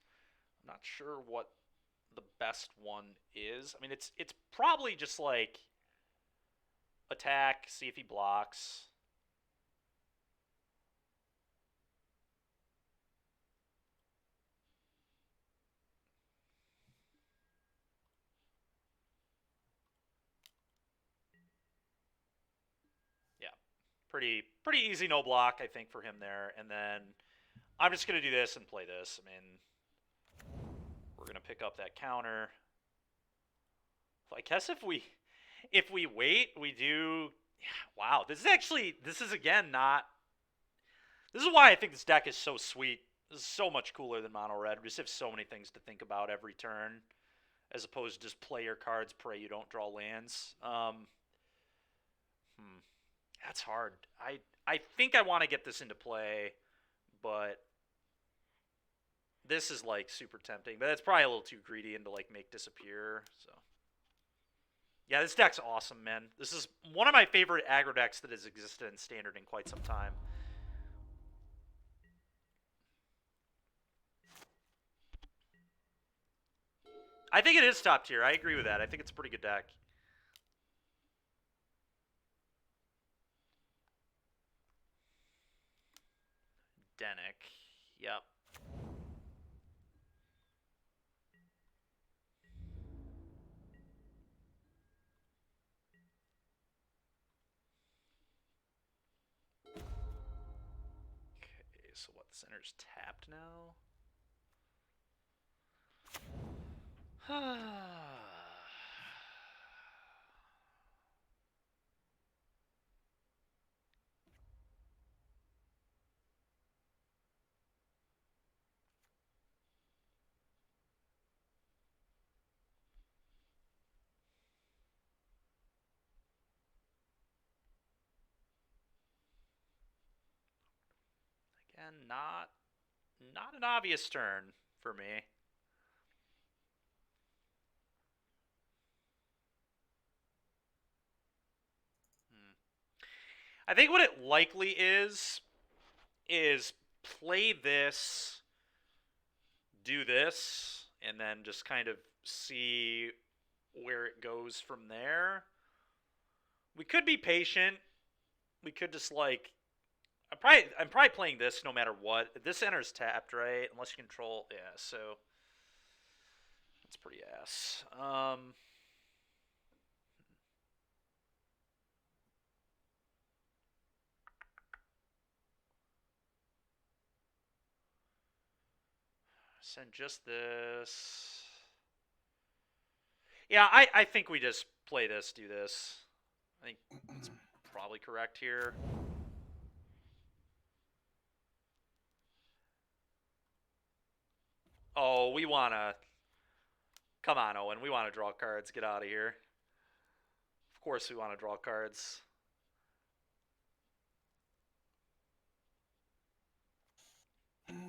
I'm not sure what the best one is. I mean, it's probably just like attack, see if he blocks. Yeah, pretty easy no block I think for him there. And then I'm just gonna do this and play this. I mean, we're gonna pick up that counter. I guess if we wait, we do. Wow, this is again not. This is why I think this deck is so sweet. This is so much cooler than mono red. We just have so many things to think about every turn, as opposed to just play your cards, pray you don't draw lands. That's hard. I think I want to get this into play, but this is like super tempting. But it's probably a little too greedy into like make disappear. So yeah, this deck's awesome, man. This is one of my favorite aggro decks that has existed in Standard in quite some time. I think it is top tier. I agree with that. I think it's a pretty good deck. Denick. Yep. Okay, so what? The center's tapped now? Again, not an obvious turn for me. I think what it likely is play this, do this, and then just kind of see where it goes from there. We could be patient. We could just like I'm probably playing this no matter what. This enters tapped, right? Unless you control, yeah. So that's pretty ass. Send just this. Yeah, I think we just play this, do this. I think it's probably correct here. Oh, we want to... Come on, Owen. We want to draw cards. Get out of here. Of course we want to draw cards. What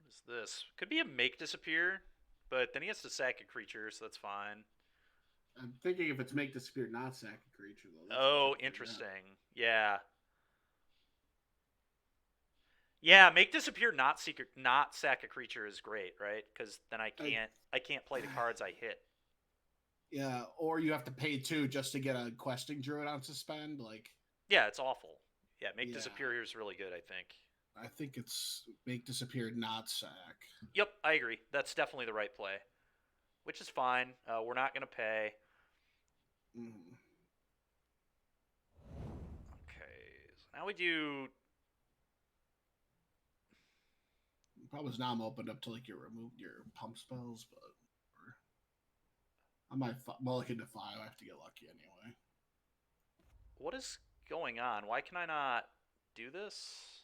is this? Could be a make disappear, but then he has to sack a creature, so that's fine. I'm thinking if it's make disappear, not sack a creature, though. Oh, interesting. Yeah. Yeah, make disappear, not sack a creature is great, right? Because then I can't play the cards I hit. Yeah, or you have to pay 2 just to get a questing druid on suspend. Like, yeah, it's awful. Yeah, make disappear here is really good, I think. I think it's make disappear, not sack. Yep, I agree. That's definitely the right play, which is fine. We're not going to pay. Mm-hmm. Okay, so now we do. Problem is now I'm opened up to like your pump spells, but I might mulligan to 5. I have to get lucky anyway. What is going on? Why can I not do this?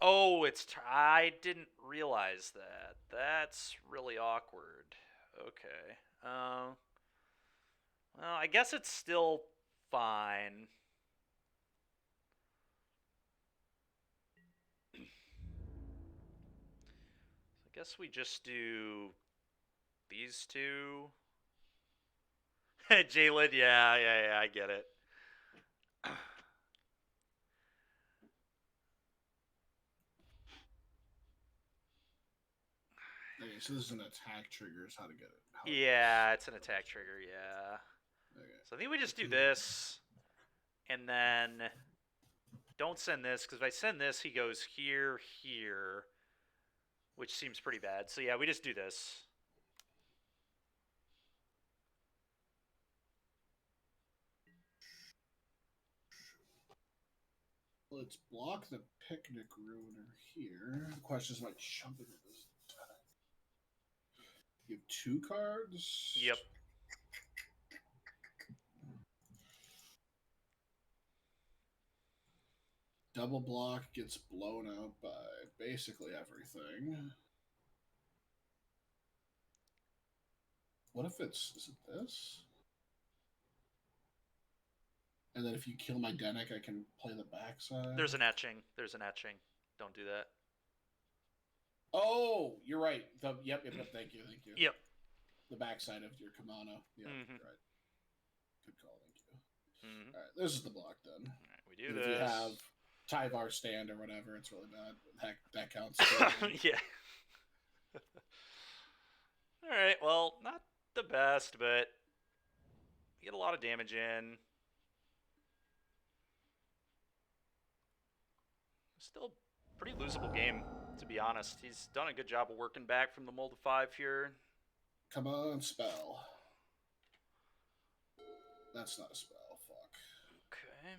Oh, I didn't realize that. That's really awkward. Okay. Well, I guess it's still fine. I guess we just do these two. Jalen, yeah, I get it. Okay, so this is an attack trigger. Is how to get it. Yeah, it's an attack trigger, yeah. Okay. So I think we just do this, and then don't send this, because if I send this, he goes here, here, which seems pretty bad. So yeah, we just do this. Let's block the picnic ruiner here. The question is, am I jumping at this time? You have 2 cards? Yep. Double block gets blown out by basically everything. What if is it this? And then if you kill my Denic, I can play the backside. There's an etching. Don't do that. Oh, you're right. Yep. Thank you. Yep. The backside of your Kamano. Yep, Mm-hmm. right. Good call. Thank you. Mm-hmm. All right, this is the block then. All right, we do And this. if you have Tyvar stand or whatever, it's really bad. That counts. Yeah. All right. Well, not the best, but you get a lot of damage in. Still pretty losable game, to be honest. He's done a good job of working back from the mold of 5 here. Come on, spell. That's not a spell. Fuck. Okay.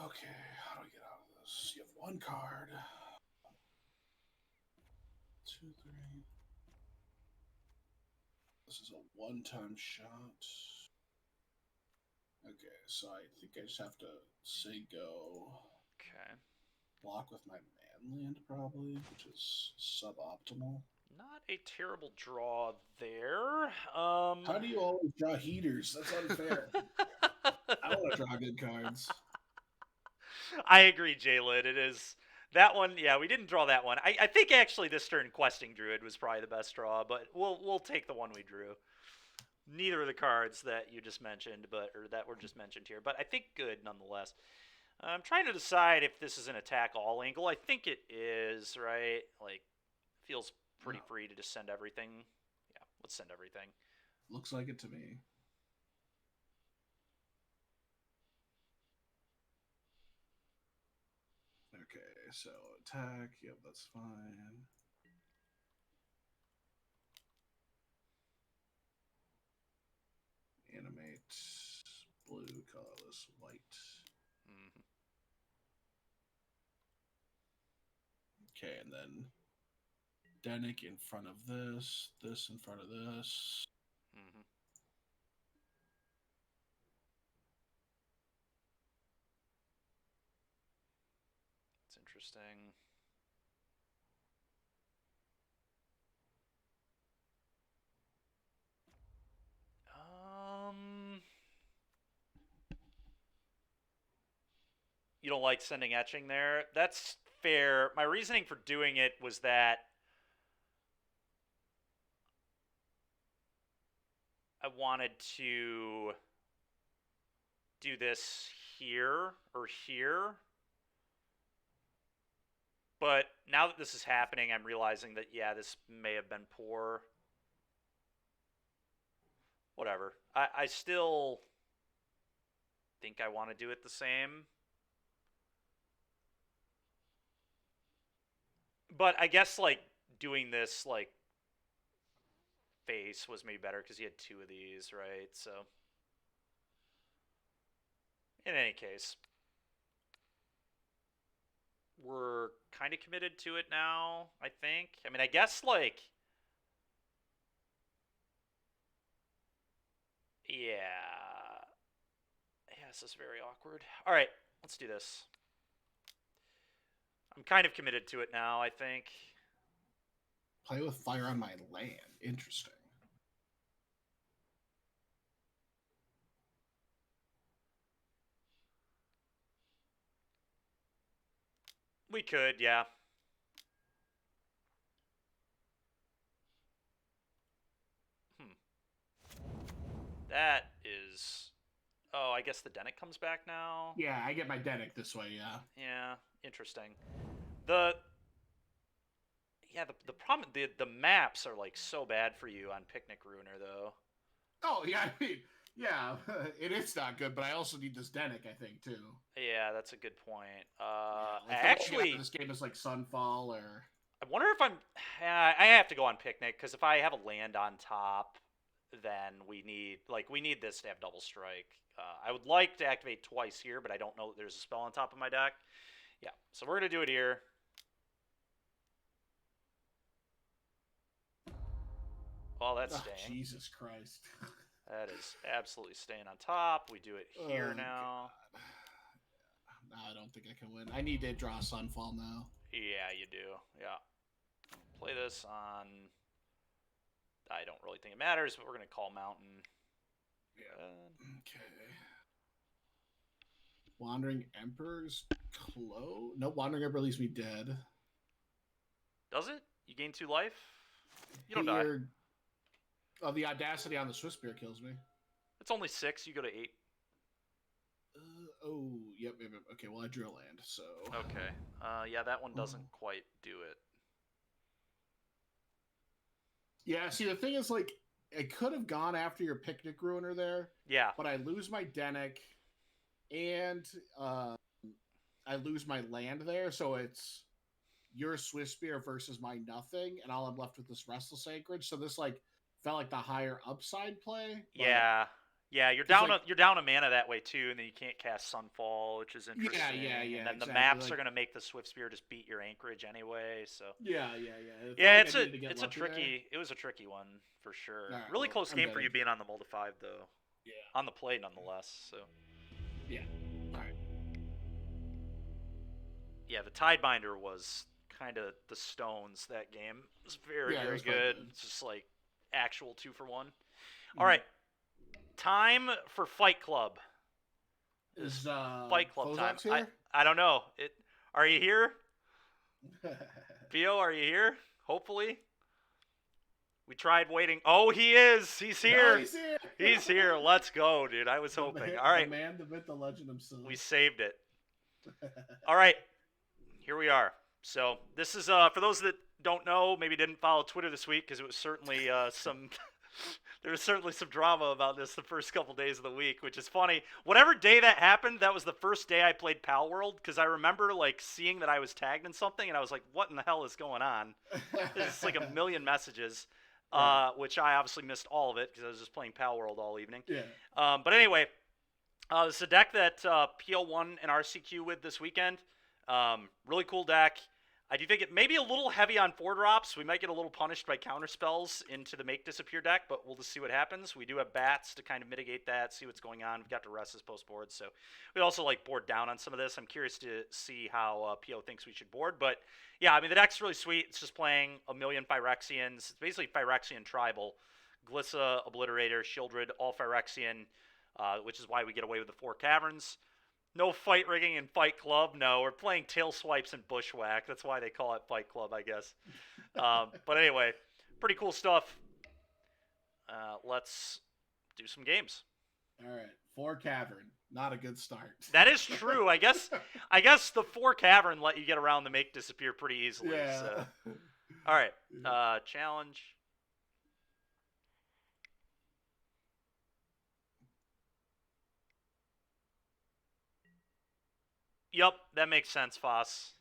Okay, how do I get out of this? You have 1 card. 2, 3. This is a one-time shot. Okay, so I think I just have to say go. Okay. Block with my man land, probably, which is suboptimal. Not a terrible draw there. How do you always draw heaters? That's unfair. I want to draw good cards. I agree, Jalen. It is that one. Yeah, we didn't draw that one. I think actually this turn questing druid was probably the best draw, but we'll take the one we drew. Neither of the cards that you just mentioned, or that were just mentioned here, but I think good nonetheless. I'm trying to decide if this is an attack all angle. I think it is, right? Like, feels pretty free to just send everything. Yeah, let's send everything. Looks like it to me. Okay, so attack. Yep, that's fine. Animate blue, colorless, white. Mm-hmm. Okay, and then Denic in front of this in front of this. Mm-hmm. It's interesting. You don't like sending etching there? That's fair. My reasoning for doing it was that I wanted to do this here or here. But now that this is happening, I'm realizing that, yeah, this may have been poor. Whatever. I still think I want to do it the same. But I guess, like, doing this, like, face was maybe better because he had 2 of these, right? So, in any case, we're kind of committed to it now, I think. I mean, I guess, like, yeah. Yeah, this is very awkward. All right, let's do this. I'm kind of committed to it now, I think. Play with fire on my land. Interesting. We could, yeah. That is... Oh, I guess the Denic comes back now? Yeah, I get my Denic this way, yeah. Yeah, interesting. The... Yeah, the problem... The maps are, like, so bad for you on Picnic Ruiner, though. Oh, yeah, I mean, yeah, it is not good, but I also need this Denic, I think, too. Yeah, that's a good point. Yeah, like, Actually... this game is like Sunfall, or... I wonder if I'm... I have to go on Picnic, because if I have a land on top, then we need this to have double strike. I would like to activate twice here, but I don't know that there's a spell on top of my deck. Yeah, so we're going to do it here. Well, that's staying. Jesus Christ. That is absolutely staying on top. We do it here now. No, I don't think I can win. I need to draw Sunfall now. Yeah, you do. Yeah. Play this on... I don't really think it matters, but we're going to call Mountain. Yeah. Okay. Wandering Emperor's close? No, Wandering Emperor leaves me dead. Does it? You gain 2 life? You don't die. Oh, the Audacity on the Swiss Spear kills me. It's only 6. You go to 8. Yep. Okay, well, I drew a land, so... Okay. Yeah, that one doesn't quite do it. Yeah, see, the thing is, like, it could have gone after your Picnic Ruiner there. Yeah. But I lose my Denic, and I lose my land there, so it's your Swiss Spear versus my nothing, and all I'm left with this Restless Anchorage. So this, like, felt like the higher upside play. Yeah. Yeah, you're down a mana that way too, and then you can't cast Sunfall, which is interesting. Yeah. And then exactly. the maps are gonna make the Swift Spear just beat your anchorage anyway. So yeah. It was a tricky one for sure. Right, really close game for you betting. being on the mull to 5 though. Yeah. On the play nonetheless. So. Yeah. All right. Yeah, the Tidebinder was kind of the stones that game. It was very good. It's just like actual 2-for-1. All right. Time for Fight Club. Is Fight Club time. Here? I don't know. Are you here? Theo, are you here? Hopefully. We tried waiting. Oh, he is. He's here. No, he's here. He's here. Let's go, dude. I was hoping. All right. The man, the myth, the legend himself. We saved it. All right. Here we are. So this is for those that don't know, maybe didn't follow Twitter this week because it was certainly there was certainly some drama about this the first couple days of the week, which is funny. Whatever day that happened, that was the first day I played Pal World, because I remember like seeing that I was tagged in something, and I was like, "What in the hell is going on?" It's like a million messages, which I obviously missed all of it because I was just playing Pal World all evening. Yeah. But anyway, this is a deck that PL won an RCQ with this weekend. Really cool deck. I do think it may be a little heavy on 4-drops. We might get a little punished by counter spells into the Make Disappear deck, but we'll just see what happens. We do have bats to kind of mitigate that, see what's going on. We've got Duresses post-board, so we'd also like board down on some of this. I'm curious to see how PO thinks we should board, but yeah, I mean, the deck's really sweet. It's just playing a million Phyrexians. It's basically Phyrexian Tribal. Glissa, Obliterator, Shieldred, all Phyrexian, which is why we get away with the 4 Caverns. No fight rigging in Fight Club. No, we're playing tail swipes and bushwhack. That's why they call it Fight Club, I guess. But anyway, pretty cool stuff. Let's do some games. All right, 4 Cavern. Not a good start. That is true. I guess the 4 Cavern let you get around the Make Disappear pretty easily. Yeah. So. All right. Challenge. Yep, that makes sense, Foss.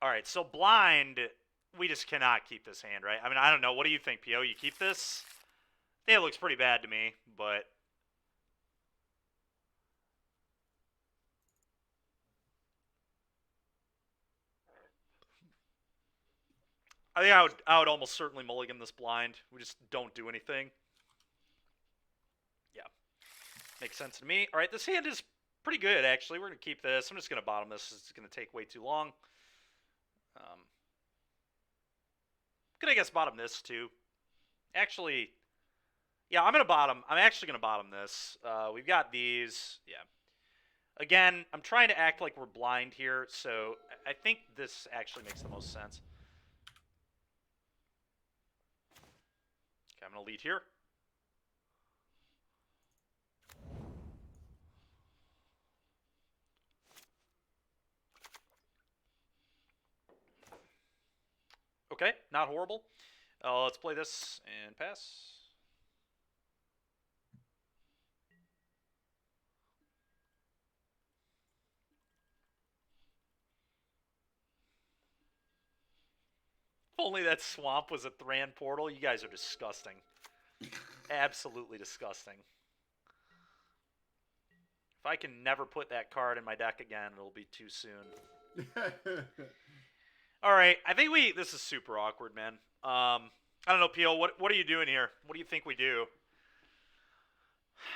All right, so blind, we just cannot keep this hand, right? I mean, I don't know. What do you think, PO? You keep this? I think it looks pretty bad to me, but... I think I would almost certainly mulligan this blind. We just don't do anything. Yeah. Makes sense to me. All right, this hand is pretty good, actually. We're going to keep this. I'm just going to bottom this. It's going to take way too long. Could I guess bottom this, too? Actually, yeah, I'm actually going to bottom this. We've got these. Yeah. Again, I'm trying to act like we're blind here, so I think this actually makes the most sense. Okay, I'm going to lead here. Okay, not horrible. Let's play this and pass. If only that swamp was a Thran portal. You guys are disgusting. Absolutely disgusting. If I can never put that card in my deck again, it'll be too soon. All right, I think this is super awkward, man. I don't know, Peel. What are you doing here? What do you think we do?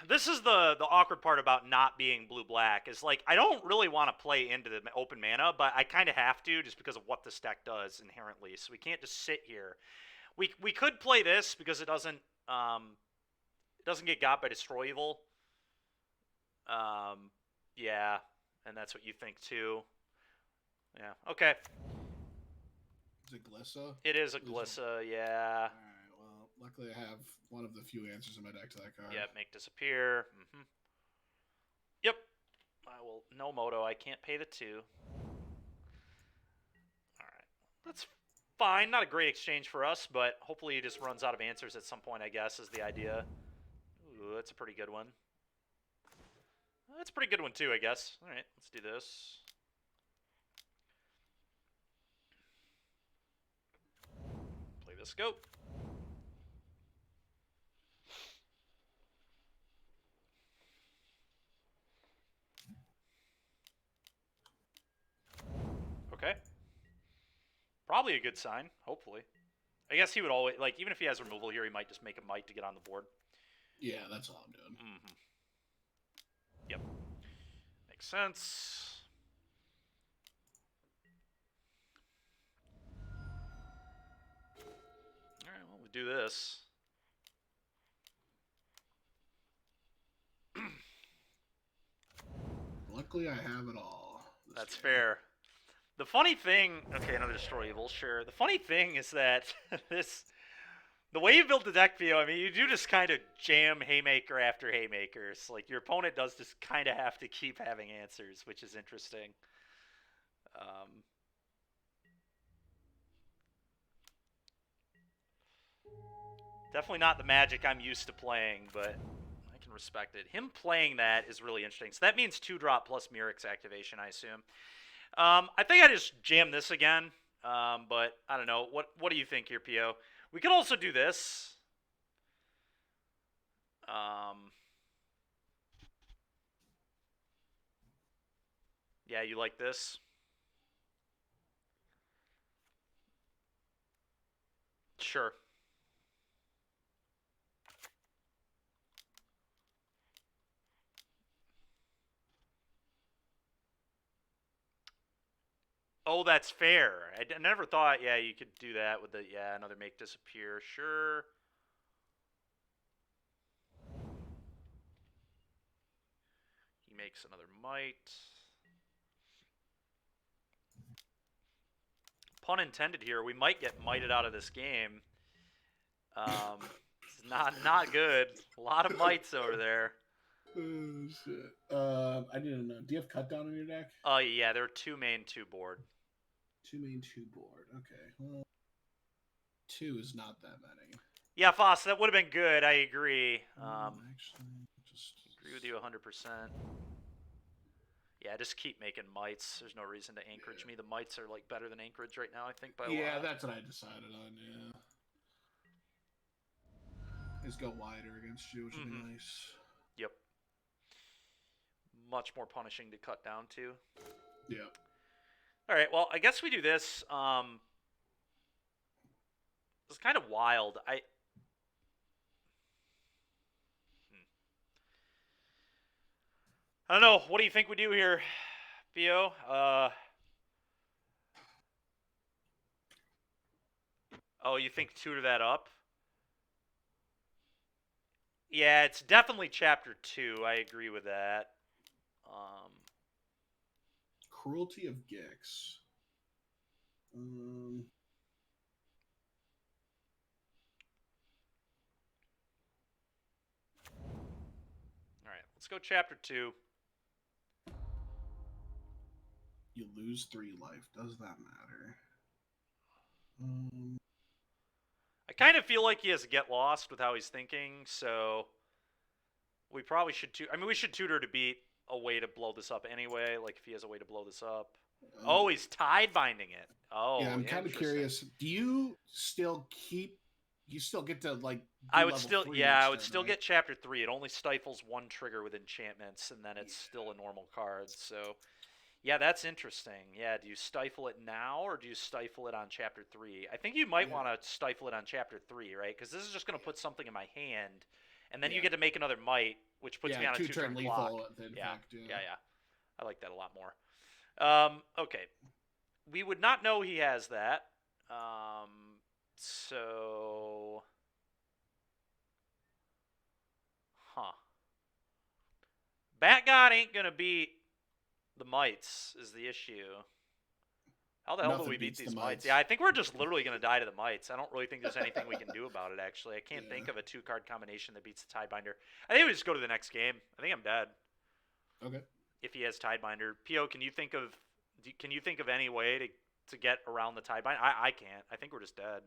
This is the awkward part about not being blue-black. Is like I don't really want to play into the open mana, but I kind of have to just because of what this deck does inherently. So we can't just sit here. We could play this because it doesn't get got by Destroy Evil. Yeah, and that's what you think too. Yeah. Okay. Is it Glissa? It is a Glissa. Yeah. All right. Well, luckily I have one of the few answers in my deck to that card. Yeah. Make disappear. Yep. I will. No moto. I can't pay the 2. All right. That's fine. Not a great exchange for us, but hopefully he just runs out of answers at some point, I guess, is the idea. Ooh, that's a pretty good one. That's a pretty good one, too, I guess. All right, let's do this. Play this, go. Okay. Probably a good sign, hopefully. I guess he would always, like, even if he has removal here, he might just make a might to get on the board. Yeah, that's all I'm doing. Yep. Makes sense. Alright, well, we do this. Luckily, I have it all. That's fair. The funny thing... Okay, another Destroy Evil, sure. The funny thing is that the way you build the deck, Pio, I mean, you do just kind of jam Haymaker after Haymakers. Like, your opponent does just kind of have to keep having answers, which is interesting. Definitely not the Magic I'm used to playing, but I can respect it. Him playing that is really interesting. So that means 2-drop plus Mirac's activation, I assume. I think I just jam this again, but I don't know. What do you think here, Pio? We could also do this. Yeah, you like this? Sure. Oh, that's fair. I never thought, yeah, you could do that with the, yeah, another make disappear. Sure. He makes another might. Pun intended here. We might get mighted out of this game. It's not good. A lot of mites over there. Oh, shit. I didn't know. Do you have cut down on your deck? Oh, yeah, there are 2 main, 2 board. 2 main, 2 board. Okay. Well, 2 is not that many. Yeah, Foss, that would have been good. I agree. Actually, just agree with you 100%. Yeah, just keep making mites. There's no reason to anchorage me. The mites are like better than anchorage right now, I think, by a lot. that's what I decided on, yeah. Just go wider against you, which would be nice. Yep. Much more punishing to cut down to. Yep. Alright, well, I guess we do this. It's kind of wild. I don't know. What do you think we do here, Theo? Oh, you think 2 that up? Yeah, it's definitely chapter 2. I agree with that. Cruelty of Gix. All right, let's go chapter 2. You lose 3 life. Does that matter? I kind of feel like he has to get lost with how he's thinking, so we probably should. We should tutor to beat a way to blow this up anyway. Like if he has a way to blow this up. Oh, he's tide binding it. Oh, yeah. I'm kind of curious. Do you still keep? You still get to like? I would still, I would turn, still right? get chapter 3. It only stifles 1 trigger with enchantments, and then it's still a normal card. So, yeah, that's interesting. Yeah, do you stifle it now, or do you stifle it on chapter 3? I think you might want to stifle it on chapter 3, right? Because this is just going to put something in my hand, and then you get to make another might, which puts me on a 2-turn clock. Yeah. I like that a lot more. Okay. We would not know he has that. So... Huh. Bat God ain't going to beat the mites is the issue. How the hell do we beat these mites? Yeah, I think we're just literally going to die to the mites. I don't really think there's anything we can do about it, actually. I can't think of a 2-card combination that beats the Tidebinder. I think we just go to the next game. I think I'm dead. Okay. If he has Tidebinder. P.O., can you think of any way to get around the Tidebinder? I can't. I think we're just dead.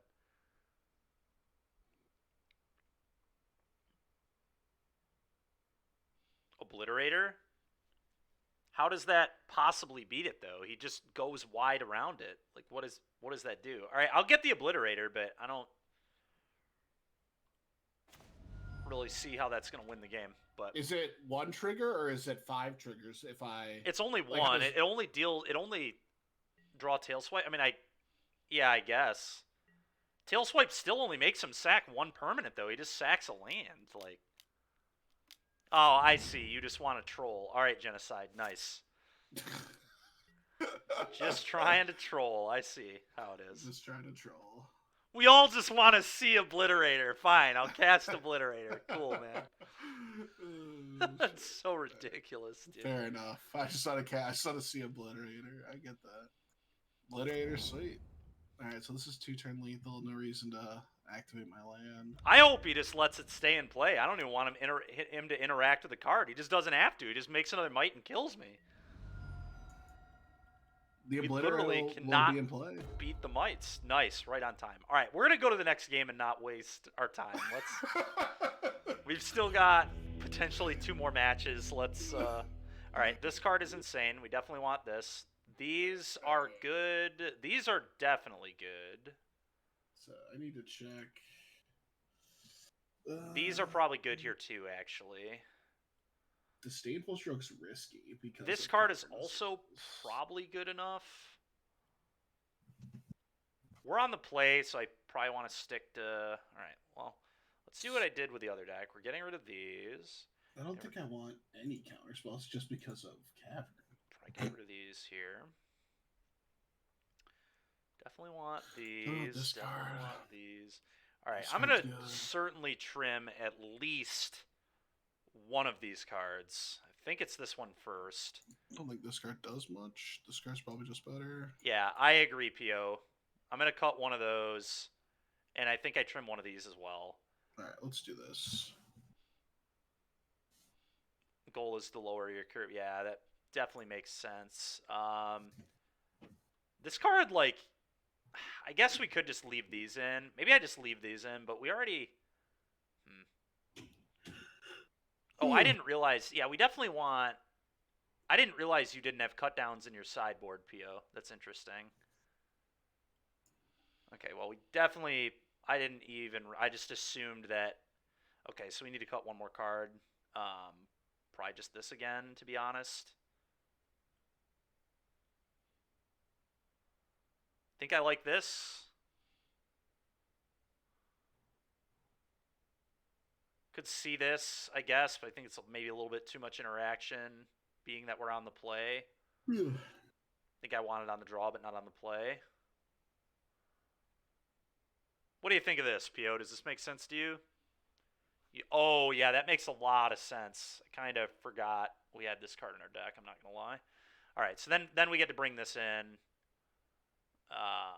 Obliterator? How does that possibly beat it, though? He just goes wide around it. Like, what does that do? All right, I'll get the Obliterator, but I don't really see how that's going to win the game. But is it 1 trigger or is it 5 triggers? If I, it's only 1. It only draw tail swipe. I mean, I guess tail swipe still only makes him sack 1 permanent, though. He just sacks a land, like. Oh, I see. You just want to troll. All right, Genocide. Nice. Just trying to troll. I see how it is. Just trying to troll. We all just want to see Obliterator. Fine, I'll cast Obliterator. Cool, man. That's so ridiculous, dude. Fair enough. I just want to see Obliterator. I get that. Obliterator, sweet. All right, so this is 2-turn lethal. No reason to activate my land. I hope he just lets it stay in play. I don't even want him to interact with the card. He just doesn't have to. He just makes another might and kills me. The Obliterator will be in play. Beat the mites. Nice, right on time. All right, we're gonna go to the next game and not waste our time. We've still got potentially 2 more matches. Let's. All right, this card is insane. We definitely want this. These are good. These are definitely good. So I need to check. These are probably good here too, actually. Disdainful Stroke's risky because this card is also probably good enough. We're on the play, so I probably want to stick to. All right, well, let's see what I did with the other deck. We're getting rid of these. I don't think I want any counter spells just because of Cavern. Probably get rid of these here. Definitely want these. Definitely want these. All right, I'm gonna certainly trim at least one of these cards. I think it's this one first. I don't think this card does much. This card's probably just better. Yeah, I agree, P.O. I'm going to cut one of those, and I think I trim one of these as well. All right, let's do this. Goal is to lower your curve. Yeah, that definitely makes sense. This card, like, I guess we could just leave these in. Maybe I just leave these in, but we already... Oh, I didn't realize. Yeah, we definitely want... I didn't realize you didn't have cut downs in your sideboard, P.O. That's interesting. Okay, well, we definitely... I just assumed that... Okay, so we need to cut one more card. Probably just this again, to be honest. Think I like this. Could see this, I guess, but I think it's maybe a little bit too much interaction, being that we're on the play. I think I want it on the draw, but not on the play. What do you think of this, P.O.? Does this make sense to you? Oh, yeah, that makes a lot of sense. I kind of forgot we had this card in our deck, I'm not going to lie. All right, so then we get to bring this in. I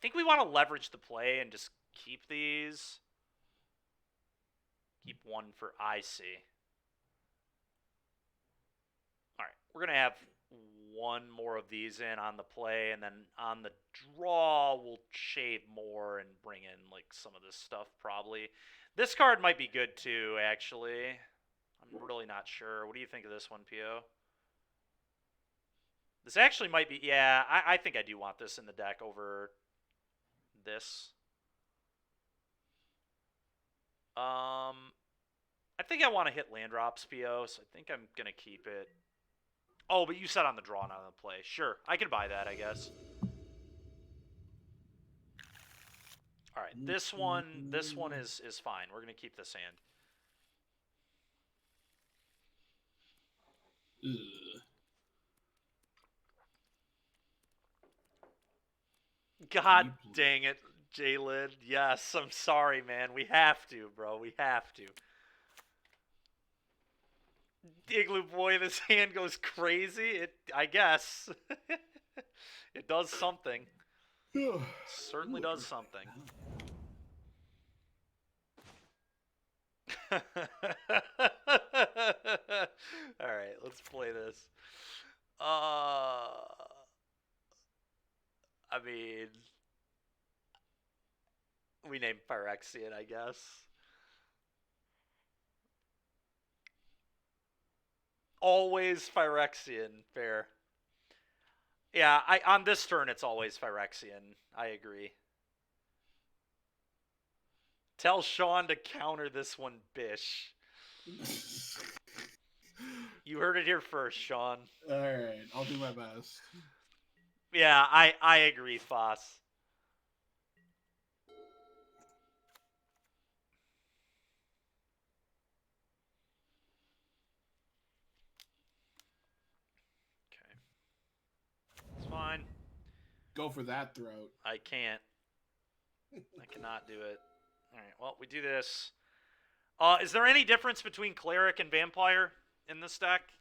think we want to leverage the play and just keep these. Keep one for IC. All right, we're going to have one more of these in on the play, and then on the draw, we'll shave more and bring in like some of this stuff probably. This card might be good too, actually. I'm really not sure. What do you think of this one, Pio? This actually might be, yeah, I think I do want this in the deck over this. I think I want to hit land drops, Pio, so I think I'm going to keep it. Oh, but you said on the draw, not on the play. Sure, I can buy that, I guess. All right, this one is fine. We're going to keep this hand. Ugh. God dang it, Jalen. Yes, I'm sorry, man. We have to, bro. We have to. Igloo boy, this hand goes crazy. I guess. It does something. Certainly does something. Alright, let's play this. I mean, we named Phyrexian, I guess. Always Phyrexian, fair. Yeah, on this turn it's always Phyrexian. I agree. Tell Sean to counter this one, bish. You heard it here first, Sean. Alright, I'll do my best. Yeah, I agree, Foss. Okay. It's fine. Go for that throat. I can't. I cannot do it. Alright, well, we do this. Is there any difference between Cleric and Vampire in this deck?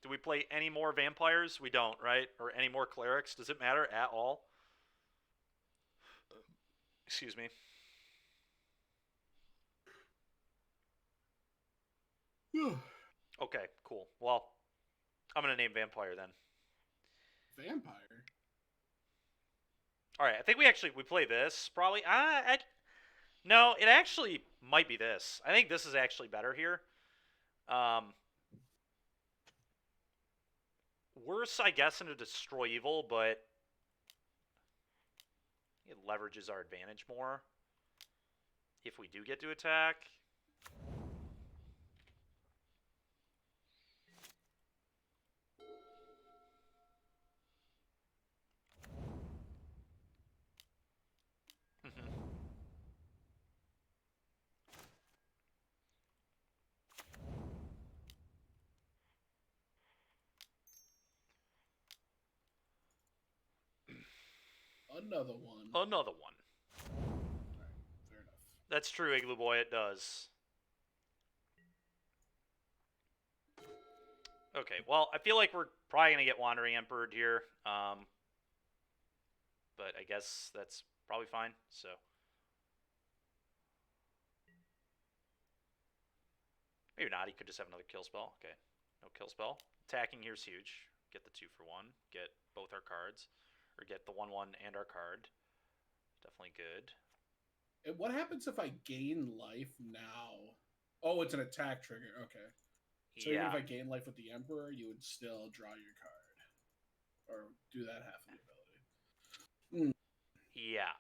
Do we play any more Vampires? We don't, right? Or any more Clerics? Does it matter at all? Excuse me. Okay, cool. Well, I'm going to name Vampire then. Vampire? Alright, I think we play this, probably. No, it actually might be this. I think this is actually better here. Worse, I guess, into Destroy Evil, but it leverages our advantage more if we do get to attack. Another one. Another one. Alright, fair enough. That's true, Igloo Boy, it does. Okay, well, I feel like we're probably going to get Wandering Emperor here. But I guess that's probably fine, so. Maybe not, he could just have another kill spell. Okay, no kill spell. Attacking here's huge. Get the 2-for-1, get both our cards. Or get the 1/1 and our card. Definitely good. And what happens if I gain life now? Oh, it's an attack trigger. Okay. So even if I gain life with the Emperor, you would still draw your card. Or do that half of the ability. Yeah.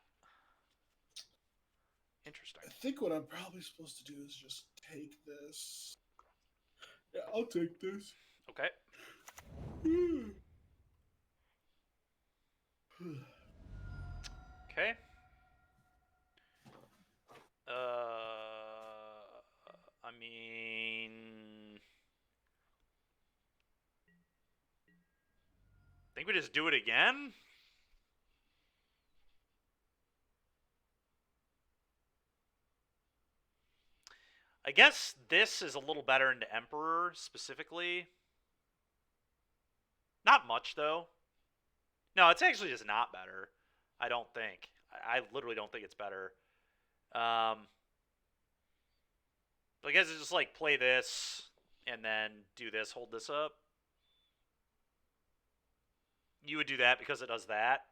Interesting. I think what I'm probably supposed to do is just take this. Yeah, I'll take this. Okay. Okay. I mean, I think we just do it again. I guess this is a little better into Emperor, specifically. Not much, though. No, it's actually just not better. I don't think. I literally don't think it's better. I guess it's just like play this and then do this, hold this up. You would do that because it does that.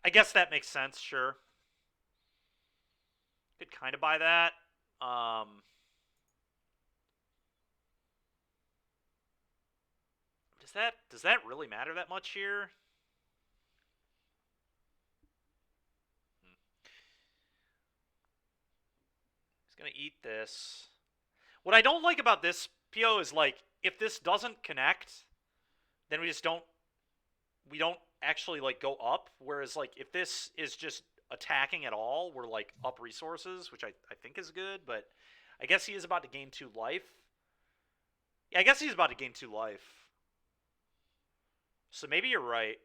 I guess that makes sense, sure. Could kind of buy that. Does that really matter that much here? He's gonna eat this. What I don't like about this PO is like if this doesn't connect, then we don't actually like go up. Whereas like if this is just attacking at all, we're like up resources, which I think is good. But I guess he is about to gain 2 life. Yeah, I guess he's about to gain 2 life. So maybe you're right.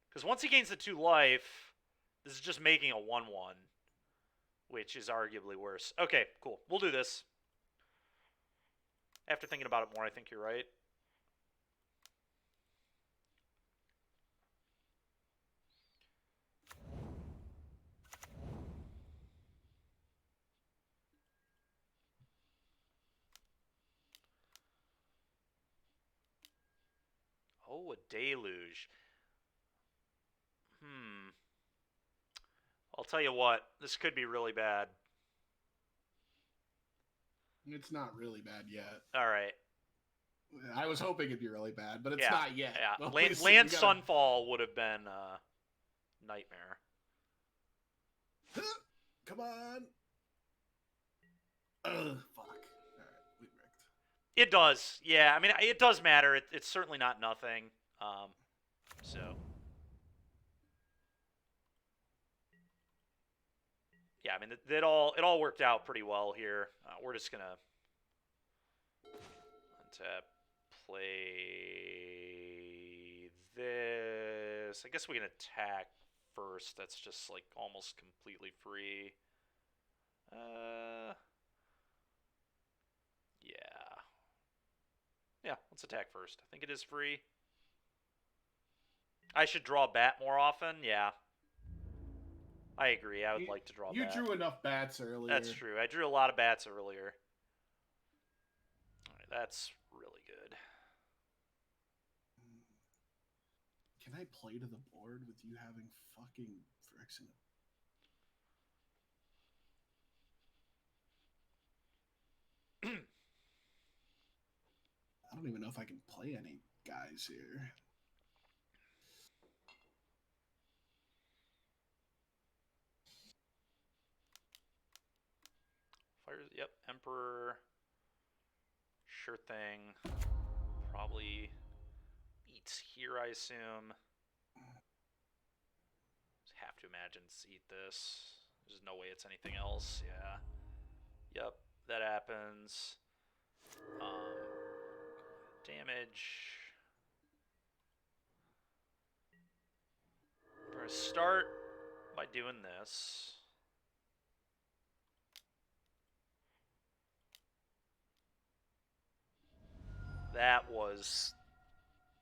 Because once he gains the 2 life, this is just making a 1-1, which is arguably worse. Okay, cool. We'll do this. After thinking about it more, I think you're right. Oh, a deluge. I'll tell you what, this could be really bad. It's not really bad yet. All right. I was hoping it'd be really bad, but it's Yeah, not yet. Yeah, Well, Land Sunfall would have been nightmare. Come on. Ugh, fuck. Alright, we wrecked. It does. Yeah, I mean, it does matter. It's certainly not nothing. So. Yeah, I mean, it all worked out pretty well here. We're just gonna tap, play this. I guess we can attack first. That's just like almost completely free. Yeah, let's attack first. I think it is free. I should draw a bat more often. Yeah, I agree. I would like to draw a bat. You drew enough bats earlier. That's true. I drew a lot of bats earlier. All right, that's really good. Can I play to the board with you having fucking Phyrexian? I don't even know if I can play any guys here. Fires, yep, Emperor. Sure thing. Probably eats here, I assume. Just have to imagine it's eat this. There's no way it's anything else. Yeah. Yep, that happens. Damage. We're gonna start by doing this. That was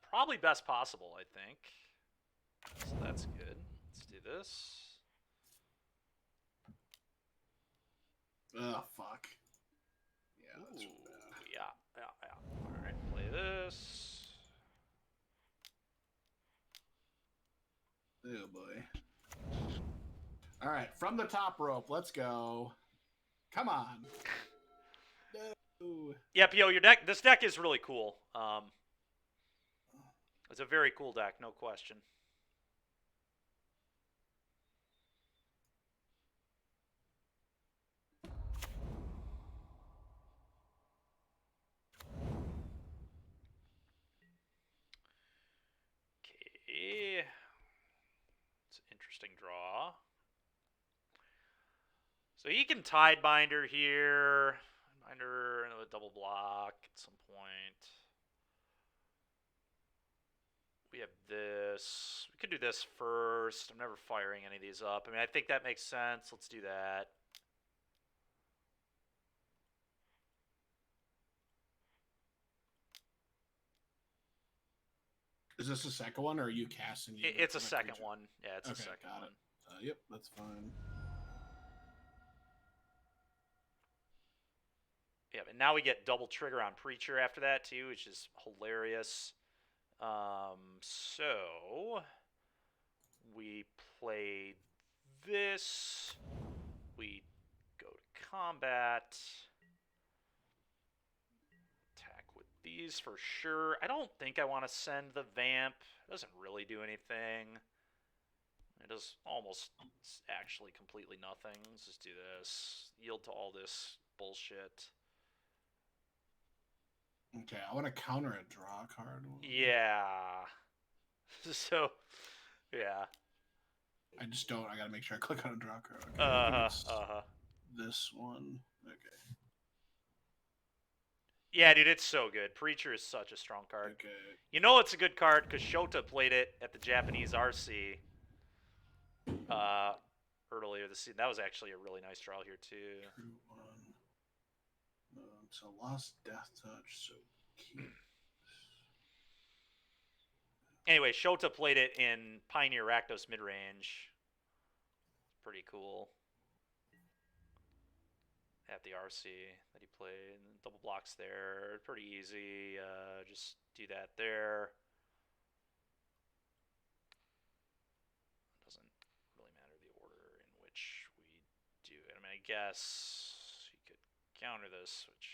probably best possible, I think. So that's good. Let's do this. Oh, fuck. Yeah, that's yeah. Alright, play this. Oh, boy. Alright, from the top rope, let's go. Come on. No. Yep, yo, this deck is really cool. It's a very cool deck, no question. Okay. It's an interesting draw. So he can Tidebinder here. Binder, another double block at some point. We have this. We could do this first. I'm never firing any of these up. I mean, I think that makes sense. Let's do that. Is this the second one, or are you casting? It's a second one. Yeah, it's a second got one. It. Yep, that's fine. Yeah, and now we get double trigger on Preacher after that too, which is hilarious. So we play this. We go to combat. Attack with these for sure. I don't think I want to send the Vamp. It doesn't really do anything. It does almost actually completely nothing. Let's just do this. Yield to all this bullshit. Okay, I want to counter a draw card. Yeah. So, yeah. I just don't. I gotta make sure I click on a draw card. Okay, this one. Okay. Yeah, dude, it's so good. Preacher is such a strong card. Okay. You know it's a good card because Shota played it at the Japanese RC earlier this season. That was actually a really nice draw here too. True one. So lost Death Touch. So keep. Anyway, Shota played it in Pioneer Rakdos midrange. Pretty cool. At the RC that he played. And double blocks there. Pretty easy. Just do that there. Doesn't really matter the order in which we do it. I mean, I guess you could counter this, which...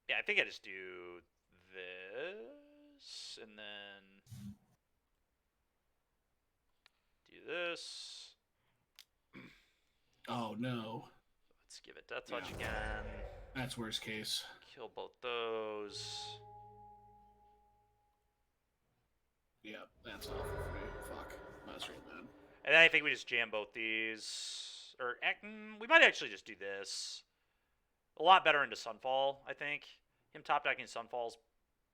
Yeah, I think I just do this, and then do this. Oh no. Let's give it Death Touch again. That's worst case. Kill both those. Yep, that's awful for me. Fuck. That's really bad. And then I think we just jam both these. Or, we might actually just do this. A lot better into Sunfall, I think. Him top decking Sunfall's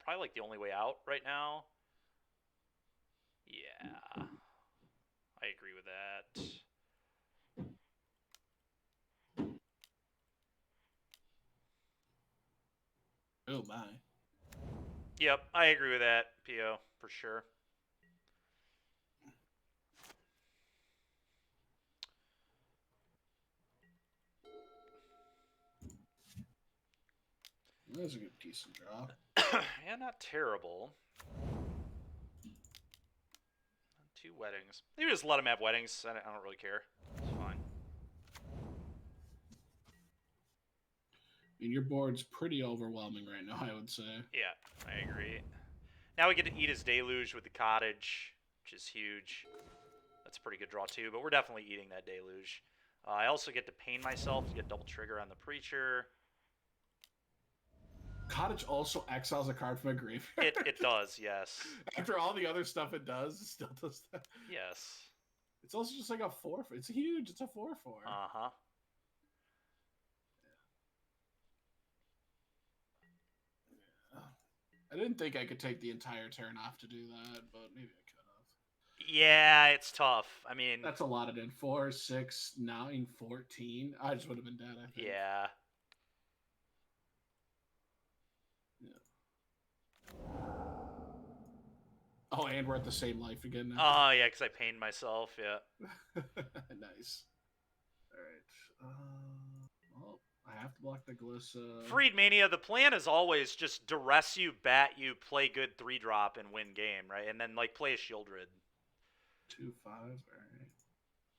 probably like the only way out right now. Yeah. I agree with that. Oh my. Yep, I agree with that, PO, for sure. That was a good decent draw. Yeah, not terrible. 2 weddings. Maybe just let him have weddings. I don't really care. It's fine. I mean, your board's pretty overwhelming right now, I would say. Yeah, I agree. Now we get to eat his deluge with the cottage, which is huge. That's a pretty good draw too, but we're definitely eating that deluge. I also get to pain myself to get double trigger on the preacher. Cottage also exiles a card from a graveyard. It does, yes. After all the other stuff it does, it still does that. Yes. It's also just like a 4. It's huge. It's a 4/4. Uh-huh. Yeah. I didn't think I could take the entire turn off to do that, but maybe I could have. Yeah, it's tough. I mean... That's a lot of it. 4, 6, 9, 14. I just would have been dead, I think. Yeah. Oh, and we're at the same life again now. Oh, yeah, because I pained myself, yeah. Nice. Alright. Well, I have to block the Glissa. Freedmania, the plan is always just duress you, bat you, play good 3-drop, and win game, right? And then, like, play a Shieldred. 2 5s, alright.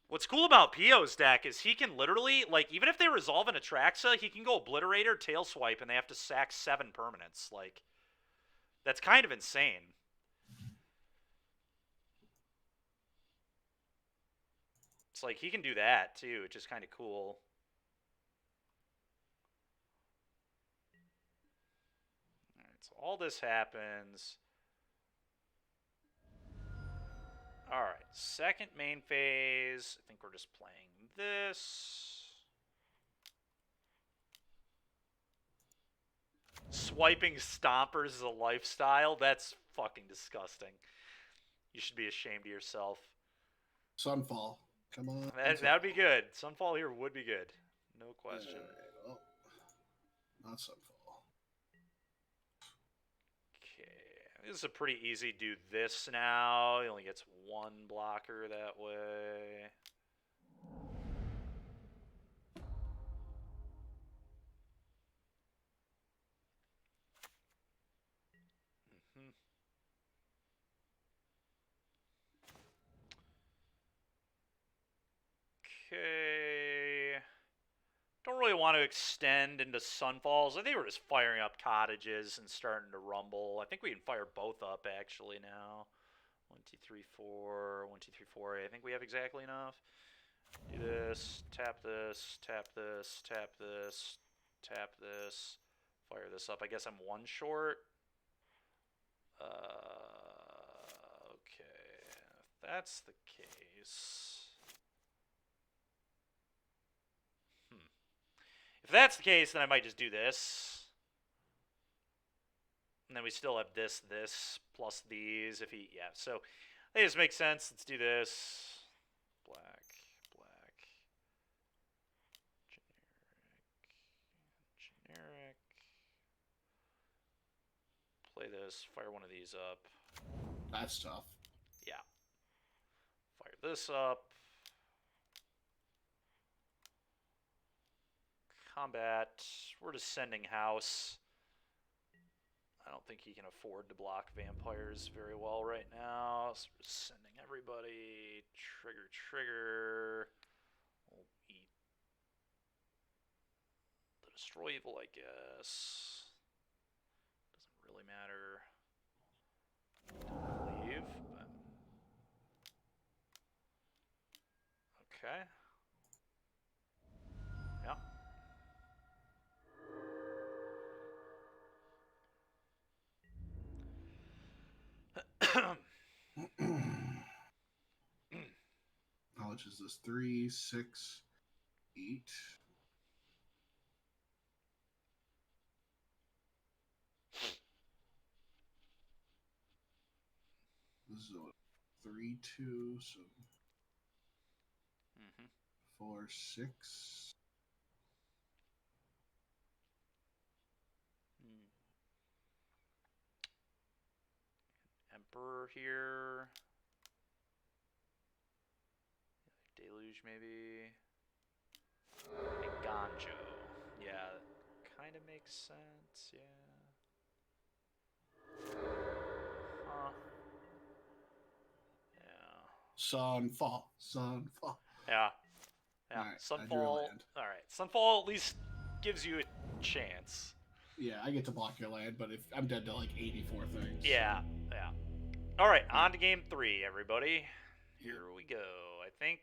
What's cool about Pio's deck is he can literally, like, even if they resolve an Atraxa, he can go Obliterator, Tail Swipe, and they have to sack 7 permanents. Like, that's kind of insane. It's like, he can do that, too, which is kind of cool. Alright, so all this happens. Alright, second main phase. I think we're just playing this. Swiping Stompers is a lifestyle? That's fucking disgusting. You should be ashamed of yourself. Sunfall. Come on. That would be good. Sunfall here would be good. No question. Well, not Sunfall. Okay. This is a pretty easy do this now. He only gets one blocker that way. Mm-hmm. Okay. Don't really want to extend into Sunfalls. I think we're just firing up cottages and starting to rumble. I think we can fire both up actually now. 1, 2, 3, 4. 1, 2, 3, 4. I think we have exactly enough. Do this. Tap this. Tap this. Tap this. Tap this. Fire this up. I guess I'm one short. Okay. If that's the case. If that's the case, then I might just do this. And then we still have this, plus these. If he, yeah. So, I think this makes sense. Let's do this. Black, black. Generic. Play this. Fire one of these up. That's tough. Yeah. Fire this up. Combat. We're descending house. I don't think he can afford to block vampires very well right now. So we're just sending everybody. Trigger, trigger. We'll eat the destroy evil, I guess. Doesn't really matter. Don't leave, but okay. Yeah. How much is this? 3, 6, 8. This is a 3, 2, so 4, 6. Emperor here. Deluge maybe. And Ganjo. Yeah, kind of makes sense, yeah. Huh. Yeah. Sunfall. Sunfall. Yeah. Yeah. All right, Sunfall. Alright. Sunfall at least gives you a chance. Yeah, I get to block your land, but if I'm dead to like 84 things. Yeah. Yeah. Alright, on to game 3, everybody. Here we go. I think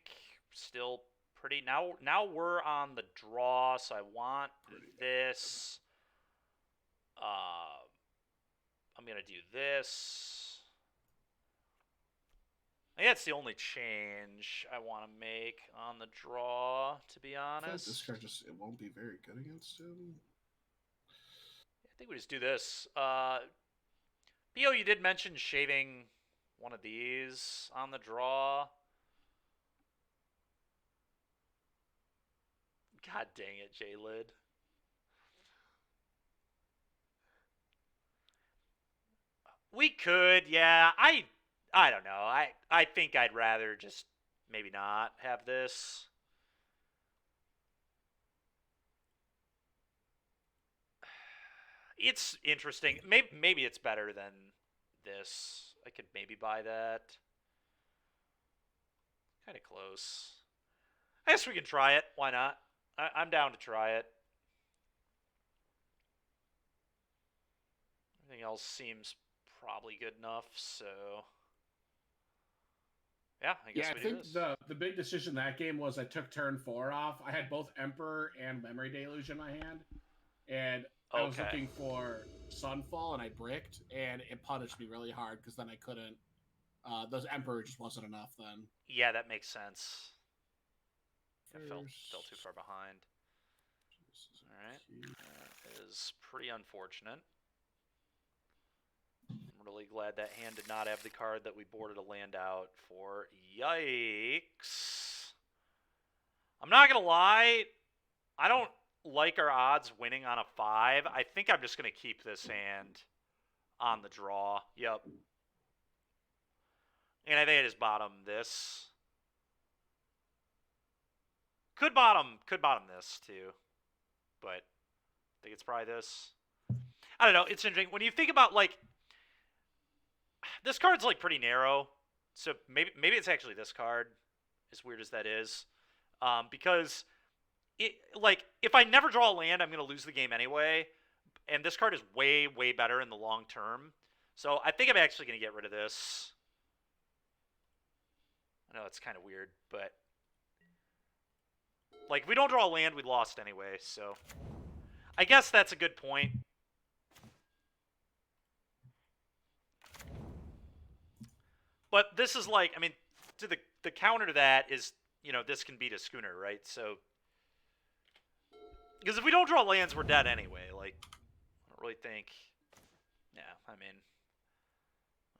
still pretty now we're on the draw, so I want this. I'm gonna do this. I think that's the only change I want to make on the draw, to be honest. This card just it won't be very good against him. I think we just do this. Bio, you did mention shaving one of these on the draw. God dang it, J-Lid. We could, yeah. I don't know. I think I'd rather just maybe not have this. It's interesting. Maybe it's better than this. I could maybe buy that. Kind of close. I guess we can try it. Why not? I'm down to try it. Everything else seems probably good enough, so yeah, I guess we do this. the big decision that game was I took turn 4 off. I had both Emperor and Memory Deluge in my hand, and I was looking for Sunfall, and I bricked, and it punished me really hard because then I couldn't. Those Emperor just wasn't enough then. Yeah, that makes sense. I fell too far behind. Alright. That is pretty unfortunate. I'm really glad that hand did not have the card that we boarded a land out for. Yikes. I'm not going to lie. I don't like our odds winning on a 5. I think I'm just going to keep this hand on the draw. Yep. And I think I just bottom this. Could bottom this too. But I think it's probably this. I don't know. It's interesting. When you think about, like, this card's, like, pretty narrow. So maybe it's actually this card, as weird as that is. Because, if I never draw a land, I'm going to lose the game anyway. And this card is way, way better in the long term. So I think I'm actually going to get rid of this. I know it's kind of weird, but... Like, if we don't draw a land, we lost anyway, so... I guess that's a good point. But this is like, I mean, to the counter to that is, you know, this can beat a schooner, right? So... Because if we don't draw lands, we're dead anyway. Like, I don't really think... Yeah, I mean...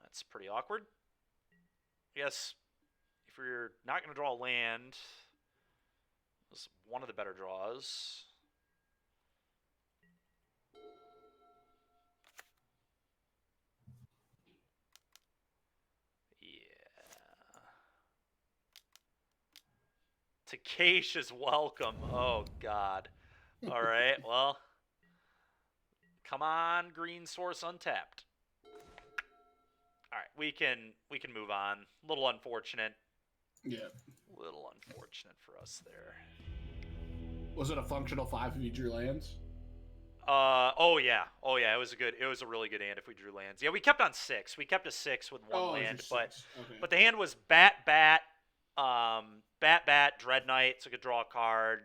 That's pretty awkward. I guess if we're not going to draw a land... This is one of the better draws. Yeah. Takesha's welcome. Oh, God. All right, well. Come on, green source untapped. All right, we can move on. A little unfortunate. Yeah. A little unfortunate for us there. Was it a functional 5 if you drew lands? Oh yeah, it was a really good hand if we drew lands. Yeah, we kept on 6. We kept a 6 with one land, but the hand was bat, Dread Knight, so it could draw a card,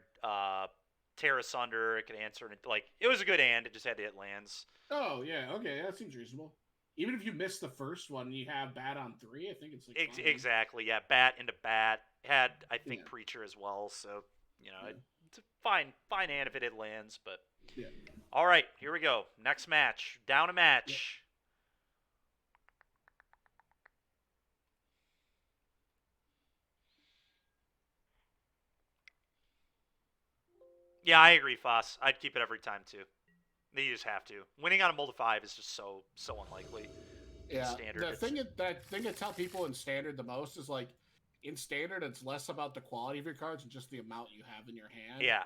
tear asunder, it could answer, like, it was a good hand. It just had to hit lands. Oh yeah, okay, that seems reasonable. Even if you miss the first one, you have bat on 3. I think it's like exactly. Yeah, bat into bat had, I think, Preacher as well. So, you know, it's a fine hand if it hit lands. But yeah. All right, here we go. Next match, down a match. Yeah, I agree, Foss. I'd keep it every time too. You just have to. Winning on a multi 5 is just so unlikely. Yeah, Standard, that thing I tell people in Standard the most is, like, in Standard, it's less about the quality of your cards and just the amount you have in your hand. Yeah.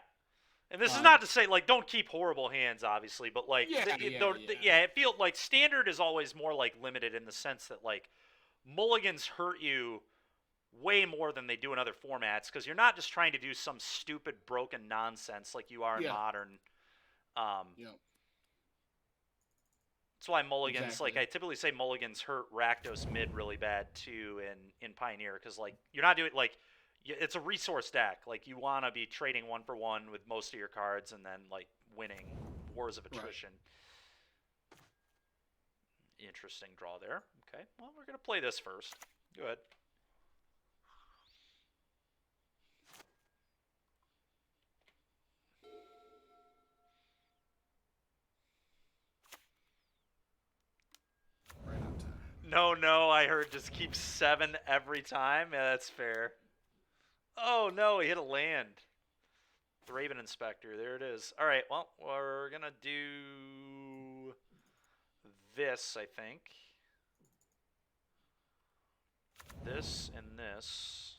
And this is not to say, like, don't keep horrible hands, obviously, but, like, it feels like Standard is always more, like, limited in the sense that, like, mulligans hurt you way more than they do in other formats, because you're not just trying to do some stupid, broken nonsense like you are in Modern. That's why mulligans, like, I typically say mulligans hurt Rakdos mid really bad, too, in Pioneer, because, like, you're not doing, like, it's a resource deck. Like, you want to be trading 1-for-1 with most of your cards and then, like, winning Wars of Attrition. Right. Interesting draw there. Okay, well, we're going to play this first. Go ahead. No, I heard just keep 7 every time. Yeah, that's fair. Oh, no, he hit a land. The Raven Inspector, there it is. All right, well, we're going to do this, I think. This and this.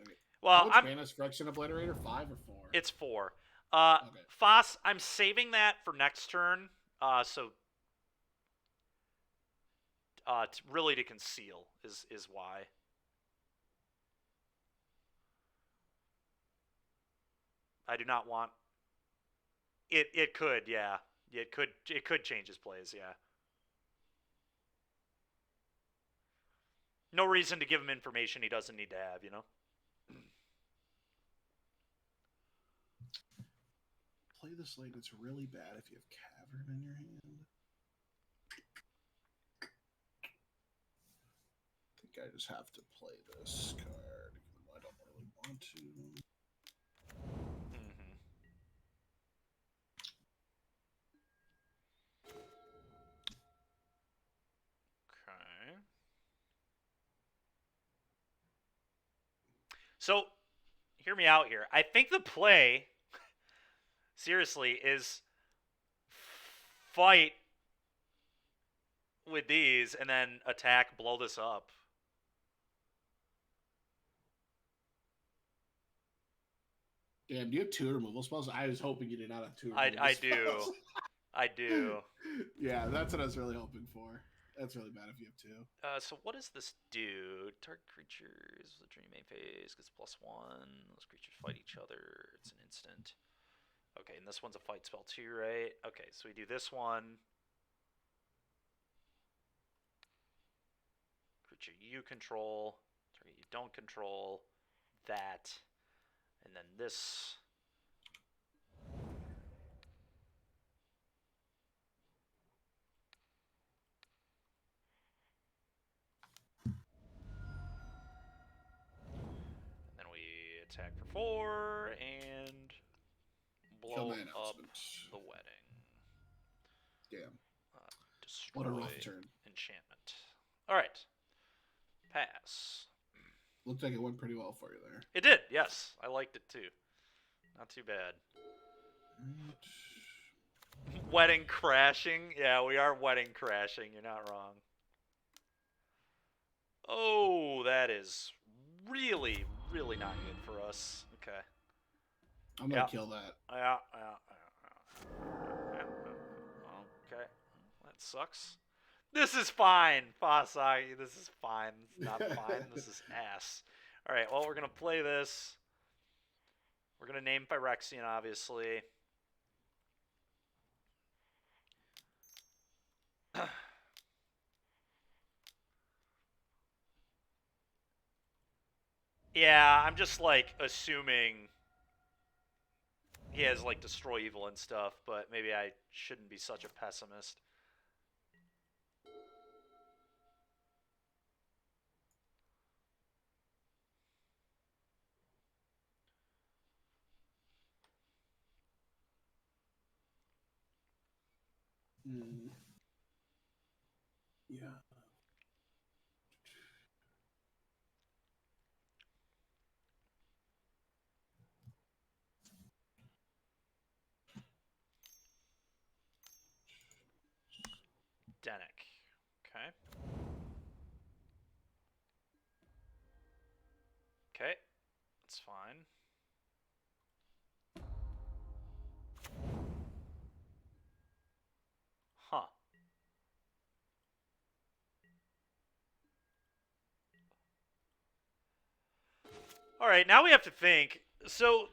Okay. Well, how much mana is Phyrexian Obliterator? 5 or 4? It's 4. Foss, I'm saving that for next turn, really to conceal is why. I do not want it. It could, yeah. It could change his plays, yeah. No reason to give him information he doesn't need to have, you know. Play this lane. It's really bad if you have Cavern in your hand. I think I just have to play this card. I don't really want to. Okay. So, hear me out here. I think the play, seriously, is fight with these and then attack, blow this up. Damn, do you have 2 removal spells? I was hoping you did not have 2 I removal do. spells. I do. Yeah, that's what I was really hoping for. That's really bad if you have 2. So what does this do? Target creatures with the dream main phase gets +1. Those creatures fight each other. It's an instant. Okay, and this one's a fight spell too, right? Okay, so we do this one. Creature you control, target you don't control, that, and then this. And then we attack for 4 and blow up the wedding. Damn. Destroy What a rough turn. enchantment. Alright. Pass. Looked like it went pretty well for you there. It did, yes. I liked it too. Not too bad. Wedding crashing? Yeah, we are wedding crashing. You're not wrong. Oh, that is really, really not good for us. Okay. I'm gonna kill that. Yeah. Okay. That sucks. This is fine, Fasagi. This is fine. It's not fine. This is ass. Alright, well, we're going to play this. We're going to name Phyrexian, obviously. Yeah, I'm just, like, assuming he has, like, Destroy Evil and stuff, but maybe I shouldn't be such a pessimist. Yeah. Denick. Okay. Okay. That's fine. Huh. Alright, now we have to think. So...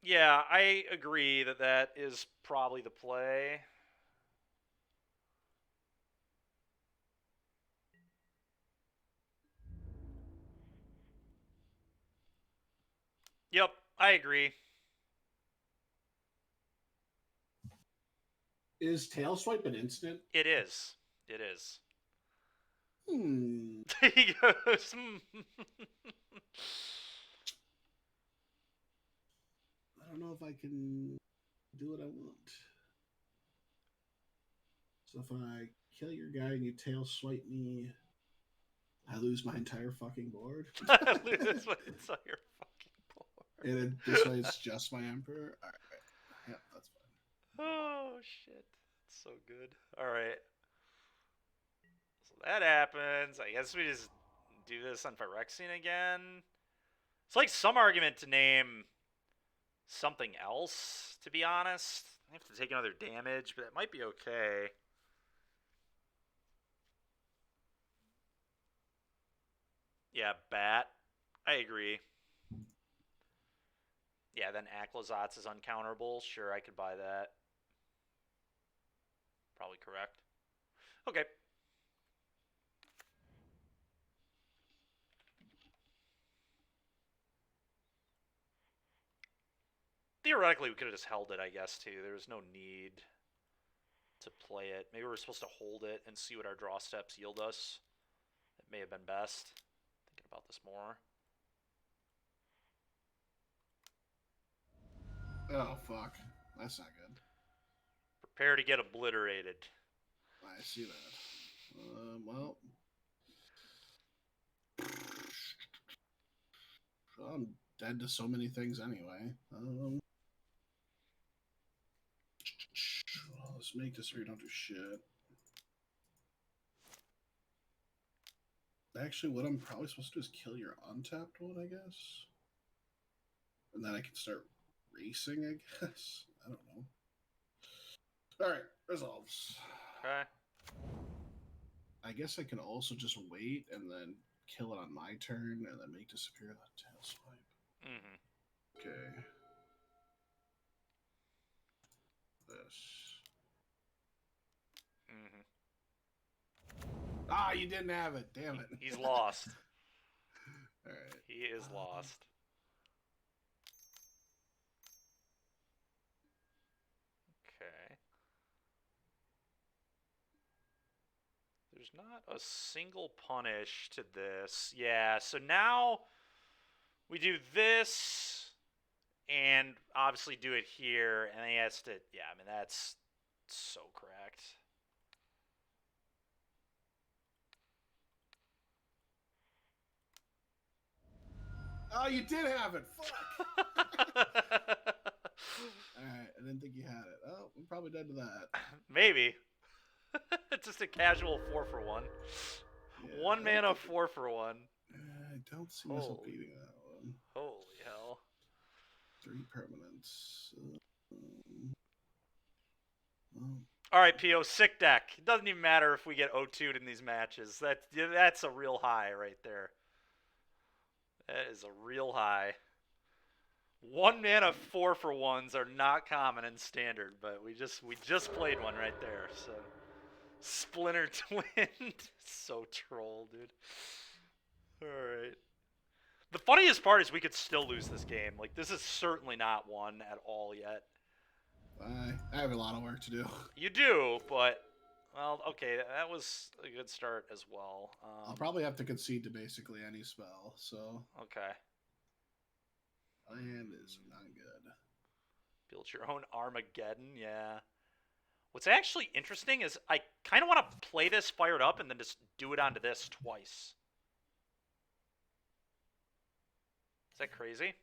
Yeah, I agree that that is probably the play. Yep, I agree. Is Tail Swipe an instant? It is. It is. He goes, I don't know if I can do what I want. So if I kill your guy and you Tail Swipe me, I lose my entire fucking board. I lose my entire fucking board. And this way it's just my Emperor? Alright. Yeah, that's fine. Oh, shit. It's so good. Alright. So that happens. I guess we just do this on Phyrexian again. It's like some argument to name something else, to be honest. I have to take another damage, but it might be okay. Yeah, Bat. I agree. Yeah, then Aclazotz is uncounterable. Sure, I could buy that. Probably correct. Okay. Theoretically, we could have just held it, I guess, too. There was no need to play it. Maybe we're supposed to hold it and see what our draw steps yield us. It may have been best. Thinking about this more. Oh, fuck. That's not good. Prepare to get obliterated. I see that. Well, I'm dead to so many things anyway. Well, let's make this so you don't do shit. Actually, what I'm probably supposed to do is kill your untapped one, I guess. And then I can start racing, I guess. I don't know. Alright, resolves. Okay. I guess I can also just wait and then kill it on my turn and then make disappear that tail swipe. Mm-hmm. Okay. This. Mm-hmm. Ah, you didn't have it. Damn it. He's lost. Alright. He is lost. Okay. There's not a single punish to this. Yeah, so now we do this and obviously do it here, and he has to, yeah, I mean, that's so correct. Oh, you did have it. Fuck. Alright, I didn't think you had it. Oh, we're probably dead to that. Maybe. It's just a casual 4-for-1. Yeah, 1 mana 4-for-1. I don't see myself beating that one. Holy hell. 3 permanents. All right, PO, sick deck. It doesn't even matter if we get 0-2'd in these matches. That's a real high right there. That is a real high. 1 mana 4-for-1s are not common in standard, but we just played one right there. So Splinter Twin, so troll, dude. All right. The funniest part is we could still lose this game. Like, this is certainly not won at all yet. I have a lot of work to do. You do, but, well, okay, that was a good start as well. I'll probably have to concede to basically any spell, so. Okay. My hand is not good. Build your own Armageddon, yeah. What's actually interesting is I kind of want to play this fired up and then just do it onto this twice. Is that crazy?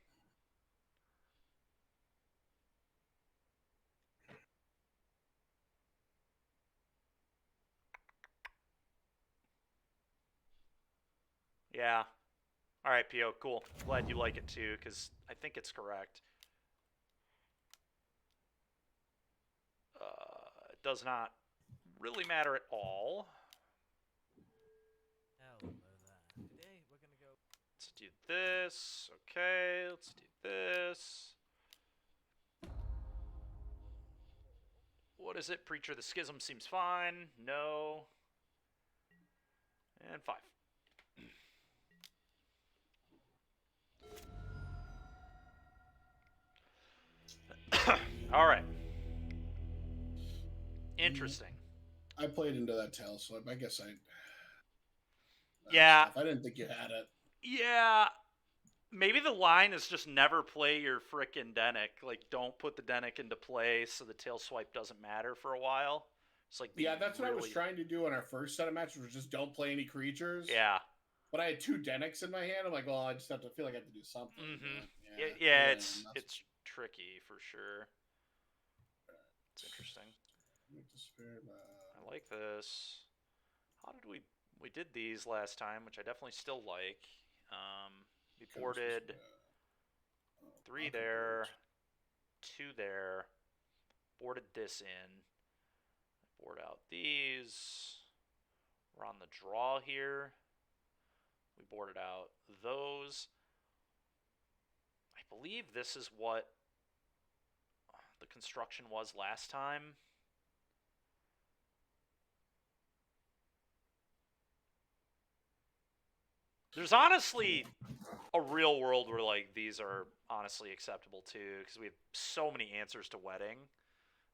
Yeah. All right, PO, cool. Glad you like it too, because I think it's correct. It does not really matter at all. Hello there. Today we're gonna go. Let's do this. Okay, let's do this. What is it? Preacher of the Schism seems fine. No. And 5. All right. Interesting. I played into that tail swipe. I guess Yeah. I didn't think you had it. Yeah. Maybe the line is just never play your frickin' Denic. Like, don't put the Denic into play so the tail swipe doesn't matter for a while. It's like, yeah, that's what I was trying to do in our first set of matches, was just don't play any creatures. Yeah. But I had 2 Denics in my hand. I'm like, well, I just have to feel like I have to do something. Mm-hmm. Yeah, it's tricky for sure. It's interesting. I like this. How did we did these last time, which I definitely still like. We boarded 3 there, 2 there, boarded this in, board out these. We're on the draw here. We boarded out those. I believe this is what the construction was last time. There's honestly a real world where, like, these are honestly acceptable too, because we have so many answers to wedding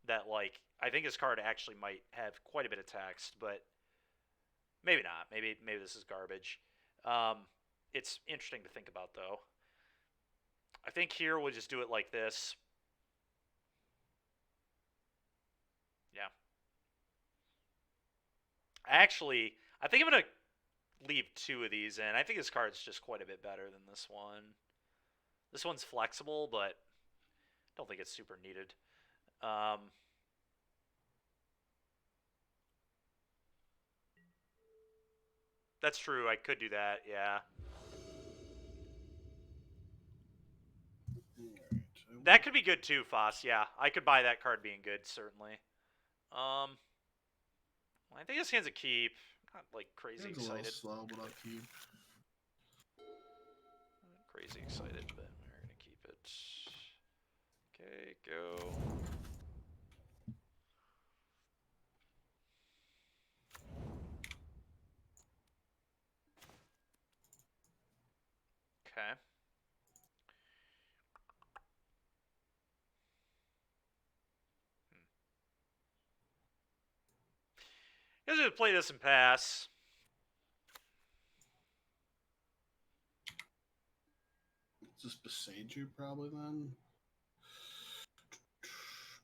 that, like, I think his card actually might have quite a bit of text, but maybe not. Maybe this is garbage. It's interesting to think about, though. I think here we'll just do it like this. Yeah. Actually, I think I'm going to leave 2 of these in. I think this card's just quite a bit better than this one. This one's flexible, but I don't think it's super needed. That's true. I could do that, yeah. That could be good too, Foss. Yeah, I could buy that card being good, certainly. I think this hand's a keep. Not like crazy It's a little excited. slow, but I'll keep. Crazy excited, but we're gonna keep it. Okay, go. Okay. Guess I'd play this and pass. Is this Besage probably then?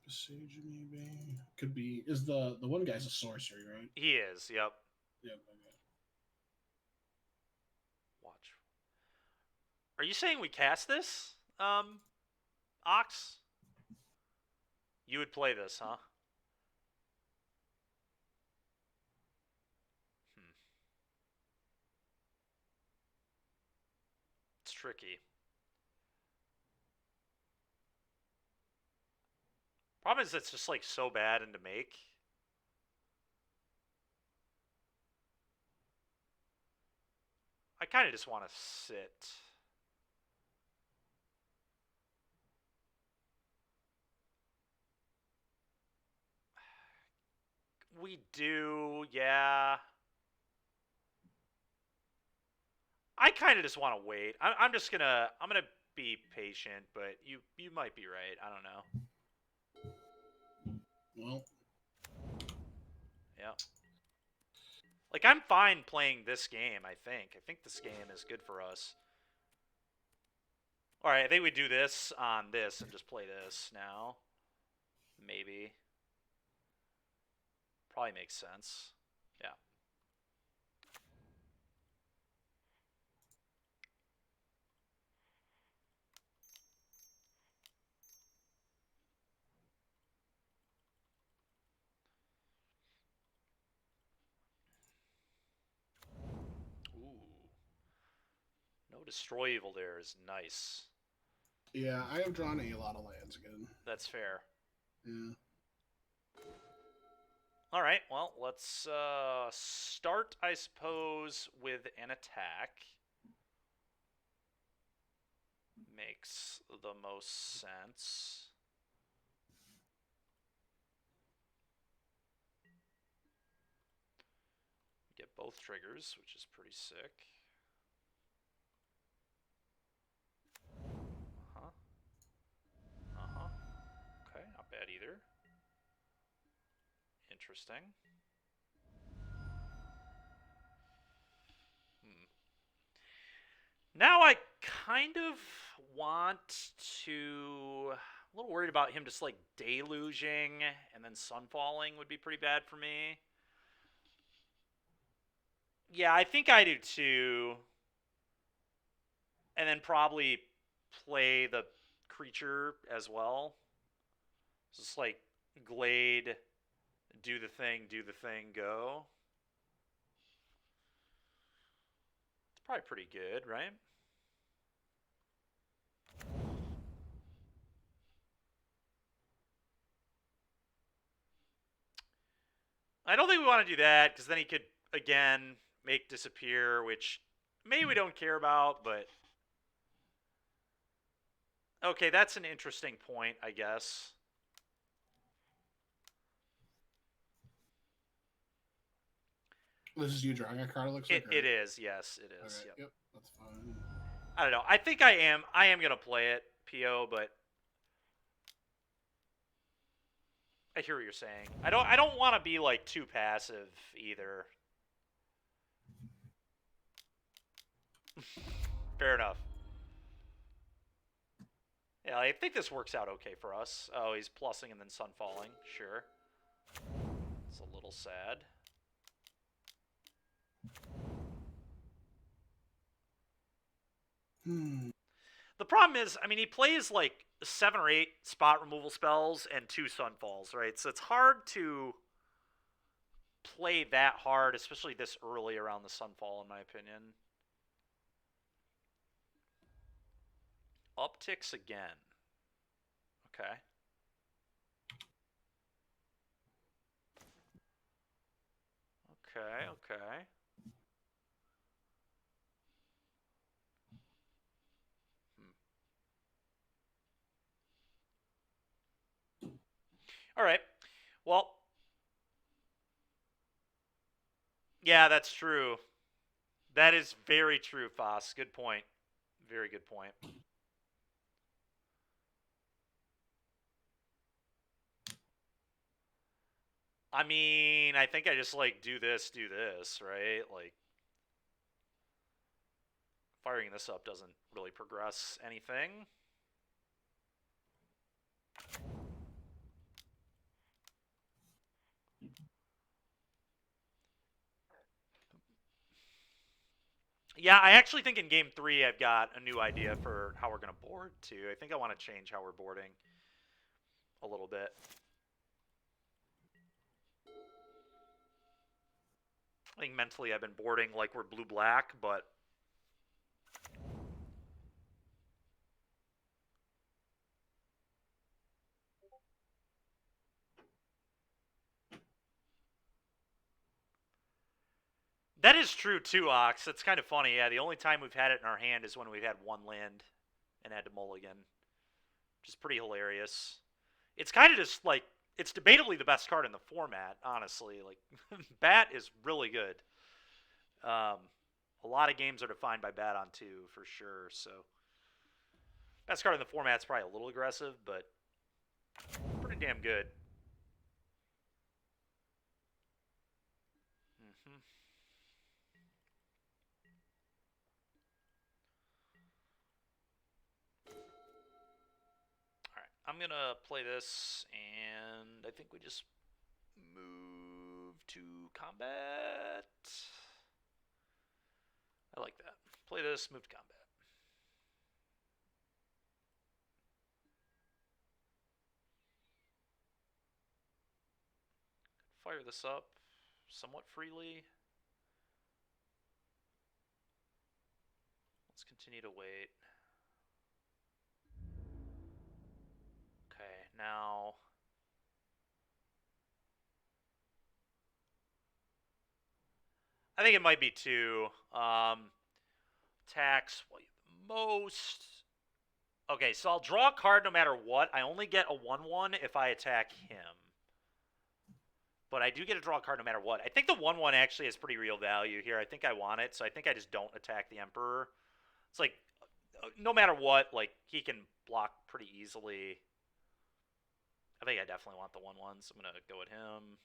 Besage maybe. Could be. Is the one guy's a sorcery, right? He is, yep. Yep. Okay. Watch. Are you saying we cast this? Ox? You would play this, huh? It's tricky. Problem is it's just like so bad and to make. I kind of just want to sit. We do, yeah. I kind of just want to wait. I'm just gonna be patient, but you might be right. I don't know. Well. Yeah. Like I'm fine playing this game. I think this game is good for us. All right, I think we do this on this and just play this now. Maybe. Probably makes sense. Yeah. Ooh. No destroy evil there is nice. Yeah, I have drawn a lot of lands again. That's fair. Yeah. All right, well, let's start, I suppose, with an attack. Makes the most sense. Get both triggers, which is pretty sick. Uh-huh. Uh-huh. Okay, not bad either. Interesting. Now I kind of want to... I'm a little worried about him just like deluging and then sunfalling would be pretty bad for me. Yeah, I think I do too. And then probably play the creature as well. Just like Glade, do the thing, go. It's probably pretty good, right? I don't think we want to do that, because then he could, again, make disappear, which maybe we don't care about, but... Okay, that's an interesting point, I guess. This is you drawing a card, it looks like? It is, yes, it is. Okay, yep, that's fine. I don't know. I think I am going to play it, PO, but... I hear what you're saying. I don't want to be, like, too passive, either. Fair enough. Yeah, I think this works out okay for us. Oh, he's plussing and then sun falling. Sure. It's a little sad. The problem is, I mean, he plays like 7 or 8 spot removal spells and 2 Sunfalls, right? So it's hard to play that hard, especially this early around the Sunfall, in my opinion. Upticks again. Okay. Okay, okay. All right. Well, yeah, that's true. That is very true, Foss. Good point. Very good point. I mean, I think I just like do this, right? Like firing this up doesn't really progress anything. Yeah, I actually think in game 3 I've got a new idea for how we're going to board too. I think I want to change how we're boarding a little bit. I think mentally I've been boarding like we're blue-black, but that is true too, Ox. It's kind of funny. Yeah, the only time we've had it in our hand is when we've had 1 land and had to mulligan, which is pretty hilarious. It's kind of just like, it's debatably the best card in the format, honestly. Like, Bat is really good. A lot of games are defined by Bat on 2, for sure, so best card in the format's probably a little aggressive, but pretty damn good. Alright, I'm gonna play this, and I think we just move to combat. I like that. Play this, move to combat. Fire this up somewhat freely. Let's continue to wait. Okay, now I think it might be 2. Tax most. Okay, so I'll draw a card no matter what. I only get a 1/1 if I attack him. But I do get to draw a card no matter what. I think the 1/1 actually has pretty real value here. I think I want it, so I think I just don't attack the Emperor. It's like, no matter what, like, he can block pretty easily. I think I definitely want the 1/1, so I'm going to go at him.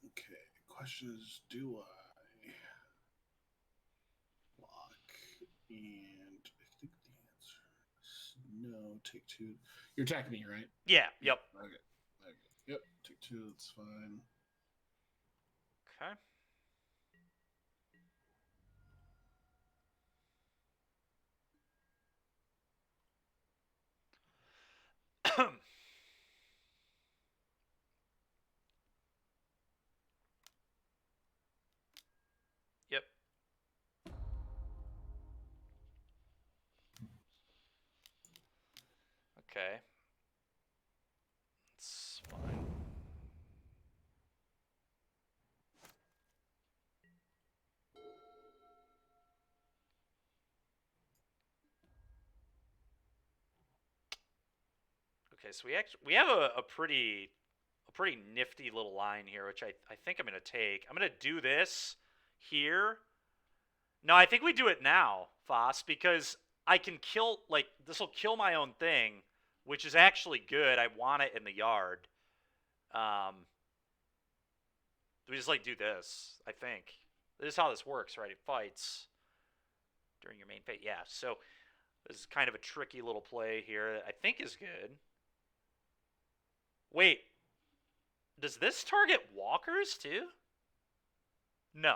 Okay, question is, do I block? And I think the answer is no. Take 2. You're attacking me, right? Yeah, yep. Okay. Yep, take 2, that's fine. Okay. Yep. Okay. It's fine. Okay, so we have a pretty nifty little line here, which I think I'm gonna take. I'm gonna do this here. No, I think we do it now, Foss, because I can kill, like, this will kill my own thing, which is actually good. I want it in the yard. We just, like, do this, I think. This is how this works, right? It fights. during your main phase. Yeah, so this is kind of a tricky little play here that I think is good. Wait, does this target walkers too? No.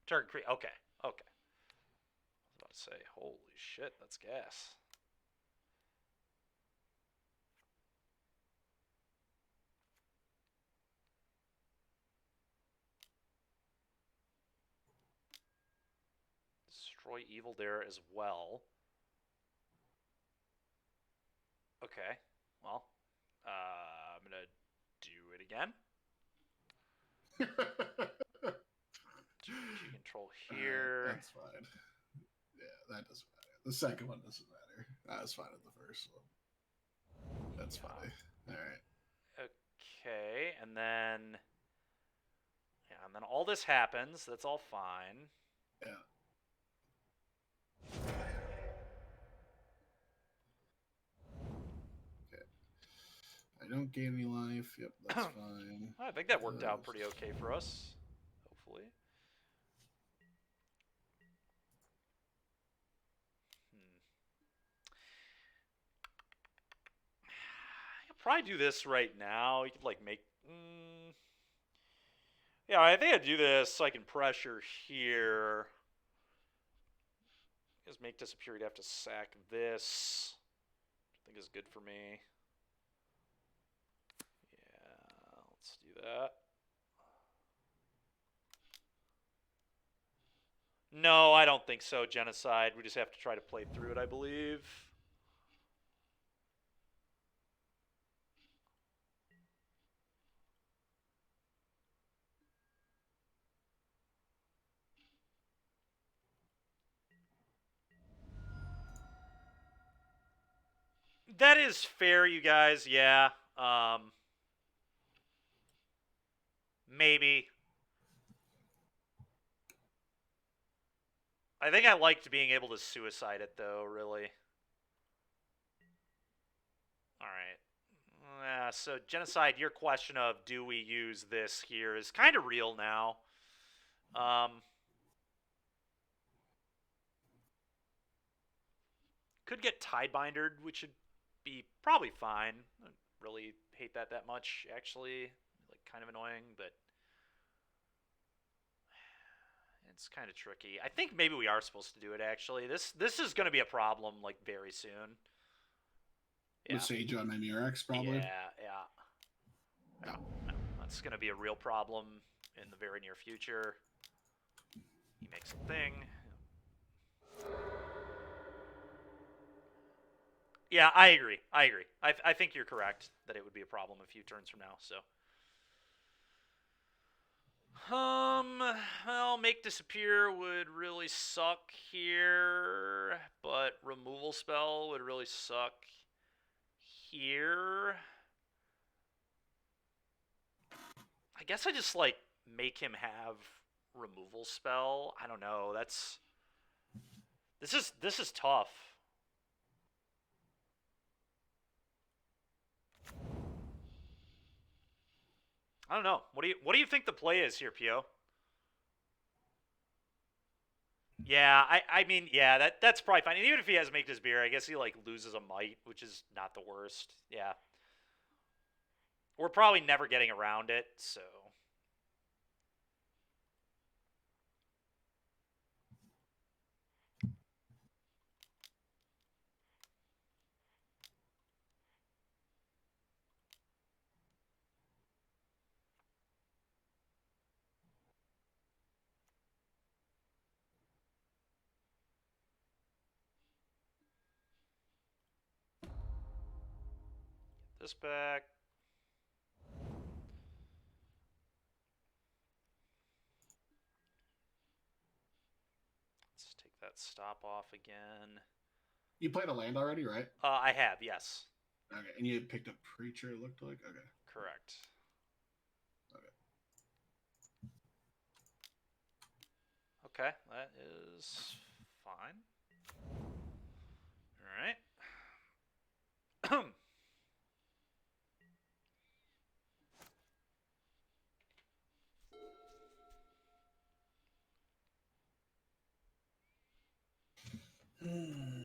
Target okay, okay. I was about to say, holy shit, that's gas. Destroy evil there as well. Okay, well, I'm gonna do it again. G control here. That's fine. Yeah, that doesn't matter. The second one doesn't matter. I was fine with the first one. That's fine. All right. Okay, and then all this happens. That's all fine. Yeah. Okay. I don't gain any life. Yep, that's fine. I think that worked out pretty okay for us. Hopefully. I could probably do this right now. You could like make. Yeah, I think I'd do this so I can pressure here. Just make disappear. You'd have to sack this. I think is good for me. Yeah, let's do that. No, I don't think so. Genocide. We just have to try to play through it, I believe. That is fair, you guys. Yeah. Maybe. I think I liked being able to suicide it, though, really. Alright. So, Genocide, your question of do we use this here is kind of real now. Could get Tidebindered, which would be probably fine. I don't really hate that much, actually. Like, kind of annoying, but it's kind of tricky. I think maybe we are supposed to do it, actually. This is going to be a problem, like, very soon. Yeah. With Sage on my Murex, probably? Yeah. That's going to be a real problem in the very near future. He makes a thing. Yeah, I agree. I think you're correct that it would be a problem a few turns from now, so. Well, make disappear would really suck here, but removal spell would really suck here. I guess I just, like, make him have removal spell. I don't know. This is tough. I don't know. What do you think the play is here, Pio? Yeah, I mean, yeah, that's probably fine. And even if he has make this beer, I guess he like loses a might, which is not the worst. Yeah. We're probably never getting around it, so. Get this back. Let's take that stop off again. You played a land already, right? I have, yes. Okay, and you picked up Preacher, it looked like? Okay. Correct. Okay, that is fine. All right. Mm.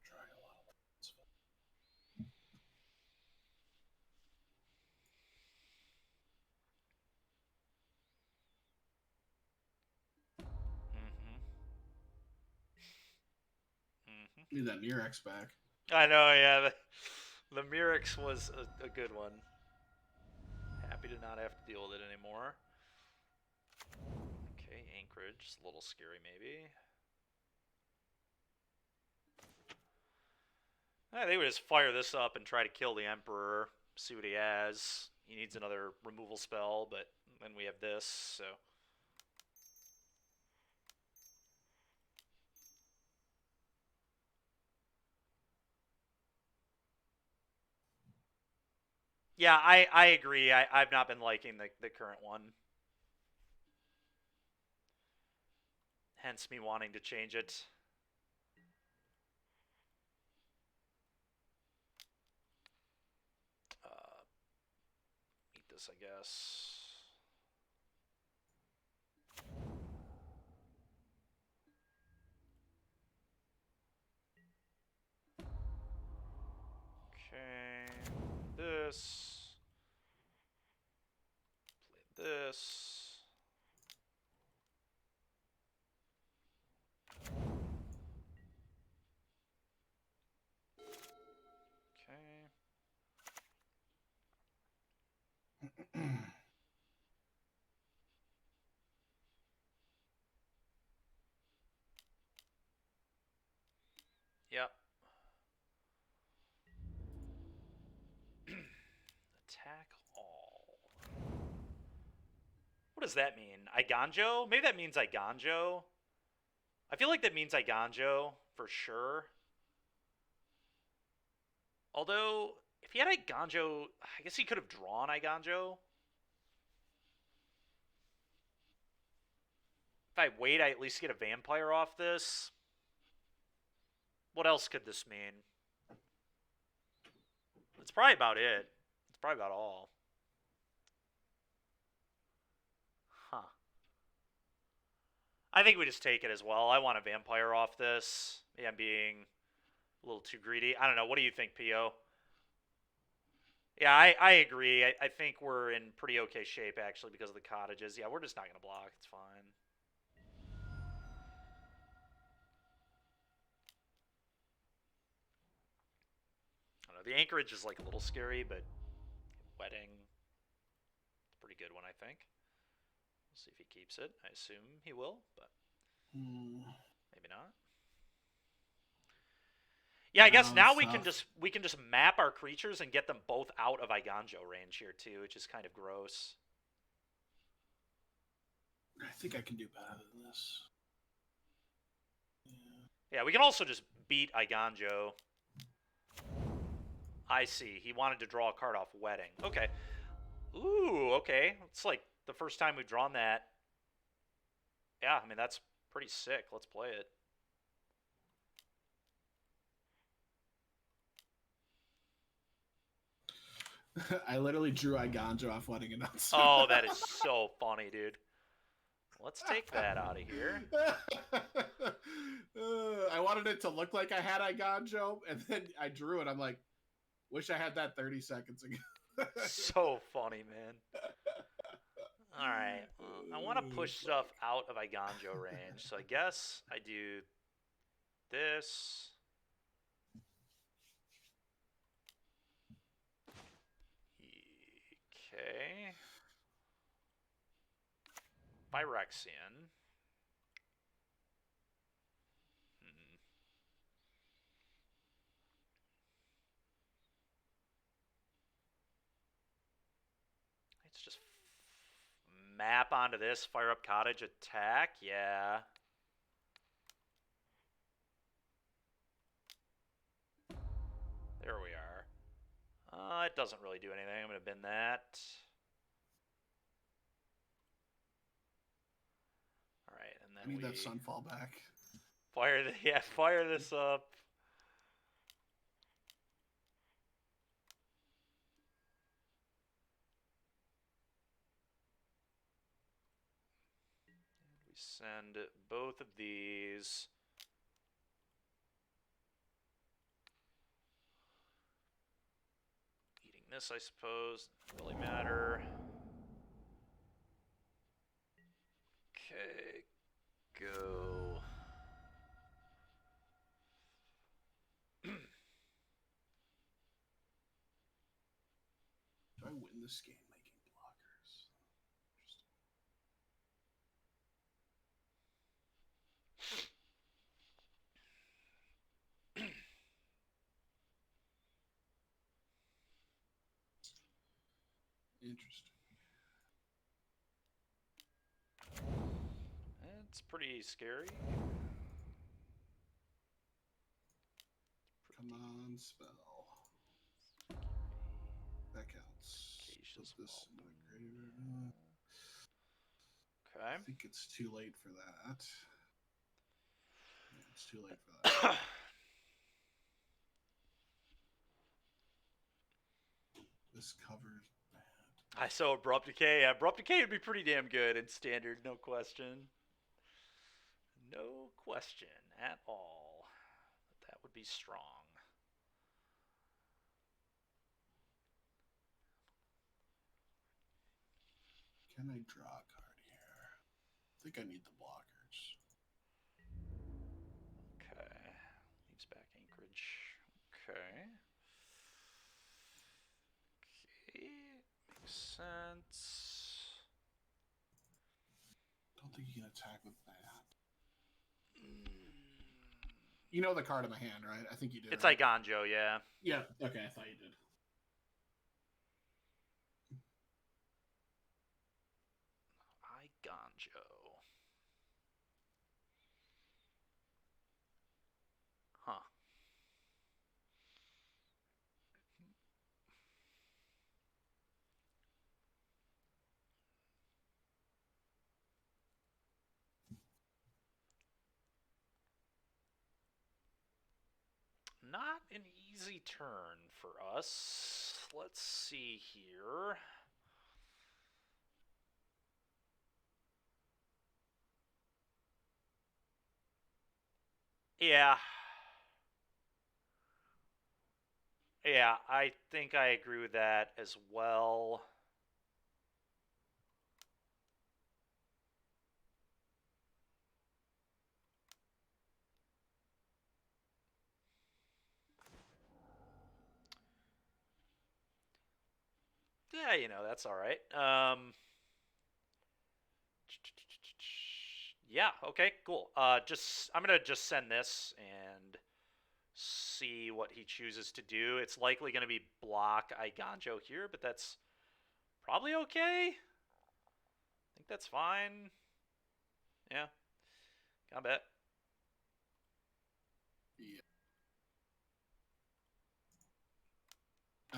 Try a lot of Need that Murex back. I know, yeah. The Murex was a good one. Happy to not have to deal with it anymore. Okay, Anchorage. A little scary, maybe. I think we just fire this up and try to kill the Emperor. See what he has. He needs another removal spell, but then we have this, so... Yeah, I agree. I've not been liking the current one. Hence me wanting to change it. Eat this, I guess. Okay. This. Play this. Okay. Yep. Attack all. What does that mean? Iganjo? Maybe that means Iganjo. I feel like that means Iganjo for sure. Although, if he had Iganjo, I guess he could have drawn Iganjo. If I wait, I at least get a vampire off this. What else could this mean? That's probably about it. That's probably about all. Huh. I think we just take it as well. I want a vampire off this. Maybe I'm being a little too greedy. I don't know. What do you think, P.O.? Yeah, I agree. I think we're in pretty okay shape, actually, because of the cottages. Yeah, we're just not going to block. It's fine. I don't know. The Anchorage is, like, a little scary, but Wedding, pretty good one, I think. We'll see if he keeps it. I assume he will, but maybe not. Yeah, I guess now we can just map our creatures and get them both out of Iganjo range here too, which is kind of gross. I think I can do better than this. Yeah, we can also just beat Iganjo. I see. He wanted to draw a card off Wedding. Okay. Ooh, okay. It's like the first time we've drawn that. Yeah, I mean, that's pretty sick. Let's play it. I literally drew Iganjo off Wedding Announcement. Oh, that is so funny, dude. Let's take that out of here. I wanted it to look like I had Iganjo, and then I drew it. I'm like, wish I had that 30 seconds ago. So funny, man. All right. I want to push stuff out of Iganjo range, so I guess I do this. Okay. Phyrexian. Let's just map onto this. Fire up cottage, attack. Yeah. There we are. It doesn't really do anything. I'm going to bin that. All right, and then I need that Sunfall back. Fire this up. We Send both of these. Eating this, I suppose. Doesn't really matter. Okay, go. Do I win this game making blockers? Interesting. It's pretty scary. Come on, spell. That counts. Acacia's Put this in my Welcome. graveyard. Okay. I think it's too late for that. Yeah, it's too late for that. This covers bad. I saw Abrupt Decay. Yeah, Abrupt Decay would be pretty damn good in Standard, no question. No question at all. That would be strong. Can I draw a card here? I think I need the blockers. Okay. Leaves back Anchorage. Okay. Okay. Makes sense. Don't think you can attack with that. You know the card in my hand, right? I think you do. It's right? Iganjo, yeah. Yeah. Okay, I thought you did. Iganjo. Huh. Not an easy turn for us. Let's see here. Yeah. Yeah, I think I agree with that as well. Yeah, you know, that's all right. Yeah, okay, cool. I'm gonna just send this and see what he chooses to do. It's likely gonna be block Iganjo here, but that's probably okay. I think that's fine. Yeah. Combat. Yeah.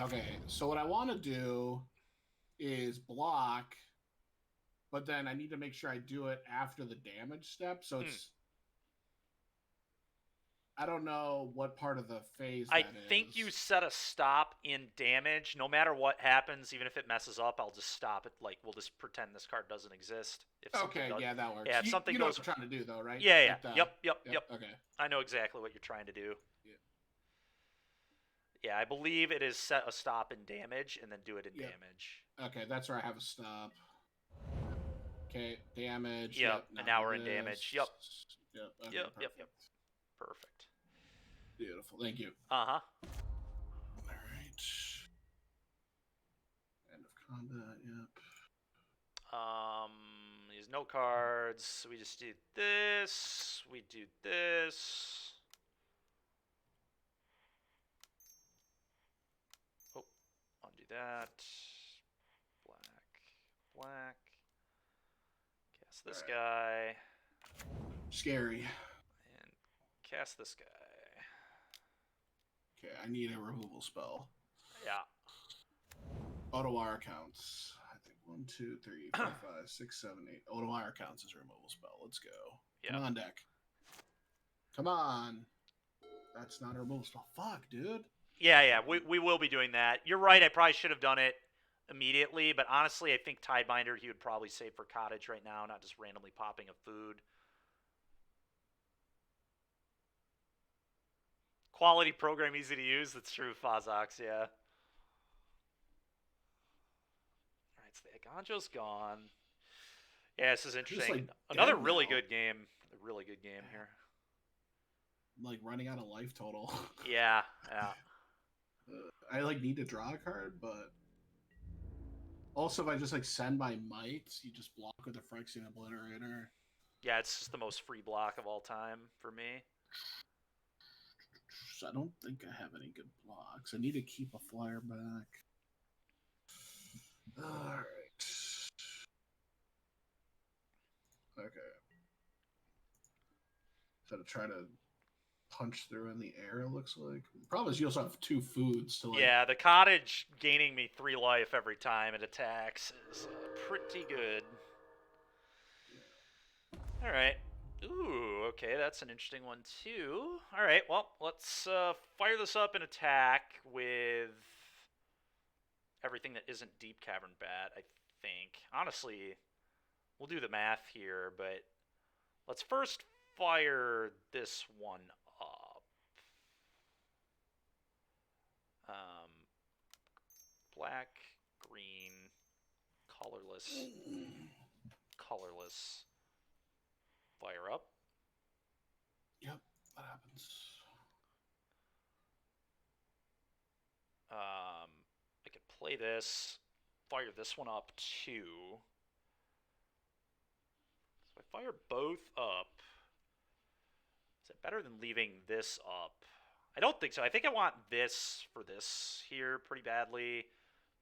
Okay, so what I want to do is block, but then I need to make sure I do it after the damage step. So it's I don't know what part of the phase I that think is. you set a stop in damage. No matter what happens, even if it messes up, I'll just stop it. Like, we'll just pretend this card doesn't exist. If something Okay, does, yeah, that works. yeah, if something you know goes, what I'm trying to do, though, right? yeah, yeah, Like the- yep. Okay. I know exactly what you're trying to do. Yeah. Yeah, I believe it is set a stop in damage and then do it in Yep. damage. Okay, that's where I have a stop. Okay, damage. Yep, and now we're in this. damage. Yep. Yep. Okay, Yep. perfect. Perfect. Beautiful. Thank you. Uh-huh. All right. End of combat. Yep. There's no cards. We just do this. We do this. Oh, undo that. Black. Cast this guy. Scary. And cast this guy. Okay, I need a removal spell. Yeah. Auto-wire counts. I think 1, 2, 3, 4, 5, 6, 7, 8. Auto-wire counts as a removal spell. Let's go. Yeah. Come on, deck. Come on. That's not a removal spell. Fuck, dude. Yeah. We will be doing that. You're right. I probably should have done it immediately, but honestly, I think Tidebinder he would probably save for Cottage right now, not just randomly popping a food. Quality program, easy to use. That's true, Fozox, yeah. Alright, so the Aganjo's gone. Yeah, this is interesting. like, Another dead really now. good game. A really good game here. I'm, like, running out of life total. Yeah, yeah. I, like, need to draw a card, but... Also, if I just, like, send my mites, you just block with the Phyrexian Obliterator. Yeah, it's just the most free block of all time for me. I don't think I have any good blocks. I need to keep a flyer back. Alright. Okay. So to try to punch through in the air, it looks like. The problem is you also have 2 foods to, like... Yeah, the cottage gaining me 3 life every time it attacks is pretty good. Alright. Ooh, okay, that's an interesting one too. Alright, well, let's fire this up and attack with everything that isn't Deep Cavern Bat, I think. Honestly, we'll do the math here, but let's first fire this one up. Black, green, colorless, colorless. Fire up. Yep, that happens. I could play this, fire this one up too. So if I fire both up, is it better than leaving this up? I don't think so. I think I want this for this here pretty badly.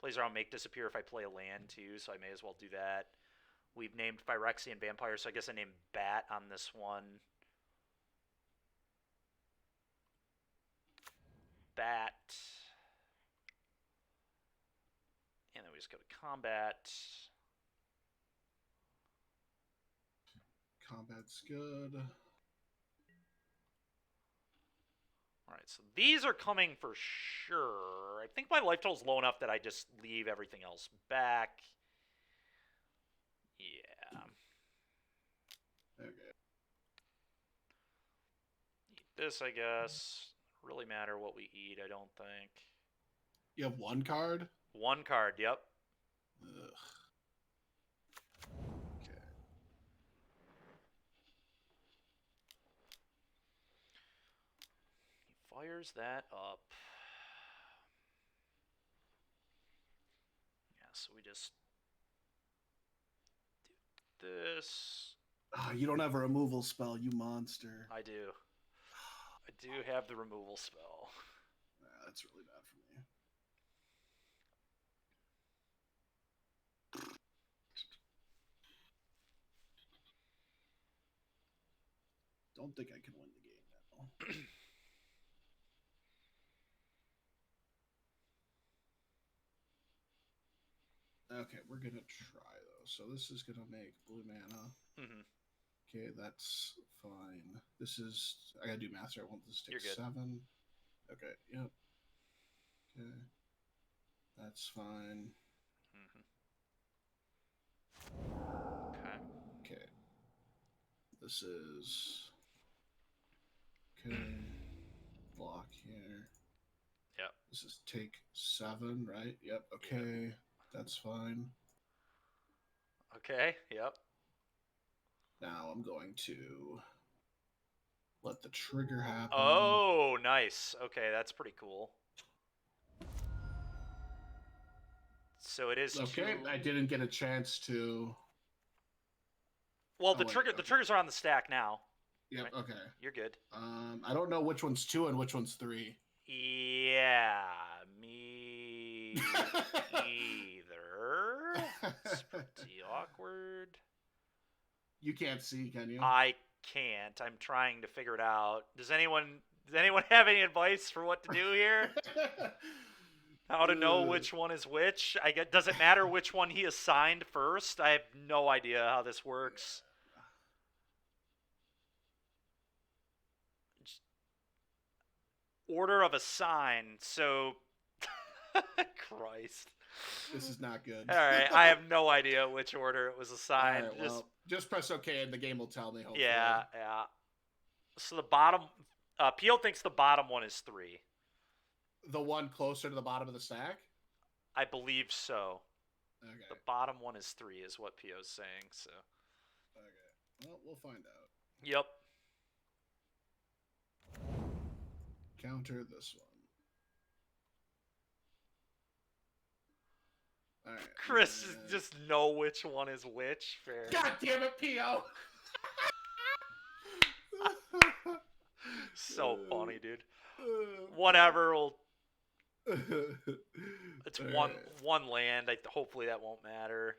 Plays around make disappear if I play a land too, so I may as well do that. We've named Phyrexian Vampire, so I guess I named Bat on this one. Bat. And then we just go to combat. Combat's good. Alright, so these are coming for sure. I think my life total's low enough that I just leave everything else back. Yeah. Okay. Eat this, I guess. Really matter what we eat, I don't think. You have 1 card? 1 card, yep. Ugh. Okay. He fires that up. Yeah, so we just do this. Oh, you don't have a removal spell, you monster. I do. I do have the removal spell. Yeah, that's really bad for me. Don't think I can win the game now. Okay, we're gonna try though. So this is gonna make blue mana. Mm-hmm. Okay, that's fine. This is I gotta do math. I want this to You're take good. 7. Okay, yep. Okay, that's fine. Mm-hmm. Okay. Okay, this is okay. Block here. Yep. This is take 7, right? Yep. Okay, that's fine. Okay, yep. Now I'm going to let the trigger happen. Oh, nice. Okay, that's pretty cool. So it is Okay, two... I didn't get a chance to. Well, the wait, trigger, okay. the triggers are on the stack now. Yep. Right. Okay. You're good. I don't know which one's 2 and which one's 3. Yeah, me either. It's pretty awkward. You can't see, can you? I can't. I'm trying to figure it out. Does anyone have any advice for what to do here? How to know which one is which? I get. Does it matter which one he assigned first? I have no idea how this works. Order of assign. So, Christ. This is not good. All right, I have no idea which order it was assigned. All right, well, just press OK and the game will tell me. Hopefully. Yeah, yeah. So the bottom Pio thinks the bottom one is 3. The one closer to the bottom of the stack? I believe so. Okay. The bottom one is 3 is what Pio's saying, so. Okay. Well, we'll find out. Yep. Counter this one. All right. Chris just know which one is which. Fair. God damn it, Pio! So funny, dude. Whatever. It's one land. Hopefully that won't matter.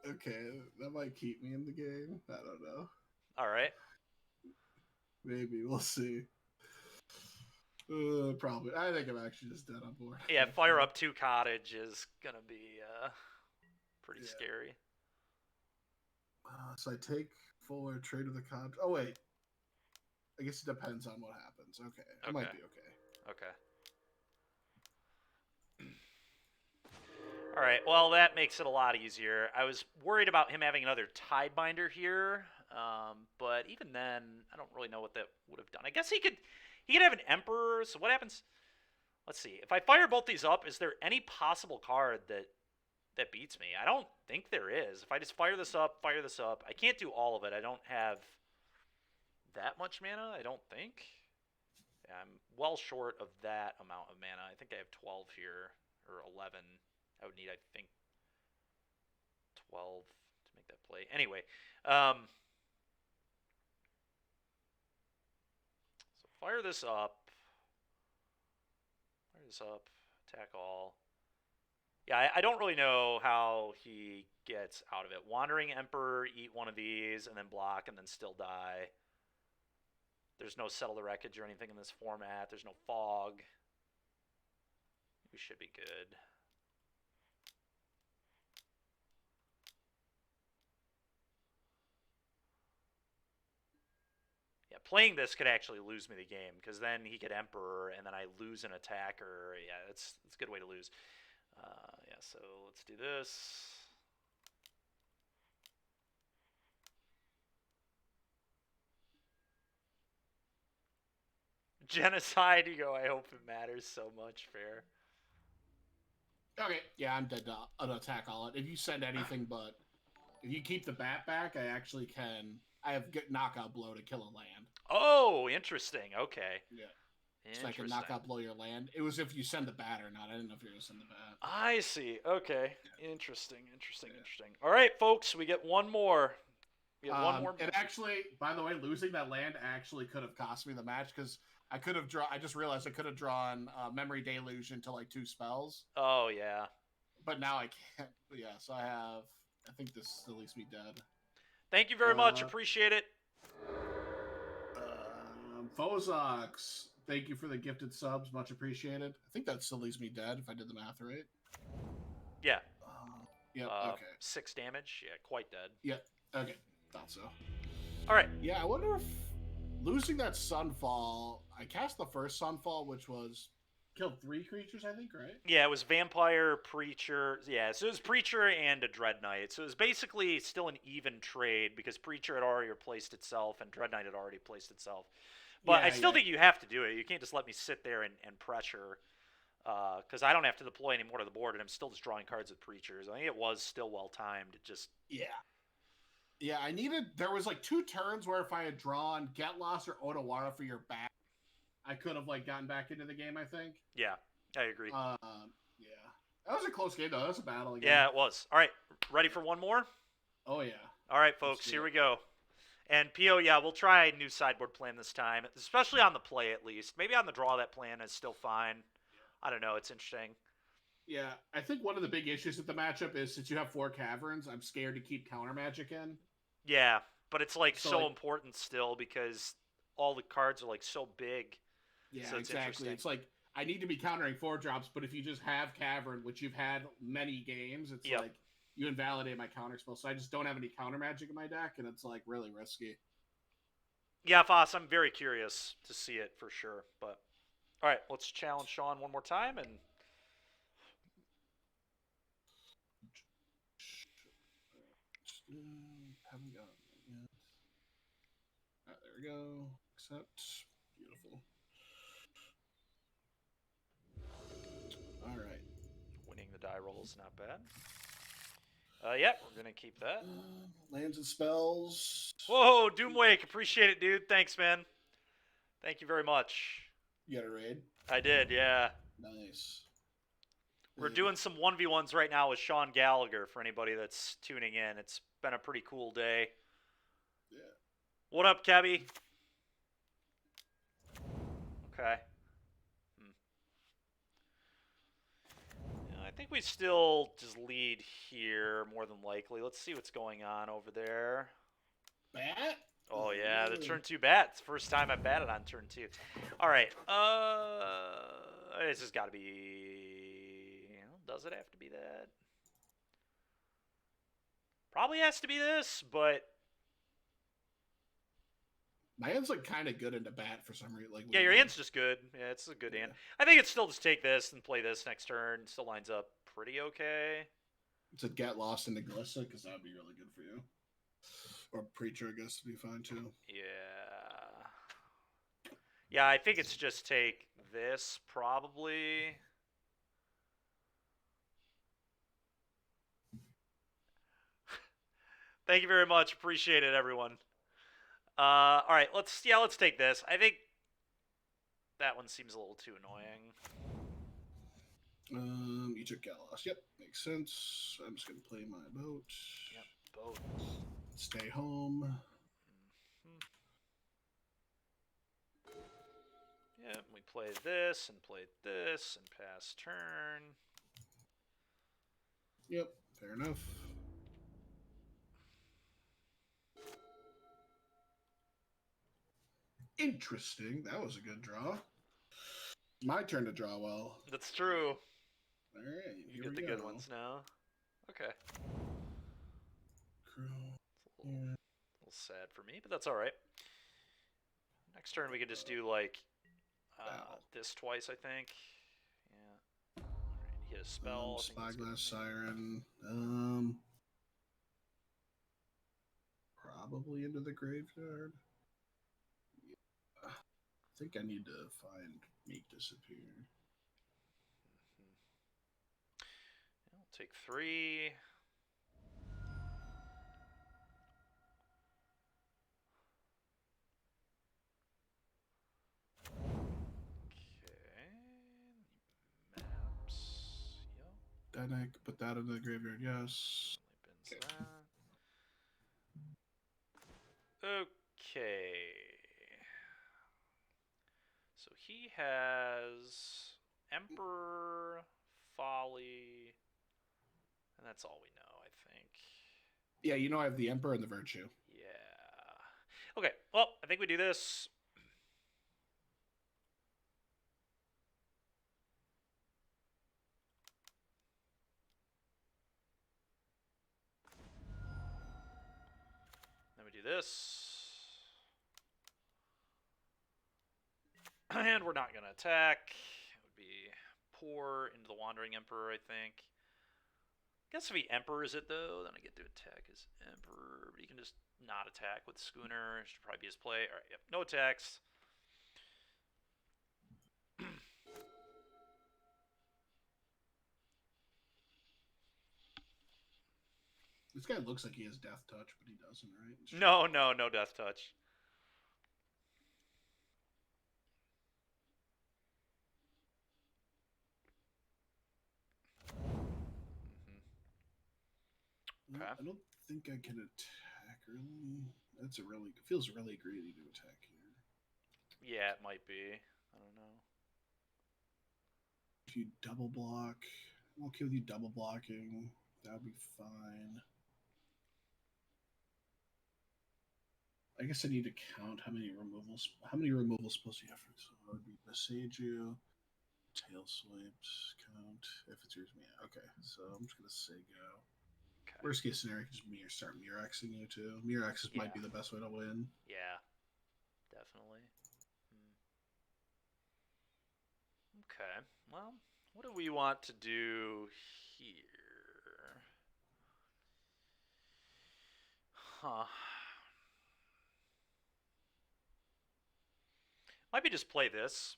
Okay, that might keep me in the game. I don't know. All right. Maybe we'll see. Probably. I think I'm actually just dead on board. Yeah, fire up 2 cottage is gonna be pretty scary. So I take forward, trade with the cottage. Oh wait, I guess it depends on what happens. Okay, I might be okay. Okay. All right. Well, that makes it a lot easier. I was worried about him having another Tidebinder here, but even then, I don't really know what that would have done. I guess he could have an Emperor. So what happens? Let's see. If I fire both these up, is there any possible card that beats me? I don't think there is. If I just fire this up, I can't do all of it. I don't have that much mana, I don't think. Yeah, I'm well short of that amount of mana. I think I have 12 here, or 11. I would need, I think, 12 to make that play. Anyway, so fire this up. Attack all. Yeah, I don't really know how he gets out of it. Wandering Emperor, eat one of these, and then block, and then still die. There's no Settle the Wreckage or anything in this format. There's no Fog. We should be good. Yeah, playing this could actually lose me the game, because then he could Emperor, and then I lose an attacker. Yeah, it's a good way to lose. Yeah, so let's do this. Genocide, you go, I hope it matters so much. Fair. Okay, yeah, I'm dead to attack all it. If you send anything but... If you keep the bat back, I actually can... I have knockout blow to kill a land. Oh, interesting. Okay. Yeah. So I can knockout blow your land. It was if you send the bat or not. I didn't know if you were going to send the bat. I see. Okay. Yeah. Interesting. All right, folks, we get one more. One more. And actually, by the way, losing that land actually could have cost me the match, because I could have drawn... I just realized I could have drawn Memory Deluge into like 2 spells. Oh, yeah. But now I can't. Yeah, so I have... I think this still leaves me dead. Thank you very much. Appreciate it. Fozox, thank you for the gifted subs. Much appreciated. I think that still leaves me dead if I did the math right. Yeah. Yep, okay. 6 damage. Yeah, quite dead. Yeah, okay. Thought so. All right. Yeah, I wonder if losing that Sunfall... I cast the first Sunfall, which was... Killed 3 creatures, I think, right? Yeah, it was Vampire, Preacher. Yeah, so it was Preacher and a Dread Knight. So it was basically still an even trade, because Preacher had already replaced itself and Dread Knight had already placed itself. But I still think you have to do it. You can't just let me sit there and pressure, because I don't have to deploy any more to the board, and I'm still just drawing cards with Preachers. I think it was still well-timed. It just... Yeah. Yeah, I needed... There was like 2 turns where if I had drawn Get Lost or Otawara for your back, I could have like gotten back into the game, I think. Yeah, I agree. Yeah. That was a close game, though. That was a battle again. Yeah, it was. All right, ready for one more? Oh, yeah. All right, folks, here we go. And Pio, yeah, we'll try a new sideboard plan this time, especially on the play at least. Maybe on the draw, that plan is still fine. I don't know. It's interesting. Yeah, I think one of the big issues with the matchup is since you have 4 caverns, I'm scared to keep counter magic in. Yeah, but it's like so like, important still, because all the cards are like so big. Yeah, so it's exactly. It's like I need to be countering 4-drops, but if you just have cavern, which you've had many games, it's like you invalidate my counter spell. So I just don't have any counter magic in my deck, and it's like really risky. Yeah, Foss, I'm very curious to see it for sure. But all right, let's challenge Sean one more time and Haven't gotten it yet. There we go. Accept. Beautiful. All right. Winning the die roll is not bad. Yeah, we're gonna keep that. Lands and spells. Whoa, Doomwake, appreciate it, dude. Thanks, man. Thank you very much. You got a raid? I did, yeah. Nice. We're doing some 1v1s right now with Sean Gallagher for anybody that's tuning in. It's been a pretty cool day. Yeah. What up, Kebby? Okay. Yeah, I think we still just lead here, more than likely. Let's see what's going on over there. Bat? Oh, yeah, the turn 2 bat. It's the first time I batted on turn 2. All right. This has got to be... Does it have to be that? Probably has to be this, but... My hand's like kind of good into bat for some reason. Like Yeah, your hand's just good. Yeah, it's a good hand. I think it's still just take this and play this next turn. Still lines up pretty okay. To get lost into Glissa, because that would be really good for you. Or Preacher, I guess, would be fine too. Yeah. Yeah, I think it's just take this, probably. Thank you very much. Appreciate it, everyone. All right, let's take this. I think that one seems a little too annoying. You took Galos. Yep, makes sense. I'm just gonna play my boat. Yep, boat. Stay home. Yep, we play this and pass turn. Yep, fair enough. Interesting. That was a good draw. My turn to draw well. That's true. All right, You get the good ones now. Okay. It's a little sad for me, but that's all right. Next turn we could just do like this twice, I think. Yeah. All right, hit a spell. Spyglass Siren. Probably into the graveyard. Yeah. I think I need to find Make Disappear. I'll take 3. Then I put that into the graveyard, yes. Okay. Okay. So he has Emperor, Folly, and that's all we know, I think. Yeah, you know I have the Emperor and the Virtue. Yeah. Okay, well, I think we do this. Then we do this. And we're not going to attack. It would be poor into the Wandering Emperor, I think. I guess if he Emperors it, though, then I get to attack his Emperor. But he can just not attack with Schooner. Should probably be his play. All right, yep, no attacks. This guy looks like he has Death Touch, but he doesn't, right? No Death Touch. Okay. I don't think I can attack really. That's feels really greedy to attack here. Yeah, it might be. I don't know. If you double block, I'm okay with you double blocking. That'll be fine. I guess I need to count how many removal spells you have. So it would be Besage, Tail Swipes, count. If it's yours, yeah. Okay, so I'm just gonna say go. Okay. Worst case scenario, just start Miraxing you too. Miraxes might be the best way to win. Yeah, definitely. Okay, well, what do we want to do here? Huh. Maybe just play this.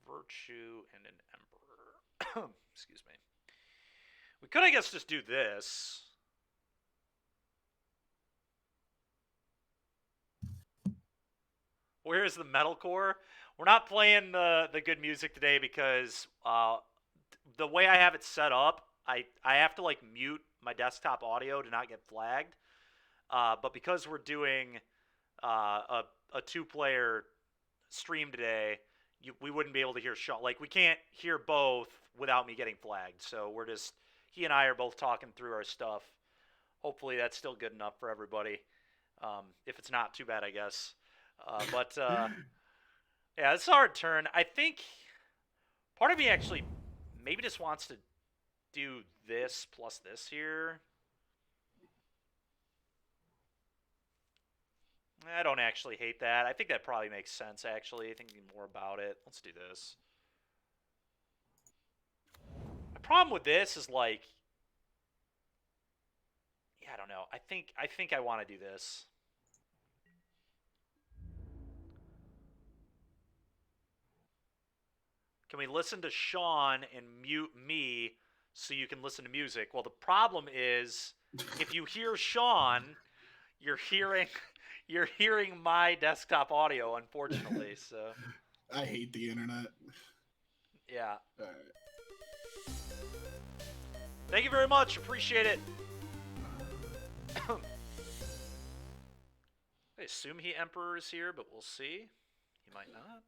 Virtue and an Emperor. Excuse me. We could, I guess, just do this. Where's the metalcore? We're not playing the good music today because the way I have it set up, I have to like mute my desktop audio to not get flagged. But because we're doing a two-player stream today, we wouldn't be able to hear Sean. Like, we can't hear both without me getting flagged. So we're just, he and I are both talking through our stuff. Hopefully that's still good enough for everybody. If it's not, too bad, I guess. Yeah, it's a hard turn. I think part of me actually maybe just wants to do this plus this here. I don't actually hate that. I think that probably makes sense, actually, thinking more about it. Let's do this. My problem with this is, like... Yeah, I don't know. I think I want to do this. Can we listen to Sean and mute me so you can listen to music? Well, the problem is, if you hear Sean, you're hearing my desktop audio, unfortunately. So I hate the internet. yeah. All right. Thank you very much. Appreciate it. I assume he Emperor is here, but we'll see. He might not.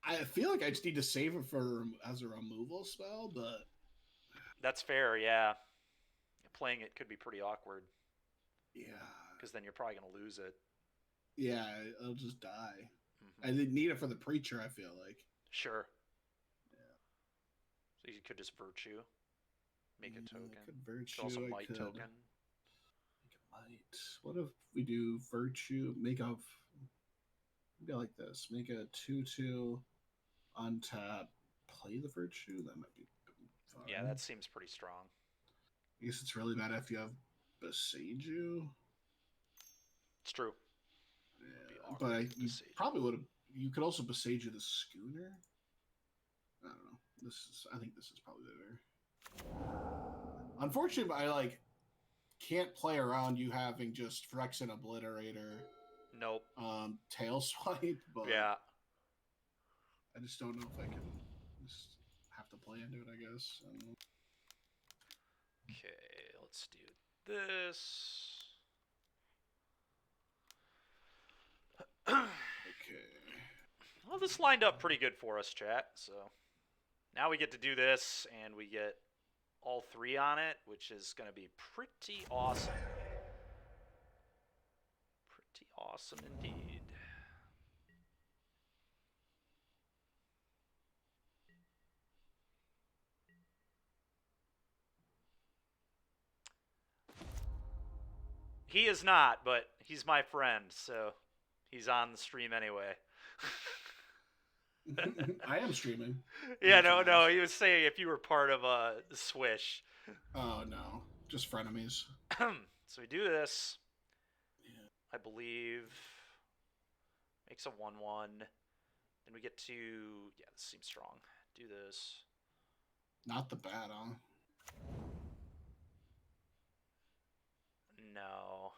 I feel like I just need to save it for as a removal spell, but That's fair, yeah. Playing it could be pretty awkward. yeah. Because then you're probably going to lose it. Yeah, I'll just die. Mm-hmm. I didn't need it for the preacher, I feel like. Sure. Yeah. So you could just Virtue. Make a token. I could Virtue, also I Might could token. Make a Might. What if we do Virtue? Maybe like this. Make a 2/2 untap. Play the Virtue? That might be fun. Yeah, that seems pretty strong. I guess it's really bad if you have Beseiju. It's true. Yeah, but you probably would have. You could also Beseiju the Schooner. I don't know. I think this is probably better. Unfortunately, I can't play around you having just Phyrexian Obliterator. Nope. Tail Swipe, but yeah. I just don't know if I can just have to play into it, I guess. I don't know. Okay, let's do this. Okay. Well, this lined up pretty good for us, chat. So now we get to do this, and we get all three on it, which is going to be pretty awesome. Pretty awesome indeed. He is not, but he's my friend, so he's on the stream anyway. I am streaming. Yeah, no. He was saying if you were part of Swish. Oh no, just frenemies. So we do this. Yeah. I believe makes a 1/1. Then we get to this seems strong. Do this. Not the bad, huh? No.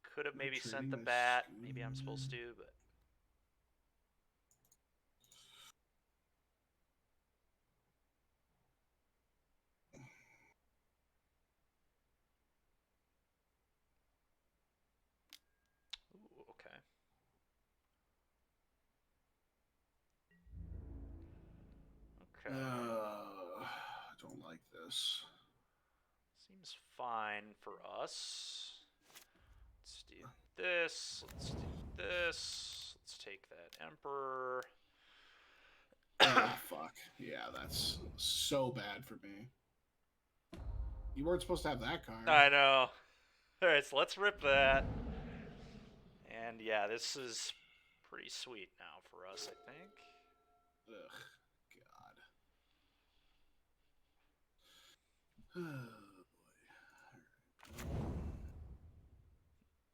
Could have maybe Trading sent the my bat. Schooner. Maybe I'm supposed to, but. Ooh, okay. Okay. I don't like this. Seems fine for us. Let's do this. Let's do this. Let's take that Emperor. Oh, fuck. Yeah, that's so bad for me. You weren't supposed to have that card. I know. Alright, so let's rip that. And yeah, this is pretty sweet now for us, I think. Ugh, God.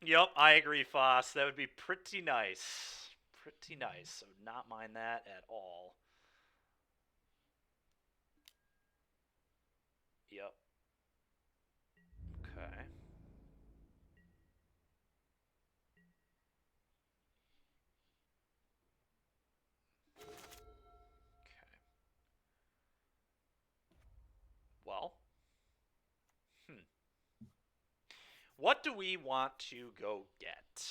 Yep, I agree, Foss. That would be pretty nice. Pretty nice. So not mind that at all. Yep. Okay. Okay. Well. What do we want to go get?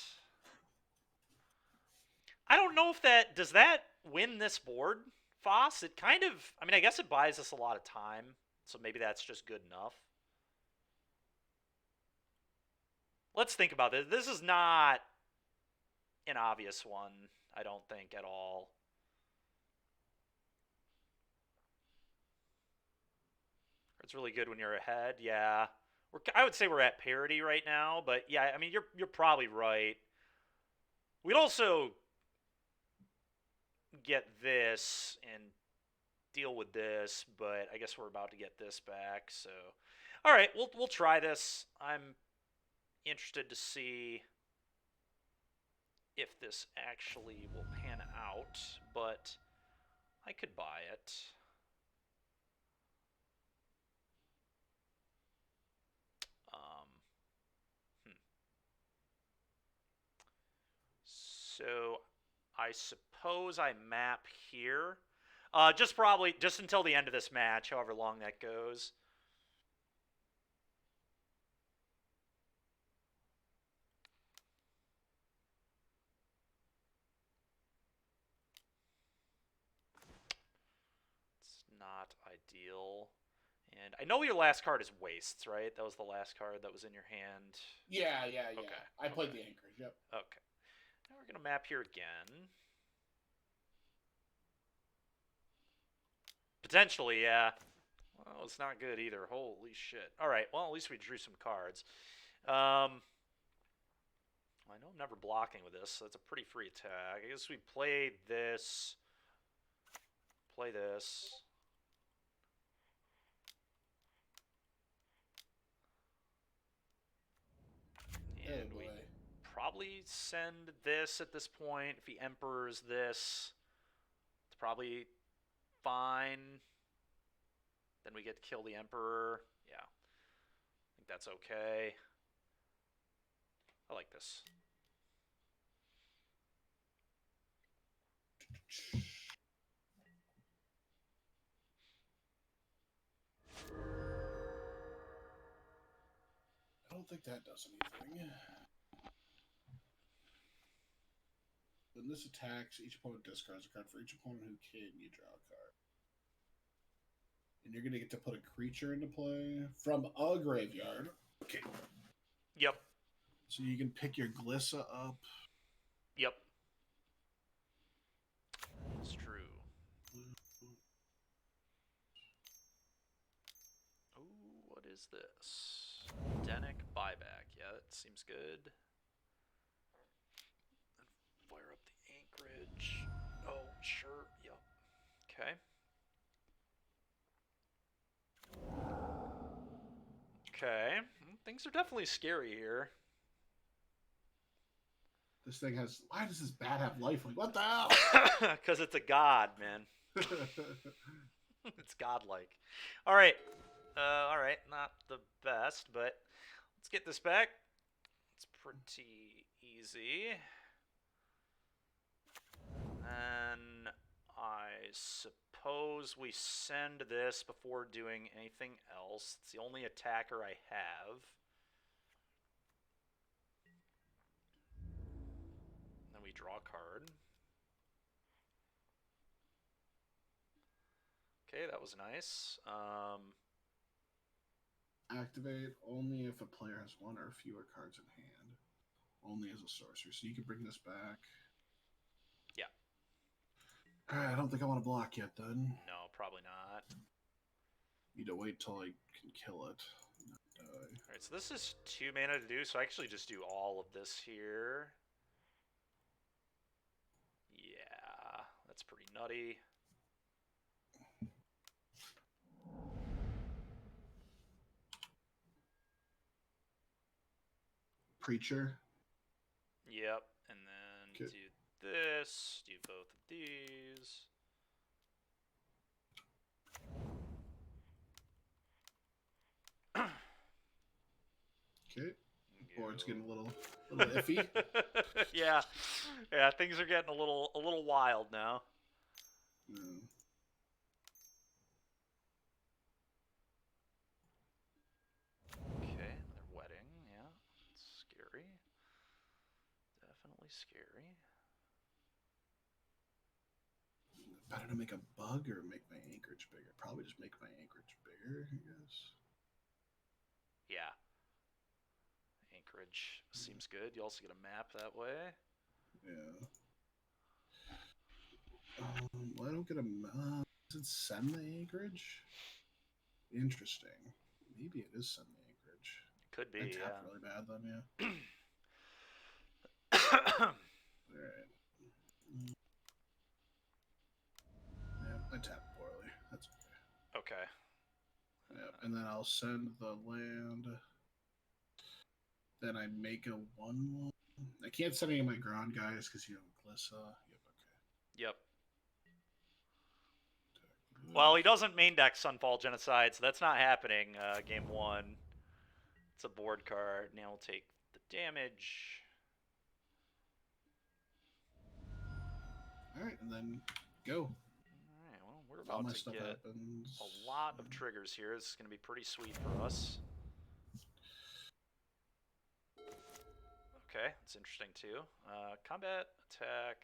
I don't know if that... Does that win this board, Foss? It kind of... I mean, I guess it buys us a lot of time. So maybe that's just good enough. Let's think about this. This is not an obvious one, I don't think, at all. It's really good when you're ahead, yeah. I would say we're at parity right now, but yeah, I mean, you're probably right. We'd also get this and deal with this, but I guess we're about to get this back, so... Alright, we'll try this. I'm interested to see if this actually will pan out, but I could buy it. So I suppose I map here. Just until the end of this match, however long that goes. It's not ideal. And I know your last card is Wastes, right? That was the last card that was in your hand. Yeah. Okay. I played the Anchorage, yep. Okay. Now we're going to map here again. Potentially, yeah. Well, it's not good either. Holy shit. Alright, well, at least we drew some cards. I know I'm never blocking with this, so that's a pretty free attack. I guess we play this. Play this. And we probably send this at this point. If he Emperors this, it's probably fine. Then we get to kill the Emperor. Yeah. I think that's okay. I like this. I don't think that does anything. When this attacks, each opponent discards a card. For each opponent who can, you draw a card. And you're going to get to put a creature into play from a graveyard. Okay. Yep. So you can pick your Glissa up. Yep. It's true. Ooh, what is this? Denic buyback. Yeah, that seems good. Fire up the Anchorage. Oh, sure. Yep. Okay. Okay. Things are definitely scary here. This thing has... Why does this bat have lifelink? What the hell? Because it's a god, man. It's godlike. Alright. Alright, not the best, but let's get this back. It's pretty easy. And I suppose we send this before doing anything else. It's the only attacker I have. Then we draw a card. Okay, that was nice. Activate only if a player has one or fewer cards in hand. Only as a sorcerer. So you can bring this back. Yeah. Alright, I don't think I want to block yet then. No, probably not. Need to wait till I can kill it. Alright, so this is 2 mana to do, so I actually just do all of this here. Nutty. Preacher. Yep. And then Okay. do this. Do both of these. Okay. Board's Go. getting a little iffy. Yeah. Yeah, things are getting a little wild now. Mm. Okay, another wedding. Yeah, scary. Definitely scary. Better to make a bug or make my anchorage bigger? Probably just make my anchorage bigger, I guess. Yeah. Anchorage seems good. You also get a map that way. Yeah. Well, I don't get a map. Does it send the anchorage? Interesting. Maybe it is send the anchorage. Could I be, tapped yeah. really bad then, yeah. Alright. Yeah, I tapped poorly. That's okay. Okay. Yep, and then I'll send the land. Then I make a 1/1. I can't send any of my ground guys because you have Glissa. Yep, okay. Yep. Well, he doesn't main deck Sunfall Genocide, so that's not happening game 1. It's a board card. Now we'll take the damage. Alright, and then go. Alright, well, we're All about my to stuff get happens. a lot of triggers here. This is going to be pretty sweet for us. Okay, that's interesting too. Combat, attack.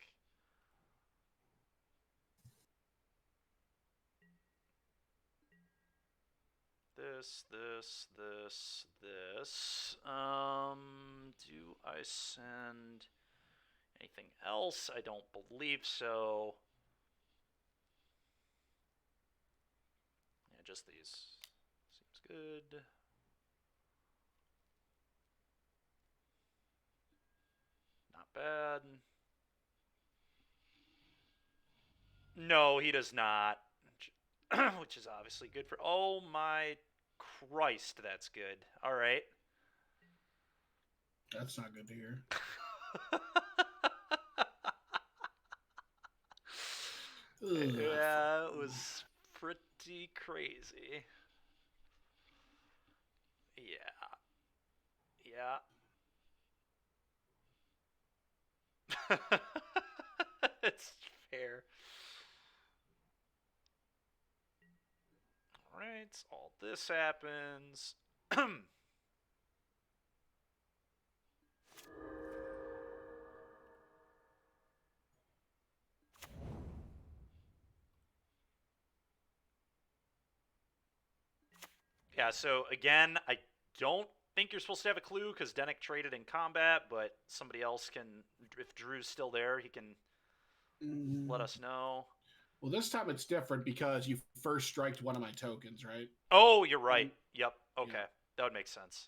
This. Do I send anything else? I don't believe so. Yeah, just these. Seems good. Not bad. No, he does not. Which is obviously good for... Oh my Christ, that's good. All right. That's not good to hear. Yeah, it was pretty crazy. Yeah. Yeah. It's fair. Alright, all this happens. Yeah, so again, I don't think you're supposed to have a clue because Denick traded in combat, but somebody else can, if Drew's still there, he can let us know. Well, this time it's different because you first striked one of my tokens, right? Oh, you're right. Yep. Okay. Yeah. That would make sense.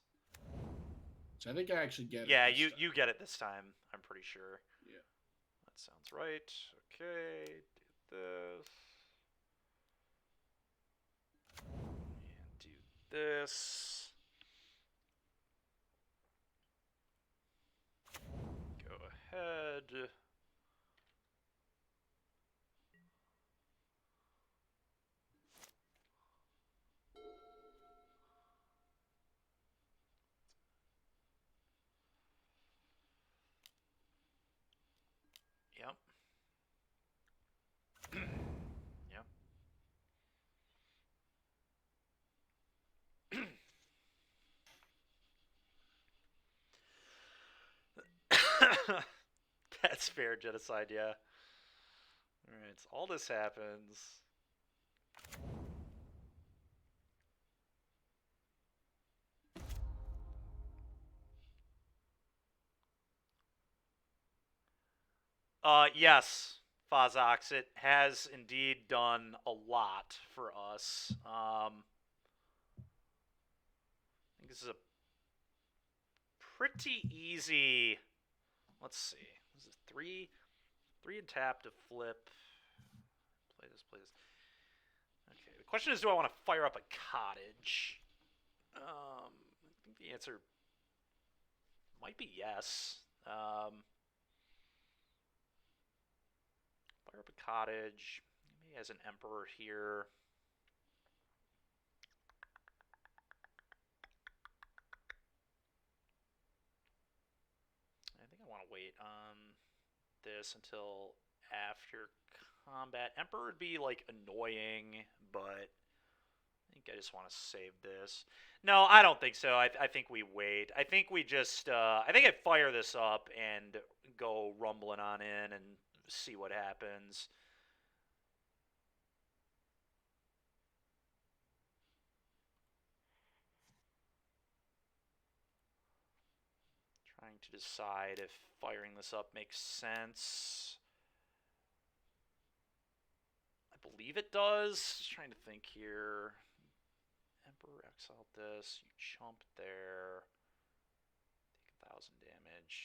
So I think I actually get it. Yeah, you get it this time, I'm pretty sure. Yeah. That sounds right. Okay, do this. And do this. Go ahead. Yep. Yep. That's fair, genocide, yeah. Alright, so all this happens. Yes, Fazox, it has indeed done a lot for us. I think this is a pretty easy. Let's see. This is three and tap to flip. Play this. Okay, the question is, do I want to fire up a cottage? I think the answer might be yes. Fire up a cottage. Maybe as an emperor here. I think I want to wait on this until after combat. Emperor would be like annoying, but I think I just want to save this. No, I don't think so. I think we wait. I think we just I think I fire this up and go rumbling on in and see what happens. Trying to decide if firing this up makes sense. I believe it does. Just trying to think here. Emperor exiled this. You jump there. Take 1,000 damage.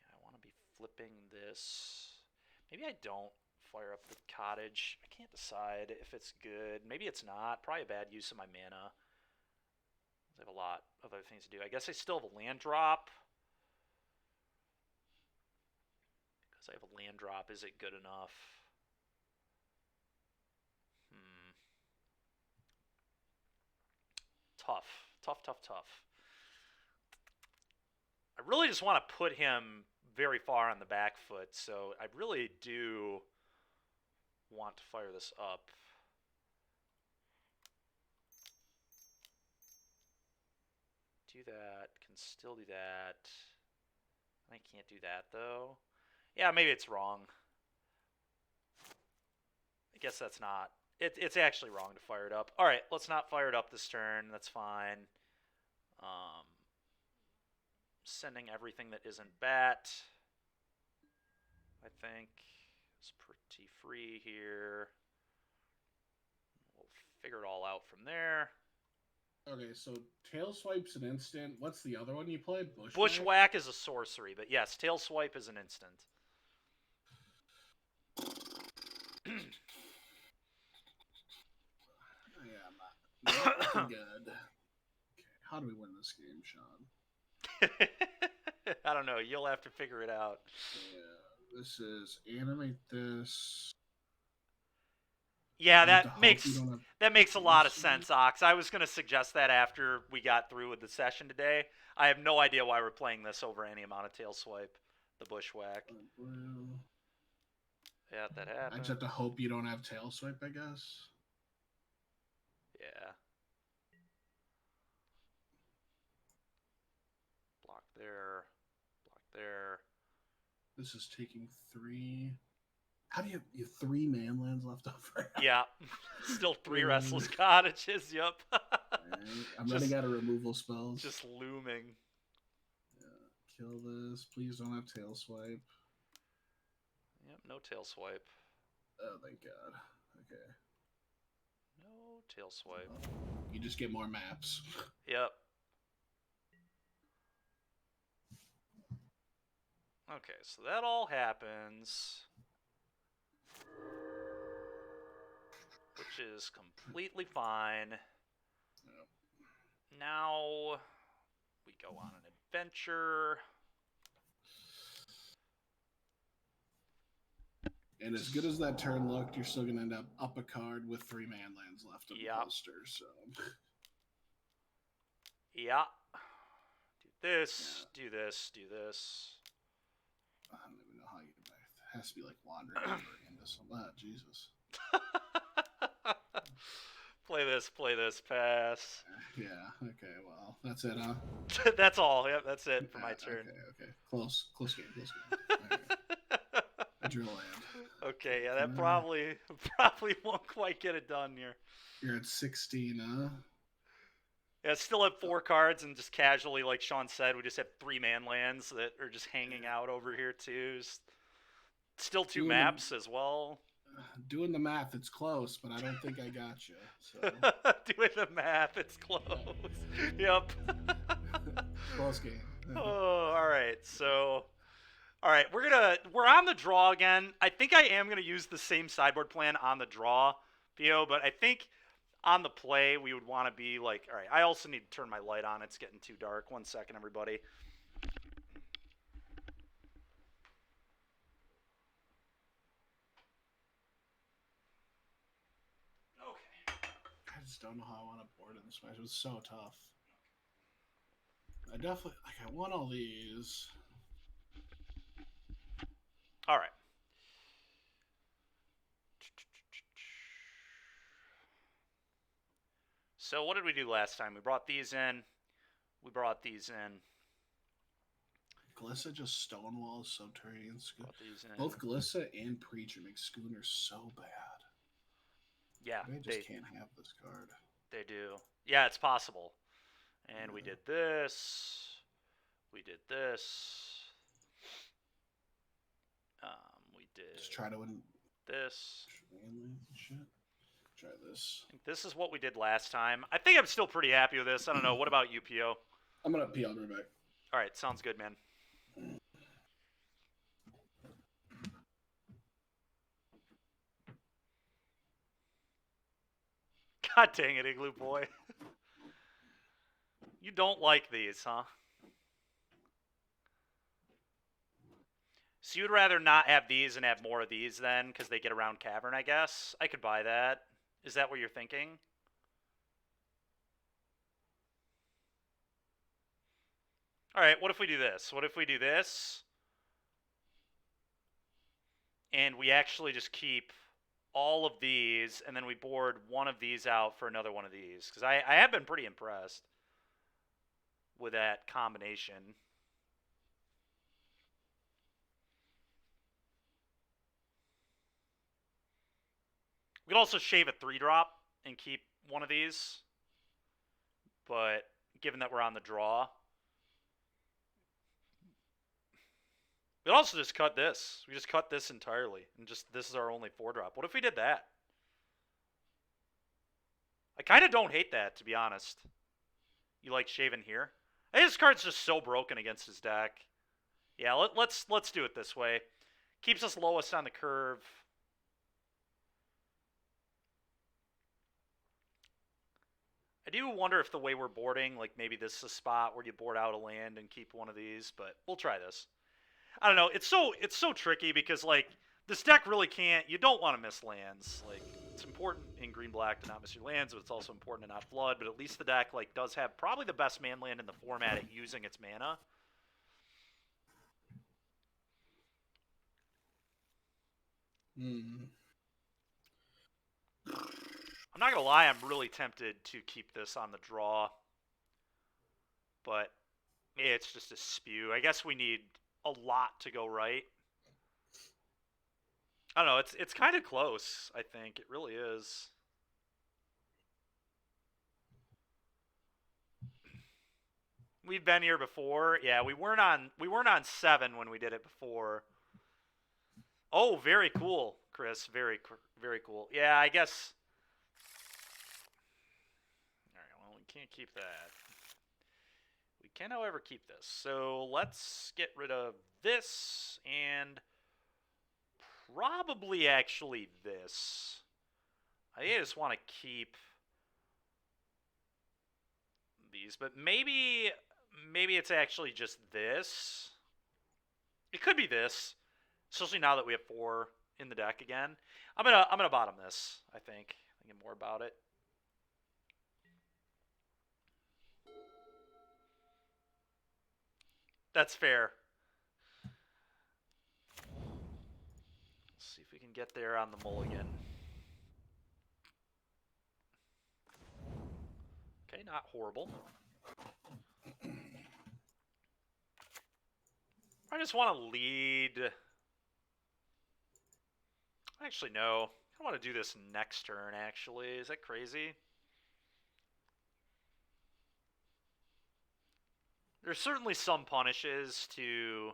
Yeah, I want to be flipping this. Maybe I don't fire up the cottage. I can't decide if it's good. Maybe it's not. Probably a bad use of my mana. I have a lot of other things to do. I guess I still have a land drop. Because I have a land drop, is it good enough? Tough. I really just want to put him very far on the back foot, so I really do want to fire this up. Do that, can still do that. I can't do that though. Yeah, maybe it's wrong. I guess that's not. It's actually wrong to fire it up. Alright, let's not fire it up this turn. That's fine. Sending everything that isn't bat, I think, is pretty free here. We'll figure it all out from there. Okay, so tail swipe's an instant. What's the other one you played? Bushwhack is a sorcery, but yes, tail swipe is an instant. Yeah, not looking good. Okay, how do we win this game, Sean? I don't know. You'll have to figure it out. Yeah, this is animate this. Yeah, that makes a lot of sense, Ox. I was going to suggest that after we got through with the session today. I have no idea why we're playing this over any amount of tail swipe, the bushwhack. Yeah, that happened. I just have to hope you don't have tail swipe, I guess. Yeah. Block there. Block there. This is taking 3. How do you have 3 man lands left over? Yeah. Still 3 restless cottages, yep. I'm running out of removal spells. Just looming. Yeah. Kill this. Please don't have tail swipe. Yep, no tail swipe. Oh, thank God. Okay. No tail swipe. You just get more maps. Yep. Okay, so that all happens. Which is completely fine. Yep. Now we go on an adventure. And as good as that turn looked, you're still going to end up a card with 3 man lands left on the poster. So. Yeah. Do this, do this, do this. I don't even know how you get back. It has to be like wandering over into some. Jesus. Play this, pass. Yeah, okay, well, that's it, huh? That's all. Yep, that's it for my turn. Okay. Close game. Right. I drew a land. Okay, yeah, that probably won't quite get it done here. You're at 16, huh? Yeah, still have 4 cards, and just casually, like Sean said, we just have 3 man lands that are just hanging out over here too. Still 2 maps as well. Doing the math, it's close, but I don't think I got you. So. Doing the math, it's close. Yep. Close game. Oh, all right. So, all right, we're on the draw again. I think I am gonna use the same sideboard plan on the draw, Theo, but I think on the play we would want to be like, all right. I also need to turn my light on. It's getting too dark. 1 second, everybody. Okay. I just don't know how I want to board in this match. It was so tough. I definitely I want all these. All right. So what did we do last time? We brought these in. We brought these in. Glissa just stonewalls subterranean schooner. Brought these in. Both Glissa and Preacher make Schooner so bad. Yeah, They just can't have this card. They do. Yeah, it's possible. And we did this. We did this. We did. Just try to win this. Shit. Try this. I think this is what we did last time. I think I'm still pretty happy with this. I don't know. What about you, PO? I'm gonna pee. I'll be right back. All right, sounds good, man. God dang it, Igloo Boy. You don't like these, huh? So you'd rather not have these and have more of these then, because they get around Cavern, I guess? I could buy that. Is that what you're thinking? All right, what if we do this? What if we do this? And we actually just keep all of these, and then we board one of these out for another one of these. Because I have been pretty impressed with that combination. We could also shave a 3-drop and keep one of these. But given that we're on the draw, we could also just cut this. We just cut this entirely. And just this is our only 4-drop. What if we did that? I kind of don't hate that, to be honest. You like shaving here? I think this card's just so broken against his deck. Yeah, let's do it this way. Keeps us lowest on the curve. I do wonder if the way we're boarding, like maybe this is a spot where you board out a land and keep one of these, but we'll try this. I don't know. It's so tricky because like this deck really can't. You don't want to miss lands. Like it's important in green black to not miss your lands, but it's also important to not flood. But at least the deck like does have probably the best man land in the format at using its mana. I'm not gonna lie, I'm really tempted to keep this on the draw, but it's just a spew. I guess we need a lot to go right. I don't know. It's kind of close. I think it really is. We've been here before. Yeah, we weren't on 7 when we did it before. Oh, very cool, Chris. Very cool. Yeah, I guess. All right. Well, we can't keep that. We can, however, keep this. So let's get rid of this and probably actually this. I just want to keep these, but maybe it's actually just this. It could be this, especially now that we have 4 in the deck again. I'm gonna bottom this. I think thinking more about it. That's fair. Let's see if we can get there on the mulligan. Okay, not horrible. I just want to lead. Actually, no. I want to do this next turn, actually. Is that crazy? There's certainly some punishes to...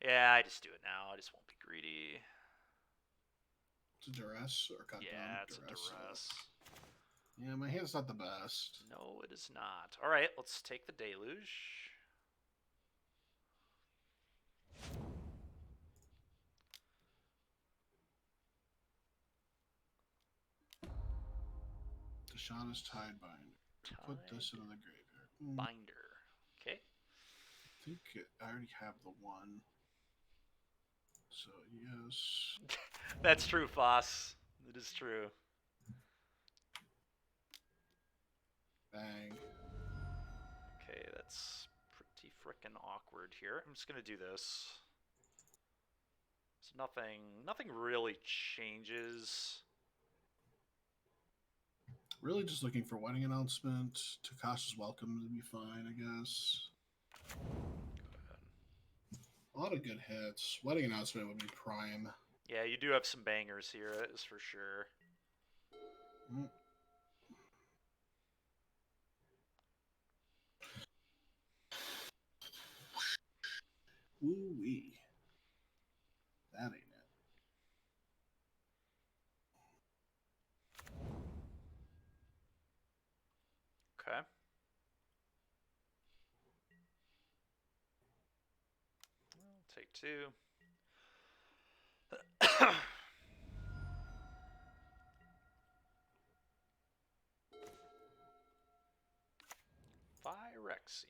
Yeah, I just do it now. I just won't be greedy. It's a duress or cut down? Yeah, it's a duress. Yeah, my hand's not the best. No, it is not. All right, let's take the deluge. Deshaun's Tide Binder. Put this into the graveyard. Binder. Okay. I think I already have the one. So, yes. That's true, Foss. It is true. Bang. Okay, that's pretty frickin' awkward here. I'm just gonna do this. So nothing really changes. Really just looking for wedding announcement. Takashi's welcome to be fine, I guess. A lot of good hits. Wedding announcement would be prime. Yeah, you do have some bangers here, that is for sure. Woo-wee. That ain't it. Okay. I'll take 2. Phyrexian.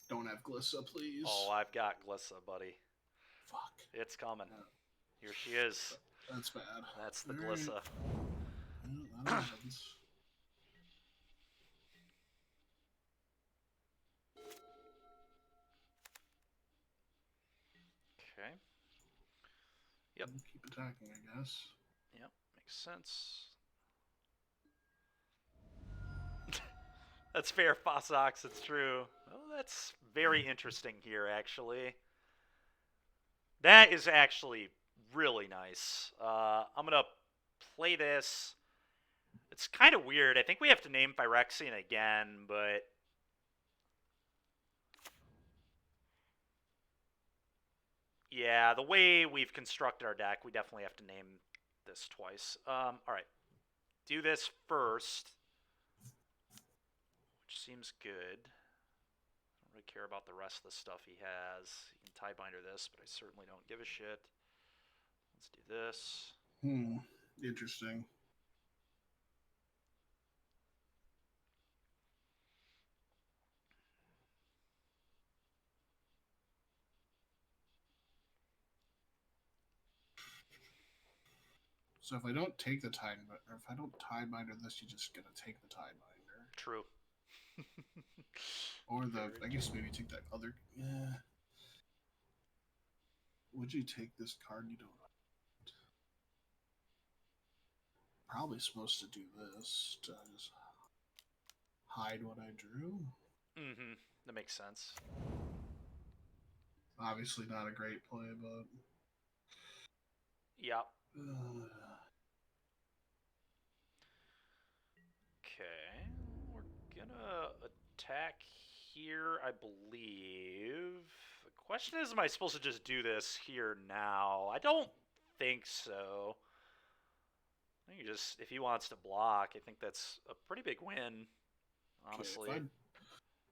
Don't have Glissa, please. Oh, I've got Glissa, buddy. Fuck. It's coming. Here she is. That's bad. That's the All right. Glissa. Well, that happens. Okay. Yep. Keep attacking, I guess. Yep, makes sense. That's fair, Fossox, it's true. Oh, that's very interesting here, actually. That is actually really nice. I'm going to play this. It's kind of weird. I think we have to name Phyrexian again, but... yeah, the way we've constructed our deck, we definitely have to name this twice. Alright. Do this first. Which seems good. I don't really care about the rest of the stuff he has. He can tie binder this, but I certainly don't give a shit. Let's do this. Interesting. So if I don't take the tide, or if I don't tie binder this, you're just gonna take the tie binder. True. Or I guess maybe take that other. Yeah. Would you take this card? You don't. Probably supposed to do this to just hide what I drew. Mm-hmm. That makes sense. Obviously not a great play, but. Yep. Okay. We're gonna attack here, I believe. The question is, am I supposed to just do this here now? I don't think so. I think just, if he wants to block, I think that's a pretty big win, honestly. Okay, if I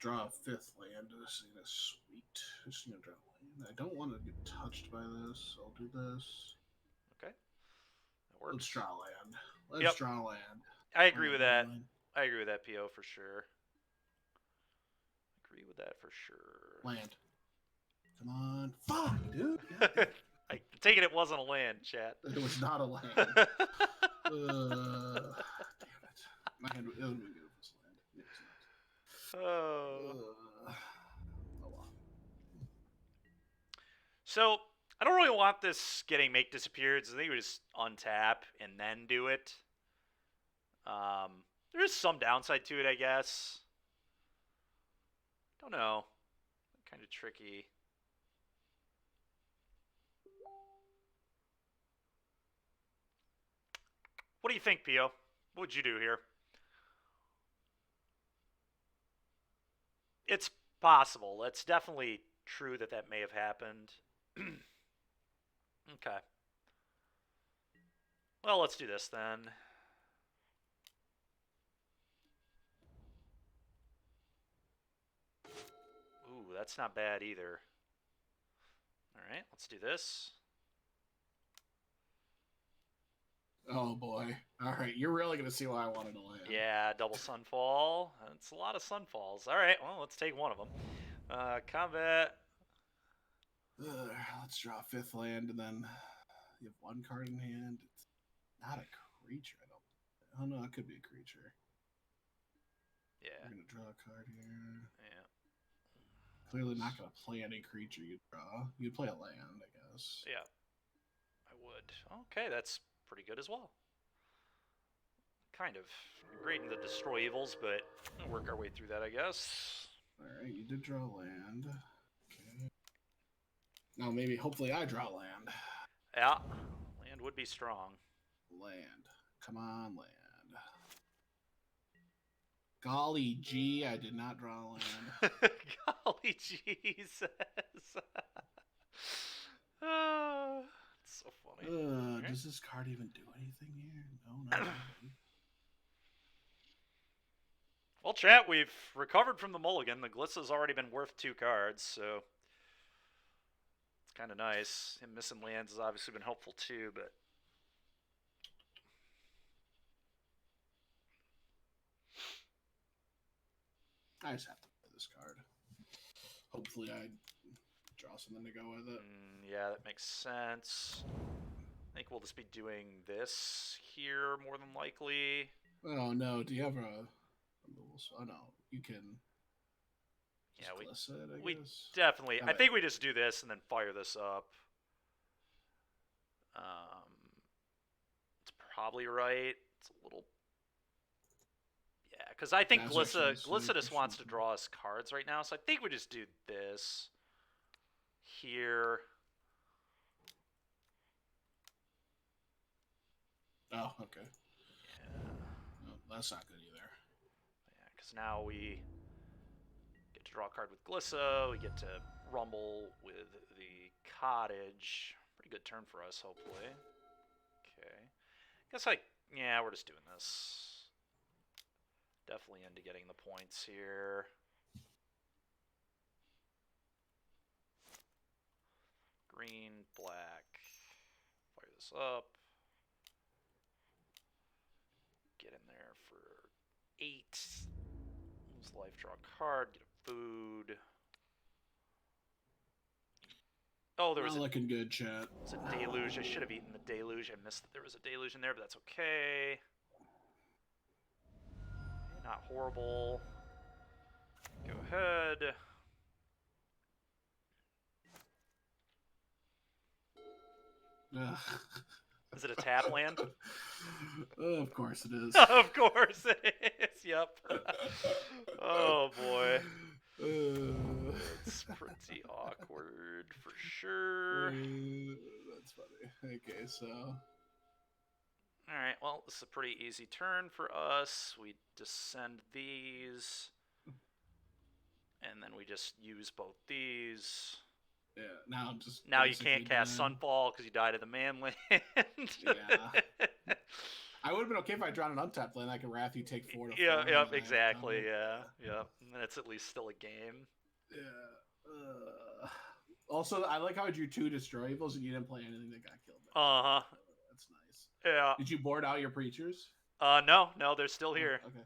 draw a 5th land, this is sweet. I'm just gonna draw a land. I don't want to get touched by this. So I'll do this. Okay. That works. Let's draw land. Let's draw land. I agree with that. I agree with that, PO, for sure. Agree with that for sure. Land. Come on. Fuck, dude. I take it wasn't a land, chat. It was not a land. Damn it. My hand, it would have been good if it was land. Oh. Oh, wow. So, I don't really want this getting make disappeared, so I think we just untap and then do it. There's some downside to it, I guess. Don't know. Kind of tricky. What do you think, Pio? What would you do here? It's possible. It's definitely true that that may have happened. Okay. Well, let's do this then. that's not bad either. Alright, let's do this. Oh boy. Alright, you're really gonna see why I wanted to land. Yeah, double sunfall. That's a lot of sunfalls. Alright, well, let's take one of them. Combat. Let's draw a 5th land, and then you have 1 card in hand. It's not a creature, I don't. Oh no, it could be a creature. Yeah. We're gonna draw a card here. Yeah. Clearly not gonna play any creature you draw. You'd play a land, I guess. Yeah. I would. Okay, that's pretty good as well. Kind of. Great in the destroy evils, but we'll work our way through that, I guess. Alright, you did draw land. Okay. Now maybe, hopefully I draw land. Yeah. Land would be strong. Land. Come on, land. Golly gee, I did not draw land. Golly Jesus. It's so funny. Alright. Does this card even do anything here? No, not really. Well, chat, we've recovered from the mulligan. The Glissa's already been worth 2 cards, so it's kind of nice. Him missing lands has obviously been helpful too, but I just have to play this card. Hopefully I draw something to go with it. Yeah, that makes sense. I think we'll just be doing this here more than likely. Oh no, do you have a rules? Oh no, you can. Yeah, just glissa it, I we guess. definitely. I Alright. think we just do this and then fire this up. It's probably right. It's a little. Yeah, because I think That's Glissa actually just wants to super. draw us cards right now, so I think we just do this here. Oh, okay. Yeah, No, that's not good either. yeah, because now we get to draw a card with Glissa. We get to rumble with the cottage. Pretty good turn for us, hopefully. Okay. Yeah, we're just doing this. Definitely into getting the points here. Green, black. Fire this up. Get in there for 8. Lose life, draw a card, get a food. Oh, there was Not looking good, chat. It's a deluge. I should have eaten the deluge. I missed that there was a deluge in there, but that's okay. Not horrible. Go ahead. Is it a tap land? Of course it is. Of course it is. Yep. Oh boy. It's pretty awkward for sure. That's funny. Okay, so. Alright, well, this is a pretty easy turn for us. We descend these. And then we just use both these. Yeah, now Now you can't cast Sunfall because you died of the manland. Yeah. I would have been okay if I drawn an untapped land. I could Wrath you take 4 to 4. Yeah, yep, exactly, yeah. And then it's at least still a game. Yeah. Also, I like how I drew 2 Destroy Evils and you didn't play anything that got killed. Uh-huh. That's nice. Yeah. Did you board out your Preachers? No, they're still here. Okay.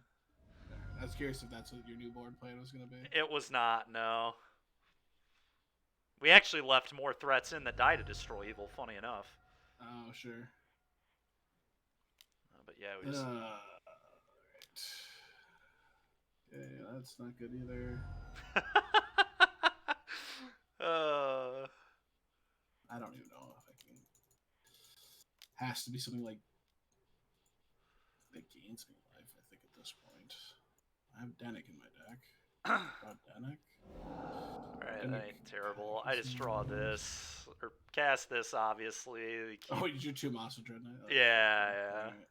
Right. I was curious if that's what your new board plan was going to be. It was not, no. We actually left more threats in that die to destroy evil, funny enough. Oh, sure. But yeah, we just... Right. Okay, that's not good either. I don't even know if I can... Has to be something like... that gains me life, I think, at this point. I have Denick in my deck. Denick. Alright, that ain't terrible. I just draw this. Or cast this, obviously. Oh, you drew 2 Monster Dreadnought? Oh, yeah. Right.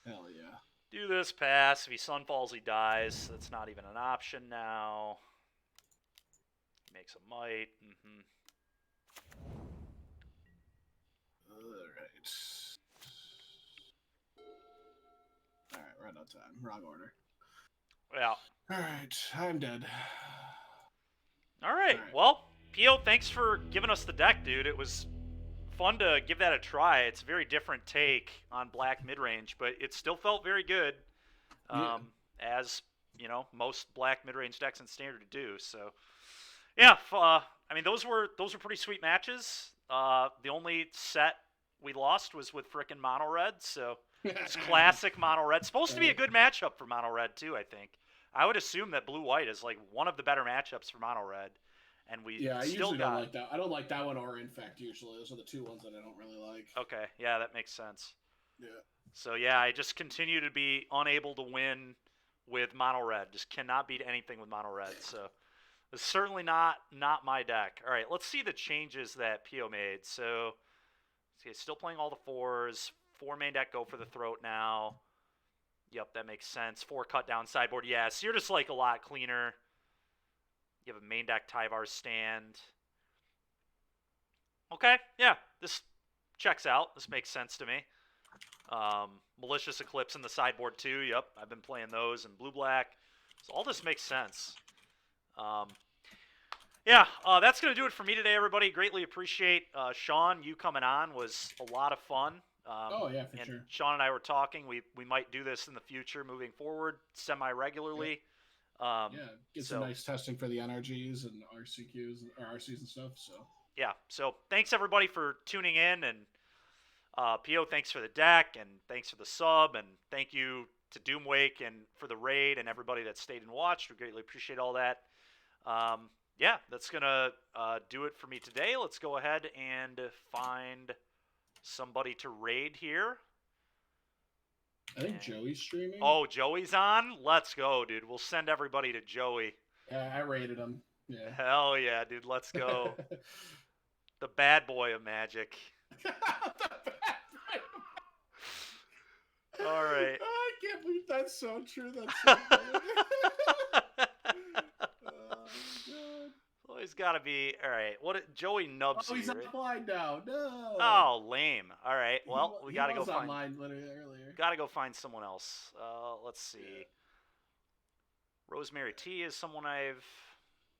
Hell yeah. Do this, pass. If he sunfalls, he dies. That's not even an option now. He makes a might. Alright. Alright, right on time. Wrong order. Yeah. Alright, I'm dead. All right. All right. Well, Pio, thanks for giving us the deck, dude. It was fun to give that a try. It's a very different take on black mid-range, but it still felt very good. Yeah. As most black mid-range decks in standard do. So, yeah, I mean those were pretty sweet matches. The only set we lost was with frickin' mono red. So it's classic mono red. Supposed to be a good matchup for mono red too. I think. I would assume that blue white is like one of the better matchups for mono red, and we Yeah, I still usually got. don't like that. I don't like that one or Infect usually. Those are the two ones that I don't really like. Okay, yeah, that makes sense. Yeah. So yeah, I just continue to be unable to win with mono red. Just cannot beat anything with mono red. So it's certainly not my deck. All right, let's see the changes that Pio made. So see, still playing all the fours. 4 main deck go for the throat now. Yep, that makes sense. 4 cut down sideboard. Yeah, so you're just like a lot cleaner. You have a main deck Tyvar stand. Okay, yeah, this checks out. This makes sense to me. Malicious Eclipse in the sideboard too. Yep, I've been playing those in blue-black. So all this makes sense. Yeah, that's going to do it for me today, everybody. Greatly appreciate Sean, you coming on was a lot of fun. Oh, yeah, for and sure. Sean and I were talking. We might do this in the future moving forward semi-regularly. Yeah, get some nice testing for the NRGs and RCQs or RCs and stuff. So yeah, so thanks everybody for tuning in, and Pio, thanks for the deck, and thanks for the sub, and thank you to Doomwake and for the raid and everybody that stayed and watched. We greatly appreciate all that. Yeah, that's gonna do it for me today. Let's go ahead and find somebody to raid here. I think Joey's streaming. Oh, Joey's on? Let's go, dude. We'll send everybody to Joey. Yeah, I rated him. Yeah. Hell yeah, dude. Let's go. The bad boy of Magic. All right. I can't believe that's so true. That's so funny. Well, he's got to be. All right. Joey Nubsy, Oh, he's right? online now. No. Oh, lame. All right. Well, we got to go find. Online literally earlier. Got to go find someone else. Let's see. Yeah. Rosemary T is someone I've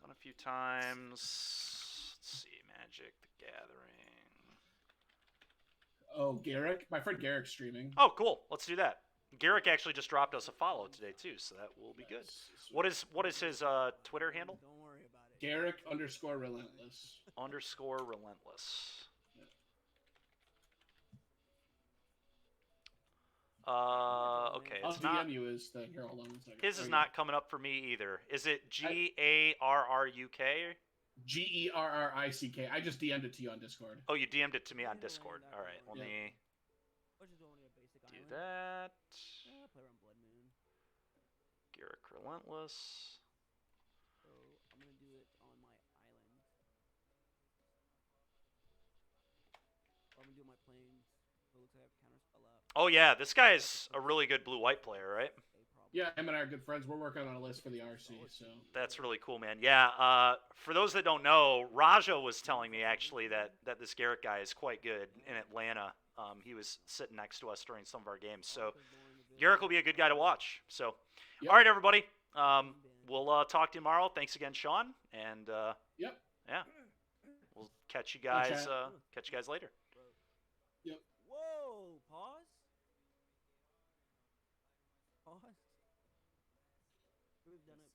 done a few times. Let's see. Magic the Gathering. Oh, Garrick. My friend Garrick's streaming. Oh, cool. Let's do that. Garrick actually just dropped us a follow today too, so that will be good. What is his Twitter handle? Don't worry about it. Garrick_relentless. _relentless. Okay, I'll it's not. DM you his thing. Here, hold on one second. His is not coming up for me either. Is it GARRUK? GERRICK. I just DM'd it to you on Discord. Oh, you DM'd it to me on Discord. All right, let me What's just only a basic do island? that. Yeah, play around Blood Moon. Garrick Relentless. So I'm gonna do it on my island. Or I'm gonna do my planes. So it looks like I have counter spell up. Oh yeah, this guy is a really good blue-white player, right? Yeah, him and I are good friends. We're working on a list for the RC, so. That's really cool, man. Yeah, for those that don't know, Raja was telling me actually that this Garrett guy is quite good in Atlanta. He was sitting next to us during some of our games. So Garrett will be a good guy to watch. So, Yep. All right, everybody. We'll talk to you tomorrow. Thanks again, Sean. And Yep. yeah, we'll catch you guys. chat. Catch you guys later. Yep. Whoa! Pause. Pause. We've done it.